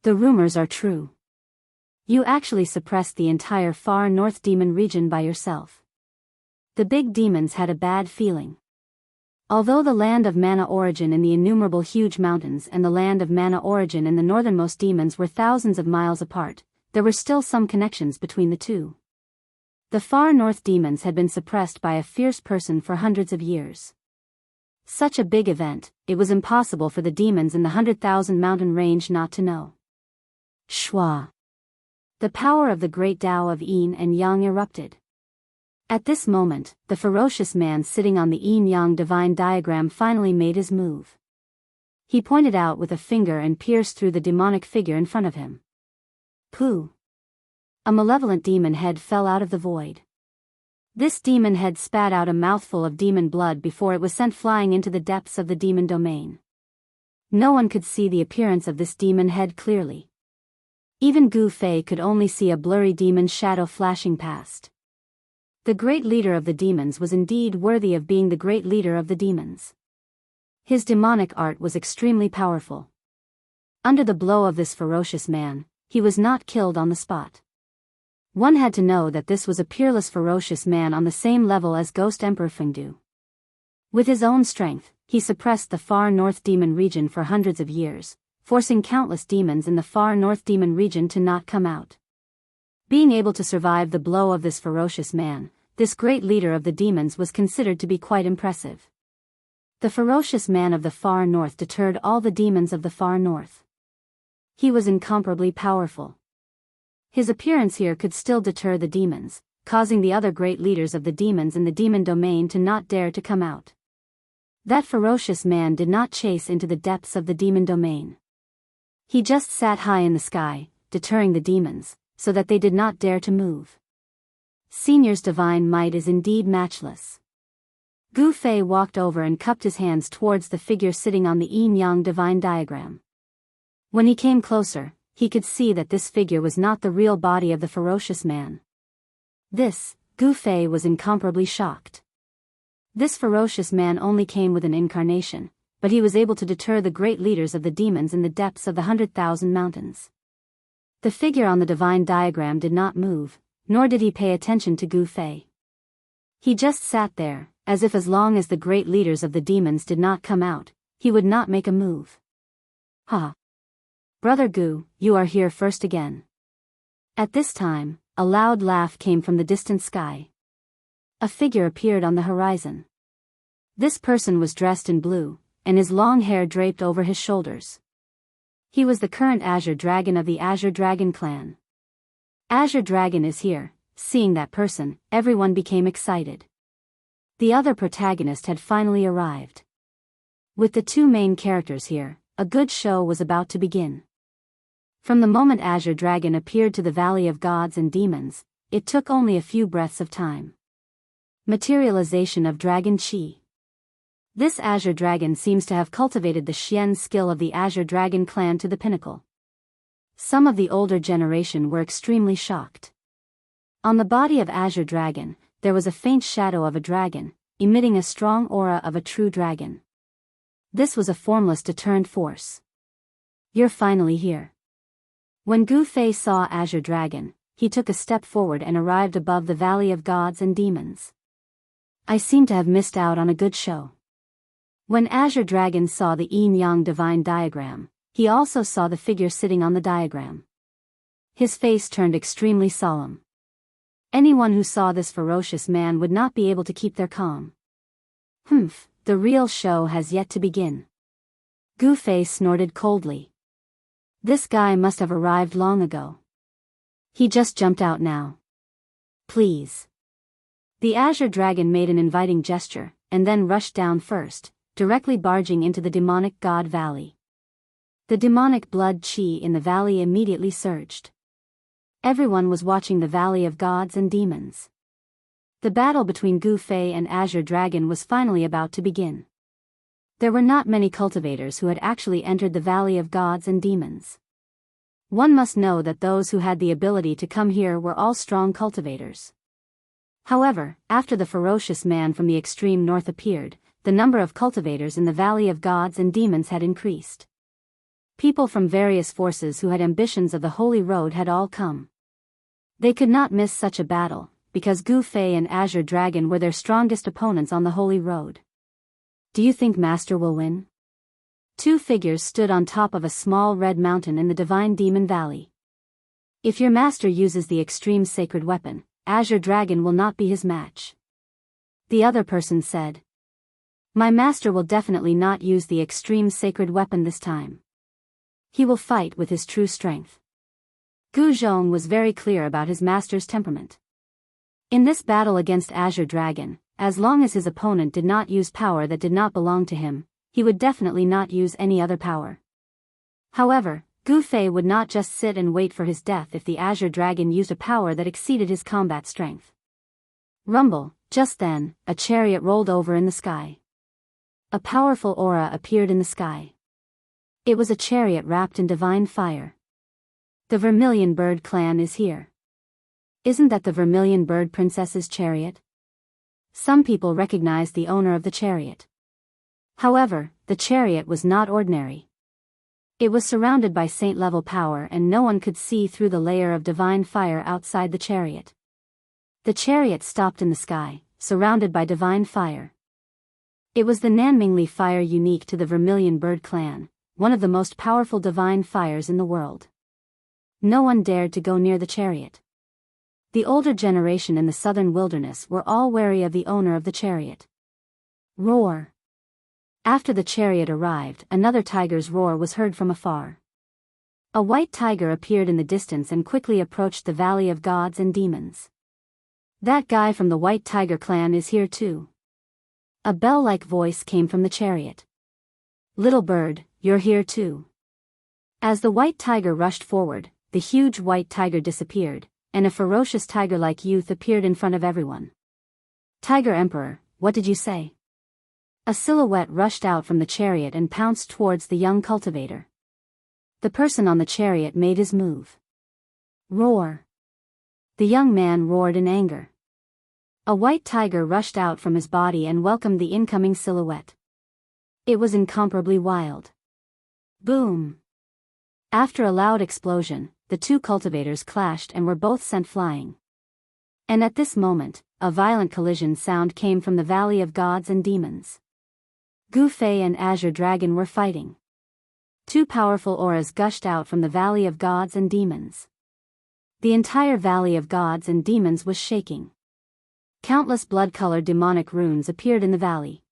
The rumors are true. You actually suppressed the entire far north demon region by yourself. The big demons had a bad feeling. Although the land of mana origin in the innumerable huge mountains and the land of mana origin in the northernmost demons were thousands of miles apart, there were still some connections between the two. The far north demons had been suppressed by a fierce person for hundreds of years. Such a big event, it was impossible for the demons in the 100,000 mountain range not to know. Shua! The power of the great Tao of Yin and Yang erupted. At this moment, the ferocious man sitting on the yin-yang divine diagram finally made his move. He pointed out with a finger and pierced through the demonic figure in front of him. Pooh! A malevolent demon head fell out of the void. This demon head spat out a mouthful of demon blood before it was sent flying into the depths of the demon domain. No one could see the appearance of this demon head clearly. Even Gu Fei could only see a blurry demon shadow flashing past. The great leader of the demons was indeed worthy of being the great leader of the demons. His demonic art was extremely powerful. Under the blow of this ferocious man, he was not killed on the spot. One had to know that this was a peerless ferocious man on the same level as Ghost Emperor Fengdu. With his own strength, he suppressed the far north demon region for hundreds of years, forcing countless demons in the far north demon region to not come out. Being able to survive the blow of this ferocious man, this great leader of the demons was considered to be quite impressive. The ferocious man of the far north deterred all the demons of the far north. He was incomparably powerful. His appearance here could still deter the demons, causing the other great leaders of the demons in the demon domain to not dare to come out. That ferocious man did not chase into the depths of the demon domain. He just sat high in the sky, deterring the demons, so that they did not dare to move. Senior's divine might is indeed matchless. Gu Fei walked over and cupped his hands towards the figure sitting on the yin-yang divine diagram. When he came closer, he could see that this figure was not the real body of the ferocious man. This, Gu Fei was incomparably shocked. This ferocious man only came with an incarnation, but he was able to deter the great leaders of the demons in the depths of the 100,000 mountains. The figure on the divine diagram did not move, nor did he pay attention to Gu Fei. He just sat there, as if as long as the great leaders of the demons did not come out, he would not make a move. Ha! Brother Gu, you are here first again. At this time, a loud laugh came from the distant sky. A figure appeared on the horizon. This person was dressed in blue, and his long hair draped over his shoulders. He was the current Azure Dragon of the Azure Dragon clan. Azure Dragon is here. Seeing that person, everyone became excited. The other protagonist had finally arrived. With the two main characters here, a good show was about to begin. From the moment Azure Dragon appeared to the Valley of Gods and Demons, it took only a few breaths of time. Materialization of Dragon Chi. This Azure Dragon seems to have cultivated the Xian skill of the Azure Dragon clan to the pinnacle. Some of the older generation were extremely shocked. On the body of Azure Dragon, there was a faint shadow of a dragon, emitting a strong aura of a true dragon. This was a formless deterrent force. You're finally here. When Gu Fei saw Azure Dragon, he took a step forward and arrived above the Valley of Gods and Demons. I seem to have missed out on a good show. When Azure Dragon saw the yin-yang divine diagram, he also saw the figure sitting on the diagram. His face turned extremely solemn. Anyone who saw this ferocious man would not be able to keep their calm. Humph, the real show has yet to begin. Gu Fei snorted coldly. This guy must have arrived long ago. He just jumped out now. Please. The Azure Dragon made an inviting gesture, and then rushed down first, directly barging into the demonic god valley. The demonic blood chi in the valley immediately surged. Everyone was watching the Valley of Gods and Demons. The battle between Gu Fei and Azure Dragon was finally about to begin. There were not many cultivators who had actually entered the Valley of Gods and Demons. One must know that those who had the ability to come here were all strong cultivators. However, after the ferocious man from the extreme north appeared, the number of cultivators in the Valley of Gods and Demons had increased. People from various forces who had ambitions of the Holy Road had all come. They could not miss such a battle, because Gu Fei and Azure Dragon were their strongest opponents on the Holy Road. Do you think Master will win? Two figures stood on top of a small red mountain in the Divine Demon Valley. If your master uses the extreme sacred weapon, Azure Dragon will not be his match. The other person said. My master will definitely not use the extreme sacred weapon this time. He will fight with his true strength. Gu Zhong was very clear about his master's temperament. In this battle against Azure Dragon, as long as his opponent did not use power that did not belong to him, he would definitely not use any other power. However, Gu Fei would not just sit and wait for his death if the Azure Dragon used a power that exceeded his combat strength. Rumble, just then, a chariot rolled over in the sky. A powerful aura appeared in the sky. It was a chariot wrapped in divine fire. The Vermilion Bird clan is here. Isn't that the Vermilion Bird Princess's chariot? Some people recognized the owner of the chariot. However, the chariot was not ordinary. It was surrounded by saint-level power and no one could see through the layer of divine fire outside the chariot. The chariot stopped in the sky, surrounded by divine fire. It was the Nanmingli fire unique to the Vermilion Bird clan, one of the most powerful divine fires in the world. No one dared to go near the chariot. The older generation in the southern wilderness were all wary of the owner of the chariot. Roar. After the chariot arrived, another tiger's roar was heard from afar. A white tiger appeared in the distance and quickly approached the Valley of Gods and Demons. That guy from the White Tiger clan is here too. A bell-like voice came from the chariot. Little bird, you're here too. As the white tiger rushed forward, the huge white tiger disappeared, and a ferocious tiger-like youth appeared in front of everyone. Tiger Emperor, what did you say? A silhouette rushed out from the chariot and pounced towards the young cultivator. The person on the chariot made his move. Roar. The young man roared in anger. A white tiger rushed out from his body and welcomed the incoming silhouette. It was incomparably wild. Boom! After a loud explosion, the two cultivators clashed and were both sent flying. And at this moment, a violent collision sound came from the Valley of Gods and Demons. Gu Fei and Azure Dragon were fighting. Two powerful auras gushed out from the Valley of Gods and Demons. The entire Valley of Gods and Demons was shaking. Countless blood-colored demonic runes appeared in the valley.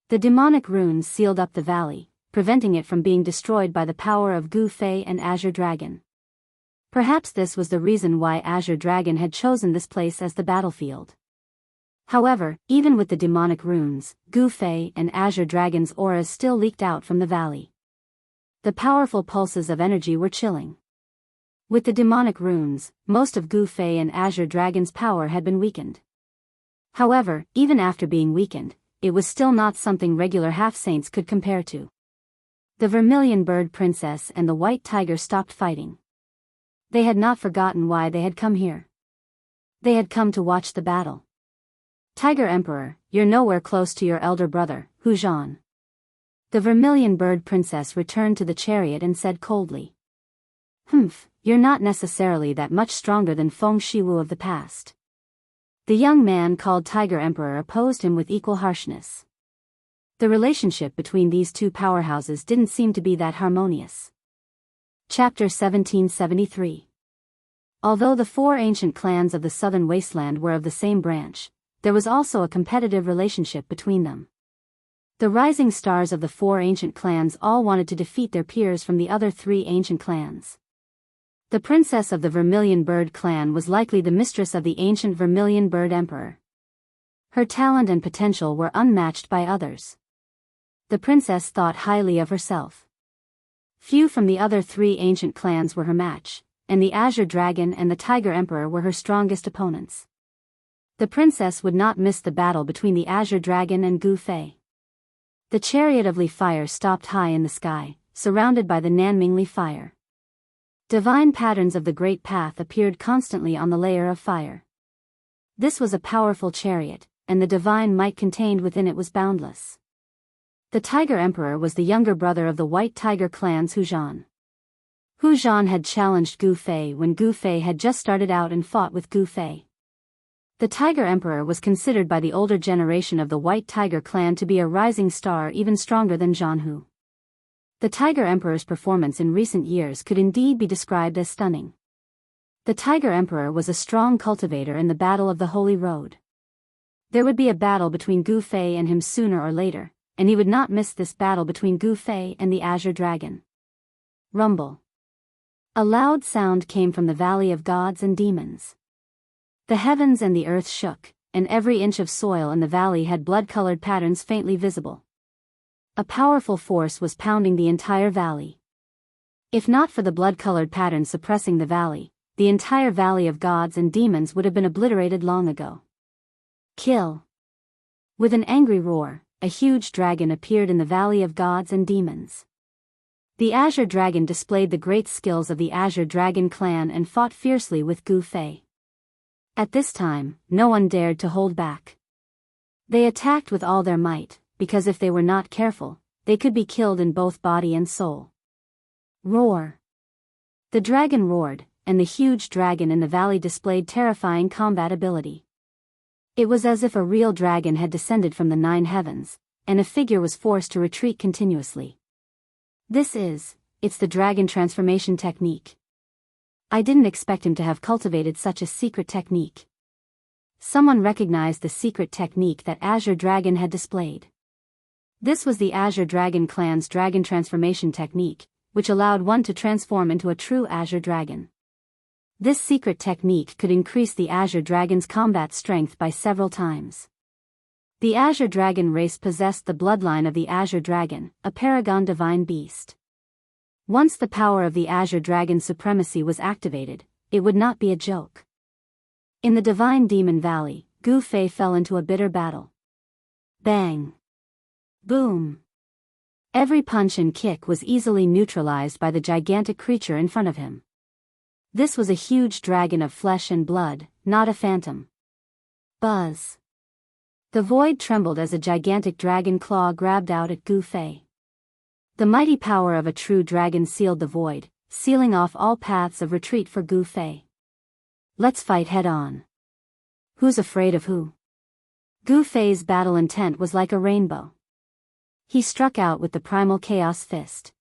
The demonic runes sealed up the valley, preventing it from being destroyed by the power of Gu Fei and Azure Dragon. Perhaps this was the reason why Azure Dragon had chosen this place as the battlefield. However, even with the demonic runes, Gu Fei and Azure Dragon's auras still leaked out from the valley. The powerful pulses of energy were chilling. With the demonic runes, most of Gu Fei and Azure Dragon's power had been weakened. However, even after being weakened, it was still not something regular half-saints could compare to. The Vermilion Bird Princess and the White Tiger stopped fighting. They had not forgotten why they had come here. They had come to watch the battle. Tiger Emperor, you're nowhere close to your elder brother, Hu Zhan. The Vermilion Bird Princess returned to the chariot and said coldly. You're not necessarily that much stronger than Feng Shiwu of the past. The young man called Tiger Emperor opposed him with equal harshness. The relationship between these two powerhouses didn't seem to be that harmonious. Chapter 1773. Although the four ancient clans of the southern wasteland were of the same branch, there was also a competitive relationship between them. The rising stars of the four ancient clans all wanted to defeat their peers from the other three ancient clans. The princess of the Vermilion Bird clan was likely the mistress of the ancient Vermilion Bird Emperor. Her talent and potential were unmatched by others. The princess thought highly of herself. Few from the other three ancient clans were her match, and the Azure Dragon and the Tiger Emperor were her strongest opponents. The princess would not miss the battle between the Azure Dragon and Gu Fei. The chariot of Li Fire stopped high in the sky, surrounded by the Nanmingli fire. Divine patterns of the Great Path appeared constantly on the layer of fire. This was a powerful chariot, and the divine might contained within it was boundless. The Tiger Emperor was the younger brother of the White Tiger clan's Hu Zhan. Hu Zhan had challenged Gu Fei when Gu Fei had just started out and fought with Gu Fei. The Tiger Emperor was considered by the older generation of the White Tiger clan to be a rising star even stronger than Jianghu. The Tiger Emperor's performance in recent years could indeed be described as stunning. The Tiger Emperor was a strong cultivator in the Battle of the Holy Road. There would be a battle between Gu Fei and him sooner or later, and he would not miss this battle between Gu Fei and the Azure Dragon. Rumble. A loud sound came from the Valley of Gods and Demons. The heavens and the earth shook, and every inch of soil in the valley had blood-colored patterns faintly visible. A powerful force was pounding the entire valley. If not for the blood-colored patterns suppressing the valley, the entire Valley of Gods and Demons would have been obliterated long ago. Kill. With an angry roar, a huge dragon appeared in the Valley of Gods and Demons. The Azure Dragon displayed the great skills of the Azure Dragon clan and fought fiercely with Gu Fei. At this time, no one dared to hold back. They attacked with all their might, because if they were not careful, they could be killed in both body and soul. Roar. The dragon roared, and the huge dragon in the valley displayed terrifying combat ability. It was as if a real dragon had descended from the 9 heavens, and a figure was forced to retreat continuously. It's the dragon transformation technique. I didn't expect him to have cultivated such a secret technique. Someone recognized the secret technique that Azure Dragon had displayed. This was the Azure Dragon clan's dragon transformation technique, which allowed one to transform into a true Azure Dragon. This secret technique could increase the Azure Dragon's combat strength by several times. The Azure Dragon race possessed the bloodline of the Azure Dragon, a paragon divine beast. Once the power of the Azure Dragon's supremacy was activated, it would not be a joke. In the Divine Demon Valley, Gu Fei fell into a bitter battle. Bang! Boom! Every punch and kick was easily neutralized by the gigantic creature in front of him. This was a huge dragon of flesh and blood, not a phantom. Buzz. The void trembled as a gigantic dragon claw grabbed out at Gu Fei. The mighty power of a true dragon sealed the void, sealing off all paths of retreat for Gu Fei. Let's fight head on. Who's afraid of who? Gu Fei's battle intent was like a rainbow. He struck out with the primal chaos fist.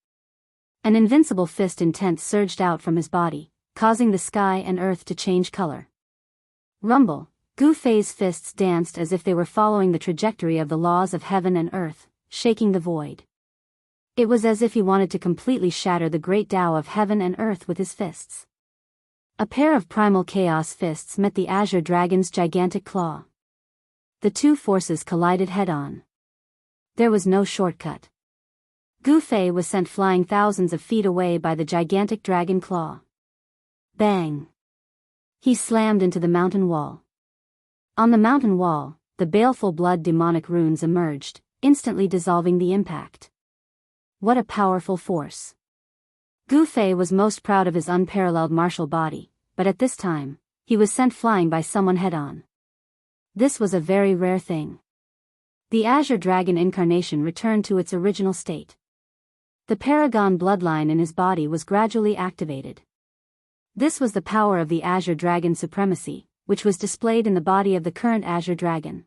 An invincible fist intent surged out from his body, causing the sky and earth to change color. Rumble. Gu Fei's fists danced as if they were following the trajectory of the laws of heaven and earth, shaking the void. It was as if he wanted to completely shatter the great Tao of heaven and earth with his fists. A pair of primal chaos fists met the Azure Dragon's gigantic claw. The two forces collided head-on. There was no shortcut. Gu Fei was sent flying thousands of feet away by the gigantic dragon claw. Bang! He slammed into the mountain wall. On the mountain wall, the baleful blood demonic runes emerged, instantly dissolving the impact. What a powerful force! Gu Fei was most proud of his unparalleled martial body, but at this time, he was sent flying by someone head-on. This was a very rare thing. The Azure Dragon incarnation returned to its original state. The Paragon bloodline in his body was gradually activated. This was the power of the Azure Dragon supremacy, which was displayed in the body of the current Azure Dragon.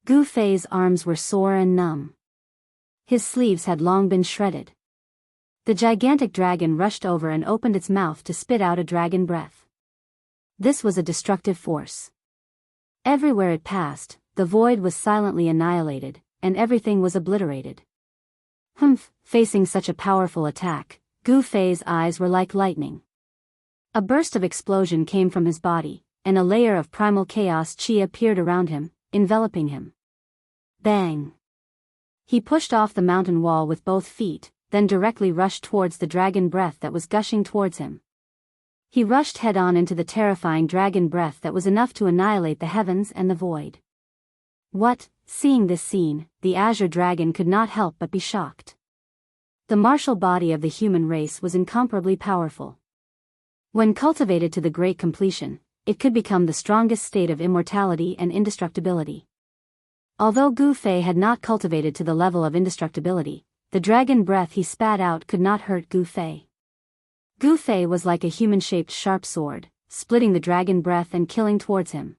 Gu Fei's arms were sore and numb. His sleeves had long been shredded. The gigantic dragon rushed over and opened its mouth to spit out a dragon breath. This was a destructive force. Everywhere it passed, the void was silently annihilated, and everything was obliterated. Facing such a powerful attack, Gu Fei's eyes were like lightning. A burst of explosion came from his body, and a layer of primal chaos chi appeared around him, enveloping him. Bang! He pushed off the mountain wall with both feet, then directly rushed towards the dragon breath that was gushing towards him. He rushed head-on into the terrifying dragon breath that was enough to annihilate the heavens and the void. Seeing this scene, the Azure Dragon could not help but be shocked. The martial body of the human race was incomparably powerful. When cultivated to the great completion, it could become the strongest state of immortality and indestructibility. Although Gu Fei had not cultivated to the level of indestructibility, the dragon breath he spat out could not hurt Gu Fei. Gu Fei was like a human-shaped sharp sword, splitting the dragon breath and killing towards him.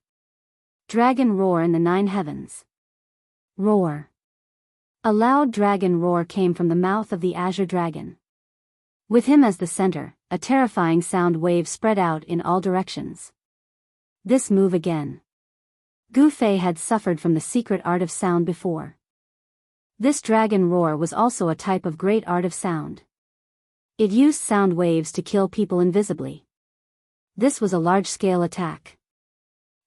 Dragon roar in the 9 heavens. Roar. A loud dragon roar came from the mouth of the Azure Dragon. With him as the center, a terrifying sound wave spread out in all directions. This move again. Gu Fei had suffered from the secret art of sound before. This dragon roar was also a type of great art of sound. It used sound waves to kill people invisibly. This was a large-scale attack.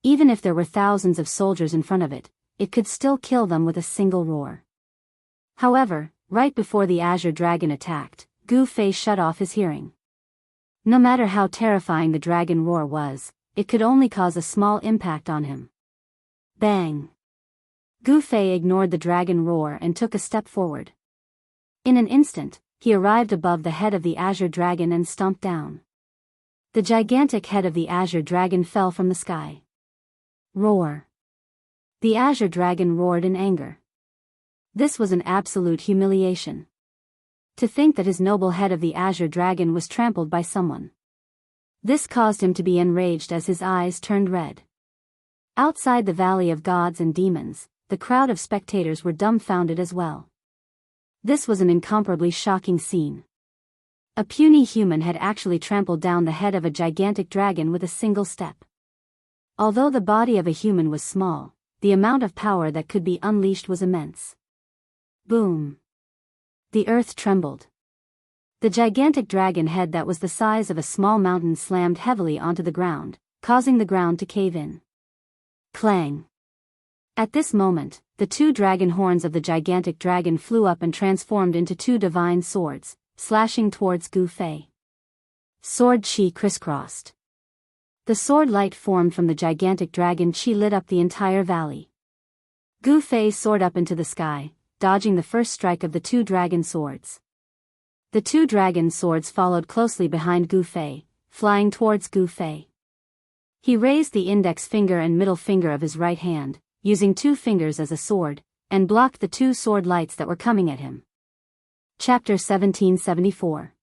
Even if there were thousands of soldiers in front of it, it could still kill them with a single roar. However, right before the Azure Dragon attacked, Gu Fei shut off his hearing. No matter how terrifying the dragon roar was, it could only cause a small impact on him. Bang! Gu Fei ignored the dragon roar and took a step forward. In an instant, he arrived above the head of the Azure Dragon and stomped down. The gigantic head of the Azure Dragon fell from the sky. Roar! The Azure Dragon roared in anger. This was an absolute humiliation. To think that his noble head of the Azure Dragon was trampled by someone. This caused him to be enraged as his eyes turned red. Outside the Valley of Gods and Demons, the crowd of spectators were dumbfounded as well. This was an incomparably shocking scene. A puny human had actually trampled down the head of a gigantic dragon with a single step. Although the body of a human was small, the amount of power that could be unleashed was immense. Boom! The earth trembled. The gigantic dragon head that was the size of a small mountain slammed heavily onto the ground, causing the ground to cave in. Clang! At this moment, the two dragon horns of the gigantic dragon flew up and transformed into two divine swords, slashing towards Gu Fei. Sword chi crisscrossed. The sword light formed from the gigantic dragon chi lit up the entire valley. Gu Fei soared up into the sky, dodging the first strike of the two dragon swords. The two dragon swords followed closely behind Gu Fei, flying towards Gu Fei. He raised the index finger and middle finger of his right hand, using two fingers as a sword, and blocked the two sword lights that were coming at him. Chapter 1774.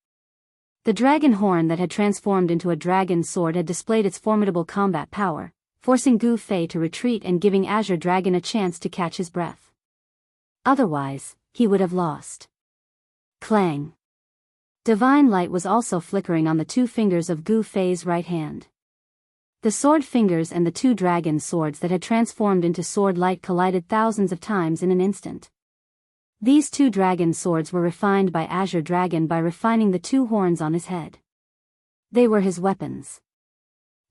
The dragon horn that had transformed into a dragon sword had displayed its formidable combat power, forcing Gu Fei to retreat and giving Azure Dragon a chance to catch his breath. Otherwise, he would have lost. Clang! Divine light was also flickering on the two fingers of Gu Fei's right hand. The sword fingers and the two dragon swords that had transformed into sword light collided thousands of times in an instant. These two dragon swords were refined by Azure Dragon by refining the two horns on his head. They were his weapons.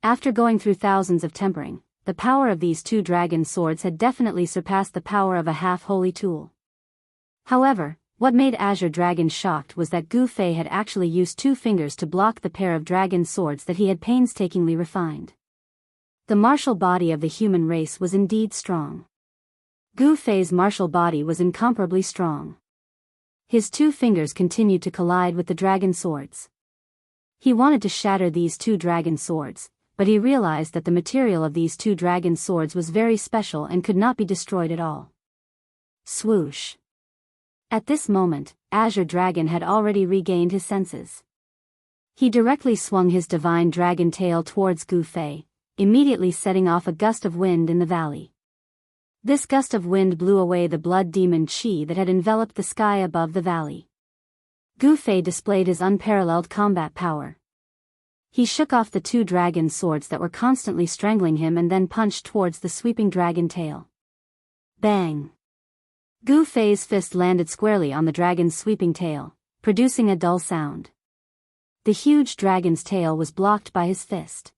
After going through thousands of tempering, the power of these two dragon swords had definitely surpassed the power of a half-holy tool. However, what made Azure Dragon shocked was that Gu Fei had actually used two fingers to block the pair of dragon swords that he had painstakingly refined. The martial body of the human race was indeed strong. Gu Fei's martial body was incomparably strong. His two fingers continued to collide with the dragon swords. He wanted to shatter these two dragon swords, but he realized that the material of these two dragon swords was very special and could not be destroyed at all. Swoosh! At this moment, Azure Dragon had already regained his senses. He directly swung his divine dragon tail towards Gu Fei, immediately setting off a gust of wind in the valley. This gust of wind blew away the blood demon chi that had enveloped the sky above the valley. Gu Fei displayed his unparalleled combat power. He shook off the two dragon swords that were constantly strangling him and then punched towards the sweeping dragon tail. Bang! Gu Fei's fist landed squarely on the dragon's sweeping tail, producing a dull sound. The huge dragon's tail was blocked by his fist.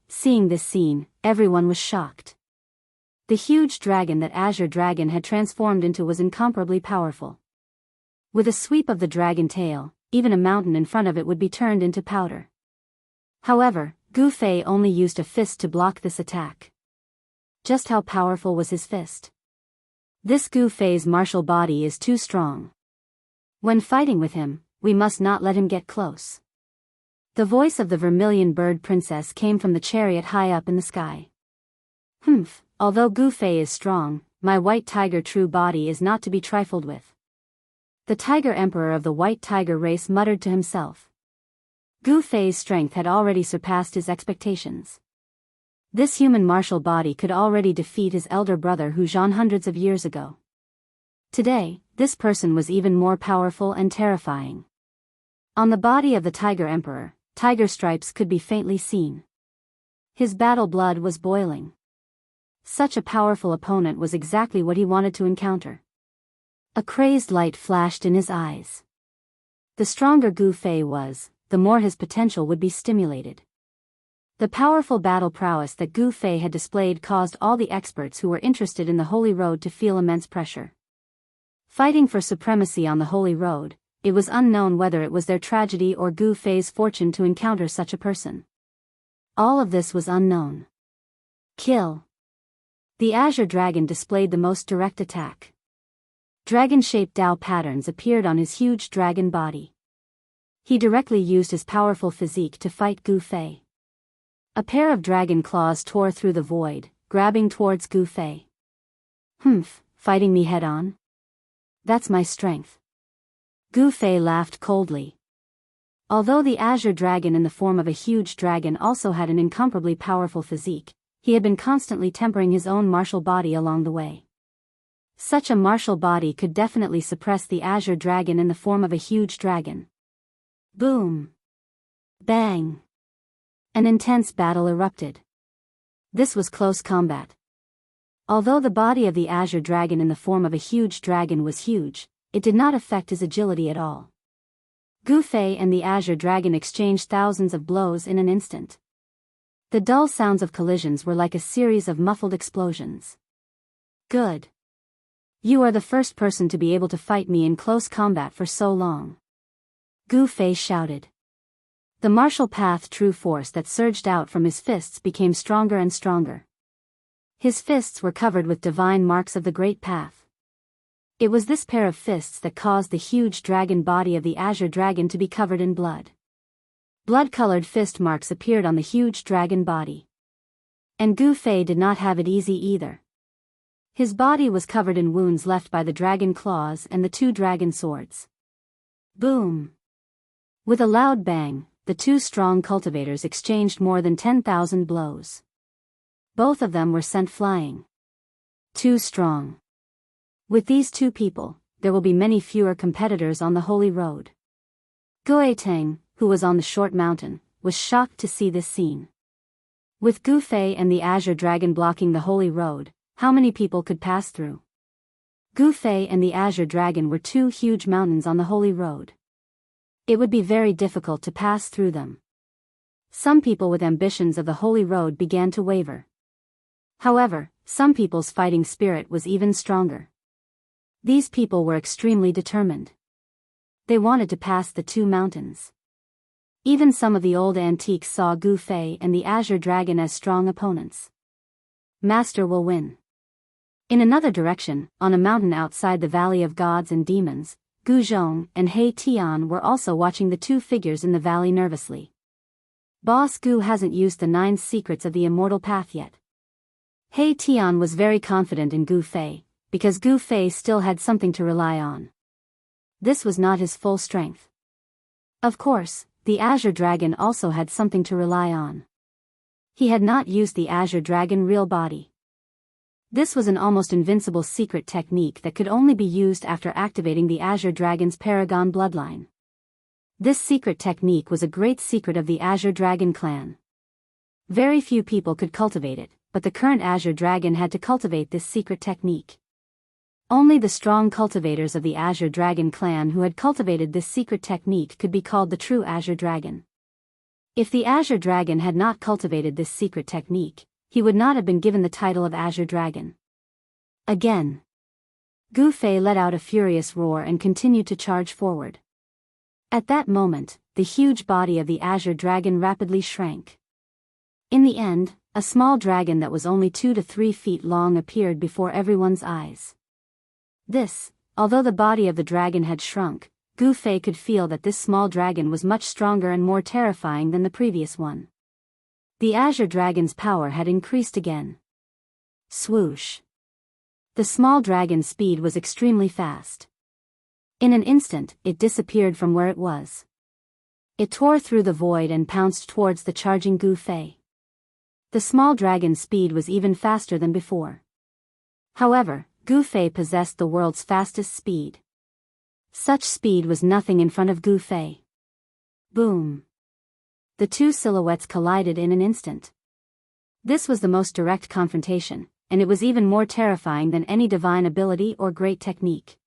Seeing this scene, everyone was shocked. The huge dragon that Azure Dragon had transformed into was incomparably powerful. With a sweep of the dragon tail, even a mountain in front of it would be turned into powder. However, Gu Fei only used a fist to block this attack. Just how powerful was his fist? This Gu Fei's martial body is too strong. When fighting with him, we must not let him get close. The voice of the Vermilion Bird Princess came from the chariot high up in the sky. Although Gu Fei is strong, my white tiger true body is not to be trifled with. The Tiger Emperor of the White Tiger race muttered to himself. Gu Fei's strength had already surpassed his expectations. This human martial body could already defeat his elder brother Hu Zhan hundreds of years ago. Today, this person was even more powerful and terrifying. On the body of the Tiger Emperor, tiger stripes could be faintly seen. His battle blood was boiling. Such a powerful opponent was exactly what he wanted to encounter. A crazed light flashed in his eyes. The stronger Gu Fei was, the more his potential would be stimulated. The powerful battle prowess that Gu Fei had displayed caused all the experts who were interested in the Holy Road to feel immense pressure. Fighting for supremacy on the Holy Road, it was unknown whether it was their tragedy or Gu Fei's fortune to encounter such a person. All of this was unknown. Kill. The Azure Dragon displayed the most direct attack. Dragon-shaped Dao patterns appeared on his huge dragon body. He directly used his powerful physique to fight Gu Fei. A pair of dragon claws tore through the void, grabbing towards Gu Fei. Humph, fighting me head-on? That's my strength. Gu Fei laughed coldly. Although the Azure Dragon in the form of a huge dragon also had an incomparably powerful physique, he had been constantly tempering his own martial body along the way. Such a martial body could definitely suppress the Azure Dragon in the form of a huge dragon. Boom! Bang! An intense battle erupted. This was close combat. Although the body of the Azure Dragon in the form of a huge dragon was huge, it did not affect his agility at all. Gu Fei and the Azure Dragon exchanged thousands of blows in an instant. The dull sounds of collisions were like a series of muffled explosions. Good. You are the first person to be able to fight me in close combat for so long. Gu Fei shouted. The martial path true force that surged out from his fists became stronger and stronger. His fists were covered with divine marks of the great path. It was this pair of fists that caused the huge dragon body of the Azure Dragon to be covered in blood. Blood-colored fist marks appeared on the huge dragon body. And Gu Fei did not have it easy either. His body was covered in wounds left by the dragon claws and the two dragon swords. Boom! With a loud bang, the two strong cultivators exchanged more than 10,000 blows. Both of them were sent flying. Too strong. With these two people, there will be many fewer competitors on the Holy Road. Guo Teng, who was on the short mountain, was shocked to see this scene. With Gu Fei and the Azure Dragon blocking the Holy Road, how many people could pass through? Gu Fei and the Azure Dragon were two huge mountains on the Holy Road. It would be very difficult to pass through them. Some people with ambitions of the Holy Road began to waver. However, some people's fighting spirit was even stronger. These people were extremely determined. They wanted to pass the two mountains. Even some of the old antiques saw Gu Fei and the Azure Dragon as strong opponents. Master will win. In another direction, on a mountain outside the Valley of Gods and Demons, Gu Zhong and He Tian were also watching the two figures in the valley nervously. Boss Gu hasn't used the 9 secrets of the immortal path yet. He Tian was very confident in Gu Fei, because Gu Fei still had something to rely on. This was not his full strength. Of course, the Azure Dragon also had something to rely on. He had not used the Azure Dragon real body. This was an almost invincible secret technique that could only be used after activating the Azure Dragon's Paragon bloodline. This secret technique was a great secret of the Azure Dragon clan. Very few people could cultivate it, but the current Azure Dragon had to cultivate this secret technique. Only the strong cultivators of the Azure Dragon clan who had cultivated this secret technique could be called the true Azure Dragon. If the Azure Dragon had not cultivated this secret technique, he would not have been given the title of Azure Dragon. Again. Gu Fei let out a furious roar and continued to charge forward. At that moment, the huge body of the Azure Dragon rapidly shrank. In the end, a small dragon that was only 2 to 3 feet long appeared before everyone's eyes. This, although the body of the dragon had shrunk, Gu Fei could feel that this small dragon was much stronger and more terrifying than the previous one. The Azure Dragon's power had increased again. Swoosh. The small dragon's speed was extremely fast. In an instant, it disappeared from where it was. It tore through the void and pounced towards the charging Gu Fei. The small dragon's speed was even faster than before. However, Gu Fei possessed the world's fastest speed. Such speed was nothing in front of Gu Fei. Boom! The two silhouettes collided in an instant. This was the most direct confrontation, and it was even more terrifying than any divine ability or great technique.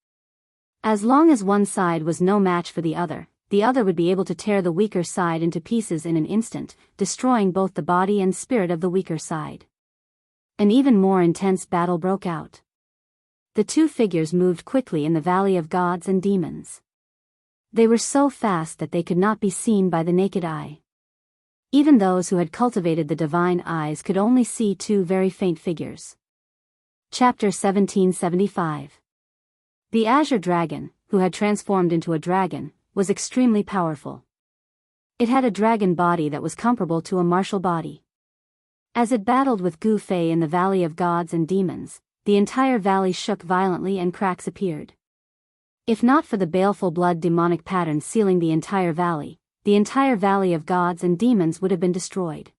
As long as one side was no match for the other would be able to tear the weaker side into pieces in an instant, destroying both the body and spirit of the weaker side. An even more intense battle broke out. The two figures moved quickly in the Valley of Gods and Demons. They were so fast that they could not be seen by the naked eye. Even those who had cultivated the divine eyes could only see two very faint figures. Chapter 1775. The Azure Dragon, who had transformed into a dragon, was extremely powerful. It had a dragon body that was comparable to a martial body. As it battled with Gu Fei in the Valley of Gods and Demons, the entire valley shook violently and cracks appeared. If not for the baleful blood demonic pattern sealing the entire Valley of Gods and Demons would have been destroyed.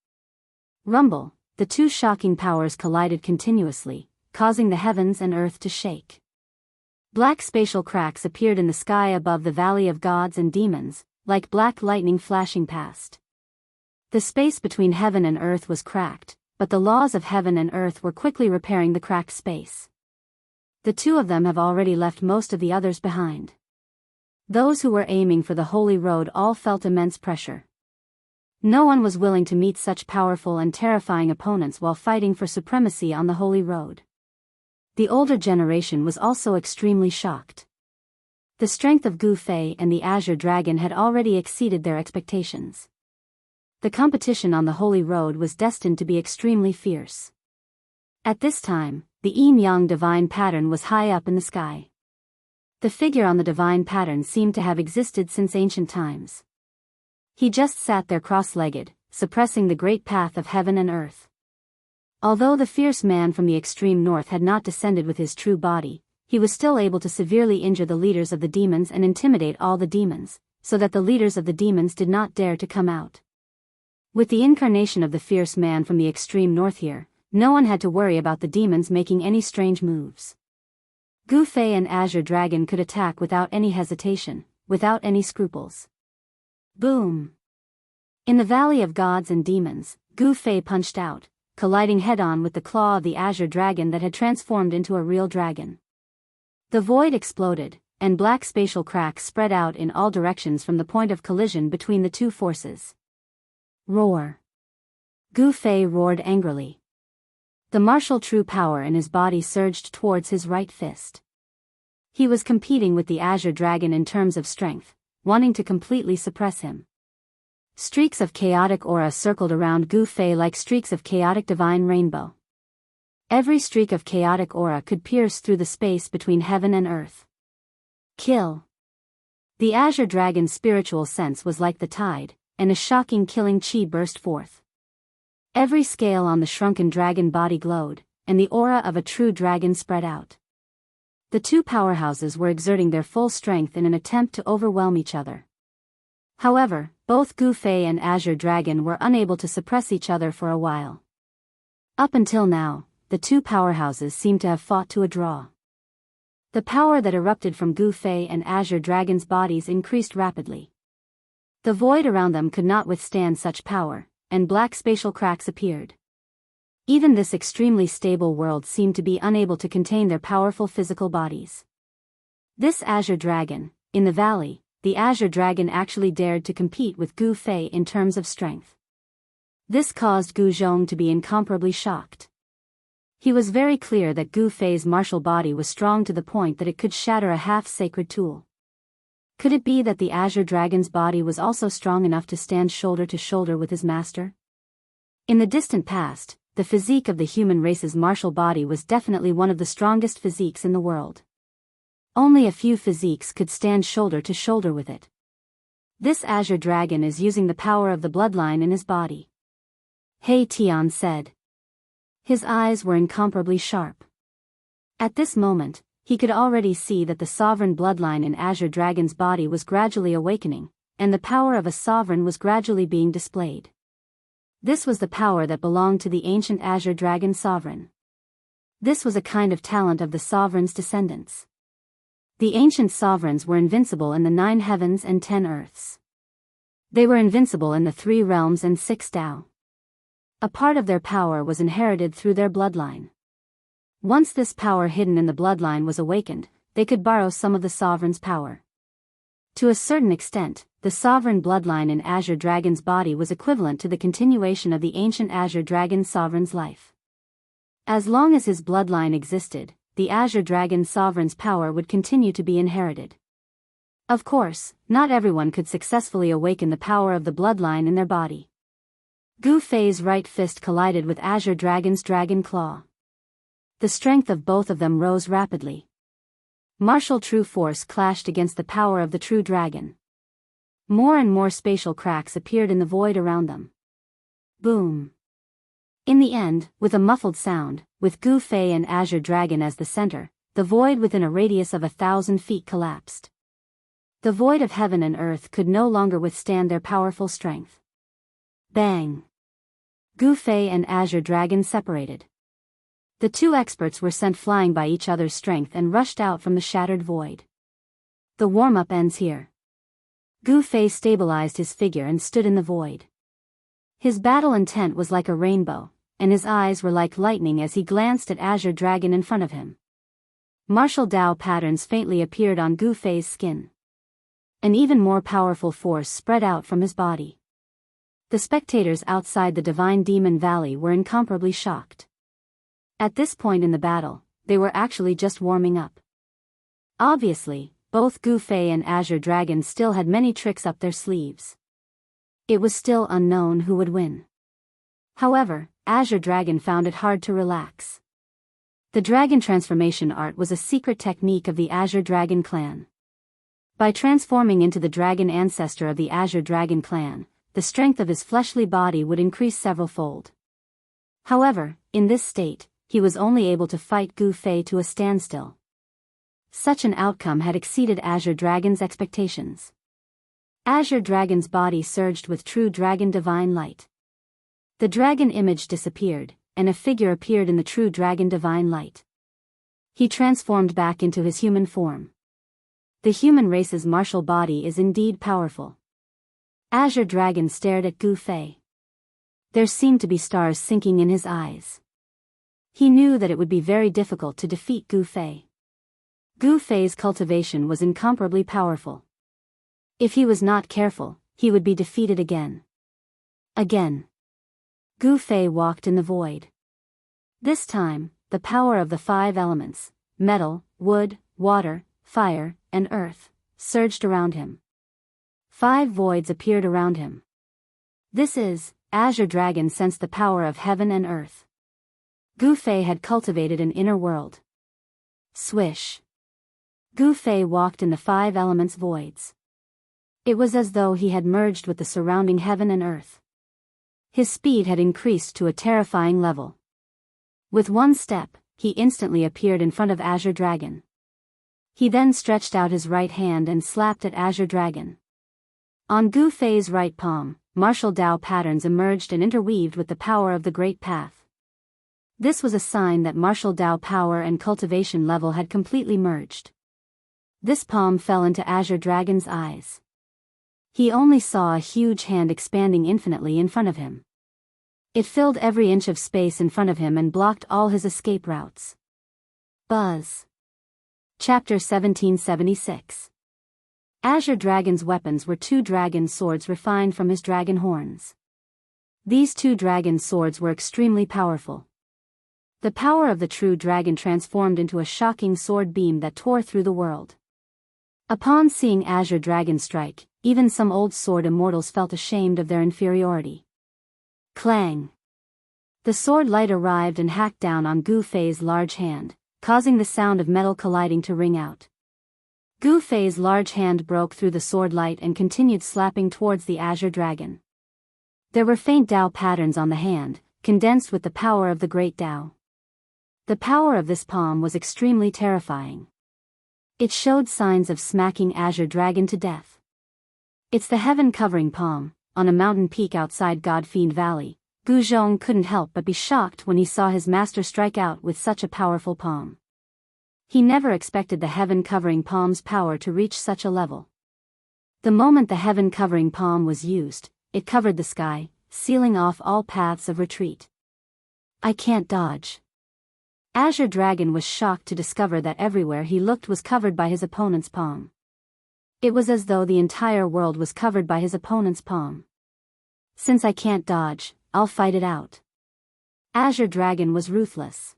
Rumble, the two shocking powers collided continuously, causing the heavens and earth to shake. Black spatial cracks appeared in the sky above the Valley of Gods and Demons, like black lightning flashing past. The space between heaven and earth was cracked, but the laws of heaven and earth were quickly repairing the cracked space. The two of them have already left most of the others behind. Those who were aiming for the Holy Road all felt immense pressure. No one was willing to meet such powerful and terrifying opponents while fighting for supremacy on the Holy Road. The older generation was also extremely shocked. The strength of Gu Fei and the Azure Dragon had already exceeded their expectations. The competition on the Holy Road was destined to be extremely fierce. At this time, the yin-yang divine pattern was high up in the sky. The figure on the divine pattern seemed to have existed since ancient times. He just sat there cross-legged, suppressing the great path of heaven and earth. Although the fierce man from the extreme north had not descended with his true body, he was still able to severely injure the leaders of the demons and intimidate all the demons, so that the leaders of the demons did not dare to come out. With the incarnation of the fierce man from the extreme north here, no one had to worry about the demons making any strange moves. Gu Fei and Azure Dragon could attack without any hesitation, without any scruples. Boom! In the Valley of Gods and Demons, Gu Fei punched out, colliding head-on with the claw of the Azure Dragon that had transformed into a real dragon. The void exploded, and black spatial cracks spread out in all directions from the point of collision between the two forces. Roar! Gu Fei roared angrily. The martial true power in his body surged towards his right fist. He was competing with the Azure Dragon in terms of strength, wanting to completely suppress him. Streaks of chaotic aura circled around Gu Fei like streaks of chaotic divine rainbow. Every streak of chaotic aura could pierce through the space between heaven and earth. Kill! The Azure Dragon's spiritual sense was like the tide, and a shocking killing chi burst forth. Every scale on the shrunken dragon body glowed, and the aura of a true dragon spread out. The two powerhouses were exerting their full strength in an attempt to overwhelm each other. However, both Gu Fei and Azure Dragon were unable to suppress each other for a while. Up until now, the two powerhouses seemed to have fought to a draw. The power that erupted from Gu Fei and Azure Dragon's bodies increased rapidly. The void around them could not withstand such power, and black spatial cracks appeared. Even this extremely stable world seemed to be unable to contain their powerful physical bodies. This Azure Dragon, in the valley, the Azure Dragon actually dared to compete with Gu Fei in terms of strength. This caused Gu Zhong to be incomparably shocked. He was very clear that Gu Fei's martial body was strong to the point that it could shatter a half-sacred tool. Could it be that the Azure Dragon's body was also strong enough to stand shoulder to shoulder with his master? In the distant past, the physique of the human race's martial body was definitely one of the strongest physiques in the world. Only a few physiques could stand shoulder to shoulder with it. This Azure Dragon is using the power of the bloodline in his body. He Tian said. His eyes were incomparably sharp. At this moment, he could already see that the sovereign bloodline in Azure Dragon's body was gradually awakening, and the power of a sovereign was gradually being displayed. This was the power that belonged to the ancient Azure Dragon sovereign. This was a kind of talent of the sovereign's descendants. The ancient sovereigns were invincible in the 9 heavens and 10 earths. They were invincible in the 3 realms and 6 Dao. A part of their power was inherited through their bloodline. Once this power hidden in the bloodline was awakened, they could borrow some of the sovereign's power. To a certain extent, the sovereign bloodline in Azure Dragon's body was equivalent to the continuation of the ancient Azure Dragon sovereign's life. As long as his bloodline existed, the Azure Dragon sovereign's power would continue to be inherited. Of course, not everyone could successfully awaken the power of the bloodline in their body. Gu Fei's right fist collided with Azure Dragon's dragon claw. The strength of both of them rose rapidly. Martial true force clashed against the power of the true dragon. More and more spatial cracks appeared in the void around them. Boom. In the end, with a muffled sound, with Gu Fei and Azure Dragon as the center, the void within a radius of 1,000 feet collapsed. The void of heaven and earth could no longer withstand their powerful strength. Bang! Gu Fei and Azure Dragon separated. The two experts were sent flying by each other's strength and rushed out from the shattered void. The warm-up ends here. Gu Fei stabilized his figure and stood in the void. His battle intent was like a rainbow, and his eyes were like lightning as he glanced at Azure Dragon in front of him. Martial Dao patterns faintly appeared on Gu Fei's skin. An even more powerful force spread out from his body. The spectators outside the Divine Demon Valley were incomparably shocked. At this point in the battle, they were actually just warming up. Obviously, both Gu Fei and Azure Dragon still had many tricks up their sleeves. It was still unknown who would win. However, Azure Dragon found it hard to relax. The dragon transformation art was a secret technique of the Azure Dragon clan. By transforming into the dragon ancestor of the Azure Dragon clan, the strength of his fleshly body would increase several-fold. However, in this state, he was only able to fight Gu Fei to a standstill. Such an outcome had exceeded Azure Dragon's expectations. Azure Dragon's body surged with true dragon divine light. The dragon image disappeared, and a figure appeared in the true dragon divine light. He transformed back into his human form. The human race's martial body is indeed powerful. Azure Dragon stared at Gu Fei. There seemed to be stars sinking in his eyes. He knew that it would be very difficult to defeat Gu Fei. Gu Fei's cultivation was incomparably powerful. If he was not careful, he would be defeated again. Again. Gu Fei walked in the void. This time, the power of the 5 elements, metal, wood, water, fire, and earth, surged around him. 5 voids appeared around him. This is, Azure Dragon sensed the power of heaven and earth. Gu Fei had cultivated an inner world. Swish. Gu Fei walked in the 5 elements voids. It was as though he had merged with the surrounding heaven and earth. His speed had increased to a terrifying level. With one step, he instantly appeared in front of Azure Dragon. He then stretched out his right hand and slapped at Azure Dragon. On Gu Fei's right palm, martial Dao patterns emerged and interweaved with the power of the Great Path. This was a sign that martial Dao power and cultivation level had completely merged. This palm fell into Azure Dragon's eyes. He only saw a huge hand expanding infinitely in front of him. It filled every inch of space in front of him and blocked all his escape routes. Buzz. Chapter 1776. Azure Dragon's weapons were 2 dragon swords refined from his dragon horns. These 2 dragon swords were extremely powerful. The power of the true dragon transformed into a shocking sword beam that tore through the world. Upon seeing Azure Dragon strike, even some old sword immortals felt ashamed of their inferiority. Clang! The sword light arrived and hacked down on Gu Fei's large hand, causing the sound of metal colliding to ring out. Gu Fei's large hand broke through the sword light and continued slapping towards the Azure Dragon. There were faint Dao patterns on the hand, condensed with the power of the Great Dao. The power of this palm was extremely terrifying. It showed signs of smacking Azure Dragon to death. It's the heaven-covering palm. On a mountain peak outside God-Fiend Valley, Gu Zhong couldn't help but be shocked when he saw his master strike out with such a powerful palm. He never expected the heaven-covering palm's power to reach such a level. The moment the heaven-covering palm was used, it covered the sky, sealing off all paths of retreat. I can't dodge. Azure Dragon was shocked to discover that everywhere he looked was covered by his opponent's palm. It was as though the entire world was covered by his opponent's palm. Since I can't dodge, I'll fight it out. Azure Dragon was ruthless.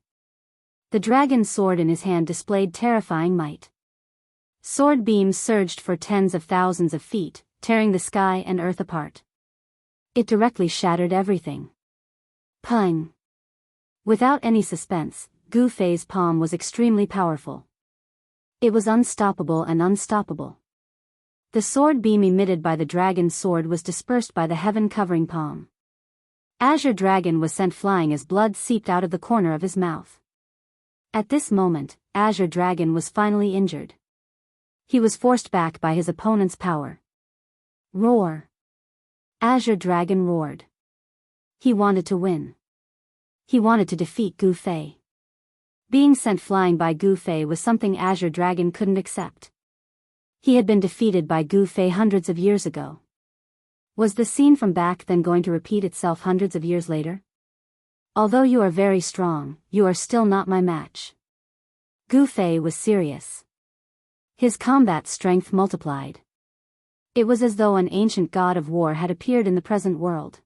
The dragon's sword in his hand displayed terrifying might. Sword beams surged for tens of thousands of feet, tearing the sky and earth apart. It directly shattered everything. Pung! Without any suspense, Gu Fei's palm was extremely powerful. It was unstoppable and unstoppable. The sword beam emitted by the dragon's sword was dispersed by the heaven-covering palm. Azure Dragon was sent flying as blood seeped out of the corner of his mouth. At this moment, Azure Dragon was finally injured. He was forced back by his opponent's power. Roar! Azure Dragon roared. He wanted to win. He wanted to defeat Gu Fei. Being sent flying by Gu Fei was something Azure Dragon couldn't accept. He had been defeated by Gu Fei hundreds of years ago. Was the scene from back then going to repeat itself hundreds of years later? Although you are very strong, you are still not my match. Gu Fei was serious. His combat strength multiplied. It was as though an ancient god of war had appeared in the present world.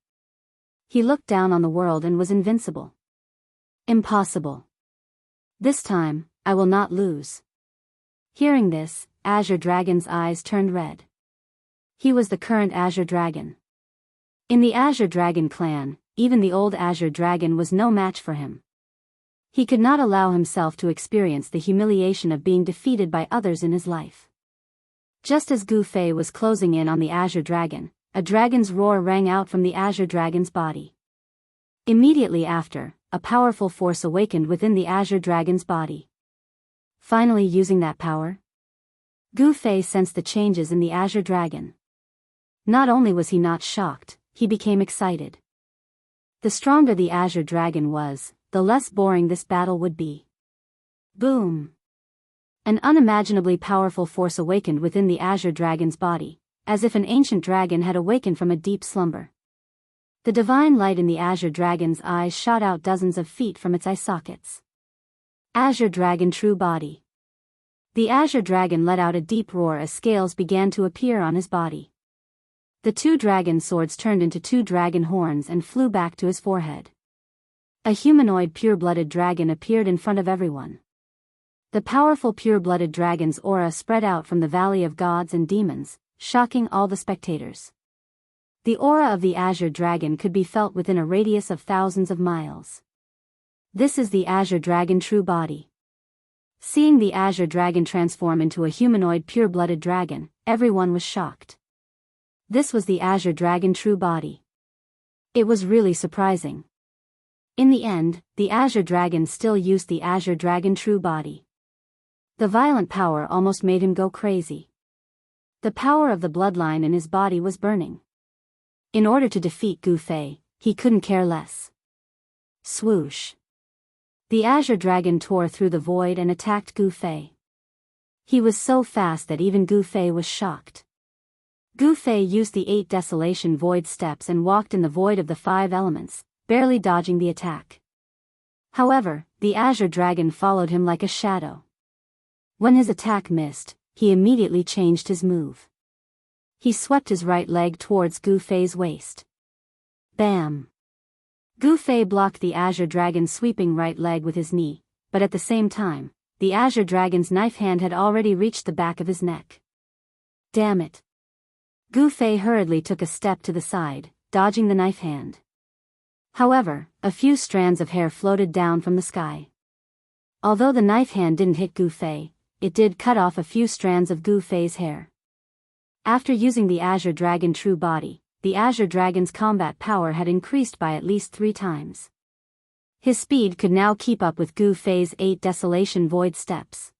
He looked down on the world and was invincible. Impossible. This time, I will not lose. Hearing this, Azure Dragon's eyes turned red. He was the current Azure Dragon. In the Azure Dragon clan, even the old Azure Dragon was no match for him. He could not allow himself to experience the humiliation of being defeated by others in his life. Just as Gu Fei was closing in on the Azure Dragon, a dragon's roar rang out from the Azure Dragon's body. Immediately after, a powerful force awakened within the Azure Dragon's body. Finally using that power, Gu Fei sensed the changes in the Azure Dragon. Not only was he not shocked, he became excited. The stronger the Azure Dragon was, the less boring this battle would be. Boom! An unimaginably powerful force awakened within the Azure Dragon's body, as if an ancient dragon had awakened from a deep slumber. The divine light in the Azure Dragon's eyes shot out dozens of feet from its eye sockets. Azure Dragon True Body. The Azure Dragon let out a deep roar as scales began to appear on his body. The two dragon swords turned into two dragon horns and flew back to his forehead. A humanoid pure-blooded dragon appeared in front of everyone. The powerful pure-blooded dragon's aura spread out from the Valley of Gods and Demons, shocking all the spectators. The aura of the Azure Dragon could be felt within a radius of thousands of miles. This is the Azure Dragon True Body. Seeing the Azure Dragon transform into a humanoid pure-blooded dragon, everyone was shocked. This was the Azure Dragon True Body. It was really surprising. In the end, the Azure Dragon still used the Azure Dragon True Body. The violent power almost made him go crazy. The power of the bloodline in his body was burning. In order to defeat Gu Fei, he couldn't care less. Swoosh! The Azure Dragon tore through the void and attacked Gu Fei. He was so fast that even Gu Fei was shocked. Gu Fei used the 8 Desolation Void steps and walked in the void of the 5 elements, barely dodging the attack. However, the Azure Dragon followed him like a shadow. When his attack missed, he immediately changed his move. He swept his right leg towards Gu Fei's waist. Bam! Gu Fei blocked the Azure Dragon's sweeping right leg with his knee, but at the same time, the Azure Dragon's knife hand had already reached the back of his neck. Damn it! Gu Fei hurriedly took a step to the side, dodging the knife hand. However, a few strands of hair floated down from the sky. Although the knife hand didn't hit Gu Fei, it did cut off a few strands of Gu Fei's hair. After using the Azure Dragon True Body, the Azure Dragon's combat power had increased by at least 3 times. His speed could now keep up with Gu Fei's 8 Desolation Void steps.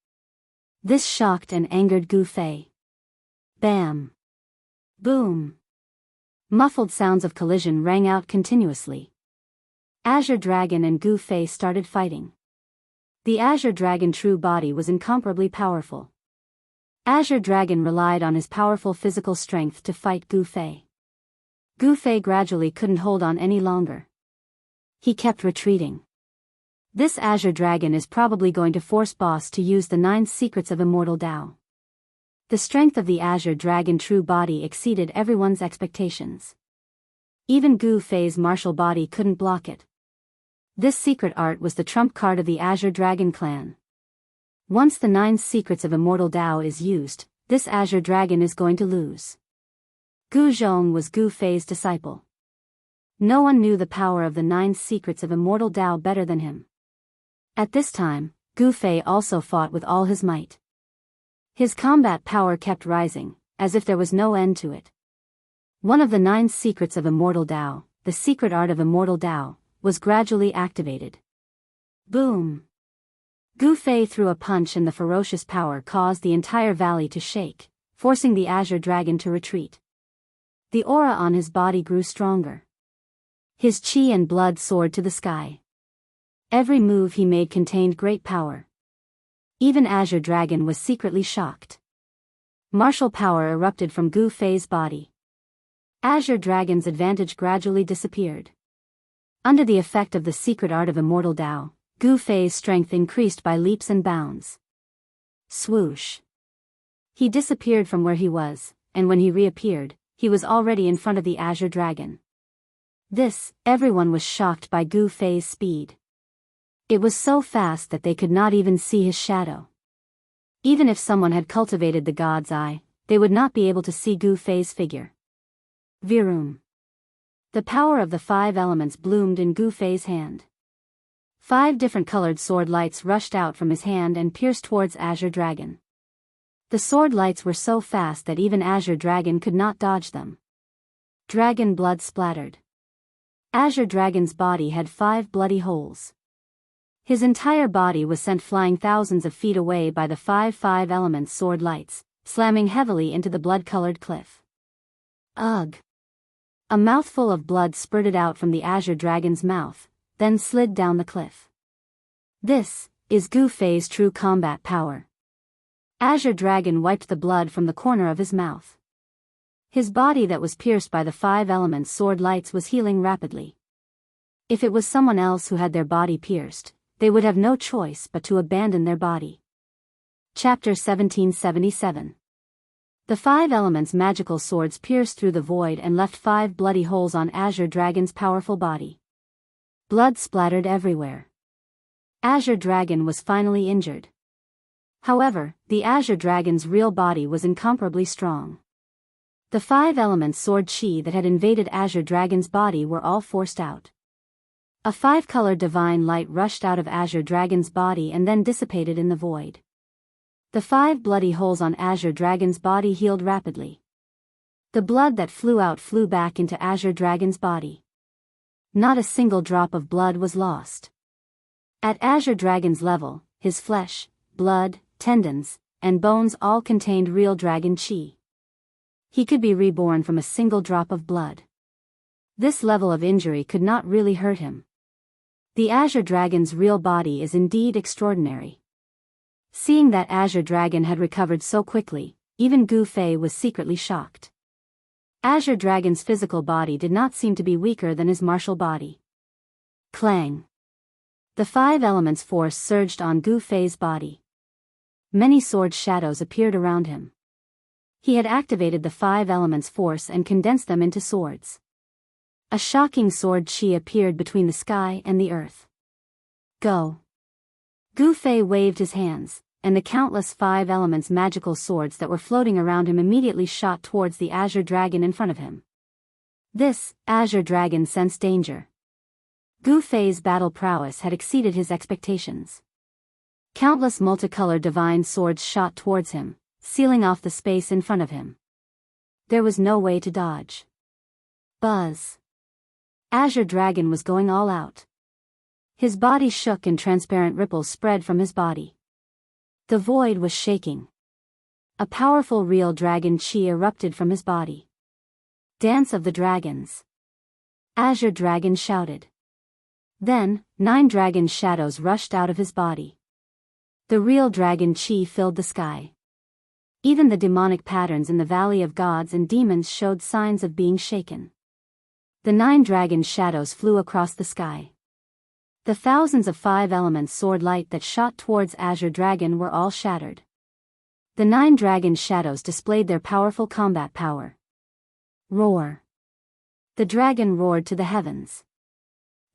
This shocked and angered Gu Fei. Bam! Boom! Muffled sounds of collision rang out continuously. Azure Dragon and Gu Fei started fighting. The Azure Dragon True Body was incomparably powerful. Azure Dragon relied on his powerful physical strength to fight Gu Fei. Gu Fei gradually couldn't hold on any longer. He kept retreating. This Azure Dragon is probably going to force Boss to use the 9 secrets of immortal Dao. The strength of the Azure Dragon true body exceeded everyone's expectations. Even Gu Fei's martial body couldn't block it. This secret art was the trump card of the Azure Dragon clan. Once the 9 secrets of immortal Dao is used, this Azure Dragon is going to lose. Gu Zhong was Gu Fei's disciple. No one knew the power of the 9 secrets of immortal Dao better than him. At this time, Gu Fei also fought with all his might. His combat power kept rising, as if there was no end to it. One of the 9 secrets of immortal Dao, the secret art of immortal Dao, was gradually activated. Boom! Gu Fei threw a punch and the ferocious power caused the entire valley to shake, forcing the Azure Dragon to retreat. The aura on his body grew stronger. His chi and blood soared to the sky. Every move he made contained great power. Even Azure Dragon was secretly shocked. Martial power erupted from Gu Fei's body. Azure Dragon's advantage gradually disappeared. Under the effect of the secret art of immortal Dao, Gu Fei's strength increased by leaps and bounds. Swoosh! He disappeared from where he was, and when he reappeared, he was already in front of the Azure Dragon. Everyone was shocked by Gu Fei's speed. It was so fast that they could not even see his shadow. Even if someone had cultivated the God's Eye, they would not be able to see Gu Fei's figure. Virum. The power of the 5 elements bloomed in Gu Fei's hand. 5 different colored sword lights rushed out from his hand and pierced towards Azure Dragon. The sword lights were so fast that even Azure Dragon could not dodge them. Dragon blood splattered. Azure Dragon's body had 5 bloody holes. His entire body was sent flying thousands of feet away by the 5 elements sword lights, slamming heavily into the blood-colored cliff. Ugh! A mouthful of blood spurted out from the Azure Dragon's mouth, then slid down the cliff. This is Gu Fei's true combat power. Azure Dragon wiped the blood from the corner of his mouth. His body that was pierced by the 5 elements sword lights was healing rapidly. If it was someone else who had their body pierced, they would have no choice but to abandon their body. Chapter 1777. The 5 elements' magical swords pierced through the void and left 5 bloody holes on Azure Dragon's powerful body. Blood splattered everywhere. Azure Dragon was finally injured. However, the Azure Dragon's real body was incomparably strong. The 5 elements sword chi that had invaded Azure Dragon's body were all forced out. A 5-colored divine light rushed out of Azure Dragon's body and then dissipated in the void. The 5 bloody holes on Azure Dragon's body healed rapidly. The blood that flew out flew back into Azure Dragon's body. Not a single drop of blood was lost. At Azure Dragon's level, his flesh, blood, tendons, and bones all contained real dragon chi. He could be reborn from a single drop of blood. This level of injury could not really hurt him. The Azure Dragon's real body is indeed extraordinary. Seeing that Azure Dragon had recovered so quickly, even Gu Fei was secretly shocked. Azure Dragon's physical body did not seem to be weaker than his martial body. Clang! The 5 elements force surged on Gu Fei's body. Many sword shadows appeared around him. He had activated the 5 elements force and condensed them into swords. A shocking sword chi appeared between the sky and the earth. Go! Gu Fei waved his hands, and the countless 5 elements magical swords that were floating around him immediately shot towards the Azure Dragon in front of him. This Azure Dragon sensed danger. Gu Fei's battle prowess had exceeded his expectations. Countless multicolored divine swords shot towards him, sealing off the space in front of him. There was no way to dodge. Buzz! Azure Dragon was going all out. His body shook and transparent ripples spread from his body. The void was shaking. A powerful real dragon chi erupted from his body. Dance of the Dragons! Azure Dragon shouted. Then, 9 dragon shadows rushed out of his body. The real dragon chi filled the sky. Even the demonic patterns in the Valley of Gods and Demons showed signs of being shaken. The 9 dragon shadows flew across the sky. The thousands of 5 elements sword light that shot towards Azure Dragon were all shattered. The 9 dragon shadows displayed their powerful combat power. Roar. The dragon roared to the heavens.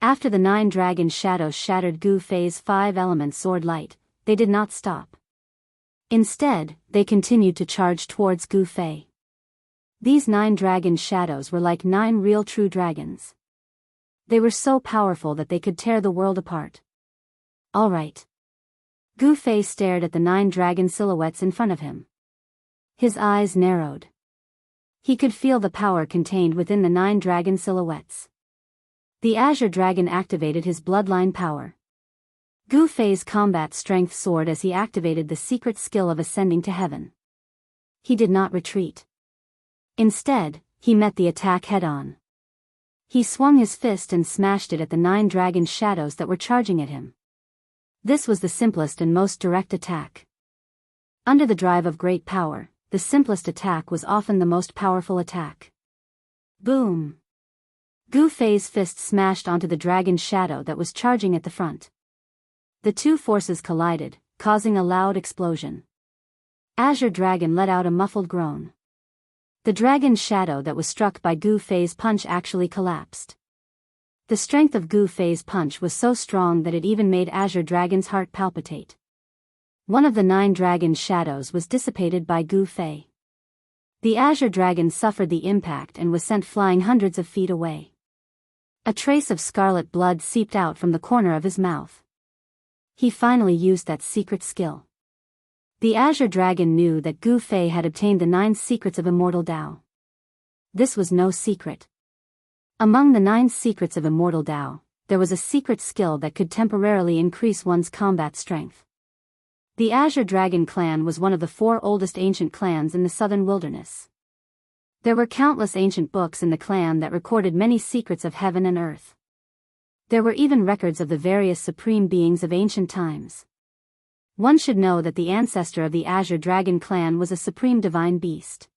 After the 9 dragon shadows shattered Gu Fei's 5 elements sword light, they did not stop. Instead, they continued to charge towards Gu Fei. These 9 dragon shadows were like 9 real true dragons. They were so powerful that they could tear the world apart. All right. Gu Fei stared at the 9 dragon silhouettes in front of him. His eyes narrowed. He could feel the power contained within the 9 dragon silhouettes. The Azure Dragon activated his bloodline power. Gu Fei's combat strength soared as he activated the secret skill of ascending to heaven. He did not retreat. Instead, he met the attack head-on. He swung his fist and smashed it at the 9 dragon shadows that were charging at him. This was the simplest and most direct attack. Under the drive of great power, the simplest attack was often the most powerful attack. Boom! Gu Fei's fist smashed onto the dragon shadow that was charging at the front. The two forces collided, causing a loud explosion. Azure Dragon let out a muffled groan. The dragon shadow that was struck by Gu Fei's punch actually collapsed. The strength of Gu Fei's punch was so strong that it even made Azure Dragon's heart palpitate. One of the 9 dragon shadows was dissipated by Gu Fei. The Azure Dragon suffered the impact and was sent flying hundreds of feet away. A trace of scarlet blood seeped out from the corner of his mouth. He finally used that secret skill. The Azure Dragon knew that Gu Fei had obtained the 9 secrets of Immortal Dao. This was no secret. Among the 9 secrets of Immortal Dao, there was a secret skill that could temporarily increase one's combat strength. The Azure Dragon clan was one of the 4 oldest ancient clans in the southern wilderness. There were countless ancient books in the clan that recorded many secrets of heaven and earth. There were even records of the various supreme beings of ancient times. One should know that the ancestor of the Azure Dragon clan was a supreme divine beast.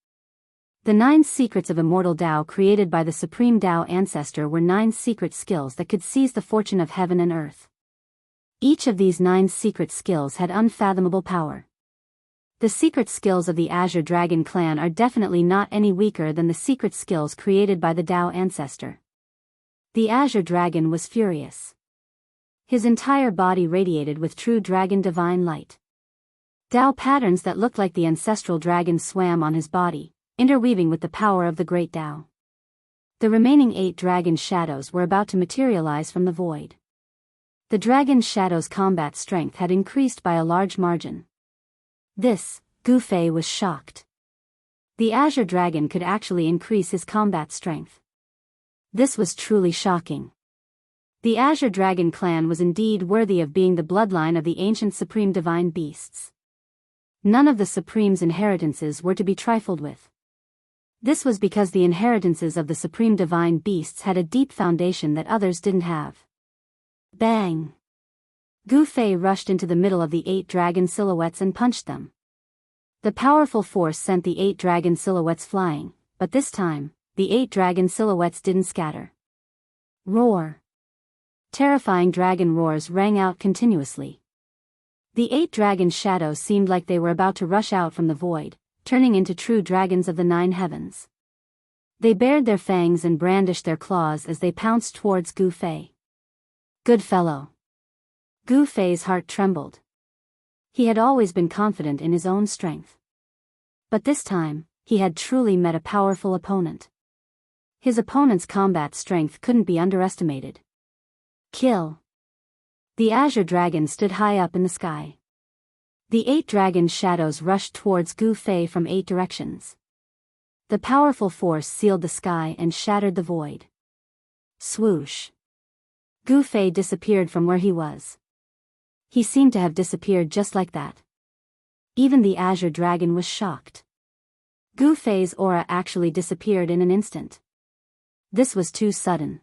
The 9 secrets of Immortal Dao created by the supreme Dao ancestor were 9 secret skills that could seize the fortune of heaven and earth. Each of these 9 secret skills had unfathomable power. The secret skills of the Azure Dragon clan are definitely not any weaker than the secret skills created by the Dao ancestor. The Azure Dragon was furious. His entire body radiated with true dragon divine light. Dao patterns that looked like the ancestral dragon swam on his body, interweaving with the power of the great Dao. The remaining 8 dragon shadows were about to materialize from the void. The dragon shadow's combat strength had increased by a large margin. This, Gu Fei was shocked. The Azure Dragon could actually increase his combat strength. This was truly shocking. The Azure Dragon clan was indeed worthy of being the bloodline of the ancient supreme divine beasts. None of the Supreme's inheritances were to be trifled with. This was because the inheritances of the supreme divine beasts had a deep foundation that others didn't have. Bang! Gu Fei rushed into the middle of the 8 dragon silhouettes and punched them. The powerful force sent the 8 dragon silhouettes flying, but this time, the 8 dragon silhouettes didn't scatter. Roar! Terrifying dragon roars rang out continuously. The 8 dragon shadows seemed like they were about to rush out from the void, turning into true dragons of the 9 heavens. They bared their fangs and brandished their claws as they pounced towards Gu Fei. Good fellow. Gu Fei's heart trembled. He had always been confident in his own strength. But this time, he had truly met a powerful opponent. His opponent's combat strength couldn't be underestimated. Kill. The Azure Dragon stood high up in the sky. The 8 dragon shadows rushed towards Gu Fei from 8 directions. The powerful force sealed the sky and shattered the void. Swoosh. Gu Fei disappeared from where he was. He seemed to have disappeared just like that. Even the Azure Dragon was shocked. Gu Fei's aura actually disappeared in an instant. This was too sudden.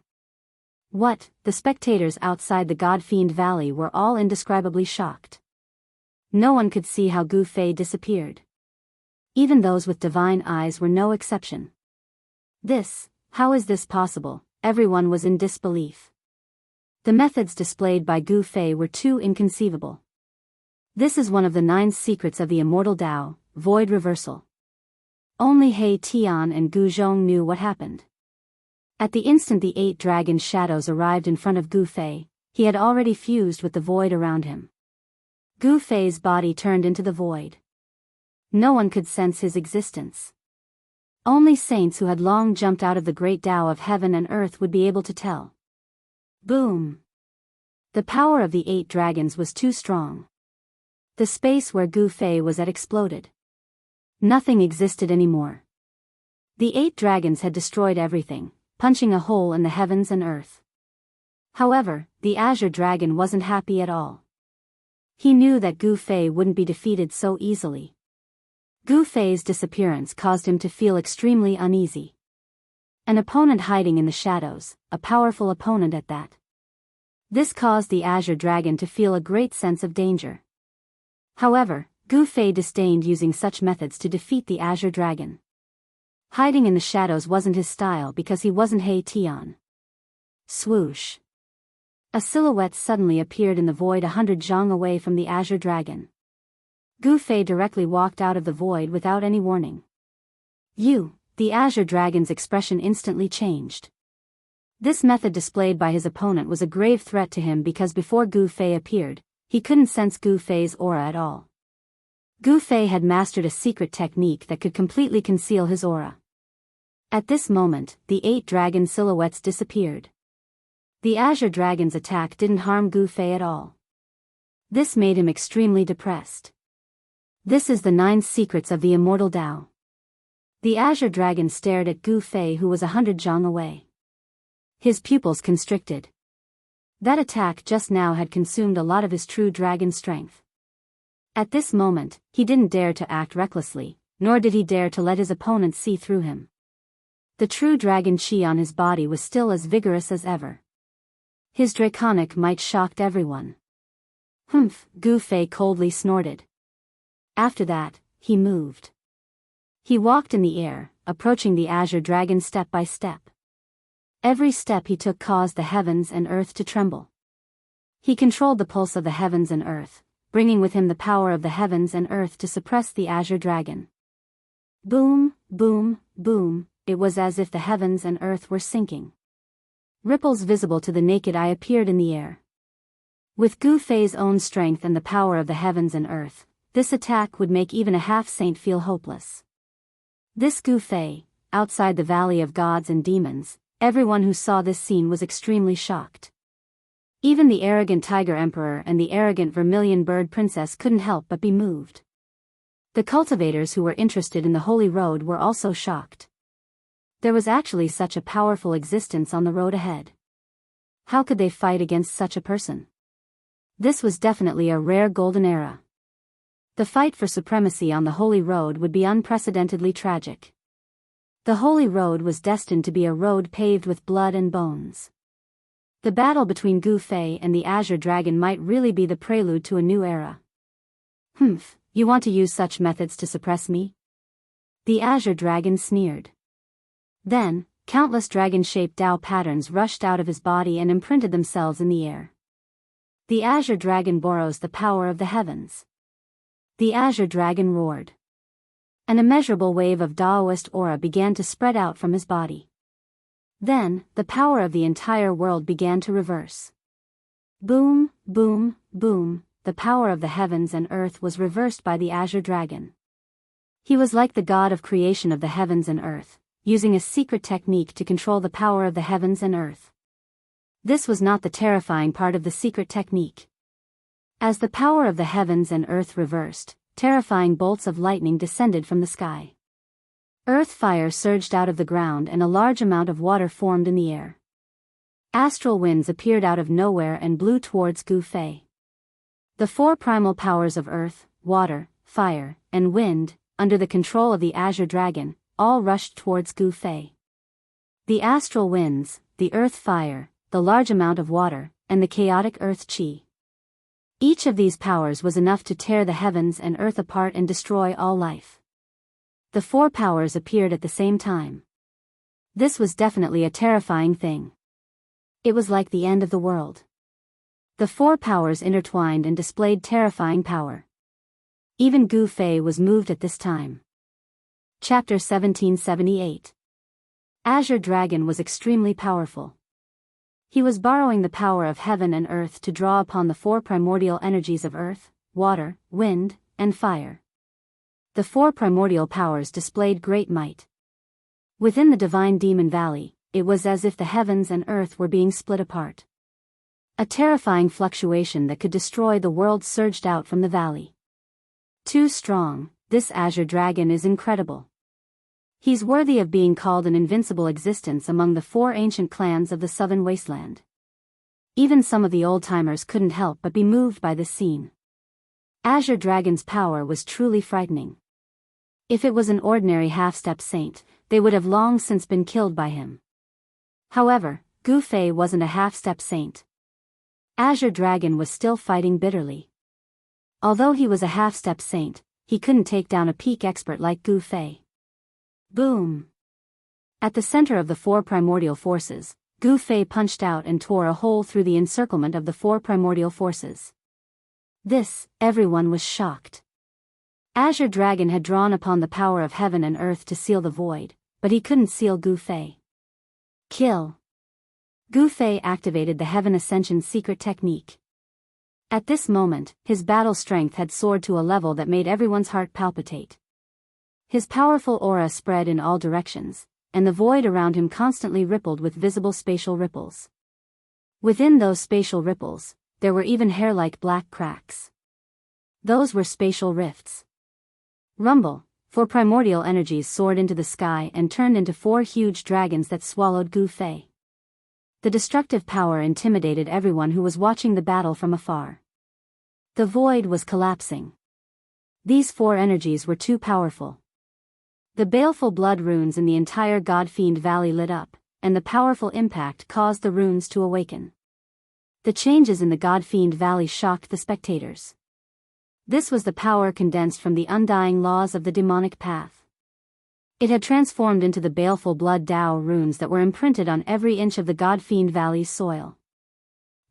What? The spectators outside the God-fiend valley were all indescribably shocked. No one could see how Gu Fei disappeared. Even those with divine eyes were no exception. How is this possible? Everyone was in disbelief. The methods displayed by Gu Fei were too inconceivable. This is one of the 9 secrets of the immortal Tao, void reversal. Only He Tian and Gu Zhong knew what happened. At the instant the 8 dragon shadows arrived in front of Gu Fei, he had already fused with the void around him. Gu Fei's body turned into the void. No one could sense his existence. Only saints who had long jumped out of the great Tao of heaven and earth would be able to tell. Boom! The power of the 8 dragons was too strong. The space where Gu Fei was at exploded. Nothing existed anymore. The 8 dragons had destroyed everything, punching a hole in the heavens and earth. However, the Azure Dragon wasn't happy at all. He knew that Gu Fei wouldn't be defeated so easily. Gu Fei's disappearance caused him to feel extremely uneasy. An opponent hiding in the shadows, a powerful opponent at that. This caused the Azure Dragon to feel a great sense of danger. However, Gu Fei disdained using such methods to defeat the Azure Dragon. Hiding in the shadows wasn't his style because he wasn't He Tian. Swoosh! A silhouette suddenly appeared in the void 100 zhang away from the Azure Dragon. Gu Fei directly walked out of the void without any warning. The Azure Dragon's expression instantly changed. This method displayed by his opponent was a grave threat to him because before Gu Fei appeared, he couldn't sense Gu Fei's aura at all. Gu Fei had mastered a secret technique that could completely conceal his aura. At this moment, the 8 dragon silhouettes disappeared. The Azure Dragon's attack didn't harm Gu Fei at all. This made him extremely depressed. This is the 9 secrets of the immortal Tao. The Azure Dragon stared at Gu Fei, who was 100 zhang away. His pupils constricted. That attack just now had consumed a lot of his true dragon strength. At this moment, he didn't dare to act recklessly, nor did he dare to let his opponent see through him. The true dragon chi on his body was still as vigorous as ever. His draconic might shocked everyone. Humph, Gu Fei coldly snorted. After that, he moved. He walked in the air, approaching the Azure Dragon step by step. Every step he took caused the heavens and earth to tremble. He controlled the pulse of the heavens and earth, bringing with him the power of the heavens and earth to suppress the Azure Dragon. Boom, boom, boom, it was as if the heavens and earth were sinking. Ripples visible to the naked eye appeared in the air. With Gu Fei's own strength and the power of the heavens and earth, this attack would make even a half-saint feel hopeless. This Gu Fei, outside the Valley of Gods and Demons, everyone who saw this scene was extremely shocked. Even the arrogant Tiger Emperor and the arrogant Vermilion Bird Princess couldn't help but be moved. The cultivators who were interested in the Holy Road were also shocked. There was actually such a powerful existence on the road ahead. How could they fight against such a person? This was definitely a rare golden era. The fight for supremacy on the Holy Road would be unprecedentedly tragic. The Holy Road was destined to be a road paved with blood and bones. The battle between Gu Fei and the Azure Dragon might really be the prelude to a new era. Humph, you want to use such methods to suppress me? The Azure Dragon sneered. Then, countless dragon-shaped Tao patterns rushed out of his body and imprinted themselves in the air. The Azure Dragon borrows the power of the heavens. The Azure Dragon roared. An immeasurable wave of Daoist aura began to spread out from his body. Then, the power of the entire world began to reverse. Boom, boom, boom, the power of the heavens and earth was reversed by the Azure Dragon. He was like the god of creation of the heavens and earth, using a secret technique to control the power of the heavens and earth. This was not the terrifying part of the secret technique. As the power of the heavens and earth reversed, terrifying bolts of lightning descended from the sky. Earth fire surged out of the ground and a large amount of water formed in the air. Astral winds appeared out of nowhere and blew towards Gu Fei. The 4 primal powers of earth, water, fire, and wind, under the control of the Azure Dragon, all rushed towards Gu Fei. The astral winds, the earth fire, the large amount of water, and the chaotic earth chi. Each of these powers was enough to tear the heavens and earth apart and destroy all life. The four powers appeared at the same time. This was definitely a terrifying thing. It was like the end of the world. The four powers intertwined and displayed terrifying power. Even Gu Fei was moved at this time. Chapter 1778. Azure Dragon was extremely powerful. He was borrowing the power of heaven and earth to draw upon the four primordial energies of earth, water, wind, and fire. The four primordial powers displayed great might. Within the divine demon valley, it was as if the heavens and earth were being split apart. A terrifying fluctuation that could destroy the world surged out from the valley. Too strong, this Azure Dragon is incredible. He's worthy of being called an invincible existence among the four ancient clans of the southern wasteland. Even some of the old-timers couldn't help but be moved by this scene. Azure Dragon's power was truly frightening. If it was an ordinary half-step saint, they would have long since been killed by him. However, Gu Fei wasn't a half-step saint. Azure Dragon was still fighting bitterly. Although he was a half-step saint, he couldn't take down a peak expert like Gu Fei. Boom! At the center of the four primordial forces, Gu Fei punched out and tore a hole through the encirclement of the four primordial forces. Everyone was shocked. Azure Dragon had drawn upon the power of heaven and earth to seal the void, but he couldn't seal Gu Fei. Kill! Gu Fei activated the Heaven Ascension secret technique. At this moment, his battle strength had soared to a level that made everyone's heart palpitate. His powerful aura spread in all directions, and the void around him constantly rippled with visible spatial ripples. Within those spatial ripples, there were even hair-like black cracks. Those were spatial rifts. Rumble, four primordial energies soared into the sky and turned into four huge dragons that swallowed Gu Fei. The destructive power intimidated everyone who was watching the battle from afar. The void was collapsing. These four energies were too powerful. The baleful blood runes in the entire God-Fiend Valley lit up, and the powerful impact caused the runes to awaken. The changes in the God-Fiend Valley shocked the spectators. This was the power condensed from the undying laws of the demonic path. It had transformed into the baleful blood Dao runes that were imprinted on every inch of the God-Fiend Valley's soil.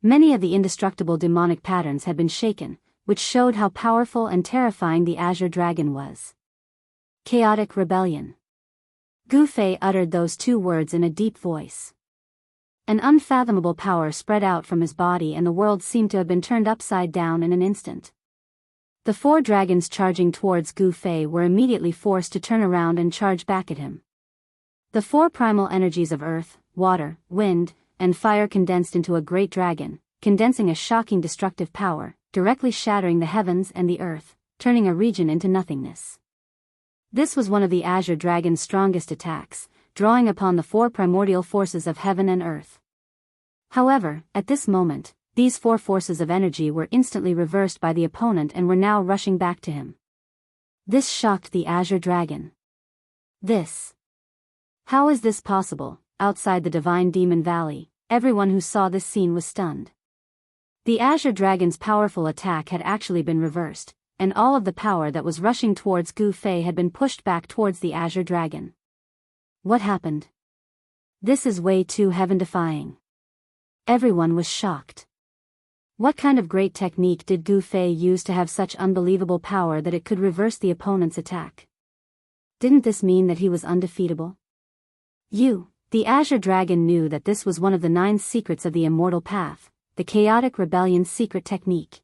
Many of the indestructible demonic patterns had been shaken, which showed how powerful and terrifying the Azure Dragon was. Chaotic rebellion. Gu Fei uttered those two words in a deep voice. An unfathomable power spread out from his body and the world seemed to have been turned upside down in an instant. The four dragons charging towards Gu Fei were immediately forced to turn around and charge back at him. The four primal energies of earth, water, wind, and fire condensed into a great dragon, condensing a shocking destructive power, directly shattering the heavens and the earth, turning a region into nothingness. This was one of the Azure Dragon's strongest attacks, drawing upon the four primordial forces of heaven and earth. However, at this moment, these four forces of energy were instantly reversed by the opponent and were now rushing back to him. This shocked the Azure Dragon. How is this possible? Outside the Divine Demon Valley, everyone who saw this scene was stunned. The Azure Dragon's powerful attack had actually been reversed, and all of the power that was rushing towards Gu Fei had been pushed back towards the Azure Dragon. What happened? This is way too heaven-defying. Everyone was shocked. What kind of great technique did Gu Fei use to have such unbelievable power that it could reverse the opponent's attack? Didn't this mean that he was undefeatable? The Azure Dragon knew that this was one of the 9 secrets of the Immortal Path, the Chaotic Rebellion secret technique.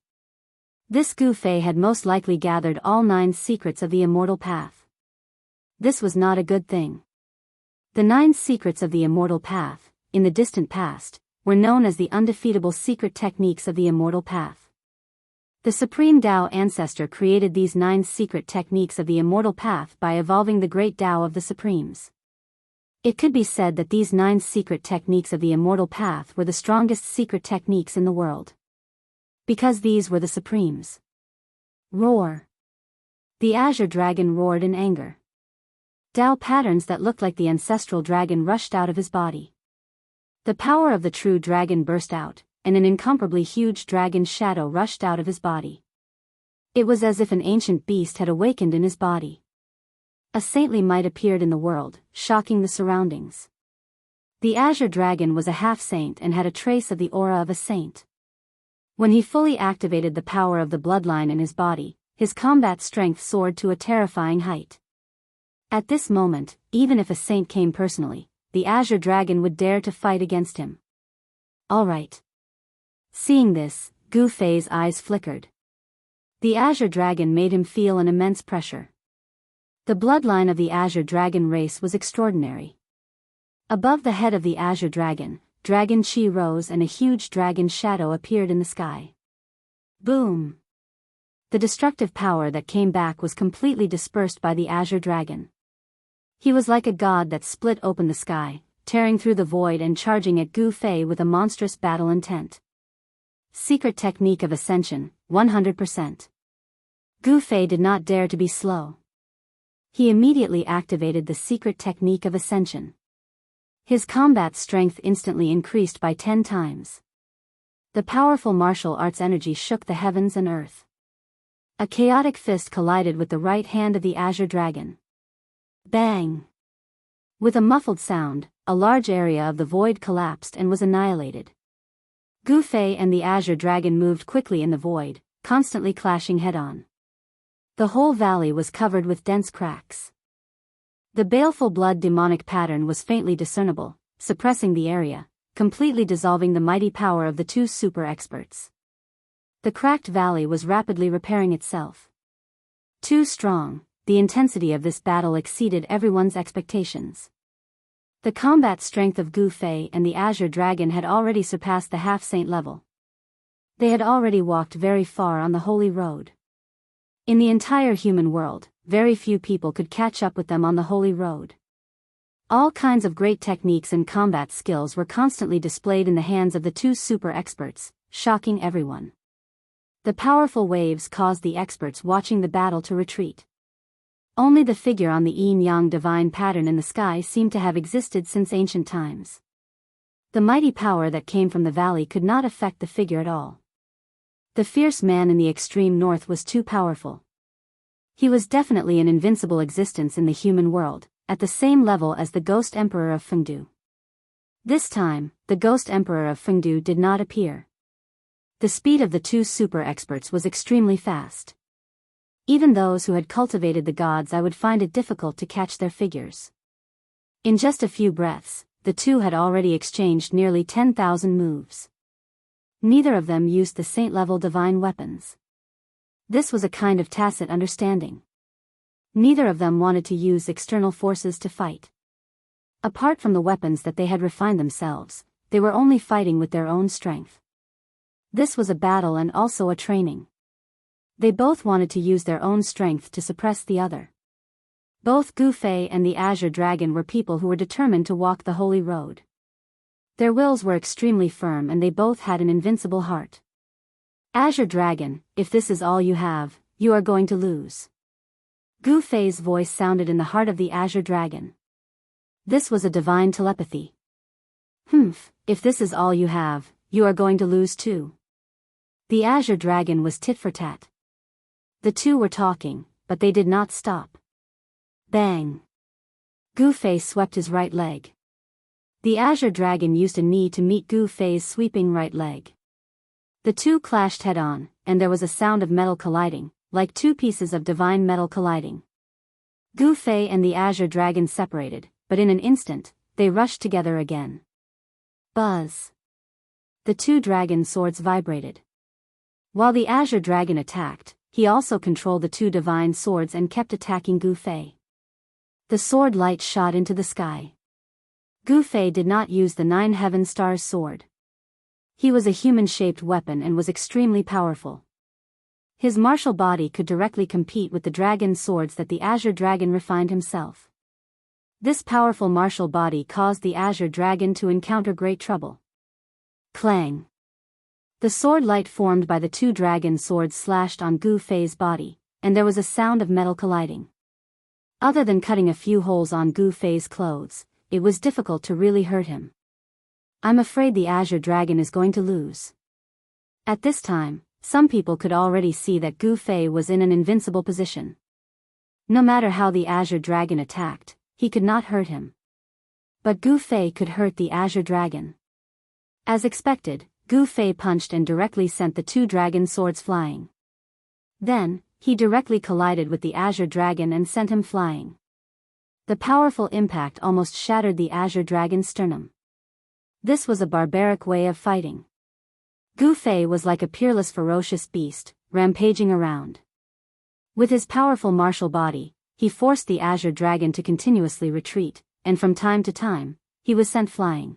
This Gu Fei had most likely gathered all 9 secrets of the Immortal Path. This was not a good thing. The 9 secrets of the Immortal Path, in the distant past, were known as the undefeatable secret techniques of the Immortal Path. The Supreme Tao Ancestor created these 9 secret techniques of the Immortal Path by evolving the Great Tao of the Supremes. It could be said that these 9 secret techniques of the Immortal Path were the strongest secret techniques in the world. Because these were the Supremes. Roar! The Azure Dragon roared in anger. Tao patterns that looked like the ancestral dragon rushed out of his body. The power of the true dragon burst out, and an incomparably huge dragon shadow rushed out of his body. It was as if an ancient beast had awakened in his body. A saintly might appeared in the world, shocking the surroundings. The Azure Dragon was a half-saint and had a trace of the aura of a saint. When he fully activated the power of the bloodline in his body, his combat strength soared to a terrifying height. At this moment, even if a saint came personally, the Azure Dragon would dare to fight against him. All right. Seeing this, Gu Fei's eyes flickered. The Azure Dragon made him feel an immense pressure. The bloodline of the Azure Dragon race was extraordinary. Above the head of the Azure Dragon, Dragon Chi rose and a huge dragon shadow appeared in the sky. Boom! The destructive power that came back was completely dispersed by the Azure Dragon. He was like a god that split open the sky, tearing through the void and charging at Gu Fei with a monstrous battle intent. Secret technique of ascension, 100%. Gu Fei did not dare to be slow. He immediately activated the secret technique of ascension. His combat strength instantly increased by 10 times. The powerful martial arts energy shook the heavens and earth. A chaotic fist collided with the right hand of the Azure Dragon. Bang! With a muffled sound, a large area of the void collapsed and was annihilated. Gu Fei and the Azure Dragon moved quickly in the void, constantly clashing head-on. The whole valley was covered with dense cracks. The baleful blood demonic pattern was faintly discernible, suppressing the area, completely dissolving the mighty power of the two super experts. The cracked valley was rapidly repairing itself. Too strong, the intensity of this battle exceeded everyone's expectations. The combat strength of Gu Fei and the Azure Dragon had already surpassed the half-saint level. They had already walked very far on the holy road. In the entire human world, very few people could catch up with them on the holy road. All kinds of great techniques and combat skills were constantly displayed in the hands of the two super experts, shocking everyone. The powerful waves caused the experts watching the battle to retreat. Only the figure on the yin-yang divine pattern in the sky seemed to have existed since ancient times. The mighty power that came from the valley could not affect the figure at all. The fierce man in the extreme north was too powerful. He was definitely an invincible existence in the human world, at the same level as the Ghost Emperor of Fengdu. This time, the Ghost Emperor of Fengdu did not appear. The speed of the two super experts was extremely fast. Even those who had cultivated the gods would find it difficult to catch their figures. In just a few breaths, the two had already exchanged nearly 10,000 moves. Neither of them used the saint-level divine weapons. This was a kind of tacit understanding. Neither of them wanted to use external forces to fight. Apart from the weapons that they had refined themselves, they were only fighting with their own strength. This was a battle and also a training. They both wanted to use their own strength to suppress the other. Both Gu Fei and the Azure Dragon were people who were determined to walk the holy road. Their wills were extremely firm and they both had an invincible heart. Azure Dragon, if this is all you have, you are going to lose. Gu Fei's voice sounded in the heart of the Azure Dragon. This was a divine telepathy. If this is all you have, you are going to lose too. The Azure Dragon was tit for tat. The two were talking, but they did not stop. Bang! Gu Fei swept his right leg. The Azure Dragon used a knee to meet Gu Fei's sweeping right leg. The two clashed head-on, and there was a sound of metal colliding, like two pieces of divine metal colliding. Gu Fei and the Azure Dragon separated, but in an instant, they rushed together again. Buzz! The two dragon swords vibrated. While the Azure Dragon attacked, he also controlled the two divine swords and kept attacking Gu Fei. The sword light shot into the sky. Gu Fei did not use the 9 Heaven Stars sword. He was a human-shaped weapon and was extremely powerful. His martial body could directly compete with the dragon swords that the Azure Dragon refined himself. This powerful martial body caused the Azure Dragon to encounter great trouble. Clang! The sword light formed by the two dragon swords slashed on Gu Fei's body, and there was a sound of metal colliding. Other than cutting a few holes on Gu Fei's clothes, it was difficult to really hurt him. I'm afraid the Azure Dragon is going to lose. At this time, some people could already see that Gu Fei was in an invincible position. No matter how the Azure Dragon attacked, he could not hurt him. But Gu Fei could hurt the Azure Dragon. As expected, Gu Fei punched and directly sent the two dragon swords flying. Then, he directly collided with the Azure Dragon and sent him flying. The powerful impact almost shattered the Azure Dragon's sternum. This was a barbaric way of fighting. Gu Fei was like a peerless ferocious beast, rampaging around. With his powerful martial body, he forced the Azure Dragon to continuously retreat, and from time to time, he was sent flying.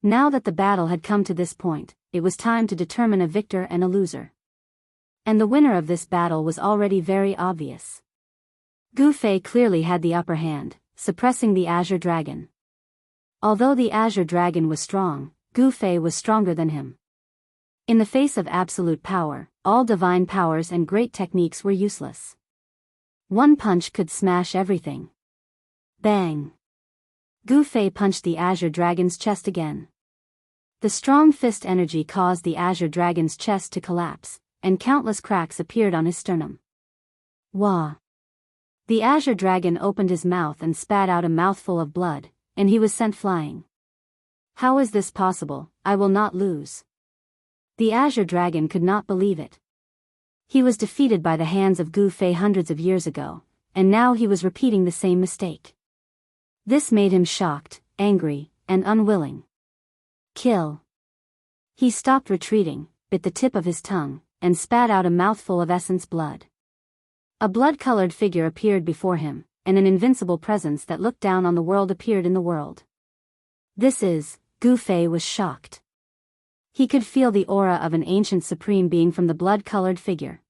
Now that the battle had come to this point, it was time to determine a victor and a loser. And the winner of this battle was already very obvious. Gu Fei clearly had the upper hand, suppressing the Azure Dragon. Although the Azure Dragon was strong, Gu Fei was stronger than him. In the face of absolute power, all divine powers and great techniques were useless. One punch could smash everything. Bang! Gu Fei punched the Azure Dragon's chest again. The strong fist energy caused the Azure Dragon's chest to collapse, and countless cracks appeared on his sternum. Wah! The Azure Dragon opened his mouth and spat out a mouthful of blood, and he was sent flying. How is this possible? I will not lose. The Azure Dragon could not believe it. He was defeated by the hands of Gu Fei hundreds of years ago, and now he was repeating the same mistake. This made him shocked, angry, and unwilling. Kill. He stopped retreating, bit the tip of his tongue, and spat out a mouthful of essence blood. A blood-colored figure appeared before him, and an invincible presence that looked down on the world appeared in the world. Gu Fei was shocked. He could feel the aura of an ancient supreme being from the blood-colored figure.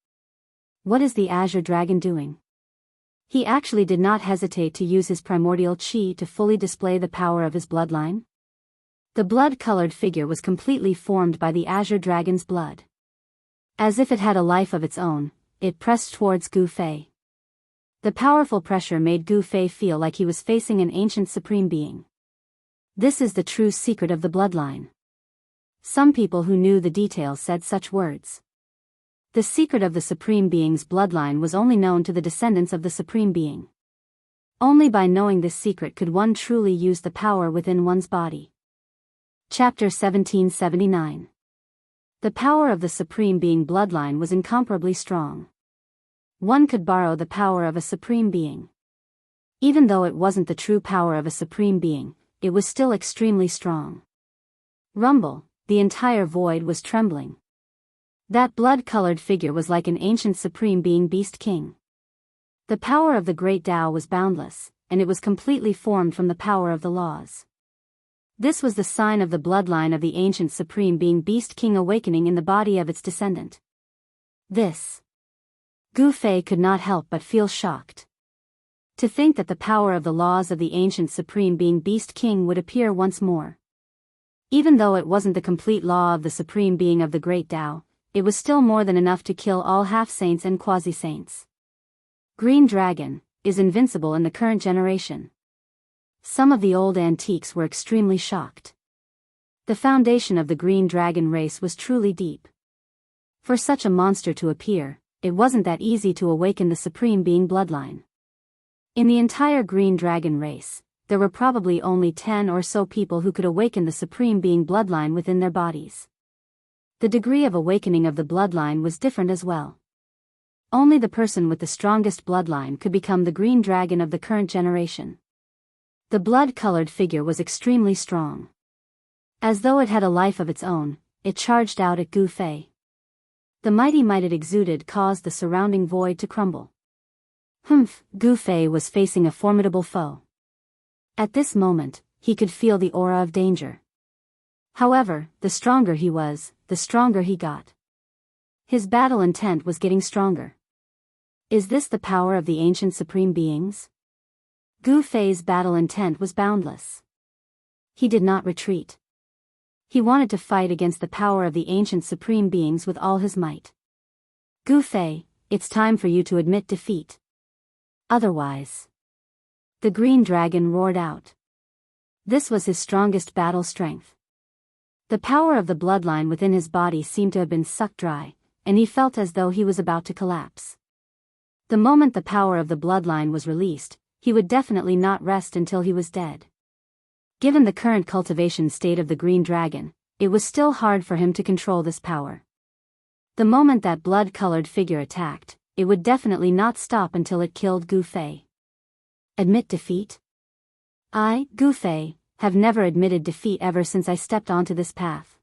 What is the Azure Dragon doing? He actually did not hesitate to use his primordial chi to fully display the power of his bloodline. The blood-colored figure was completely formed by the Azure Dragon's blood. As if it had a life of its own, it pressed towards Gu Fei. The powerful pressure made Gu Fei feel like he was facing an ancient supreme being. This is the true secret of the bloodline. Some people who knew the details said such words. The secret of the Supreme Being's bloodline was only known to the descendants of the Supreme Being. Only by knowing this secret could one truly use the power within one's body. Chapter 1779. The power of the Supreme Being bloodline was incomparably strong. One could borrow the power of a Supreme Being. Even though it wasn't the true power of a Supreme Being, it was still extremely strong. Rumble, the entire void was trembling. That blood-colored figure was like an ancient Supreme Being Beast King. The power of the Great Tao was boundless, and it was completely formed from the power of the laws. This was the sign of the bloodline of the ancient Supreme Being Beast King awakening in the body of its descendant. Gu Fei could not help but feel shocked. To think that the power of the laws of the ancient Supreme Being Beast King would appear once more. Even though it wasn't the complete law of the Supreme Being of the Great Tao, it was still more than enough to kill all half-saints and quasi-saints. Green Dragon is invincible in the current generation. Some of the old antiques were extremely shocked. The foundation of the Green Dragon race was truly deep. For such a monster to appear, it wasn't that easy to awaken the Supreme Being bloodline. In the entire Green Dragon race, there were probably only 10 or so people who could awaken the Supreme Being bloodline within their bodies. The degree of awakening of the bloodline was different as well. Only the person with the strongest bloodline could become the Green Dragon of the current generation. The blood-colored figure was extremely strong. As though it had a life of its own, it charged out at Gu Fei. The mighty might it exuded caused the surrounding void to crumble. Gu Fei was facing a formidable foe. At this moment, he could feel the aura of danger. However, the stronger he was, the stronger he got. His battle intent was getting stronger. Is this the power of the ancient Supreme Beings? Gu Fei's battle intent was boundless. He did not retreat. He wanted to fight against the power of the ancient Supreme Beings with all his might. Gu Fei, it's time for you to admit defeat. Otherwise. The Green Dragon roared out. This was his strongest battle strength. The power of the bloodline within his body seemed to have been sucked dry, and he felt as though he was about to collapse. The moment the power of the bloodline was released, he would definitely not rest until he was dead. Given the current cultivation state of the green dragon, it was still hard for him to control this power. The moment that blood-colored figure attacked, it would definitely not stop until it killed Gu Fei. Admit defeat? I, Gu Fei, have never admitted defeat ever since I stepped onto this path.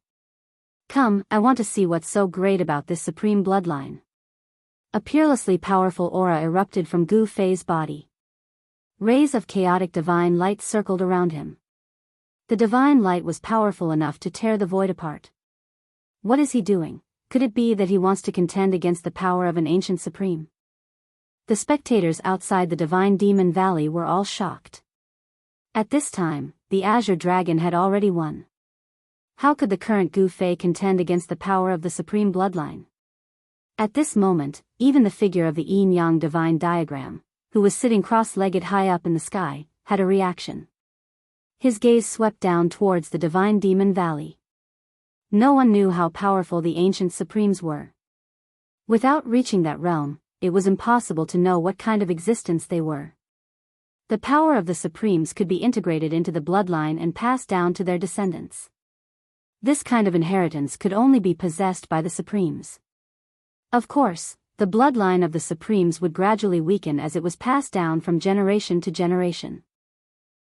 Come, I want to see what's so great about this supreme bloodline. A peerlessly powerful aura erupted from Gu Fei's body. Rays of chaotic divine light circled around him. The divine light was powerful enough to tear the void apart. What is he doing? Could it be that he wants to contend against the power of an ancient supreme? The spectators outside the divine demon valley were all shocked. At this time, the Azure Dragon had already won. How could the current Gu Fei contend against the power of the supreme bloodline? At this moment, even the figure of the yin-yang divine diagram, who was sitting cross-legged high up in the sky, had a reaction. His gaze swept down towards the divine demon valley. No one knew how powerful the ancient supremes were. Without reaching that realm, it was impossible to know what kind of existence they were. The power of the supremes could be integrated into the bloodline and passed down to their descendants. This kind of inheritance could only be possessed by the supremes. Of course, the bloodline of the supremes would gradually weaken as it was passed down from generation to generation.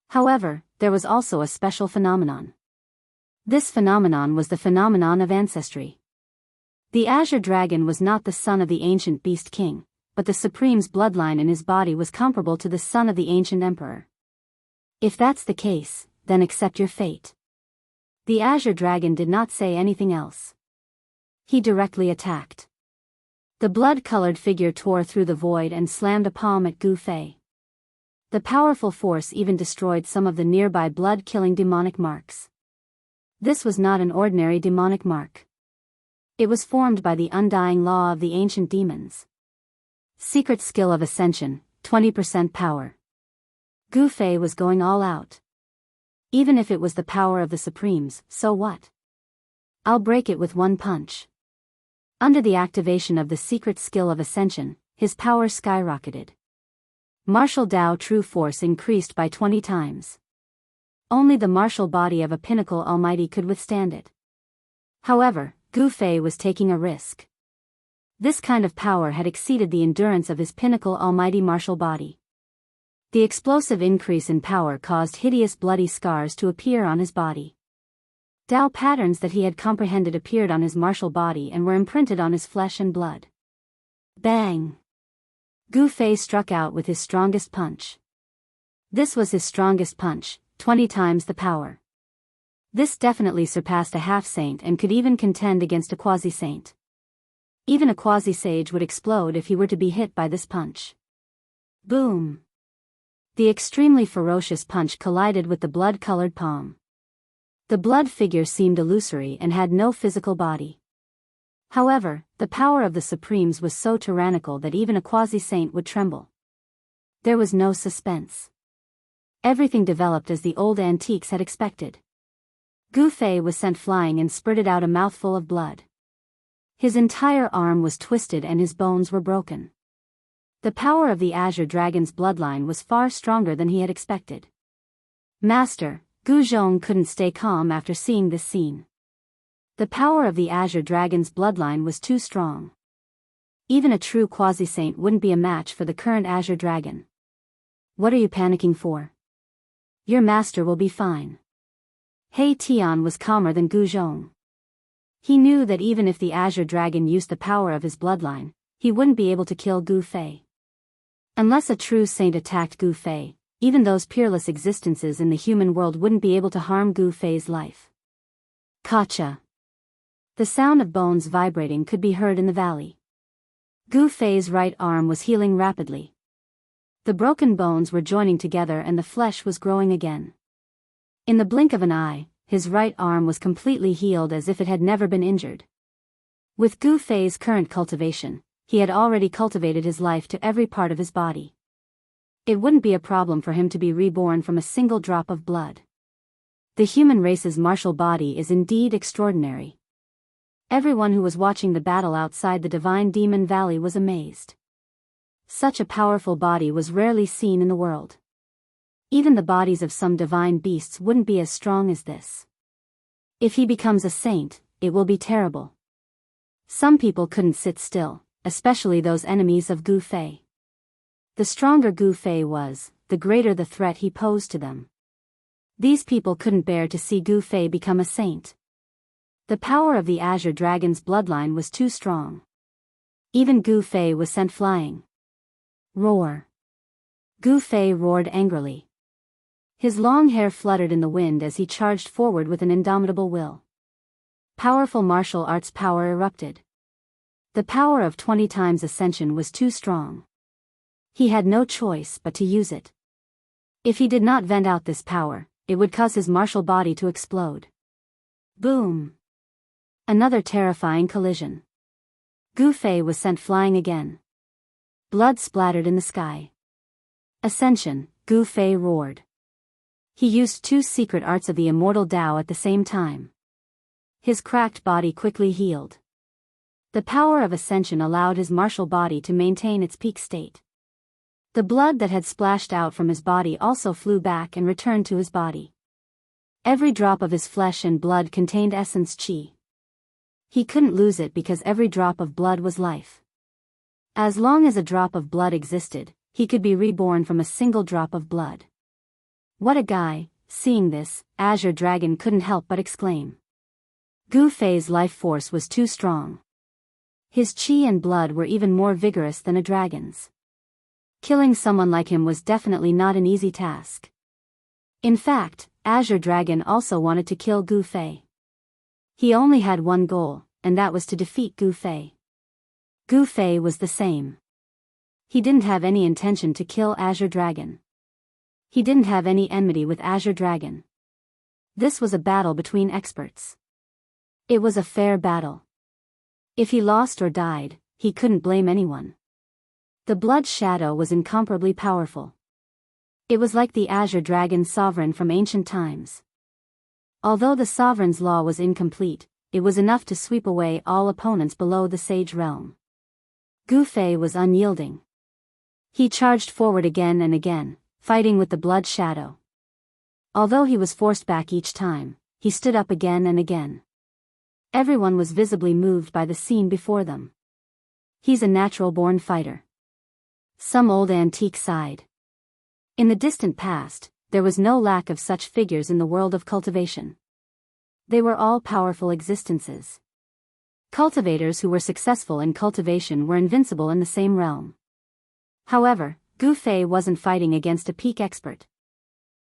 However, there was also a special phenomenon. This phenomenon was the phenomenon of ancestry. The Azure Dragon was not the son of the ancient Beast King, but the Supreme's bloodline in his body was comparable to the son of the ancient Emperor. If that's the case, then accept your fate. The Azure Dragon did not say anything else. He directly attacked. The blood-colored figure tore through the void and slammed a palm at Gu Fei. The powerful force even destroyed some of the nearby blood-killing demonic marks. This was not an ordinary demonic mark. It was formed by the undying law of the ancient demons. Secret skill of ascension, 20% power. Gu Fei was going all out. Even if it was the power of the Supremes, so what? I'll break it with one punch. Under the activation of the secret skill of ascension, his power skyrocketed. Martial Dao true force increased by 20 times. Only the martial body of a pinnacle almighty could withstand it. However, Gu Fei was taking a risk. This kind of power had exceeded the endurance of his pinnacle almighty martial body. The explosive increase in power caused hideous bloody scars to appear on his body. Dao patterns that he had comprehended appeared on his martial body and were imprinted on his flesh and blood. Bang! Gu Fei struck out with his strongest punch. This was his strongest punch, 20 times the power. This definitely surpassed a half-saint and could even contend against a quasi-saint. Even a quasi-sage would explode if he were to be hit by this punch. Boom! The extremely ferocious punch collided with the blood-colored palm. The blood figure seemed illusory and had no physical body. However, the power of the Supremes was so tyrannical that even a quasi-saint would tremble. There was no suspense. Everything developed as the old antiques had expected. Gu Fei was sent flying and spurted out a mouthful of blood. His entire arm was twisted and his bones were broken. The power of the Azure Dragon's bloodline was far stronger than he had expected. Master, Gu Zhong couldn't stay calm after seeing this scene. The power of the Azure Dragon's bloodline was too strong. Even a true quasi-saint wouldn't be a match for the current Azure Dragon. What are you panicking for? Your master will be fine. He Tian was calmer than Gu Zhong. He knew that even if the Azure Dragon used the power of his bloodline, he wouldn't be able to kill Gu Fei. Unless a true saint attacked Gu Fei, even those peerless existences in the human world wouldn't be able to harm Gu Fei's life. Gotcha! The sound of bones vibrating could be heard in the valley. Gu Fei's right arm was healing rapidly. The broken bones were joining together and the flesh was growing again. In the blink of an eye, his right arm was completely healed as if it had never been injured. With Gu Fei's current cultivation, he had already cultivated his life to every part of his body. It wouldn't be a problem for him to be reborn from a single drop of blood. The human race's martial body is indeed extraordinary. Everyone who was watching the battle outside the Divine Demon Valley was amazed. Such a powerful body was rarely seen in the world. Even the bodies of some divine beasts wouldn't be as strong as this. If he becomes a saint, it will be terrible. Some people couldn't sit still, especially those enemies of Gu Fei. The stronger Gu Fei was, the greater the threat he posed to them. These people couldn't bear to see Gu Fei become a saint. The power of the Azure Dragon's bloodline was too strong. Even Gu Fei was sent flying. Roar! Gu Fei roared angrily. His long hair fluttered in the wind as he charged forward with an indomitable will. Powerful martial arts power erupted. The power of 20 times ascension was too strong. He had no choice but to use it. If he did not vent out this power, it would cause his martial body to explode. Boom! Another terrifying collision. Gu Fei was sent flying again. Blood splattered in the sky. Ascension, Gu Fei roared. He used 2 secret arts of the immortal Tao at the same time. His cracked body quickly healed. The power of ascension allowed his martial body to maintain its peak state. The blood that had splashed out from his body also flew back and returned to his body. Every drop of his flesh and blood contained essence qi. He couldn't lose it because every drop of blood was life. As long as a drop of blood existed, he could be reborn from a single drop of blood. What a guy! Seeing this, Azure Dragon couldn't help but exclaim. Gu Fei's life force was too strong. His qi and blood were even more vigorous than a dragon's. Killing someone like him was definitely not an easy task. In fact, Azure Dragon also wanted to kill Gu Fei. He only had one goal, and that was to defeat Gu Fei. Gu Fei was the same. He didn't have any intention to kill Azure Dragon. He didn't have any enmity with Azure Dragon. This was a battle between experts. It was a fair battle. If he lost or died, he couldn't blame anyone. The blood shadow was incomparably powerful. It was like the Azure Dragon sovereign from ancient times. Although the sovereign's law was incomplete, it was enough to sweep away all opponents below the Sage Realm. Gu Fei was unyielding. He charged forward again and again, fighting with the blood shadow. Although he was forced back each time, he stood up again and again. Everyone was visibly moved by the scene before them. He's a natural-born fighter. Some old antique sighed. In the distant past, there was no lack of such figures in the world of cultivation. They were all powerful existences. Cultivators who were successful in cultivation were invincible in the same realm. However, Gu Fei wasn't fighting against a peak expert.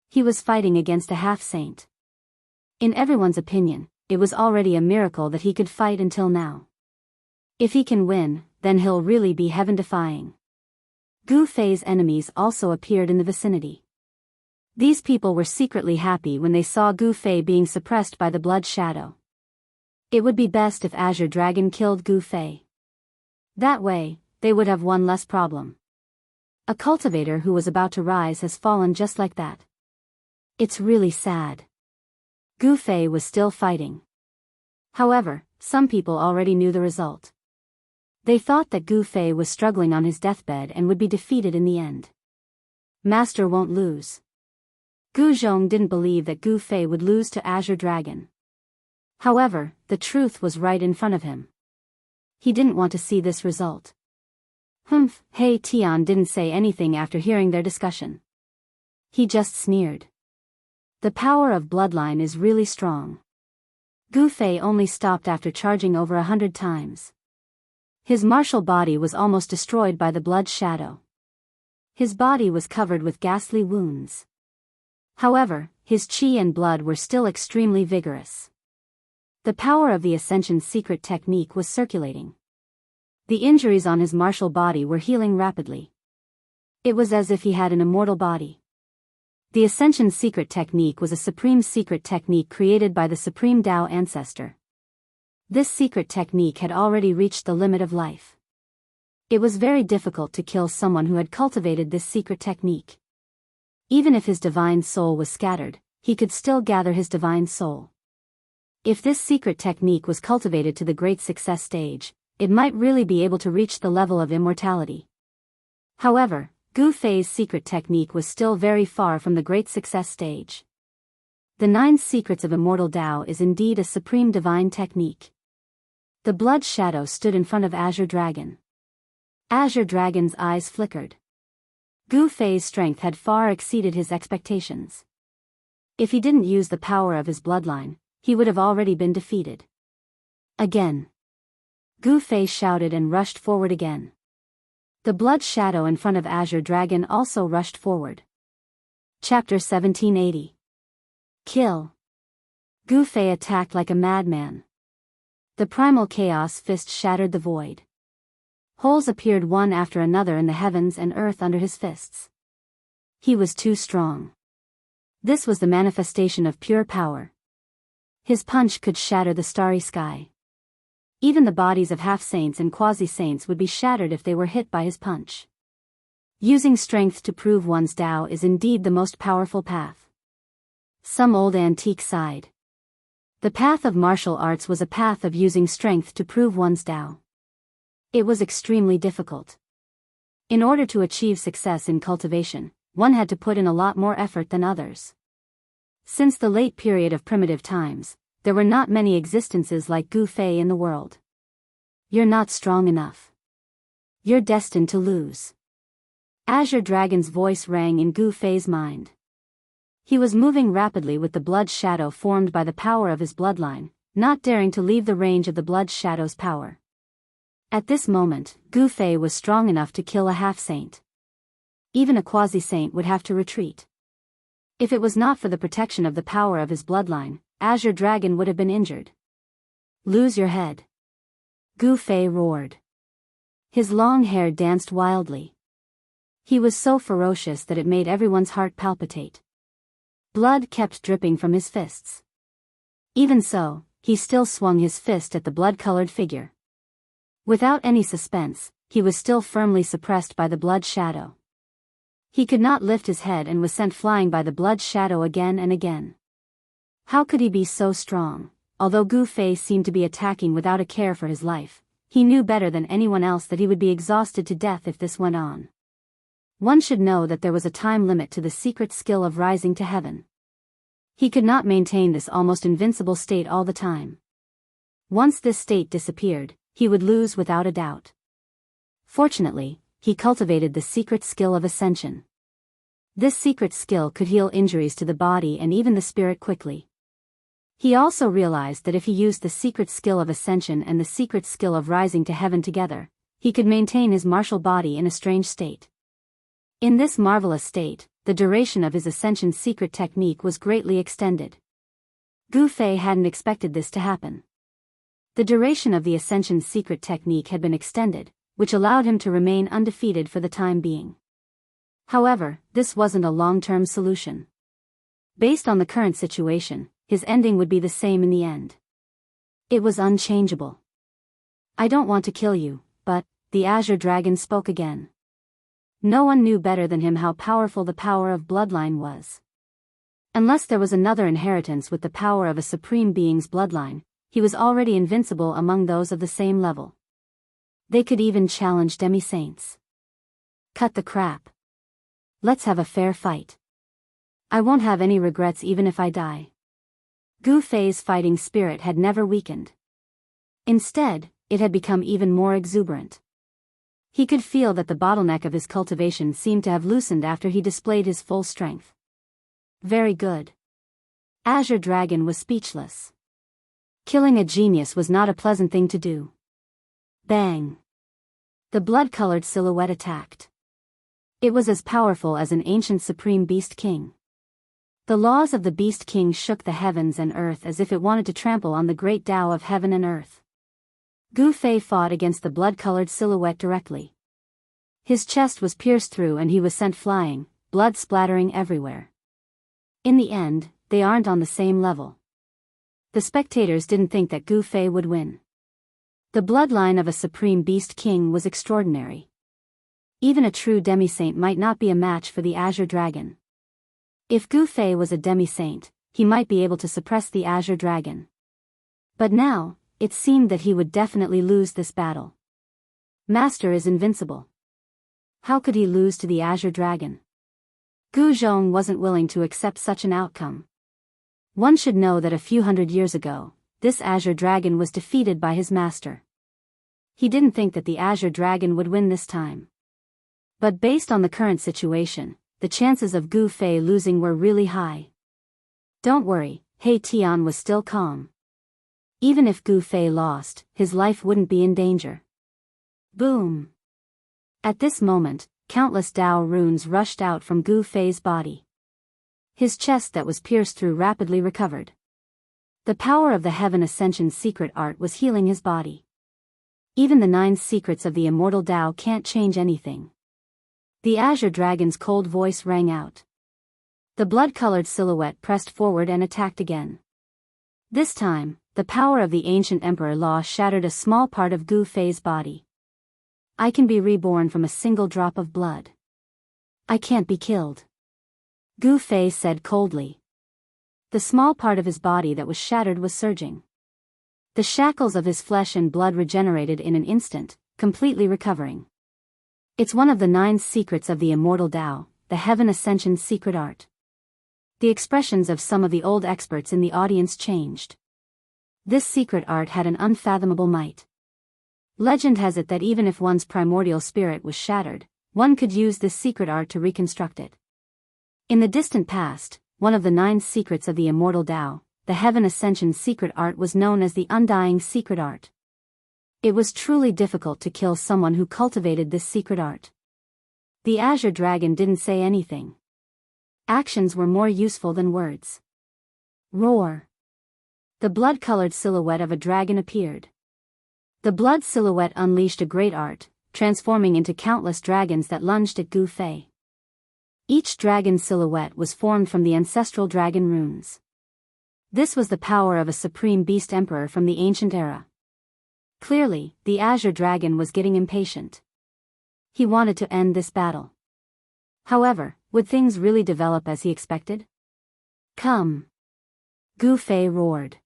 He was fighting against a half-saint. In everyone's opinion, it was already a miracle that he could fight until now. If he can win, then he'll really be heaven-defying. Gu Fei's enemies also appeared in the vicinity. These people were secretly happy when they saw Gu Fei being suppressed by the blood shadow. It would be best if Azure Dragon killed Gu Fei. That way, they would have one less problem. A cultivator who was about to rise has fallen just like that. It's really sad. Gu Fei was still fighting. However, some people already knew the result. They thought that Gu Fei was struggling on his deathbed and would be defeated in the end. Master won't lose. Gu Zhong didn't believe that Gu Fei would lose to Azure Dragon. However, the truth was right in front of him. He didn't want to see this result. He Tian didn't say anything after hearing their discussion. He just sneered. The power of bloodline is really strong. Gu Fei only stopped after charging over 100 times. His martial body was almost destroyed by the blood shadow. His body was covered with ghastly wounds. However, his qi and blood were still extremely vigorous. The power of the Ascension's secret technique was circulating. The injuries on his martial body were healing rapidly. It was as if he had an immortal body. The Ascension's secret technique was a supreme secret technique created by the Supreme Tao ancestor. This secret technique had already reached the limit of life. It was very difficult to kill someone who had cultivated this secret technique. Even if his divine soul was scattered, he could still gather his divine soul. If this secret technique was cultivated to the great success stage, it might really be able to reach the level of immortality. However, Gu Fei's secret technique was still very far from the great success stage. The 9 secrets of immortal Tao is indeed a supreme divine technique. The blood shadow stood in front of Azure Dragon. Azure Dragon's eyes flickered. Gu Fei's strength had far exceeded his expectations. If he didn't use the power of his bloodline, he would have already been defeated. Again. Gu Fei shouted and rushed forward again. The blood shadow in front of Azure Dragon also rushed forward. Chapter 1780. Kill. Gu Fei attacked like a madman. The primal chaos fist shattered the void. Holes appeared one after another in the heavens and earth under his fists. He was too strong. This was the manifestation of pure power. His punch could shatter the starry sky. Even the bodies of half-saints and quasi-saints would be shattered if they were hit by his punch. Using strength to prove one's Tao is indeed the most powerful path. Some old antique sighed. The path of martial arts was a path of using strength to prove one's Tao. It was extremely difficult. In order to achieve success in cultivation, one had to put in a lot more effort than others. Since the late period of primitive times, there were not many existences like Gu Fei in the world. You're not strong enough. You're destined to lose. Azure Dragon's voice rang in Gu Fei's mind. He was moving rapidly with the blood shadow formed by the power of his bloodline, not daring to leave the range of the blood shadow's power. At this moment, Gu Fei was strong enough to kill a half-saint. Even a quasi-saint would have to retreat. If it was not for the protection of the power of his bloodline, Azure Dragon would have been injured. Lose your head. Gu Fei roared. His long hair danced wildly. He was so ferocious that it made everyone's heart palpitate. Blood kept dripping from his fists. Even so, he still swung his fist at the blood-colored figure. Without any suspense, he was still firmly suppressed by the blood shadow. He could not lift his head and was sent flying by the blood shadow again and again. How could he be so strong? Although Gu Fei seemed to be attacking without a care for his life, he knew better than anyone else that he would be exhausted to death if this went on. One should know that there was a time limit to the secret skill of rising to heaven. He could not maintain this almost invincible state all the time. Once this state disappeared, he would lose without a doubt. Fortunately, he cultivated the secret skill of ascension. This secret skill could heal injuries to the body and even the spirit quickly. He also realized that if he used the secret skill of ascension and the secret skill of rising to heaven together, he could maintain his martial body in a strange state. In this marvelous state, the duration of his ascension secret technique was greatly extended. Gu Fei hadn't expected this to happen. The duration of the ascension secret technique had been extended, which allowed him to remain undefeated for the time being. However, this wasn't a long-term solution. Based on the current situation, his ending would be the same in the end. It was unchangeable. I don't want to kill you, but, the Azure Dragon spoke again. No one knew better than him how powerful the power of bloodline was. Unless there was another inheritance with the power of a supreme being's bloodline, he was already invincible among those of the same level. They could even challenge demi-saints. Cut the crap. Let's have a fair fight. I won't have any regrets even if I die. Gu Fei's fighting spirit had never weakened. Instead, it had become even more exuberant. He could feel that the bottleneck of his cultivation seemed to have loosened after he displayed his full strength. Very good. Azure Dragon was speechless. Killing a genius was not a pleasant thing to do. Bang! The blood-colored silhouette attacked. It was as powerful as an ancient supreme beast king. The laws of the beast king shook the heavens and earth as if it wanted to trample on the great Tao of heaven and earth. Gu Fei fought against the blood-colored silhouette directly. His chest was pierced through and he was sent flying, blood splattering everywhere. In the end, they aren't on the same level. The spectators didn't think that Gu Fei would win. The bloodline of a supreme beast king was extraordinary. Even a true demi-saint might not be a match for the Azure Dragon. If Gu Fei was a demi-saint, he might be able to suppress the Azure Dragon. But now, it seemed that he would definitely lose this battle. Master is invincible. How could he lose to the Azure Dragon? Gu Zhong wasn't willing to accept such an outcome. One should know that a few hundred years ago, this Azure Dragon was defeated by his master. He didn't think that the Azure Dragon would win this time. But based on the current situation, the chances of Gu Fei losing were really high. Don't worry, He Tian was still calm. Even if Gu Fei lost, his life wouldn't be in danger. Boom! At this moment, countless Dao runes rushed out from Gu Fei's body. His chest that was pierced through rapidly recovered. The power of the Heaven Ascension secret art was healing his body. Even the 9 secrets of the immortal Dao can't change anything. The Azure Dragon's cold voice rang out. The blood-colored silhouette pressed forward and attacked again. This time, the power of the ancient Emperor Law shattered a small part of Gu Fei's body. I can be reborn from a single drop of blood. I can't be killed. Gu Fei said coldly. The small part of his body that was shattered was surging. The shackles of his flesh and blood regenerated in an instant, completely recovering. It's one of the 9 secrets of the immortal Dao, the Heaven Ascension secret art. The expressions of some of the old experts in the audience changed. This secret art had an unfathomable might. Legend has it that even if one's primordial spirit was shattered, one could use this secret art to reconstruct it. In the distant past, one of the 9 secrets of the immortal Dao, the Heaven Ascension secret art was known as the Undying secret art. It was truly difficult to kill someone who cultivated this secret art. The Azure Dragon didn't say anything. Actions were more useful than words. Roar! The blood-colored silhouette of a dragon appeared. The blood silhouette unleashed a great art, transforming into countless dragons that lunged at Gu Fei. Each dragon silhouette was formed from the ancestral dragon runes. This was the power of a supreme beast emperor from the ancient era. Clearly, the Azure Dragon was getting impatient. He wanted to end this battle. However, would things really develop as he expected? Come! Gu Fei roared.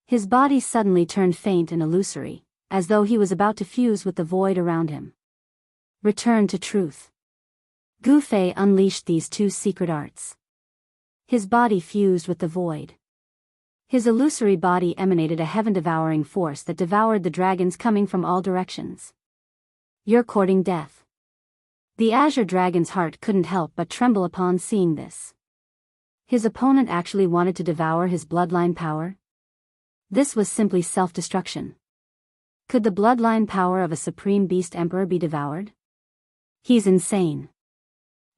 His body suddenly turned faint and illusory, as though he was about to fuse with the void around him. Return to truth. Gu Fei unleashed these 2 secret arts. His body fused with the void. His illusory body emanated a heaven-devouring force that devoured the dragons coming from all directions. You're courting death. The Azure Dragon's heart couldn't help but tremble upon seeing this. His opponent actually wanted to devour his bloodline power? This was simply self-destruction. Could the bloodline power of a supreme beast emperor be devoured? He's insane.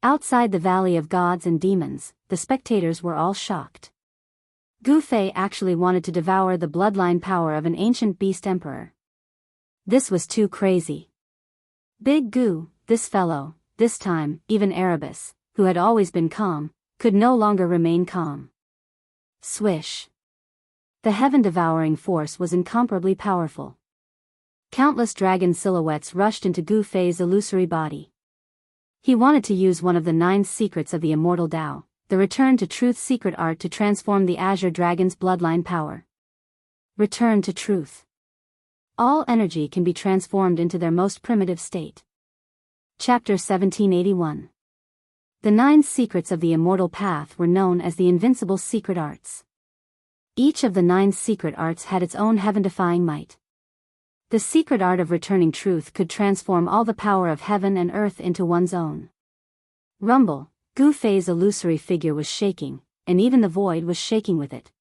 Outside the Valley of Gods and Demons, the spectators were all shocked. Gu Fei actually wanted to devour the bloodline power of an ancient beast emperor. This was too crazy. Big Gu, this fellow, this time, even Erebus, who had always been calm, could no longer remain calm. Swish. The heaven-devouring force was incomparably powerful. Countless dragon silhouettes rushed into Gu Fei's illusory body. He wanted to use one of the 9 secrets of the immortal Dao, the Return to Truth secret art to transform the Azure Dragon's bloodline power. Return to truth. All energy can be transformed into their most primitive state. Chapter 1781. The 9 secrets of the immortal path were known as the invincible secret arts. Each of the 9 secret arts had its own heaven-defying might. The secret art of returning truth could transform all the power of heaven and earth into one's own. Rumble, Gu Fei's illusory figure was shaking, and even the void was shaking with it.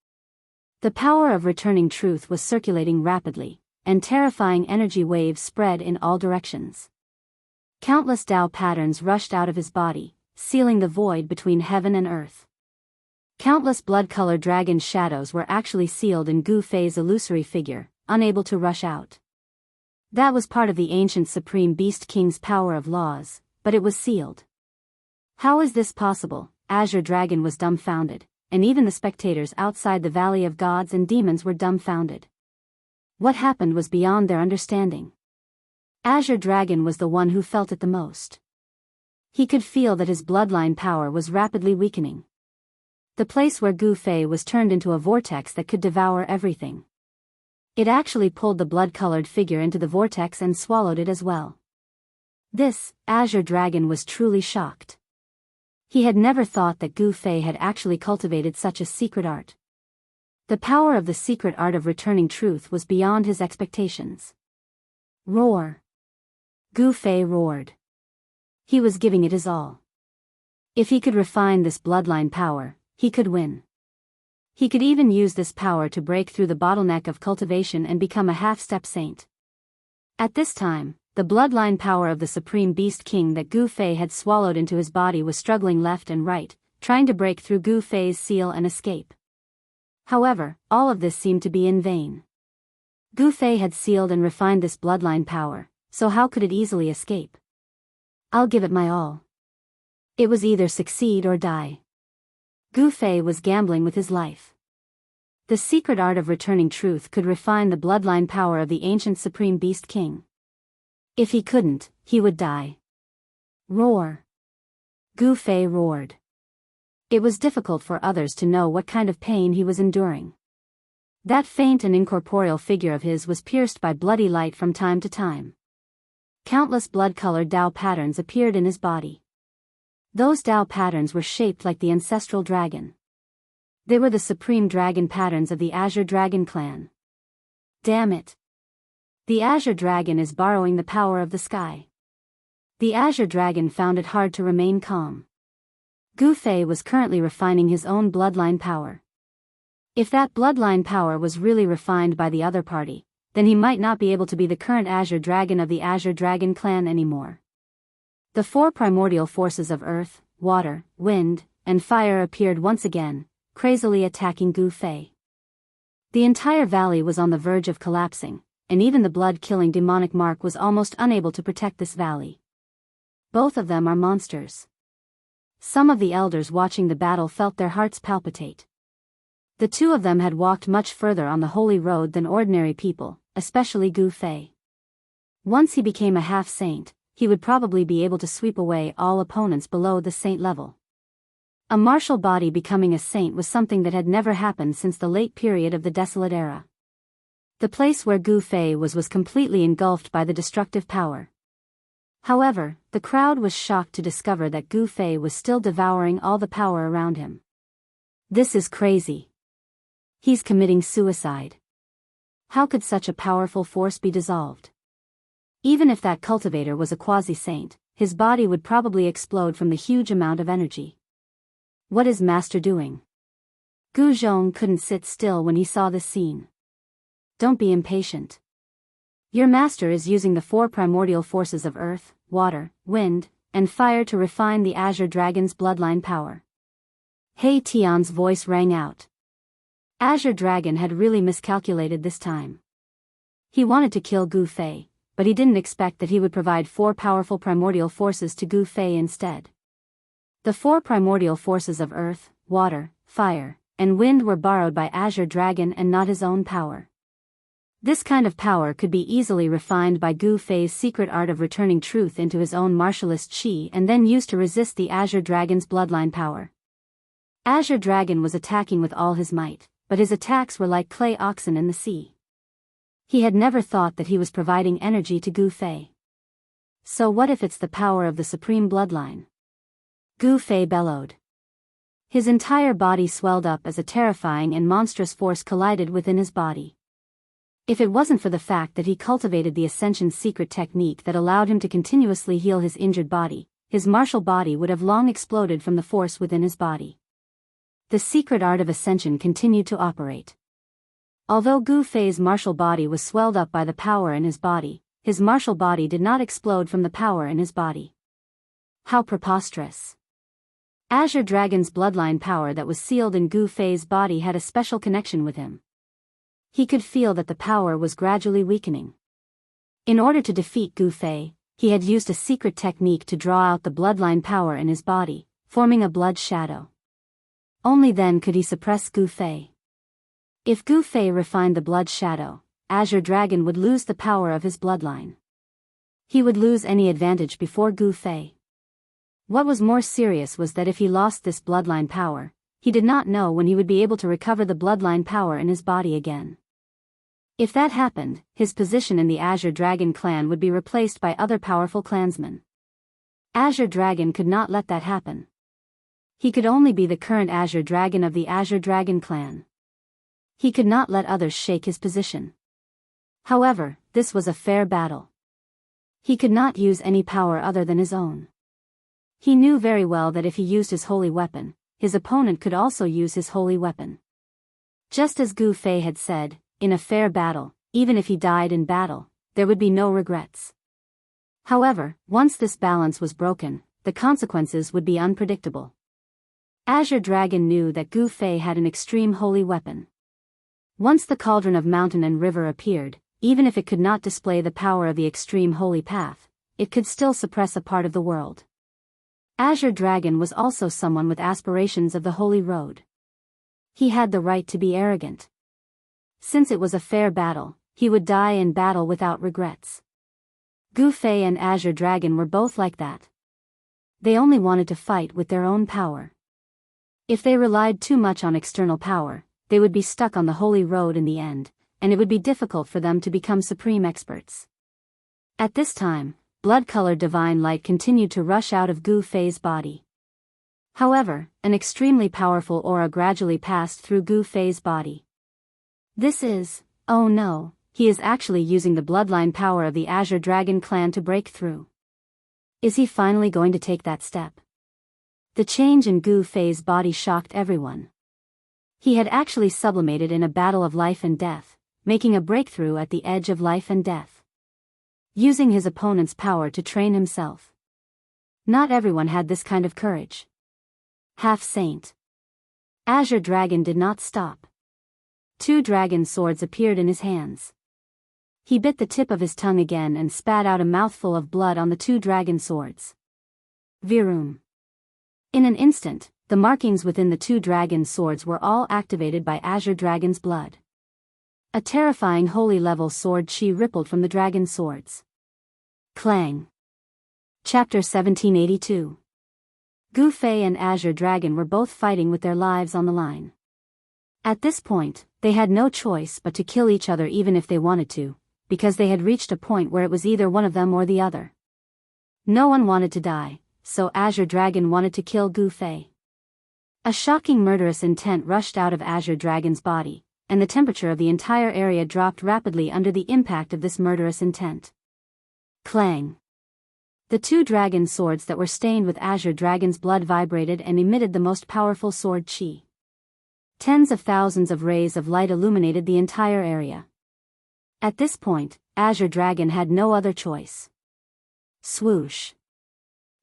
The power of returning truth was circulating rapidly, and terrifying energy waves spread in all directions. Countless Dao patterns rushed out of his body, sealing the void between heaven and earth. Countless blood-colored dragon shadows were actually sealed in Gu Fei's illusory figure, unable to rush out. That was part of the ancient Supreme Beast King's power of laws, but it was sealed. How is this possible? Azure Dragon was dumbfounded, and even the spectators outside the Valley of Gods and Demons were dumbfounded. What happened was beyond their understanding. Azure Dragon was the one who felt it the most. He could feel that his bloodline power was rapidly weakening. The place where Gu Fei was turned into a vortex that could devour everything. It actually pulled the blood-colored figure into the vortex and swallowed it as well. This Azure Dragon was truly shocked. He had never thought that Gu Fei had actually cultivated such a secret art. The power of the secret art of returning truth was beyond his expectations. Roar! Gu Fei roared. He was giving it his all. If he could refine this bloodline power, he could win. He could even use this power to break through the bottleneck of cultivation and become a half-step saint. At this time, the bloodline power of the Supreme Beast King that Gu Fei had swallowed into his body was struggling left and right, trying to break through Gu Fei's seal and escape. However, all of this seemed to be in vain. Gu Fei had sealed and refined this bloodline power, so how could it easily escape? I'll give it my all. It was either succeed or die. Gu Fei was gambling with his life. The secret art of returning truth could refine the bloodline power of the ancient Supreme Beast King. If he couldn't, he would die. Roar! Gu Fei roared. It was difficult for others to know what kind of pain he was enduring. That faint and incorporeal figure of his was pierced by bloody light from time to time. Countless blood-colored Dao patterns appeared in his body. Those Dao patterns were shaped like the ancestral dragon. They were the supreme dragon patterns of the Azure Dragon clan. Damn it! The Azure Dragon is borrowing the power of the sky. The Azure Dragon found it hard to remain calm. Gu Fei was currently refining his own bloodline power. If that bloodline power was really refined by the other party, then he might not be able to be the current Azure Dragon of the Azure Dragon clan anymore. The four primordial forces of earth, water, wind, and fire appeared once again, crazily attacking Gu Fei. The entire valley was on the verge of collapsing, and even the blood-killing demonic mark was almost unable to protect this valley. Both of them are monsters. Some of the elders watching the battle felt their hearts palpitate. The two of them had walked much further on the holy road than ordinary people, especially Gu Fei. Once he became a half-saint, he would probably be able to sweep away all opponents below the saint level. A martial body becoming a saint was something that had never happened since the late period of the Desolate Era. The place where Gu Fei was completely engulfed by the destructive power. However, the crowd was shocked to discover that Gu Fei was still devouring all the power around him. This is crazy. He's committing suicide. How could such a powerful force be dissolved? Even if that cultivator was a quasi-saint, his body would probably explode from the huge amount of energy. What is Master doing? Gu Zhong couldn't sit still when he saw this scene. Don't be impatient. Your master is using the four primordial forces of earth, water, wind, and fire to refine the Azure Dragon's bloodline power. He Tian's voice rang out. Azure Dragon had really miscalculated this time. He wanted to kill Gu Fei, but he didn't expect that he would provide four powerful primordial forces to Gu Fei instead. The four primordial forces of earth, water, fire, and wind were borrowed by Azure Dragon and not his own power. This kind of power could be easily refined by Gu Fei's secret art of returning truth into his own martialist chi and then used to resist the Azure Dragon's bloodline power. Azure Dragon was attacking with all his might, but his attacks were like clay oxen in the sea. He had never thought that he was providing energy to Gu Fei. So what if it's the power of the supreme bloodline? Gu Fei bellowed. His entire body swelled up as a terrifying and monstrous force collided within his body. If it wasn't for the fact that he cultivated the Ascension's secret technique that allowed him to continuously heal his injured body, his martial body would have long exploded from the force within his body. The secret art of Ascension continued to operate. Although Gu Fei's martial body was swelled up by the power in his body, his martial body did not explode from the power in his body. How preposterous. Azure Dragon's bloodline power that was sealed in Gu Fei's body had a special connection with him. He could feel that the power was gradually weakening. In order to defeat Gu Fei, he had used a secret technique to draw out the bloodline power in his body, forming a blood shadow. Only then could he suppress Gu Fei. If Gu Fei refined the blood shadow, Azure Dragon would lose the power of his bloodline. He would lose any advantage before Gu Fei. What was more serious was that if he lost this bloodline power, he did not know when he would be able to recover the bloodline power in his body again. If that happened, his position in the Azure Dragon clan would be replaced by other powerful clansmen. Azure Dragon could not let that happen. He could only be the current Azure Dragon of the Azure Dragon clan. He could not let others shake his position. However, this was a fair battle. He could not use any power other than his own. He knew very well that if he used his holy weapon, his opponent could also use his holy weapon. Just as Gu Fei had said, in a fair battle, even if he died in battle, there would be no regrets. However, once this balance was broken, the consequences would be unpredictable. Azure Dragon knew that Gu Fei had an extreme holy weapon. Once the cauldron of mountain and river appeared, even if it could not display the power of the extreme holy path, it could still suppress a part of the world. Azure Dragon was also someone with aspirations of the holy road. He had the right to be arrogant. Since it was a fair battle, he would die in battle without regrets. Gu Fei and Azure Dragon were both like that. They only wanted to fight with their own power. If they relied too much on external power, they would be stuck on the holy road in the end, and it would be difficult for them to become supreme experts. At this time, blood-colored divine light continued to rush out of Gu Fei's body. However, an extremely powerful aura gradually passed through Gu Fei's body. Oh no, he is actually using the bloodline power of the Azure Dragon clan to break through. Is he finally going to take that step? The change in Gu Fei's body shocked everyone. He had actually sublimated in a battle of life and death, making a breakthrough at the edge of life and death. Using his opponent's power to train himself. Not everyone had this kind of courage. Half-saint. Azure Dragon did not stop. 2 dragon swords appeared in his hands. He bit the tip of his tongue again and spat out a mouthful of blood on the 2 dragon swords. Virum. In an instant, the markings within the 2 dragon swords were all activated by Azure Dragon's blood. A terrifying holy-level sword chi rippled from the dragon swords. Clang. Chapter 1782. Gu Fei and Azure Dragon were both fighting with their lives on the line. At this point, they had no choice but to kill each other even if they wanted to, because they had reached a point where it was either one of them or the other. No one wanted to die, so Azure Dragon wanted to kill Gu Fei. A shocking murderous intent rushed out of Azure Dragon's body, and the temperature of the entire area dropped rapidly under the impact of this murderous intent. Clang. The 2 dragon swords that were stained with Azure Dragon's blood vibrated and emitted the most powerful sword chi. Tens of thousands of rays of light illuminated the entire area. At this point, Azure Dragon had no other choice. Swoosh.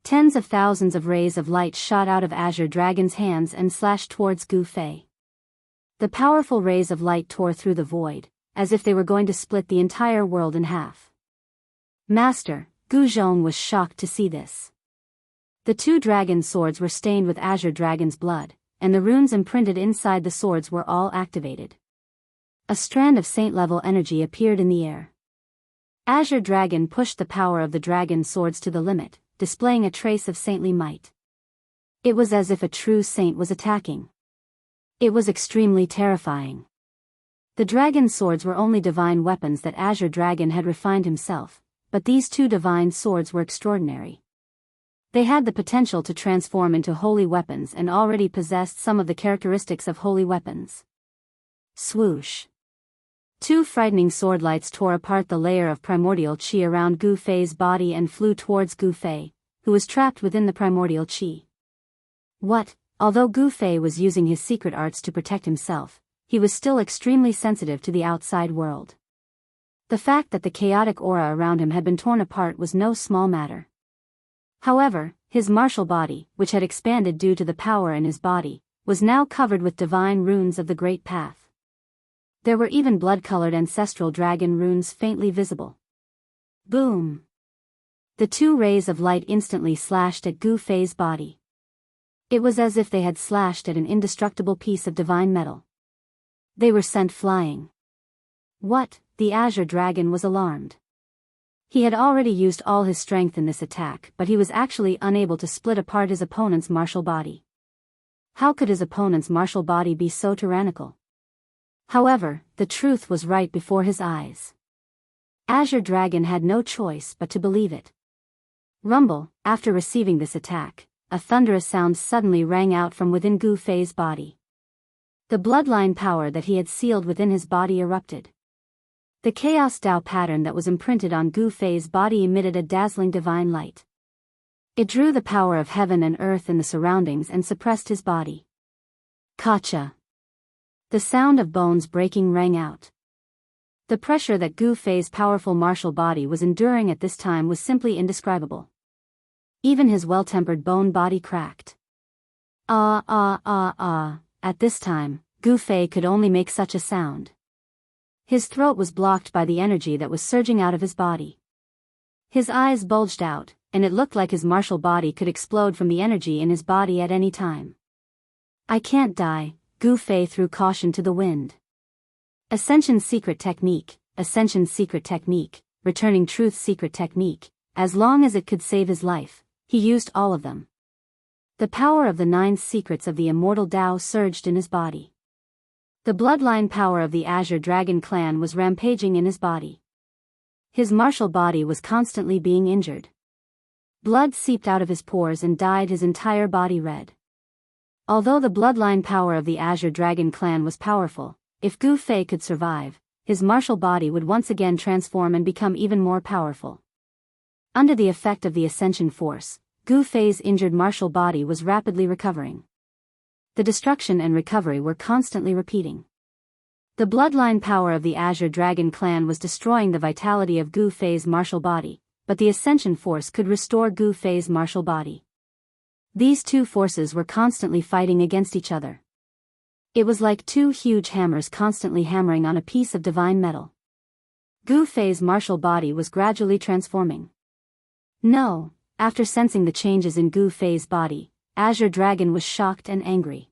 Tens of thousands of rays of light shot out of Azure Dragon's hands and slashed towards Gu Fei. The powerful rays of light tore through the void, as if they were going to split the entire world in half. Master, Gu Zhong was shocked to see this. The 2 dragon swords were stained with Azure Dragon's blood, and the runes imprinted inside the swords were all activated. A strand of saint-level energy appeared in the air. Azure Dragon pushed the power of the dragon swords to the limit, displaying a trace of saintly might. It was as if a true saint was attacking. It was extremely terrifying. The dragon swords were only divine weapons that Azure Dragon had refined himself, but these 2 divine swords were extraordinary. They had the potential to transform into holy weapons and already possessed some of the characteristics of holy weapons. Swoosh. 2 frightening sword lights tore apart the layer of primordial chi around Gu Fei's body and flew towards Gu Fei, who was trapped within the primordial chi. Although Gu Fei was using his secret arts to protect himself, he was still extremely sensitive to the outside world. The fact that the chaotic aura around him had been torn apart was no small matter. However, his martial body, which had expanded due to the power in his body, was now covered with divine runes of the Great Path. There were even blood-colored ancestral dragon runes faintly visible. Boom! The 2 rays of light instantly slashed at Gu Fei's body. It was as if they had slashed at an indestructible piece of divine metal. They were sent flying. The Azure Dragon was alarmed. He had already used all his strength in this attack, but he was actually unable to split apart his opponent's martial body. How could his opponent's martial body be so tyrannical? However, the truth was right before his eyes. Azure Dragon had no choice but to believe it. Rumble, after receiving this attack, a thunderous sound suddenly rang out from within Gu Fei's body. The bloodline power that he had sealed within his body erupted. The Chaos Dao pattern that was imprinted on Gu Fei's body emitted a dazzling divine light. It drew the power of heaven and earth in the surroundings and suppressed his body. Kacha! The sound of bones breaking rang out. The pressure that Gu Fei's powerful martial body was enduring at this time was simply indescribable. Even his well-tempered bone body cracked. At this time, Gu Fei could only make such a sound. His throat was blocked by the energy that was surging out of his body. His eyes bulged out, and it looked like his martial body could explode from the energy in his body at any time. I can't die, Gu Fei threw caution to the wind. Ascension's secret technique, Ascension's secret technique, Returning Truth's secret technique, as long as it could save his life, he used all of them. The power of the 9 secrets of the immortal Tao surged in his body. The bloodline power of the Azure Dragon clan was rampaging in his body. His martial body was constantly being injured. Blood seeped out of his pores and dyed his entire body red. Although the bloodline power of the Azure Dragon clan was powerful, if Gu Fei could survive, his martial body would once again transform and become even more powerful. Under the effect of the Ascension Force, Gu Fei's injured martial body was rapidly recovering. The destruction and recovery were constantly repeating. The bloodline power of the Azure Dragon clan was destroying the vitality of Gu Fei's martial body, but the Ascension Force could restore Gu Fei's martial body. These two forces were constantly fighting against each other. It was like two huge hammers constantly hammering on a piece of divine metal. Gu Fei's martial body was gradually transforming. No, after sensing the changes in Gu Fei's body, Azure Dragon was shocked and angry.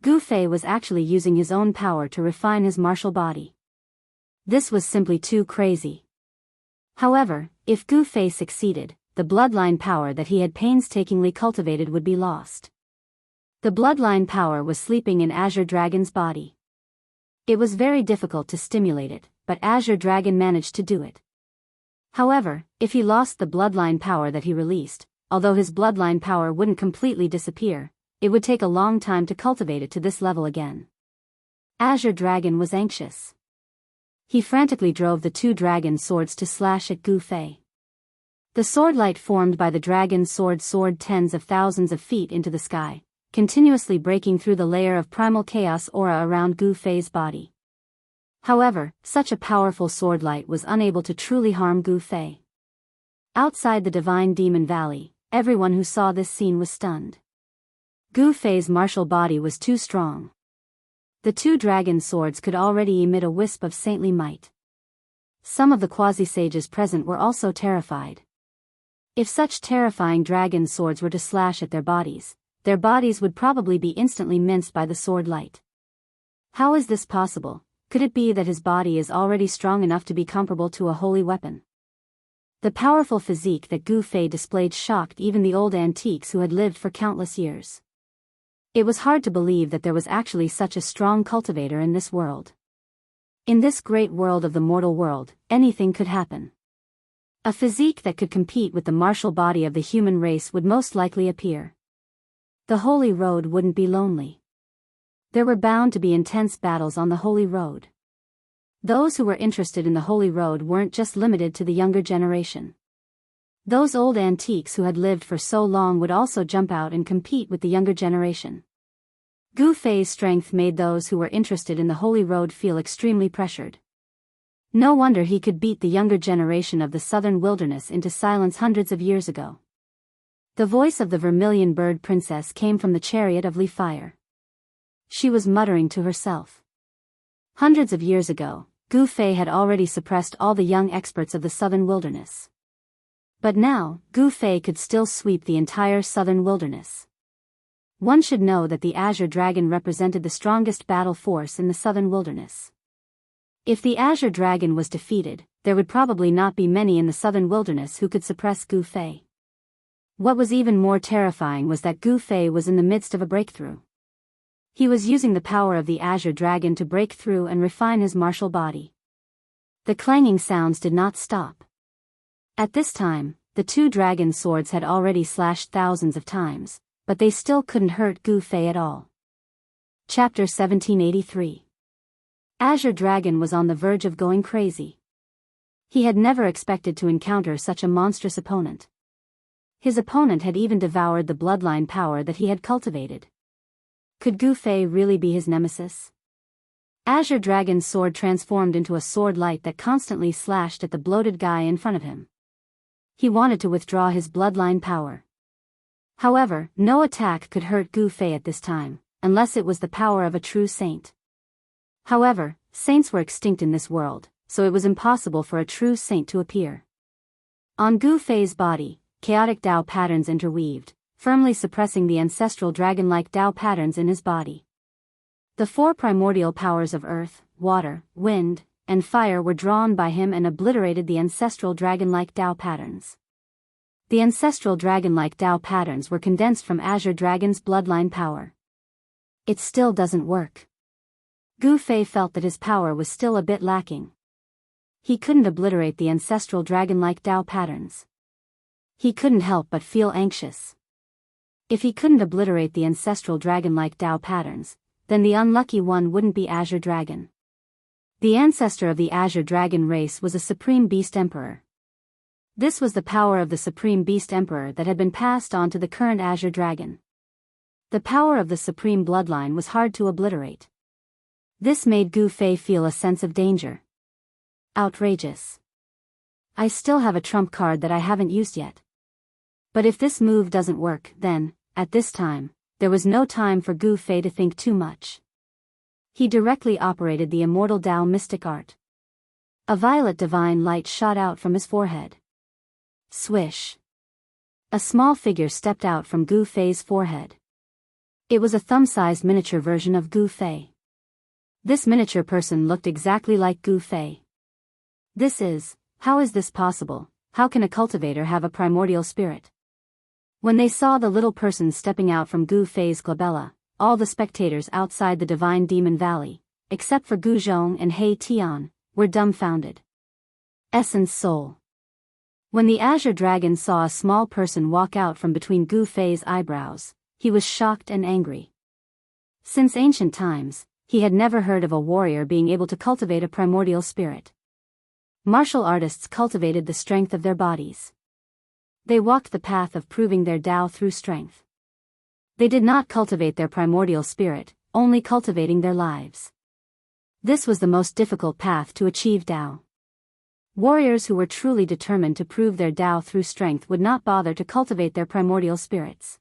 Gu Fei was actually using his own power to refine his martial body. This was simply too crazy. However, if Gu Fei succeeded, the bloodline power that he had painstakingly cultivated would be lost. The bloodline power was sleeping in Azure Dragon's body. It was very difficult to stimulate it, but Azure Dragon managed to do it. However, if he lost the bloodline power that he released, although his bloodline power wouldn't completely disappear, it would take a long time to cultivate it to this level again. Azure Dragon was anxious. He frantically drove the 2 dragon swords to slash at Gu Fei. The sword light formed by the dragon sword soared tens of thousands of feet into the sky, continuously breaking through the layer of primal chaos aura around Gu Fei's body. However, such a powerful sword light was unable to truly harm Gu Fei. Outside the Divine Demon Valley, everyone who saw this scene was stunned. Gu Fei's martial body was too strong. The 2 dragon swords could already emit a wisp of saintly might. Some of the quasi-sages present were also terrified. If such terrifying dragon swords were to slash at their bodies would probably be instantly minced by the sword light. How is this possible? Could it be that his body is already strong enough to be comparable to a holy weapon? The powerful physique that Gu Fei displayed shocked even the old antiques who had lived for countless years. It was hard to believe that there was actually such a strong cultivator in this world. In this great world of the mortal world, anything could happen. A physique that could compete with the martial body of the human race would most likely appear. The Holy Road wouldn't be lonely. There were bound to be intense battles on the Holy Road. Those who were interested in the Holy Road weren't just limited to the younger generation. Those old antiques who had lived for so long would also jump out and compete with the younger generation. Gu Fei's strength made those who were interested in the Holy Road feel extremely pressured. No wonder he could beat the younger generation of the southern wilderness into silence hundreds of years ago. The voice of the Vermilion Bird Princess came from the chariot of leaf fire. She was muttering to herself. Hundreds of years ago, Gu Fei had already suppressed all the young experts of the southern wilderness. But now, Gu Fei could still sweep the entire southern wilderness. One should know that the Azure Dragon represented the strongest battle force in the southern wilderness. If the Azure Dragon was defeated, there would probably not be many in the southern wilderness who could suppress Gu Fei. What was even more terrifying was that Gu Fei was in the midst of a breakthrough. He was using the power of the Azure Dragon to break through and refine his martial body. The clanging sounds did not stop. At this time, the two dragon swords had already slashed thousands of times, but they still couldn't hurt Gu Fei at all. Chapter 1783. Azure Dragon was on the verge of going crazy. He had never expected to encounter such a monstrous opponent. His opponent had even devoured the bloodline power that he had cultivated. Could Gu Fei really be his nemesis? Azure Dragon's sword transformed into a sword light that constantly slashed at the bloated guy in front of him. He wanted to withdraw his bloodline power. However, no attack could hurt Gu Fei at this time, unless it was the power of a true saint. However, saints were extinct in this world, so it was impossible for a true saint to appear. On Gu Fei's body, chaotic Dao patterns interweaved, firmly suppressing the ancestral dragon-like Dao patterns in his body. The four primordial powers of earth, water, wind, and fire were drawn by him and obliterated the ancestral dragon-like Dao patterns. The ancestral dragon-like Dao patterns were condensed from Azure Dragon's bloodline power. It still doesn't work. Gu Fei felt that his power was still a bit lacking. He couldn't obliterate the ancestral dragon-like Dao patterns. He couldn't help but feel anxious. If he couldn't obliterate the ancestral dragon-like Dao patterns, then the unlucky one wouldn't be Azure Dragon. The ancestor of the Azure Dragon race was a Supreme Beast Emperor. This was the power of the Supreme Beast Emperor that had been passed on to the current Azure Dragon. The power of the Supreme Bloodline was hard to obliterate. This made Gu Fei feel a sense of danger. Outrageous. I still have a trump card that I haven't used yet. But if this move doesn't work, then, at this time, there was no time for Gu Fei to think too much. He directly operated the immortal Dao mystic art. A violet divine light shot out from his forehead. Swish. A small figure stepped out from Gu Fei's forehead. It was a thumb-sized miniature version of Gu Fei. This miniature person looked exactly like Gu Fei. How is this possible? How can a cultivator have a primordial spirit? When they saw the little person stepping out from Gu Fei's glabella, all the spectators outside the Divine Demon Valley, except for Gu Zhong and He Tian, were dumbfounded. Essence Soul. When the Azure Dragon saw a small person walk out from between Gu Fei's eyebrows, he was shocked and angry. Since ancient times, he had never heard of a warrior being able to cultivate a primordial spirit. Martial artists cultivated the strength of their bodies. They walked the path of proving their Dao through strength. They did not cultivate their primordial spirit, only cultivating their lives. This was the most difficult path to achieve Dao. Warriors who were truly determined to prove their Dao through strength would not bother to cultivate their primordial spirits.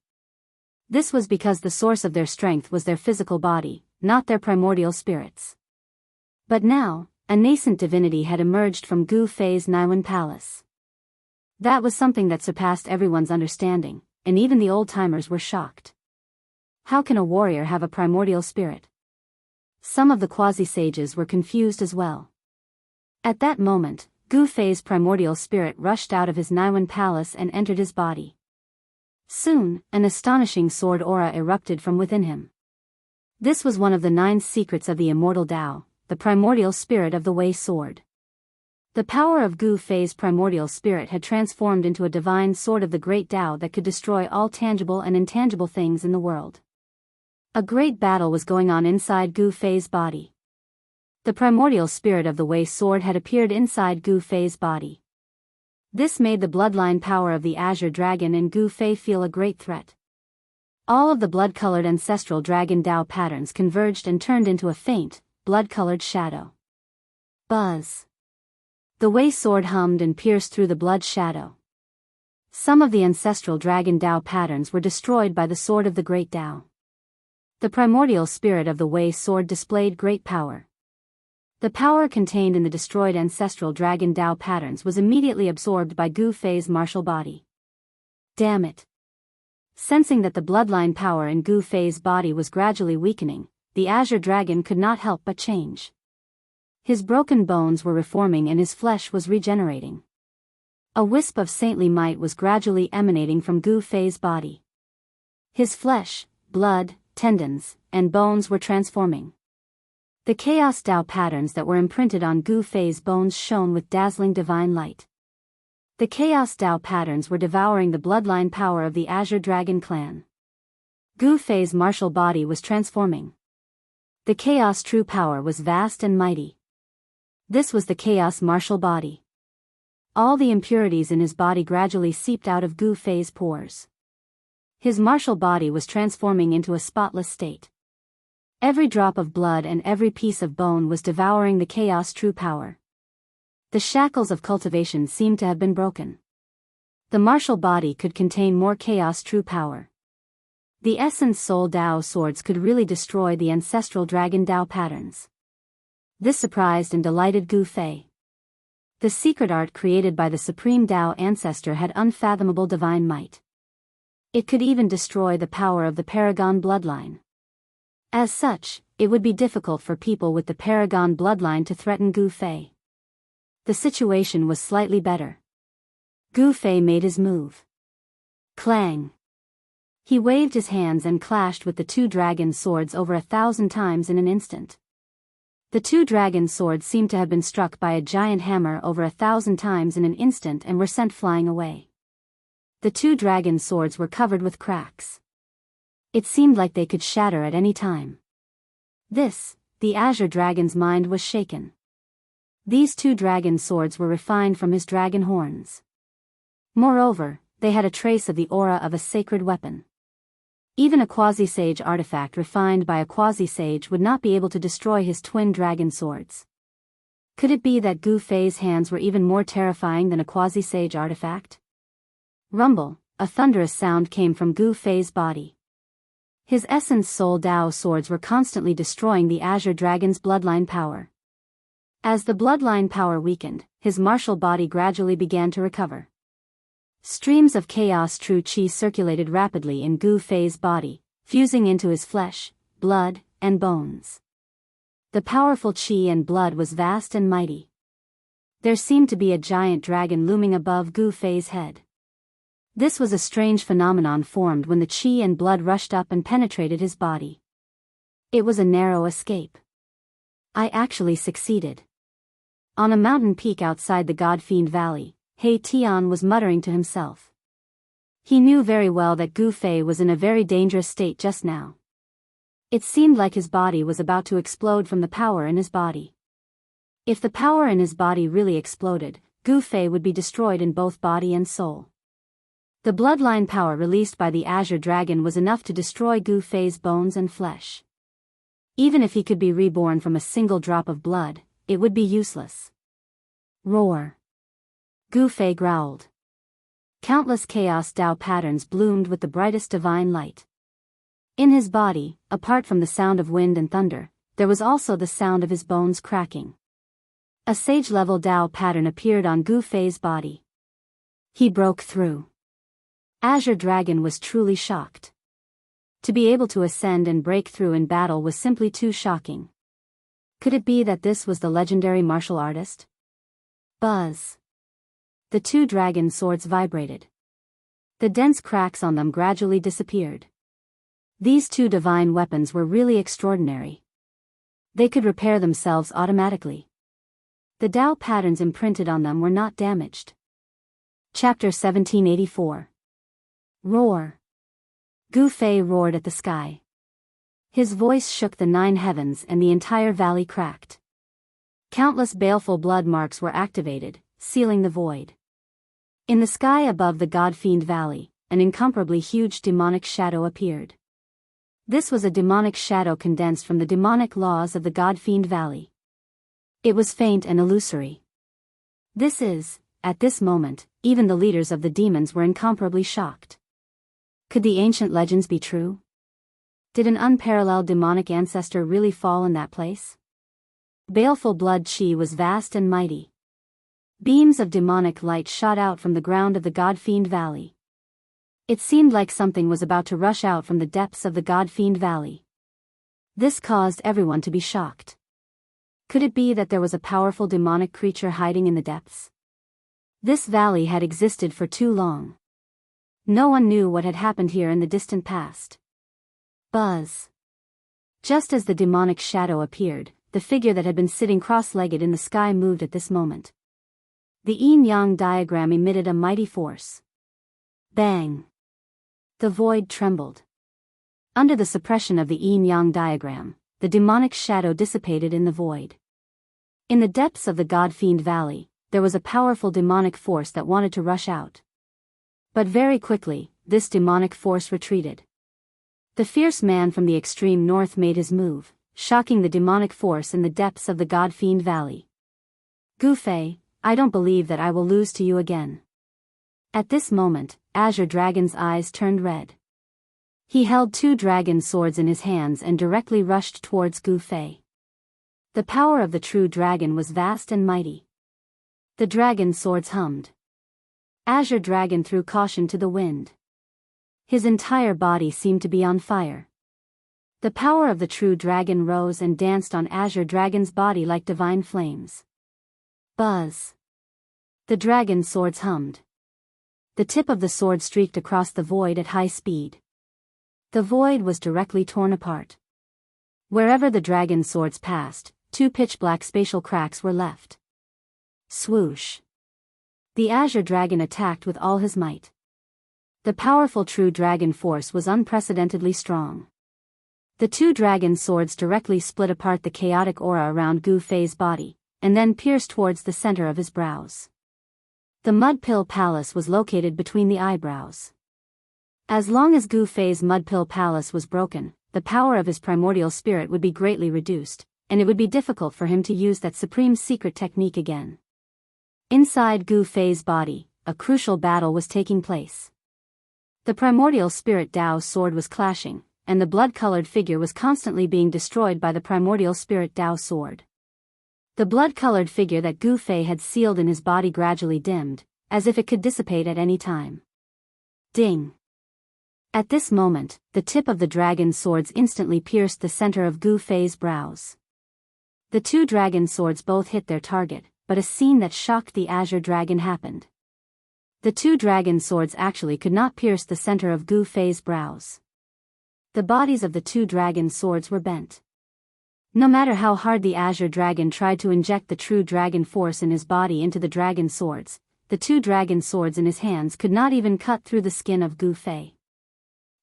This was because the source of their strength was their physical body, not their primordial spirits. But now, a nascent divinity had emerged from Gu Fei's Naiwan Palace. That was something that surpassed everyone's understanding, and even the old-timers were shocked. How can a warrior have a primordial spirit? Some of the quasi-sages were confused as well. At that moment, Gu Fei's primordial spirit rushed out of his Naiwan Palace and entered his body. Soon, an astonishing sword aura erupted from within him. This was one of the 9 secrets of the immortal Dao, the primordial spirit of the Wei sword. The power of Gu Fei's primordial spirit had transformed into a divine sword of the great Dao that could destroy all tangible and intangible things in the world. A great battle was going on inside Gu Fei's body. The primordial spirit of the Wei sword had appeared inside Gu Fei's body. This made the bloodline power of the Azure Dragon and Gu Fei feel a great threat. All of the blood-colored ancestral dragon Dao patterns converged and turned into a faint, blood-colored shadow. Buzz. The Wei sword hummed and pierced through the blood shadow. Some of the ancestral dragon Dao patterns were destroyed by the sword of the great Dao. The primordial spirit of the Wei sword displayed great power. The power contained in the destroyed ancestral dragon Dao patterns was immediately absorbed by Gu Fei's martial body. Damn it. Sensing that the bloodline power in Gu Fei's body was gradually weakening, the Azure Dragon could not help but change. His broken bones were reforming and his flesh was regenerating. A wisp of saintly might was gradually emanating from Gu Fei's body. His flesh, blood, tendons, and bones were transforming. The chaos Tao patterns that were imprinted on Gu Fei's bones shone with dazzling divine light. The chaos Tao patterns were devouring the bloodline power of the Azure Dragon clan. Gu Fei's martial body was transforming. The chaos true power was vast and mighty. This was the chaos martial body. All the impurities in his body gradually seeped out of Gu Fei's pores. His martial body was transforming into a spotless state. Every drop of blood and every piece of bone was devouring the chaos true power. The shackles of cultivation seemed to have been broken. The martial body could contain more chaos true power. The essence soul Dao swords could really destroy the ancestral dragon Dao patterns. This surprised and delighted Gu Fei. The secret art created by the supreme Dao ancestor had unfathomable divine might. It could even destroy the power of the Paragon bloodline. As such, it would be difficult for people with the Paragon bloodline to threaten Gu Fei. The situation was slightly better. Gu Fei made his move. Clang! He waved his hands and clashed with the two dragon swords over 1,000 times in an instant. The two dragon swords seemed to have been struck by a giant hammer over 1,000 times in an instant and were sent flying away. The two dragon swords were covered with cracks. It seemed like they could shatter at any time. The Azure Dragon's mind was shaken. These two dragon swords were refined from his dragon horns. Moreover, they had a trace of the aura of a sacred weapon. Even a quasi-sage artifact refined by a quasi-sage would not be able to destroy his twin dragon swords. Could it be that Gu Fei's hands were even more terrifying than a quasi-sage artifact? Rumble, a thunderous sound came from Gu Fei's body. His essence soul Dao swords were constantly destroying the Azure Dragon's bloodline power. As the bloodline power weakened, his martial body gradually began to recover. Streams of chaos true qi circulated rapidly in Gu Fei's body, fusing into his flesh, blood, and bones. The powerful qi and blood was vast and mighty. There seemed to be a giant dragon looming above Gu Fei's head. This was a strange phenomenon formed when the qi and blood rushed up and penetrated his body. It was a narrow escape. I actually succeeded. On a mountain peak outside the God-Fiend Valley, He Tian was muttering to himself. He knew very well that Gu Fei was in a very dangerous state just now. It seemed like his body was about to explode from the power in his body. If the power in his body really exploded, Gu Fei would be destroyed in both body and soul. The bloodline power released by the Azure Dragon was enough to destroy Gu Fei's bones and flesh. Even if he could be reborn from a single drop of blood, it would be useless. Roar! Gu Fei growled. Countless chaos Dao patterns bloomed with the brightest divine light. In his body, apart from the sound of wind and thunder, there was also the sound of his bones cracking. A sage-level Dao pattern appeared on Gu Fei's body. He broke through. Azure Dragon was truly shocked. To be able to ascend and break through in battle was simply too shocking. Could it be that this was the legendary martial artist? Buzz! The two dragon swords vibrated. The dense cracks on them gradually disappeared. These two divine weapons were really extraordinary. They could repair themselves automatically. The Dao patterns imprinted on them were not damaged. Chapter 1784. Roar! Gu Fei roared at the sky. His voice shook the 9 heavens and the entire valley cracked. Countless baleful blood marks were activated, sealing the void. In the sky above the God-Fiend Valley, an incomparably huge demonic shadow appeared. This was a demonic shadow condensed from the demonic laws of the God-Fiend Valley. It was faint and illusory. At this moment, even the leaders of the demons were incomparably shocked. Could the ancient legends be true? Did an unparalleled demonic ancestor really fall in that place? Baleful blood qi was vast and mighty. Beams of demonic light shot out from the ground of the God-Fiend Valley. It seemed like something was about to rush out from the depths of the God-Fiend Valley. This caused everyone to be shocked. Could it be that there was a powerful demonic creature hiding in the depths? This valley had existed for too long. No one knew what had happened here in the distant past. Buzz. Just as the demonic shadow appeared, the figure that had been sitting cross-legged in the sky moved at this moment. The yin-yang diagram emitted a mighty force. Bang! The void trembled. Under the suppression of the yin-yang diagram, the demonic shadow dissipated in the void. In the depths of the God-fiend valley, there was a powerful demonic force that wanted to rush out. But very quickly, this demonic force retreated. The fierce man from the extreme north made his move, shocking the demonic force in the depths of the God-fiend valley. Gu Fei, I don't believe that I will lose to you again. At this moment, Azure Dragon's eyes turned red. He held 2 dragon swords in his hands and directly rushed towards Gu Fei. The power of the true dragon was vast and mighty. The dragon swords hummed. Azure Dragon threw caution to the wind. His entire body seemed to be on fire. The power of the true dragon rose and danced on Azure Dragon's body like divine flames. Buzz. The dragon swords hummed. The tip of the sword streaked across the void at high speed. The void was directly torn apart. Wherever the dragon swords passed, 2 pitch-black spatial cracks were left. Swoosh. The Azure Dragon attacked with all his might. The powerful true dragon force was unprecedentedly strong. The 2 dragon swords directly split apart the chaotic aura around Gu Fei's body, and then pierced towards the center of his brows. The Mud Pill Palace was located between the eyebrows. As long as Gu Fei's Mud Pill Palace was broken, the power of his primordial spirit would be greatly reduced, and it would be difficult for him to use that supreme secret technique again. Inside Gu Fei's body, a crucial battle was taking place. The primordial spirit Dao sword was clashing, and the blood-colored figure was constantly being destroyed by the primordial spirit Dao sword. The blood-colored figure that Gu Fei had sealed in his body gradually dimmed, as if it could dissipate at any time. Ding! At this moment, the tip of the dragon swords instantly pierced the center of Gu Fei's brows. The 2 dragon swords both hit their target, but a scene that shocked the Azure Dragon happened. The 2 dragon swords actually could not pierce the center of Gu Fei's brows. The bodies of the 2 dragon swords were bent. No matter how hard the Azure Dragon tried to inject the true dragon force in his body into the dragon swords, the 2 dragon swords in his hands could not even cut through the skin of Gu Fei.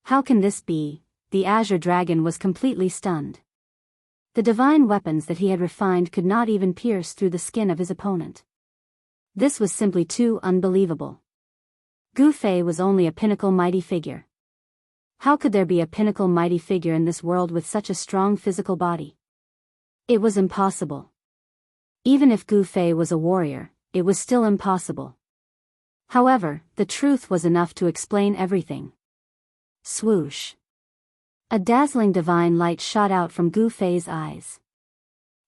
How can this be? The Azure Dragon was completely stunned. The divine weapons that he had refined could not even pierce through the skin of his opponent. This was simply too unbelievable. Gu Fei was only a pinnacle mighty figure. How could there be a pinnacle mighty figure in this world with such a strong physical body? It was impossible. Even if Gu Fei was a warrior, it was still impossible. However, the truth was enough to explain everything. Swoosh. A dazzling divine light shot out from Gu Fei's eyes.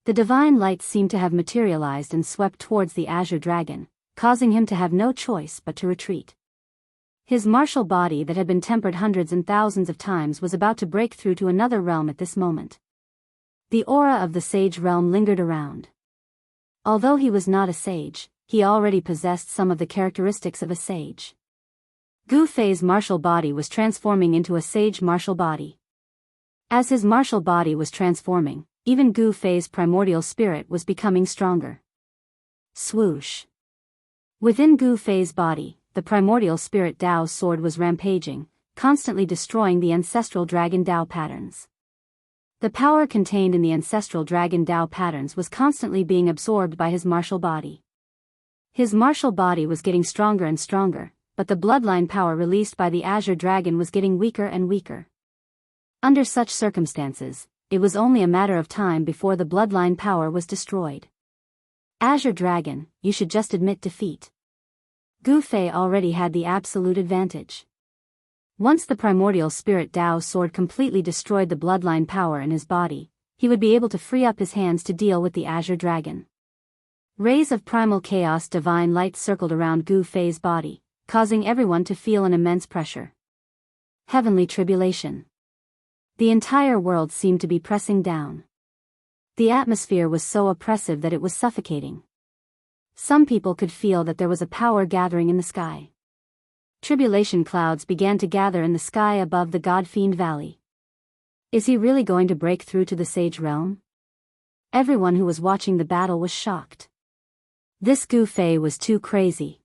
The divine light seemed to have materialized and swept towards the Azure Dragon, causing him to have no choice but to retreat. His martial body that had been tempered hundreds and thousands of times was about to break through to another realm at this moment. The aura of the sage realm lingered around. Although he was not a sage, he already possessed some of the characteristics of a sage. Gu Fei's martial body was transforming into a sage martial body. As his martial body was transforming, even Gu Fei's primordial spirit was becoming stronger. Swoosh. Within Gu Fei's body, the primordial spirit Dao's sword was rampaging, constantly destroying the ancestral dragon Dao patterns. The power contained in the ancestral dragon Dao patterns was constantly being absorbed by his martial body. His martial body was getting stronger and stronger, but the bloodline power released by the Azure Dragon was getting weaker and weaker. Under such circumstances, it was only a matter of time before the bloodline power was destroyed. Azure Dragon, you should just admit defeat. Gu Fei already had the absolute advantage. Once the primordial spirit Dao sword completely destroyed the bloodline power in his body, he would be able to free up his hands to deal with the Azure Dragon. Rays of primal chaos divine light circled around Gu Fei's body, causing everyone to feel an immense pressure. Heavenly tribulation. The entire world seemed to be pressing down. The atmosphere was so oppressive that it was suffocating. Some people could feel that there was a power gathering in the sky. Tribulation clouds began to gather in the sky above the God-fiend valley. Is he really going to break through to the sage realm? Everyone who was watching the battle was shocked. This Gu Fei was too crazy.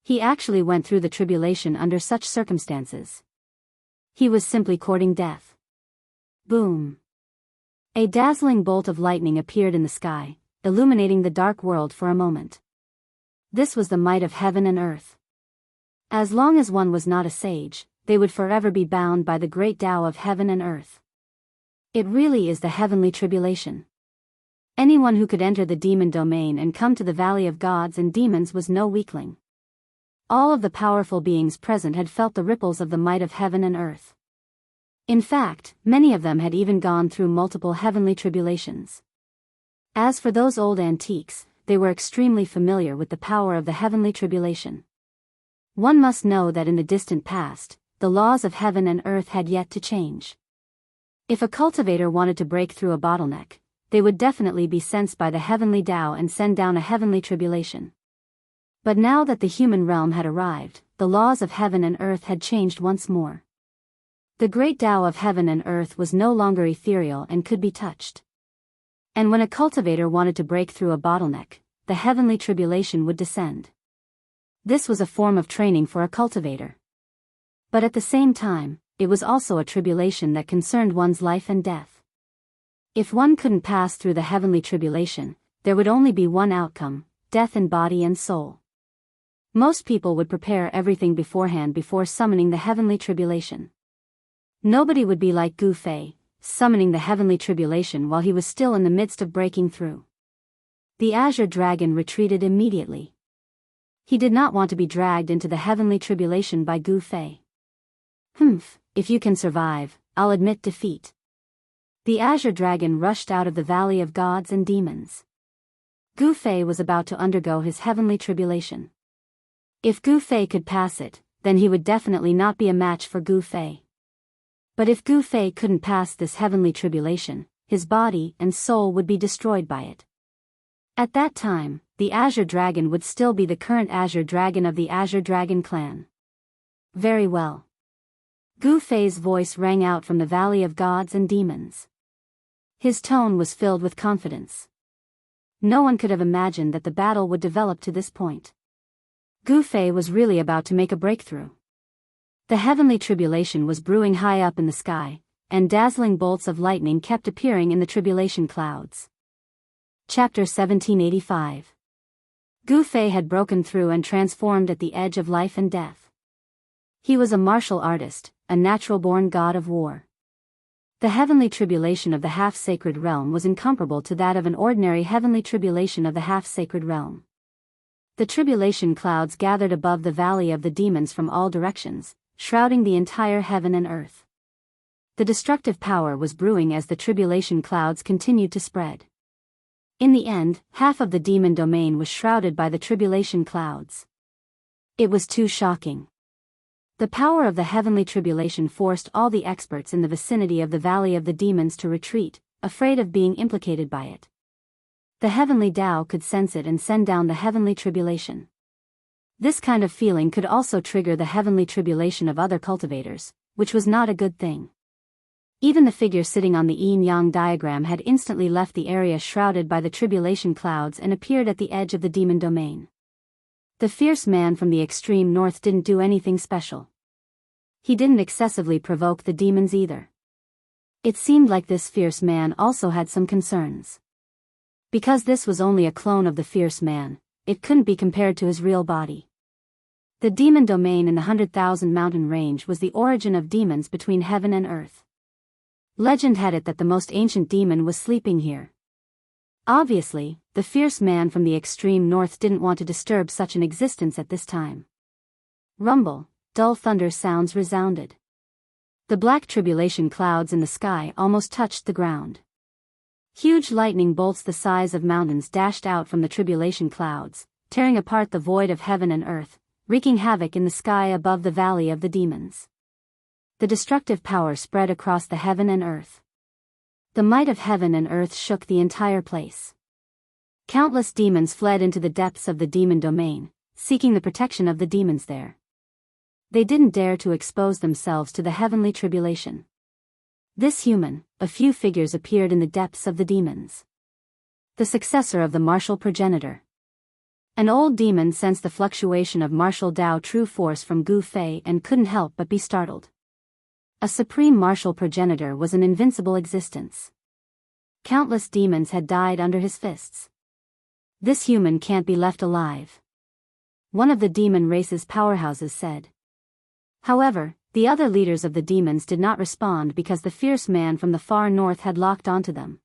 He actually went through the tribulation under such circumstances. He was simply courting death. Boom. A dazzling bolt of lightning appeared in the sky, illuminating the dark world for a moment. This was the might of heaven and earth. As long as one was not a sage, they would forever be bound by the great Tao of heaven and earth. It really is the heavenly tribulation. Anyone who could enter the demon domain and come to the valley of gods and demons was no weakling. All of the powerful beings present had felt the ripples of the might of heaven and earth. In fact, many of them had even gone through multiple heavenly tribulations. As for those old antiques, they were extremely familiar with the power of the heavenly tribulation. One must know that in the distant past, the laws of heaven and earth had yet to change. If a cultivator wanted to break through a bottleneck, they would definitely be sensed by the heavenly Tao and send down a heavenly tribulation. But now that the human realm had arrived, the laws of heaven and earth had changed once more. The great Tao of heaven and earth was no longer ethereal and could be touched. And when a cultivator wanted to break through a bottleneck, the heavenly tribulation would descend. This was a form of training for a cultivator. But at the same time, it was also a tribulation that concerned one's life and death. If one couldn't pass through the heavenly tribulation, there would only be one outcome: death in body and soul. Most people would prepare everything beforehand before summoning the heavenly tribulation. Nobody would be like Gu Fei, summoning the heavenly tribulation while he was still in the midst of breaking through. The azure dragon retreated immediately. He did not want to be dragged into the heavenly tribulation by Gu Fei. If you can survive, I'll admit defeat. The azure dragon rushed out of the valley of gods and demons. Gu Fei was about to undergo his heavenly tribulation. If Gu Fei could pass it, then he would definitely not be a match for Gu Fei. But if Gu Fei couldn't pass this heavenly tribulation, his body and soul would be destroyed by it. At that time, the Azure Dragon would still be the current Azure Dragon of the Azure Dragon clan. Very well. Gu Fei's voice rang out from the Valley of Gods and Demons. His tone was filled with confidence. No one could have imagined that the battle would develop to this point. Gu Fei was really about to make a breakthrough. The heavenly tribulation was brewing high up in the sky, and dazzling bolts of lightning kept appearing in the tribulation clouds. Chapter 1785. Gu Fei had broken through and transformed at the edge of life and death. He was a martial artist, a natural-born god of war. The heavenly tribulation of the half-sacred realm was incomparable to that of an ordinary heavenly tribulation of the half-sacred realm. The tribulation clouds gathered above the valley of the demons from all directions, shrouding the entire heaven and earth. The destructive power was brewing as the tribulation clouds continued to spread. In the end, half of the demon domain was shrouded by the tribulation clouds. It was too shocking. The power of the heavenly tribulation forced all the experts in the vicinity of the valley of the demons to retreat, afraid of being implicated by it. The heavenly Tao could sense it and send down the heavenly tribulation. This kind of feeling could also trigger the heavenly tribulation of other cultivators, which was not a good thing. Even the figure sitting on the yin-yang diagram had instantly left the area shrouded by the tribulation clouds and appeared at the edge of the demon domain. The fierce man from the extreme north didn't do anything special. He didn't excessively provoke the demons either. It seemed like this fierce man also had some concerns. Because this was only a clone of the fierce man, it couldn't be compared to his real body. The demon domain in the 100,000 mountain range was the origin of demons between heaven and earth. Legend had it that the most ancient demon was sleeping here. Obviously, the fierce man from the extreme north didn't want to disturb such an existence at this time. Rumble, dull thunder sounds resounded. The black tribulation clouds in the sky almost touched the ground. Huge lightning bolts the size of mountains dashed out from the tribulation clouds, tearing apart the void of heaven and earth, wreaking havoc in the sky above the valley of the demons. The destructive power spread across the heaven and earth. The might of heaven and earth shook the entire place. Countless demons fled into the depths of the demon domain, seeking the protection of the demons there. They didn't dare to expose themselves to the heavenly tribulation. This human, a few figures appeared in the depths of the demons. The successor of the martial progenitor. An old demon sensed the fluctuation of martial Dao true force from Gu Fei and couldn't help but be startled. A supreme martial progenitor was an invincible existence. Countless demons had died under his fists. This human can't be left alive, one of the demon race's powerhouses said. However, the other leaders of the demons did not respond because the fierce man from the far north had locked onto them.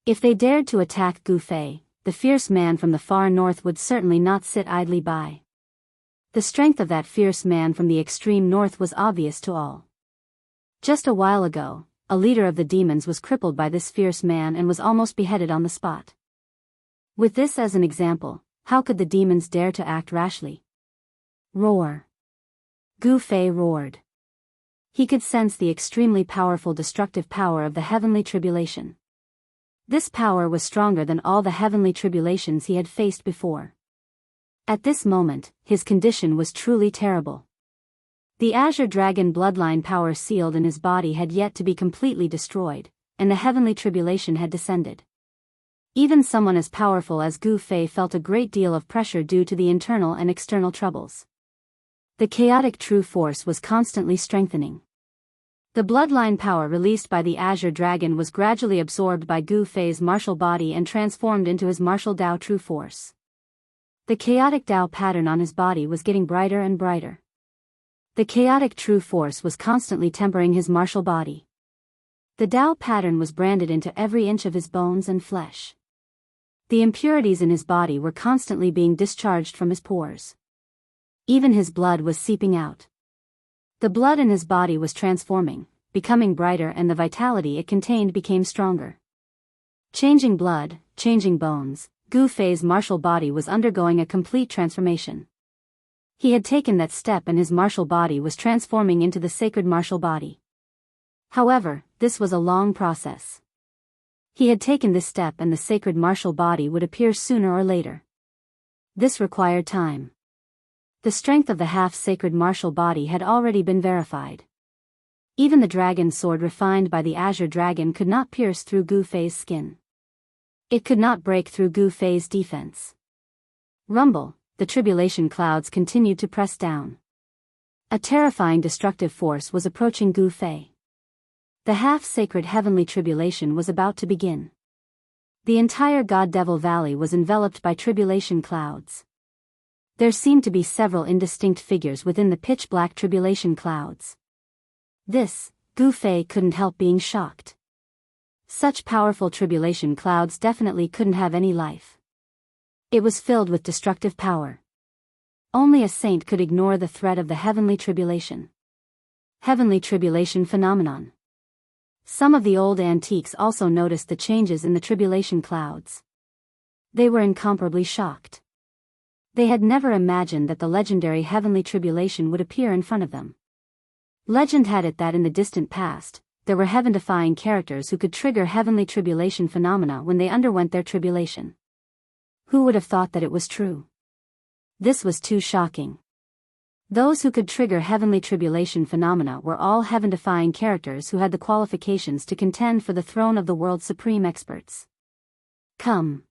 If they dared to attack Gu Fei, the fierce man from the far north would certainly not sit idly by. The strength of that fierce man from the extreme north was obvious to all. Just a while ago, a leader of the demons was crippled by this fierce man and was almost beheaded on the spot. With this as an example, how could the demons dare to act rashly? Roar. Gu Fei roared. He could sense the extremely powerful destructive power of the heavenly tribulation. This power was stronger than all the heavenly tribulations he had faced before. At this moment, his condition was truly terrible. The Azure Dragon bloodline power sealed in his body had yet to be completely destroyed, and the heavenly tribulation had descended. Even someone as powerful as Gu Fei felt a great deal of pressure due to the internal and external troubles. The chaotic true force was constantly strengthening. The bloodline power released by the Azure Dragon was gradually absorbed by Gu Fei's martial body and transformed into his martial Dao true force. The chaotic Dao pattern on his body was getting brighter and brighter. The chaotic true force was constantly tempering his martial body. The Dao pattern was branded into every inch of his bones and flesh. The impurities in his body were constantly being discharged from his pores. Even his blood was seeping out. The blood in his body was transforming, becoming brighter, and the vitality it contained became stronger. Changing blood, changing bones, Gu Fei's martial body was undergoing a complete transformation. He had taken that step and his martial body was transforming into the sacred martial body. However, this was a long process. He had taken this step and the sacred martial body would appear sooner or later. This required time. The strength of the half-sacred martial body had already been verified. Even the dragon sword refined by the Azure Dragon could not pierce through Gu Fei's skin. It could not break through Gu Fei's defense. Rumble, the tribulation clouds continued to press down. A terrifying destructive force was approaching Gu Fei. The half-sacred heavenly tribulation was about to begin. The entire God-Devil Valley was enveloped by tribulation clouds. There seemed to be several indistinct figures within the pitch-black tribulation clouds. This, Gu Fei couldn't help being shocked. Such powerful tribulation clouds definitely couldn't have any life. It was filled with destructive power. Only a saint could ignore the threat of the heavenly tribulation. Heavenly tribulation phenomenon. Some of the old antiques also noticed the changes in the tribulation clouds. They were incomparably shocked. They had never imagined that the legendary heavenly tribulation would appear in front of them. Legend had it that in the distant past, there were heaven-defying characters who could trigger heavenly tribulation phenomena when they underwent their tribulation. Who would have thought that it was true? This was too shocking. Those who could trigger heavenly tribulation phenomena were all heaven-defying characters who had the qualifications to contend for the throne of the world's supreme experts. Come.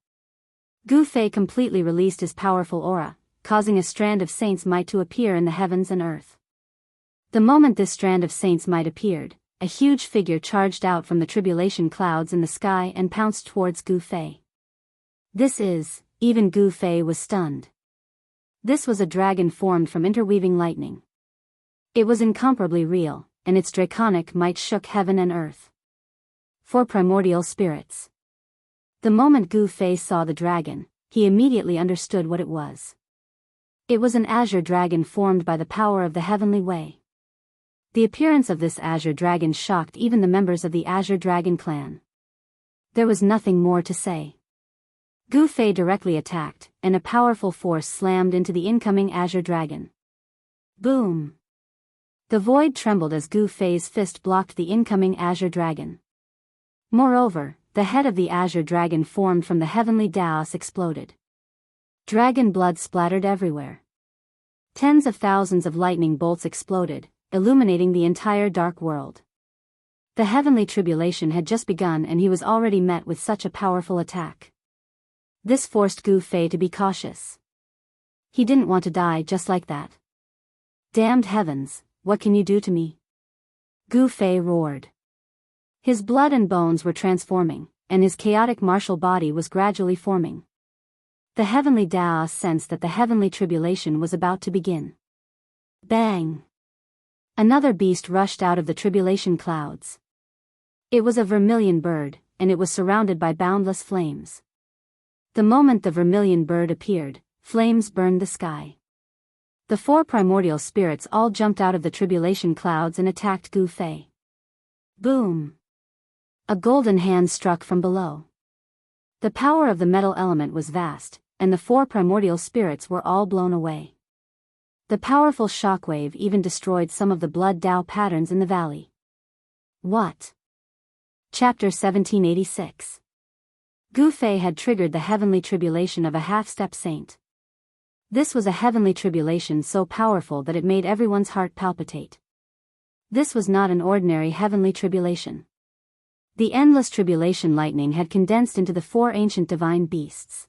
Gu Fei completely released his powerful aura, causing a strand of saints' might to appear in the heavens and earth. The moment this strand of saints' might appeared, a huge figure charged out from the tribulation clouds in the sky and pounced towards Gu Fei. Even Gu Fei was stunned. This was a dragon formed from interweaving lightning. It was incomparably real, and its draconic might shook heaven and earth. 4 primordial spirits. The moment Gu Fei saw the dragon, he immediately understood what it was. It was an azure dragon formed by the power of the heavenly way. The appearance of this azure dragon shocked even the members of the Azure Dragon clan. There was nothing more to say. Gu Fei directly attacked, and a powerful force slammed into the incoming Azure Dragon. Boom! The void trembled as Gu Fei's fist blocked the incoming Azure Dragon. Moreover, the head of the Azure Dragon formed from the heavenly Daoist exploded. Dragon blood splattered everywhere. Tens of thousands of lightning bolts exploded, illuminating the entire dark world. The heavenly tribulation had just begun and he was already met with such a powerful attack. This forced Gu Fei to be cautious. He didn't want to die just like that. Damned heavens, what can you do to me? Gu Fei roared. His blood and bones were transforming, and his chaotic martial body was gradually forming. The heavenly Daoist sensed that the heavenly tribulation was about to begin. Bang! Another beast rushed out of the tribulation clouds. It was a vermilion bird, and it was surrounded by boundless flames. The moment the vermilion bird appeared, flames burned the sky. The four primordial spirits all jumped out of the tribulation clouds and attacked Gu Fei. Boom! A golden hand struck from below. The power of the metal element was vast, and the four primordial spirits were all blown away. The powerful shockwave even destroyed some of the blood Dao patterns in the valley. What? Chapter 1786. Gu Fei had triggered the heavenly tribulation of a half-step saint. This was a heavenly tribulation so powerful that it made everyone's heart palpitate. This was not an ordinary heavenly tribulation. The endless tribulation lightning had condensed into the four ancient divine beasts.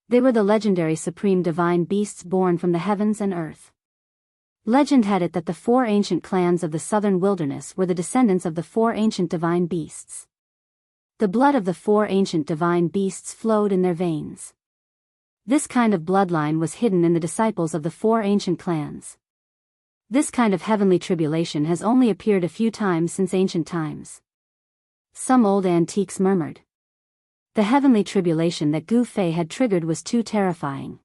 They were the legendary supreme divine beasts born from the heavens and earth. Legend had it that the four ancient clans of the southern wilderness were the descendants of the four ancient divine beasts. The blood of the four ancient divine beasts flowed in their veins. This kind of bloodline was hidden in the disciples of the four ancient clans. This kind of heavenly tribulation has only appeared a few times since ancient times. Some old antiques murmured. The heavenly tribulation that Gu Fei had triggered was too terrifying.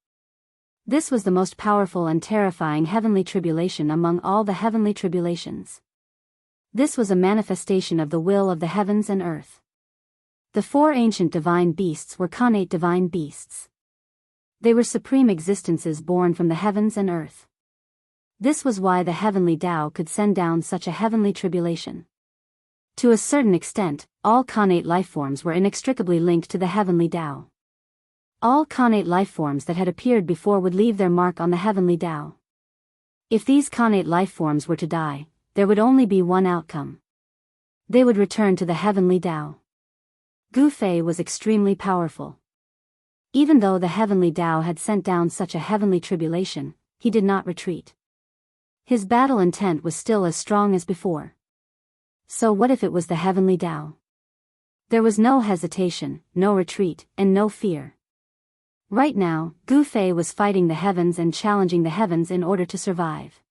This was the most powerful and terrifying heavenly tribulation among all the heavenly tribulations. This was a manifestation of the will of the heavens and earth. The four ancient divine beasts were connate divine beasts. They were supreme existences born from the heavens and earth. This was why the heavenly Tao could send down such a heavenly tribulation. To a certain extent, all connate lifeforms were inextricably linked to the heavenly Tao. All connate lifeforms that had appeared before would leave their mark on the heavenly Tao. If these connate lifeforms were to die, there would only be one outcome. They would return to the heavenly Tao. Gu Fei was extremely powerful. Even though the heavenly Tao had sent down such a heavenly tribulation, he did not retreat. His battle intent was still as strong as before. So what if it was the heavenly Tao? There was no hesitation, no retreat, and no fear. Right now, Gu Fei was fighting the heavens and challenging the heavens in order to survive.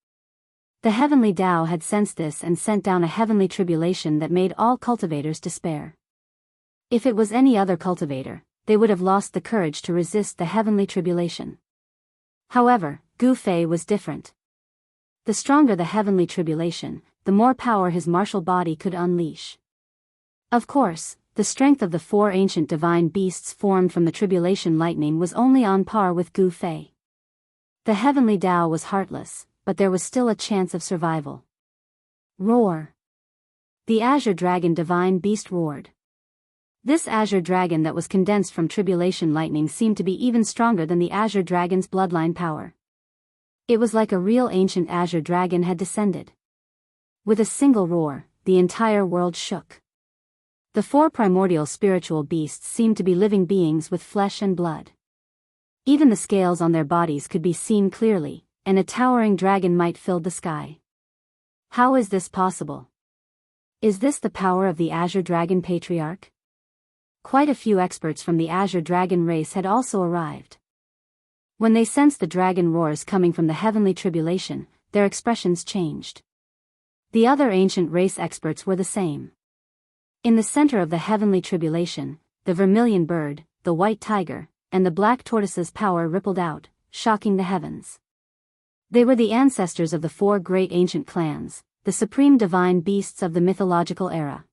The heavenly Tao had sensed this and sent down a heavenly tribulation that made all cultivators despair. If it was any other cultivator, they would have lost the courage to resist the heavenly tribulation. However, Gu Fei was different. The stronger the heavenly tribulation, the more power his martial body could unleash. Of course, the strength of the four ancient divine beasts formed from the tribulation lightning was only on par with Gu Fei. The heavenly Tao was heartless, but there was still a chance of survival. Roar! The azure dragon divine beast roared. This azure dragon that was condensed from tribulation lightning seemed to be even stronger than the azure dragon's bloodline power. It was like a real ancient azure dragon had descended. With a single roar, the entire world shook. The four primordial spiritual beasts seemed to be living beings with flesh and blood. Even the scales on their bodies could be seen clearly, and a towering dragon might fill the sky. How is this possible? Is this the power of the Azure Dragon Patriarch? Quite a few experts from the Azure Dragon race had also arrived. When they sensed the dragon roars coming from the heavenly tribulation, their expressions changed. The other ancient race experts were the same. In the center of the heavenly tribulation, the vermilion bird, the white tiger, and the black tortoise's power rippled out, shocking the heavens. They were the ancestors of the four great ancient clans, the supreme divine beasts of the mythological era.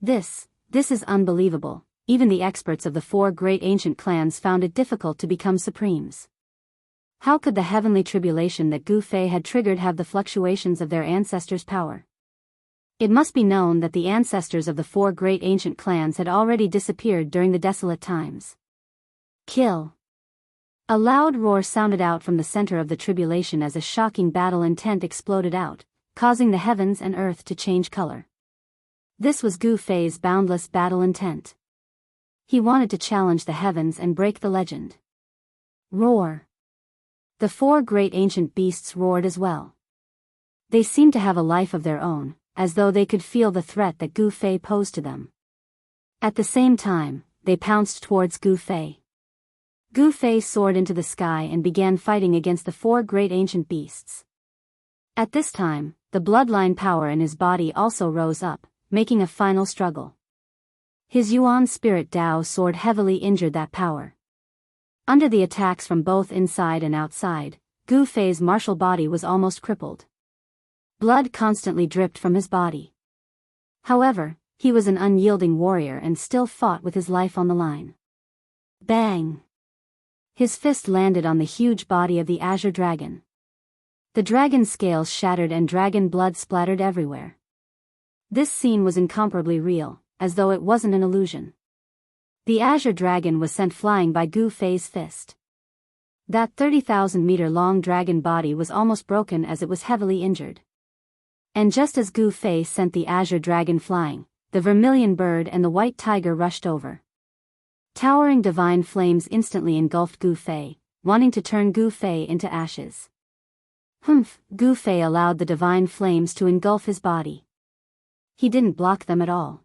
This is unbelievable. Even the experts of the four great ancient clans found it difficult to become supremes. How could the heavenly tribulation that Gu Fei had triggered have the fluctuations of their ancestors' power? It must be known that the ancestors of the four great ancient clans had already disappeared during the desolate times. Kill! A loud roar sounded out from the center of the tribulation as a shocking battle intent exploded out, causing the heavens and earth to change color. This was Gu Fei's boundless battle intent. He wanted to challenge the heavens and break the legend. Roar! The four great ancient beasts roared as well. They seemed to have a life of their own, as though they could feel the threat that Gu Fei posed to them. At the same time, they pounced towards Gu Fei. Gu Fei soared into the sky and began fighting against the four great ancient beasts. At this time, the bloodline power in his body also rose up, making a final struggle. His Yuan spirit Dao sword heavily injured that power. Under the attacks from both inside and outside, Gu Fei's martial body was almost crippled. Blood constantly dripped from his body. However, he was an unyielding warrior and still fought with his life on the line. Bang! His fist landed on the huge body of the azure dragon. The dragon's scales shattered and dragon blood splattered everywhere. This scene was incomparably real, as though it wasn't an illusion. The azure dragon was sent flying by Gu Fei's fist. That 30,000-meter-long dragon body was almost broken as it was heavily injured. And just as Gu Fei sent the azure dragon flying, the vermilion bird and the white tiger rushed over. Towering divine flames instantly engulfed Gu Fei, wanting to turn Gu Fei into ashes. Gu Fei allowed the divine flames to engulf his body. He didn't block them at all.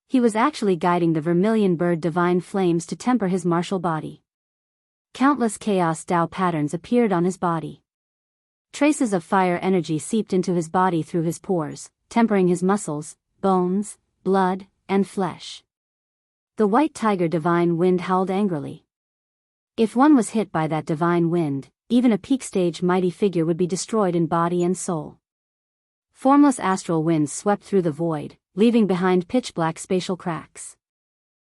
He was actually guiding the vermilion bird divine flames to temper his martial body. Countless chaos Dao patterns appeared on his body. Traces of fire energy seeped into his body through his pores, tempering his muscles, bones, blood, and flesh. The white tiger divine wind howled angrily. If one was hit by that divine wind, even a peak stage mighty figure would be destroyed in body and soul. Formless astral winds swept through the void, leaving behind pitch-black spatial cracks.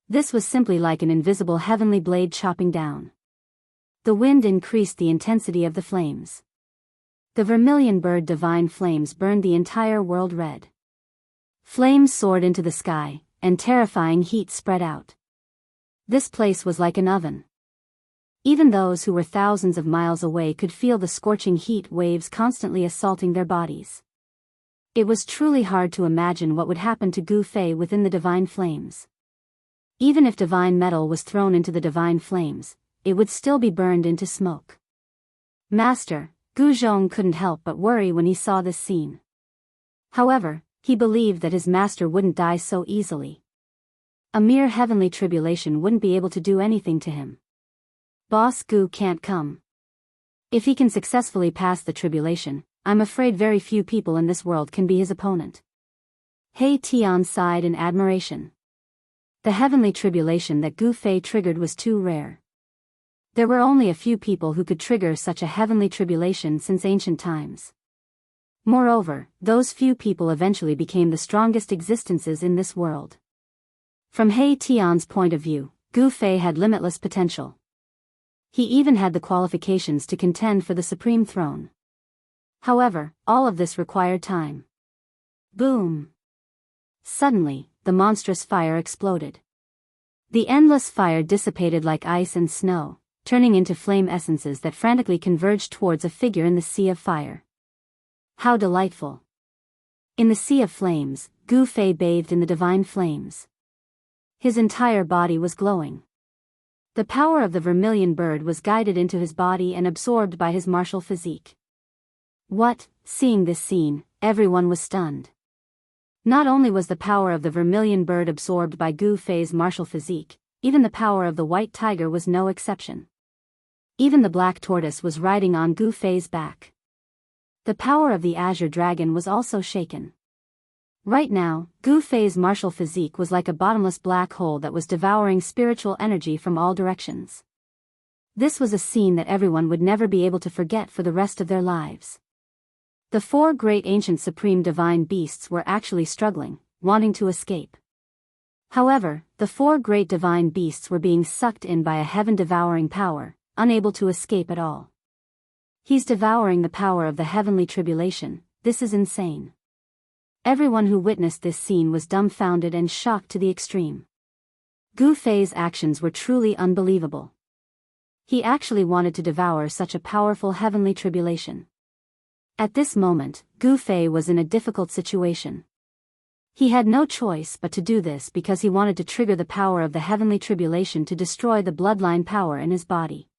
This was simply like an invisible heavenly blade chopping down. The wind increased the intensity of the flames. The vermilion bird divine flames burned the entire world red. Flames soared into the sky, and terrifying heat spread out. This place was like an oven. Even those who were thousands of miles away could feel the scorching heat waves constantly assaulting their bodies. It was truly hard to imagine what would happen to Gu Fei within the divine flames. Even if divine metal was thrown into the divine flames, it would still be burned into smoke. Master, Gu Zhong couldn't help but worry when he saw this scene. However, he believed that his master wouldn't die so easily. A mere heavenly tribulation wouldn't be able to do anything to him. Boss Gu can't come. If he can successfully pass the tribulation, I'm afraid very few people in this world can be his opponent. He Tian sighed in admiration. The heavenly tribulation that Gu Fei triggered was too rare. There were only a few people who could trigger such a heavenly tribulation since ancient times. Moreover, those few people eventually became the strongest existences in this world. From He Tian's point of view, Gu Fei had limitless potential. He even had the qualifications to contend for the supreme throne. However, all of this required time. Boom! Suddenly, the monstrous fire exploded. The endless fire dissipated like ice and snow, turning into flame essences that frantically converged towards a figure in the sea of fire. How delightful! In the sea of flames, Gu Fei bathed in the divine flames. His entire body was glowing. The power of the vermilion bird was guided into his body and absorbed by his martial physique. Seeing this scene, everyone was stunned. Not only was the power of the vermilion bird absorbed by Gu Fei's martial physique, even the power of the white tiger was no exception. Even the black tortoise was riding on Gu Fei's back. The power of the azure dragon was also shaken. Right now, Gu Fei's martial physique was like a bottomless black hole that was devouring spiritual energy from all directions. This was a scene that everyone would never be able to forget for the rest of their lives. The four great ancient supreme divine beasts were actually struggling, wanting to escape. However, the four great divine beasts were being sucked in by a heaven-devouring power, unable to escape at all. He's devouring the power of the heavenly tribulation. This is insane. Everyone who witnessed this scene was dumbfounded and shocked to the extreme. Gu Fei's actions were truly unbelievable. He actually wanted to devour such a powerful heavenly tribulation. At this moment, Gu Fei was in a difficult situation. He had no choice but to do this because he wanted to trigger the power of the heavenly tribulation to destroy the bloodline power in his body.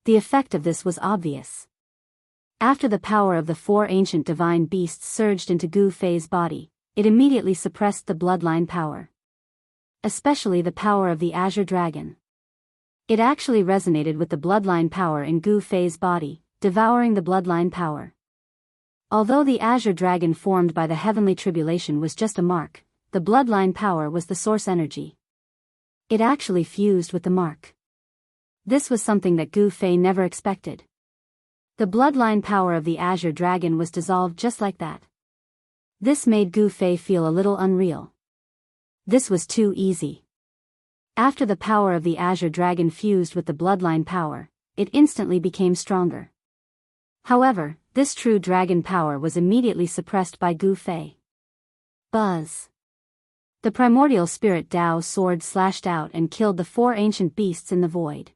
The effect of this was obvious. After the power of the 4 ancient divine beasts surged into Gu Fei's body, it immediately suppressed the bloodline power. Especially the power of the Azure Dragon. It actually resonated with the bloodline power in Gu Fei's body, devouring the bloodline power. Although the Azure Dragon formed by the heavenly tribulation was just a mark, the bloodline power was the source energy. It actually fused with the mark. This was something that Gu Fei never expected. The bloodline power of the Azure Dragon was dissolved just like that. This made Gu Fei feel a little unreal. This was too easy. After the power of the Azure Dragon fused with the bloodline power, it instantly became stronger. However, this true dragon power was immediately suppressed by Gu Fei. Buzz. The primordial spirit Dao sword slashed out and killed the 4 ancient beasts in the void.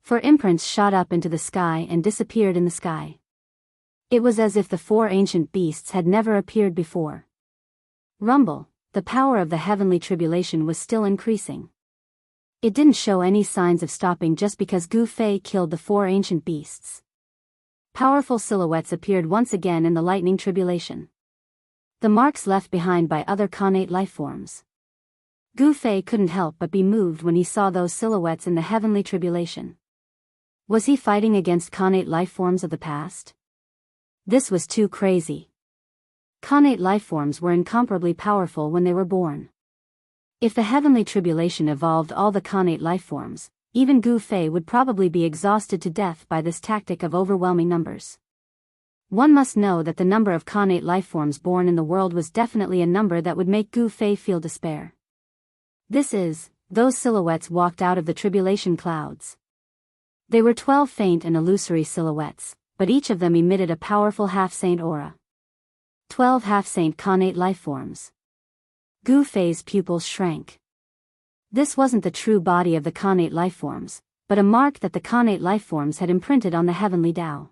4 imprints shot up into the sky and disappeared in the sky. It was as if the 4 ancient beasts had never appeared before. Rumble, the power of the heavenly tribulation was still increasing. It didn't show any signs of stopping just because Gu Fei killed the 4 ancient beasts. Powerful silhouettes appeared once again in the lightning tribulation. The marks left behind by other Khanate lifeforms. Gu Fei couldn't help but be moved when he saw those silhouettes in the heavenly tribulation. Was he fighting against Khanate lifeforms of the past? This was too crazy. Khanate lifeforms were incomparably powerful when they were born. If the heavenly tribulation evolved all the Khanate lifeforms, even Gu Fei would probably be exhausted to death by this tactic of overwhelming numbers. One must know that the number of Khanate lifeforms born in the world was definitely a number that would make Gu Fei feel despair. Those silhouettes walked out of the tribulation clouds. They were 12 faint and illusory silhouettes, but each of them emitted a powerful half-saint aura. 12 half-saint Khanate lifeforms. Gu Fei's pupils shrank. This wasn't the true body of the Khanate lifeforms, but a mark that the Khanate lifeforms had imprinted on the heavenly Tao.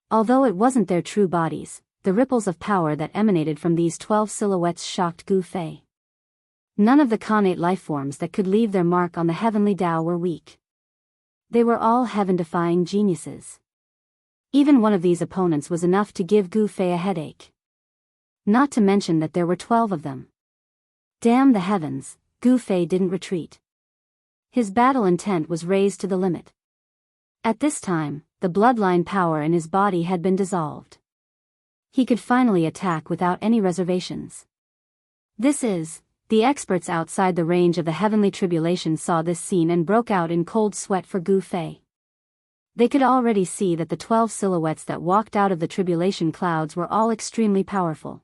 Although it wasn't their true bodies, the ripples of power that emanated from these 12 silhouettes shocked Gu Fei. None of the Khanate lifeforms that could leave their mark on the heavenly Tao were weak. They were all heaven-defying geniuses. Even one of these opponents was enough to give Gu Fei a headache. Not to mention that there were 12 of them. Damn the heavens, Gu Fei didn't retreat. His battle intent was raised to the limit. At this time, the bloodline power in his body had been dissolved. He could finally attack without any reservations. The experts outside the range of the heavenly tribulation saw this scene and broke out in cold sweat for Gu Fei. They could already see that the 12 silhouettes that walked out of the tribulation clouds were all extremely powerful.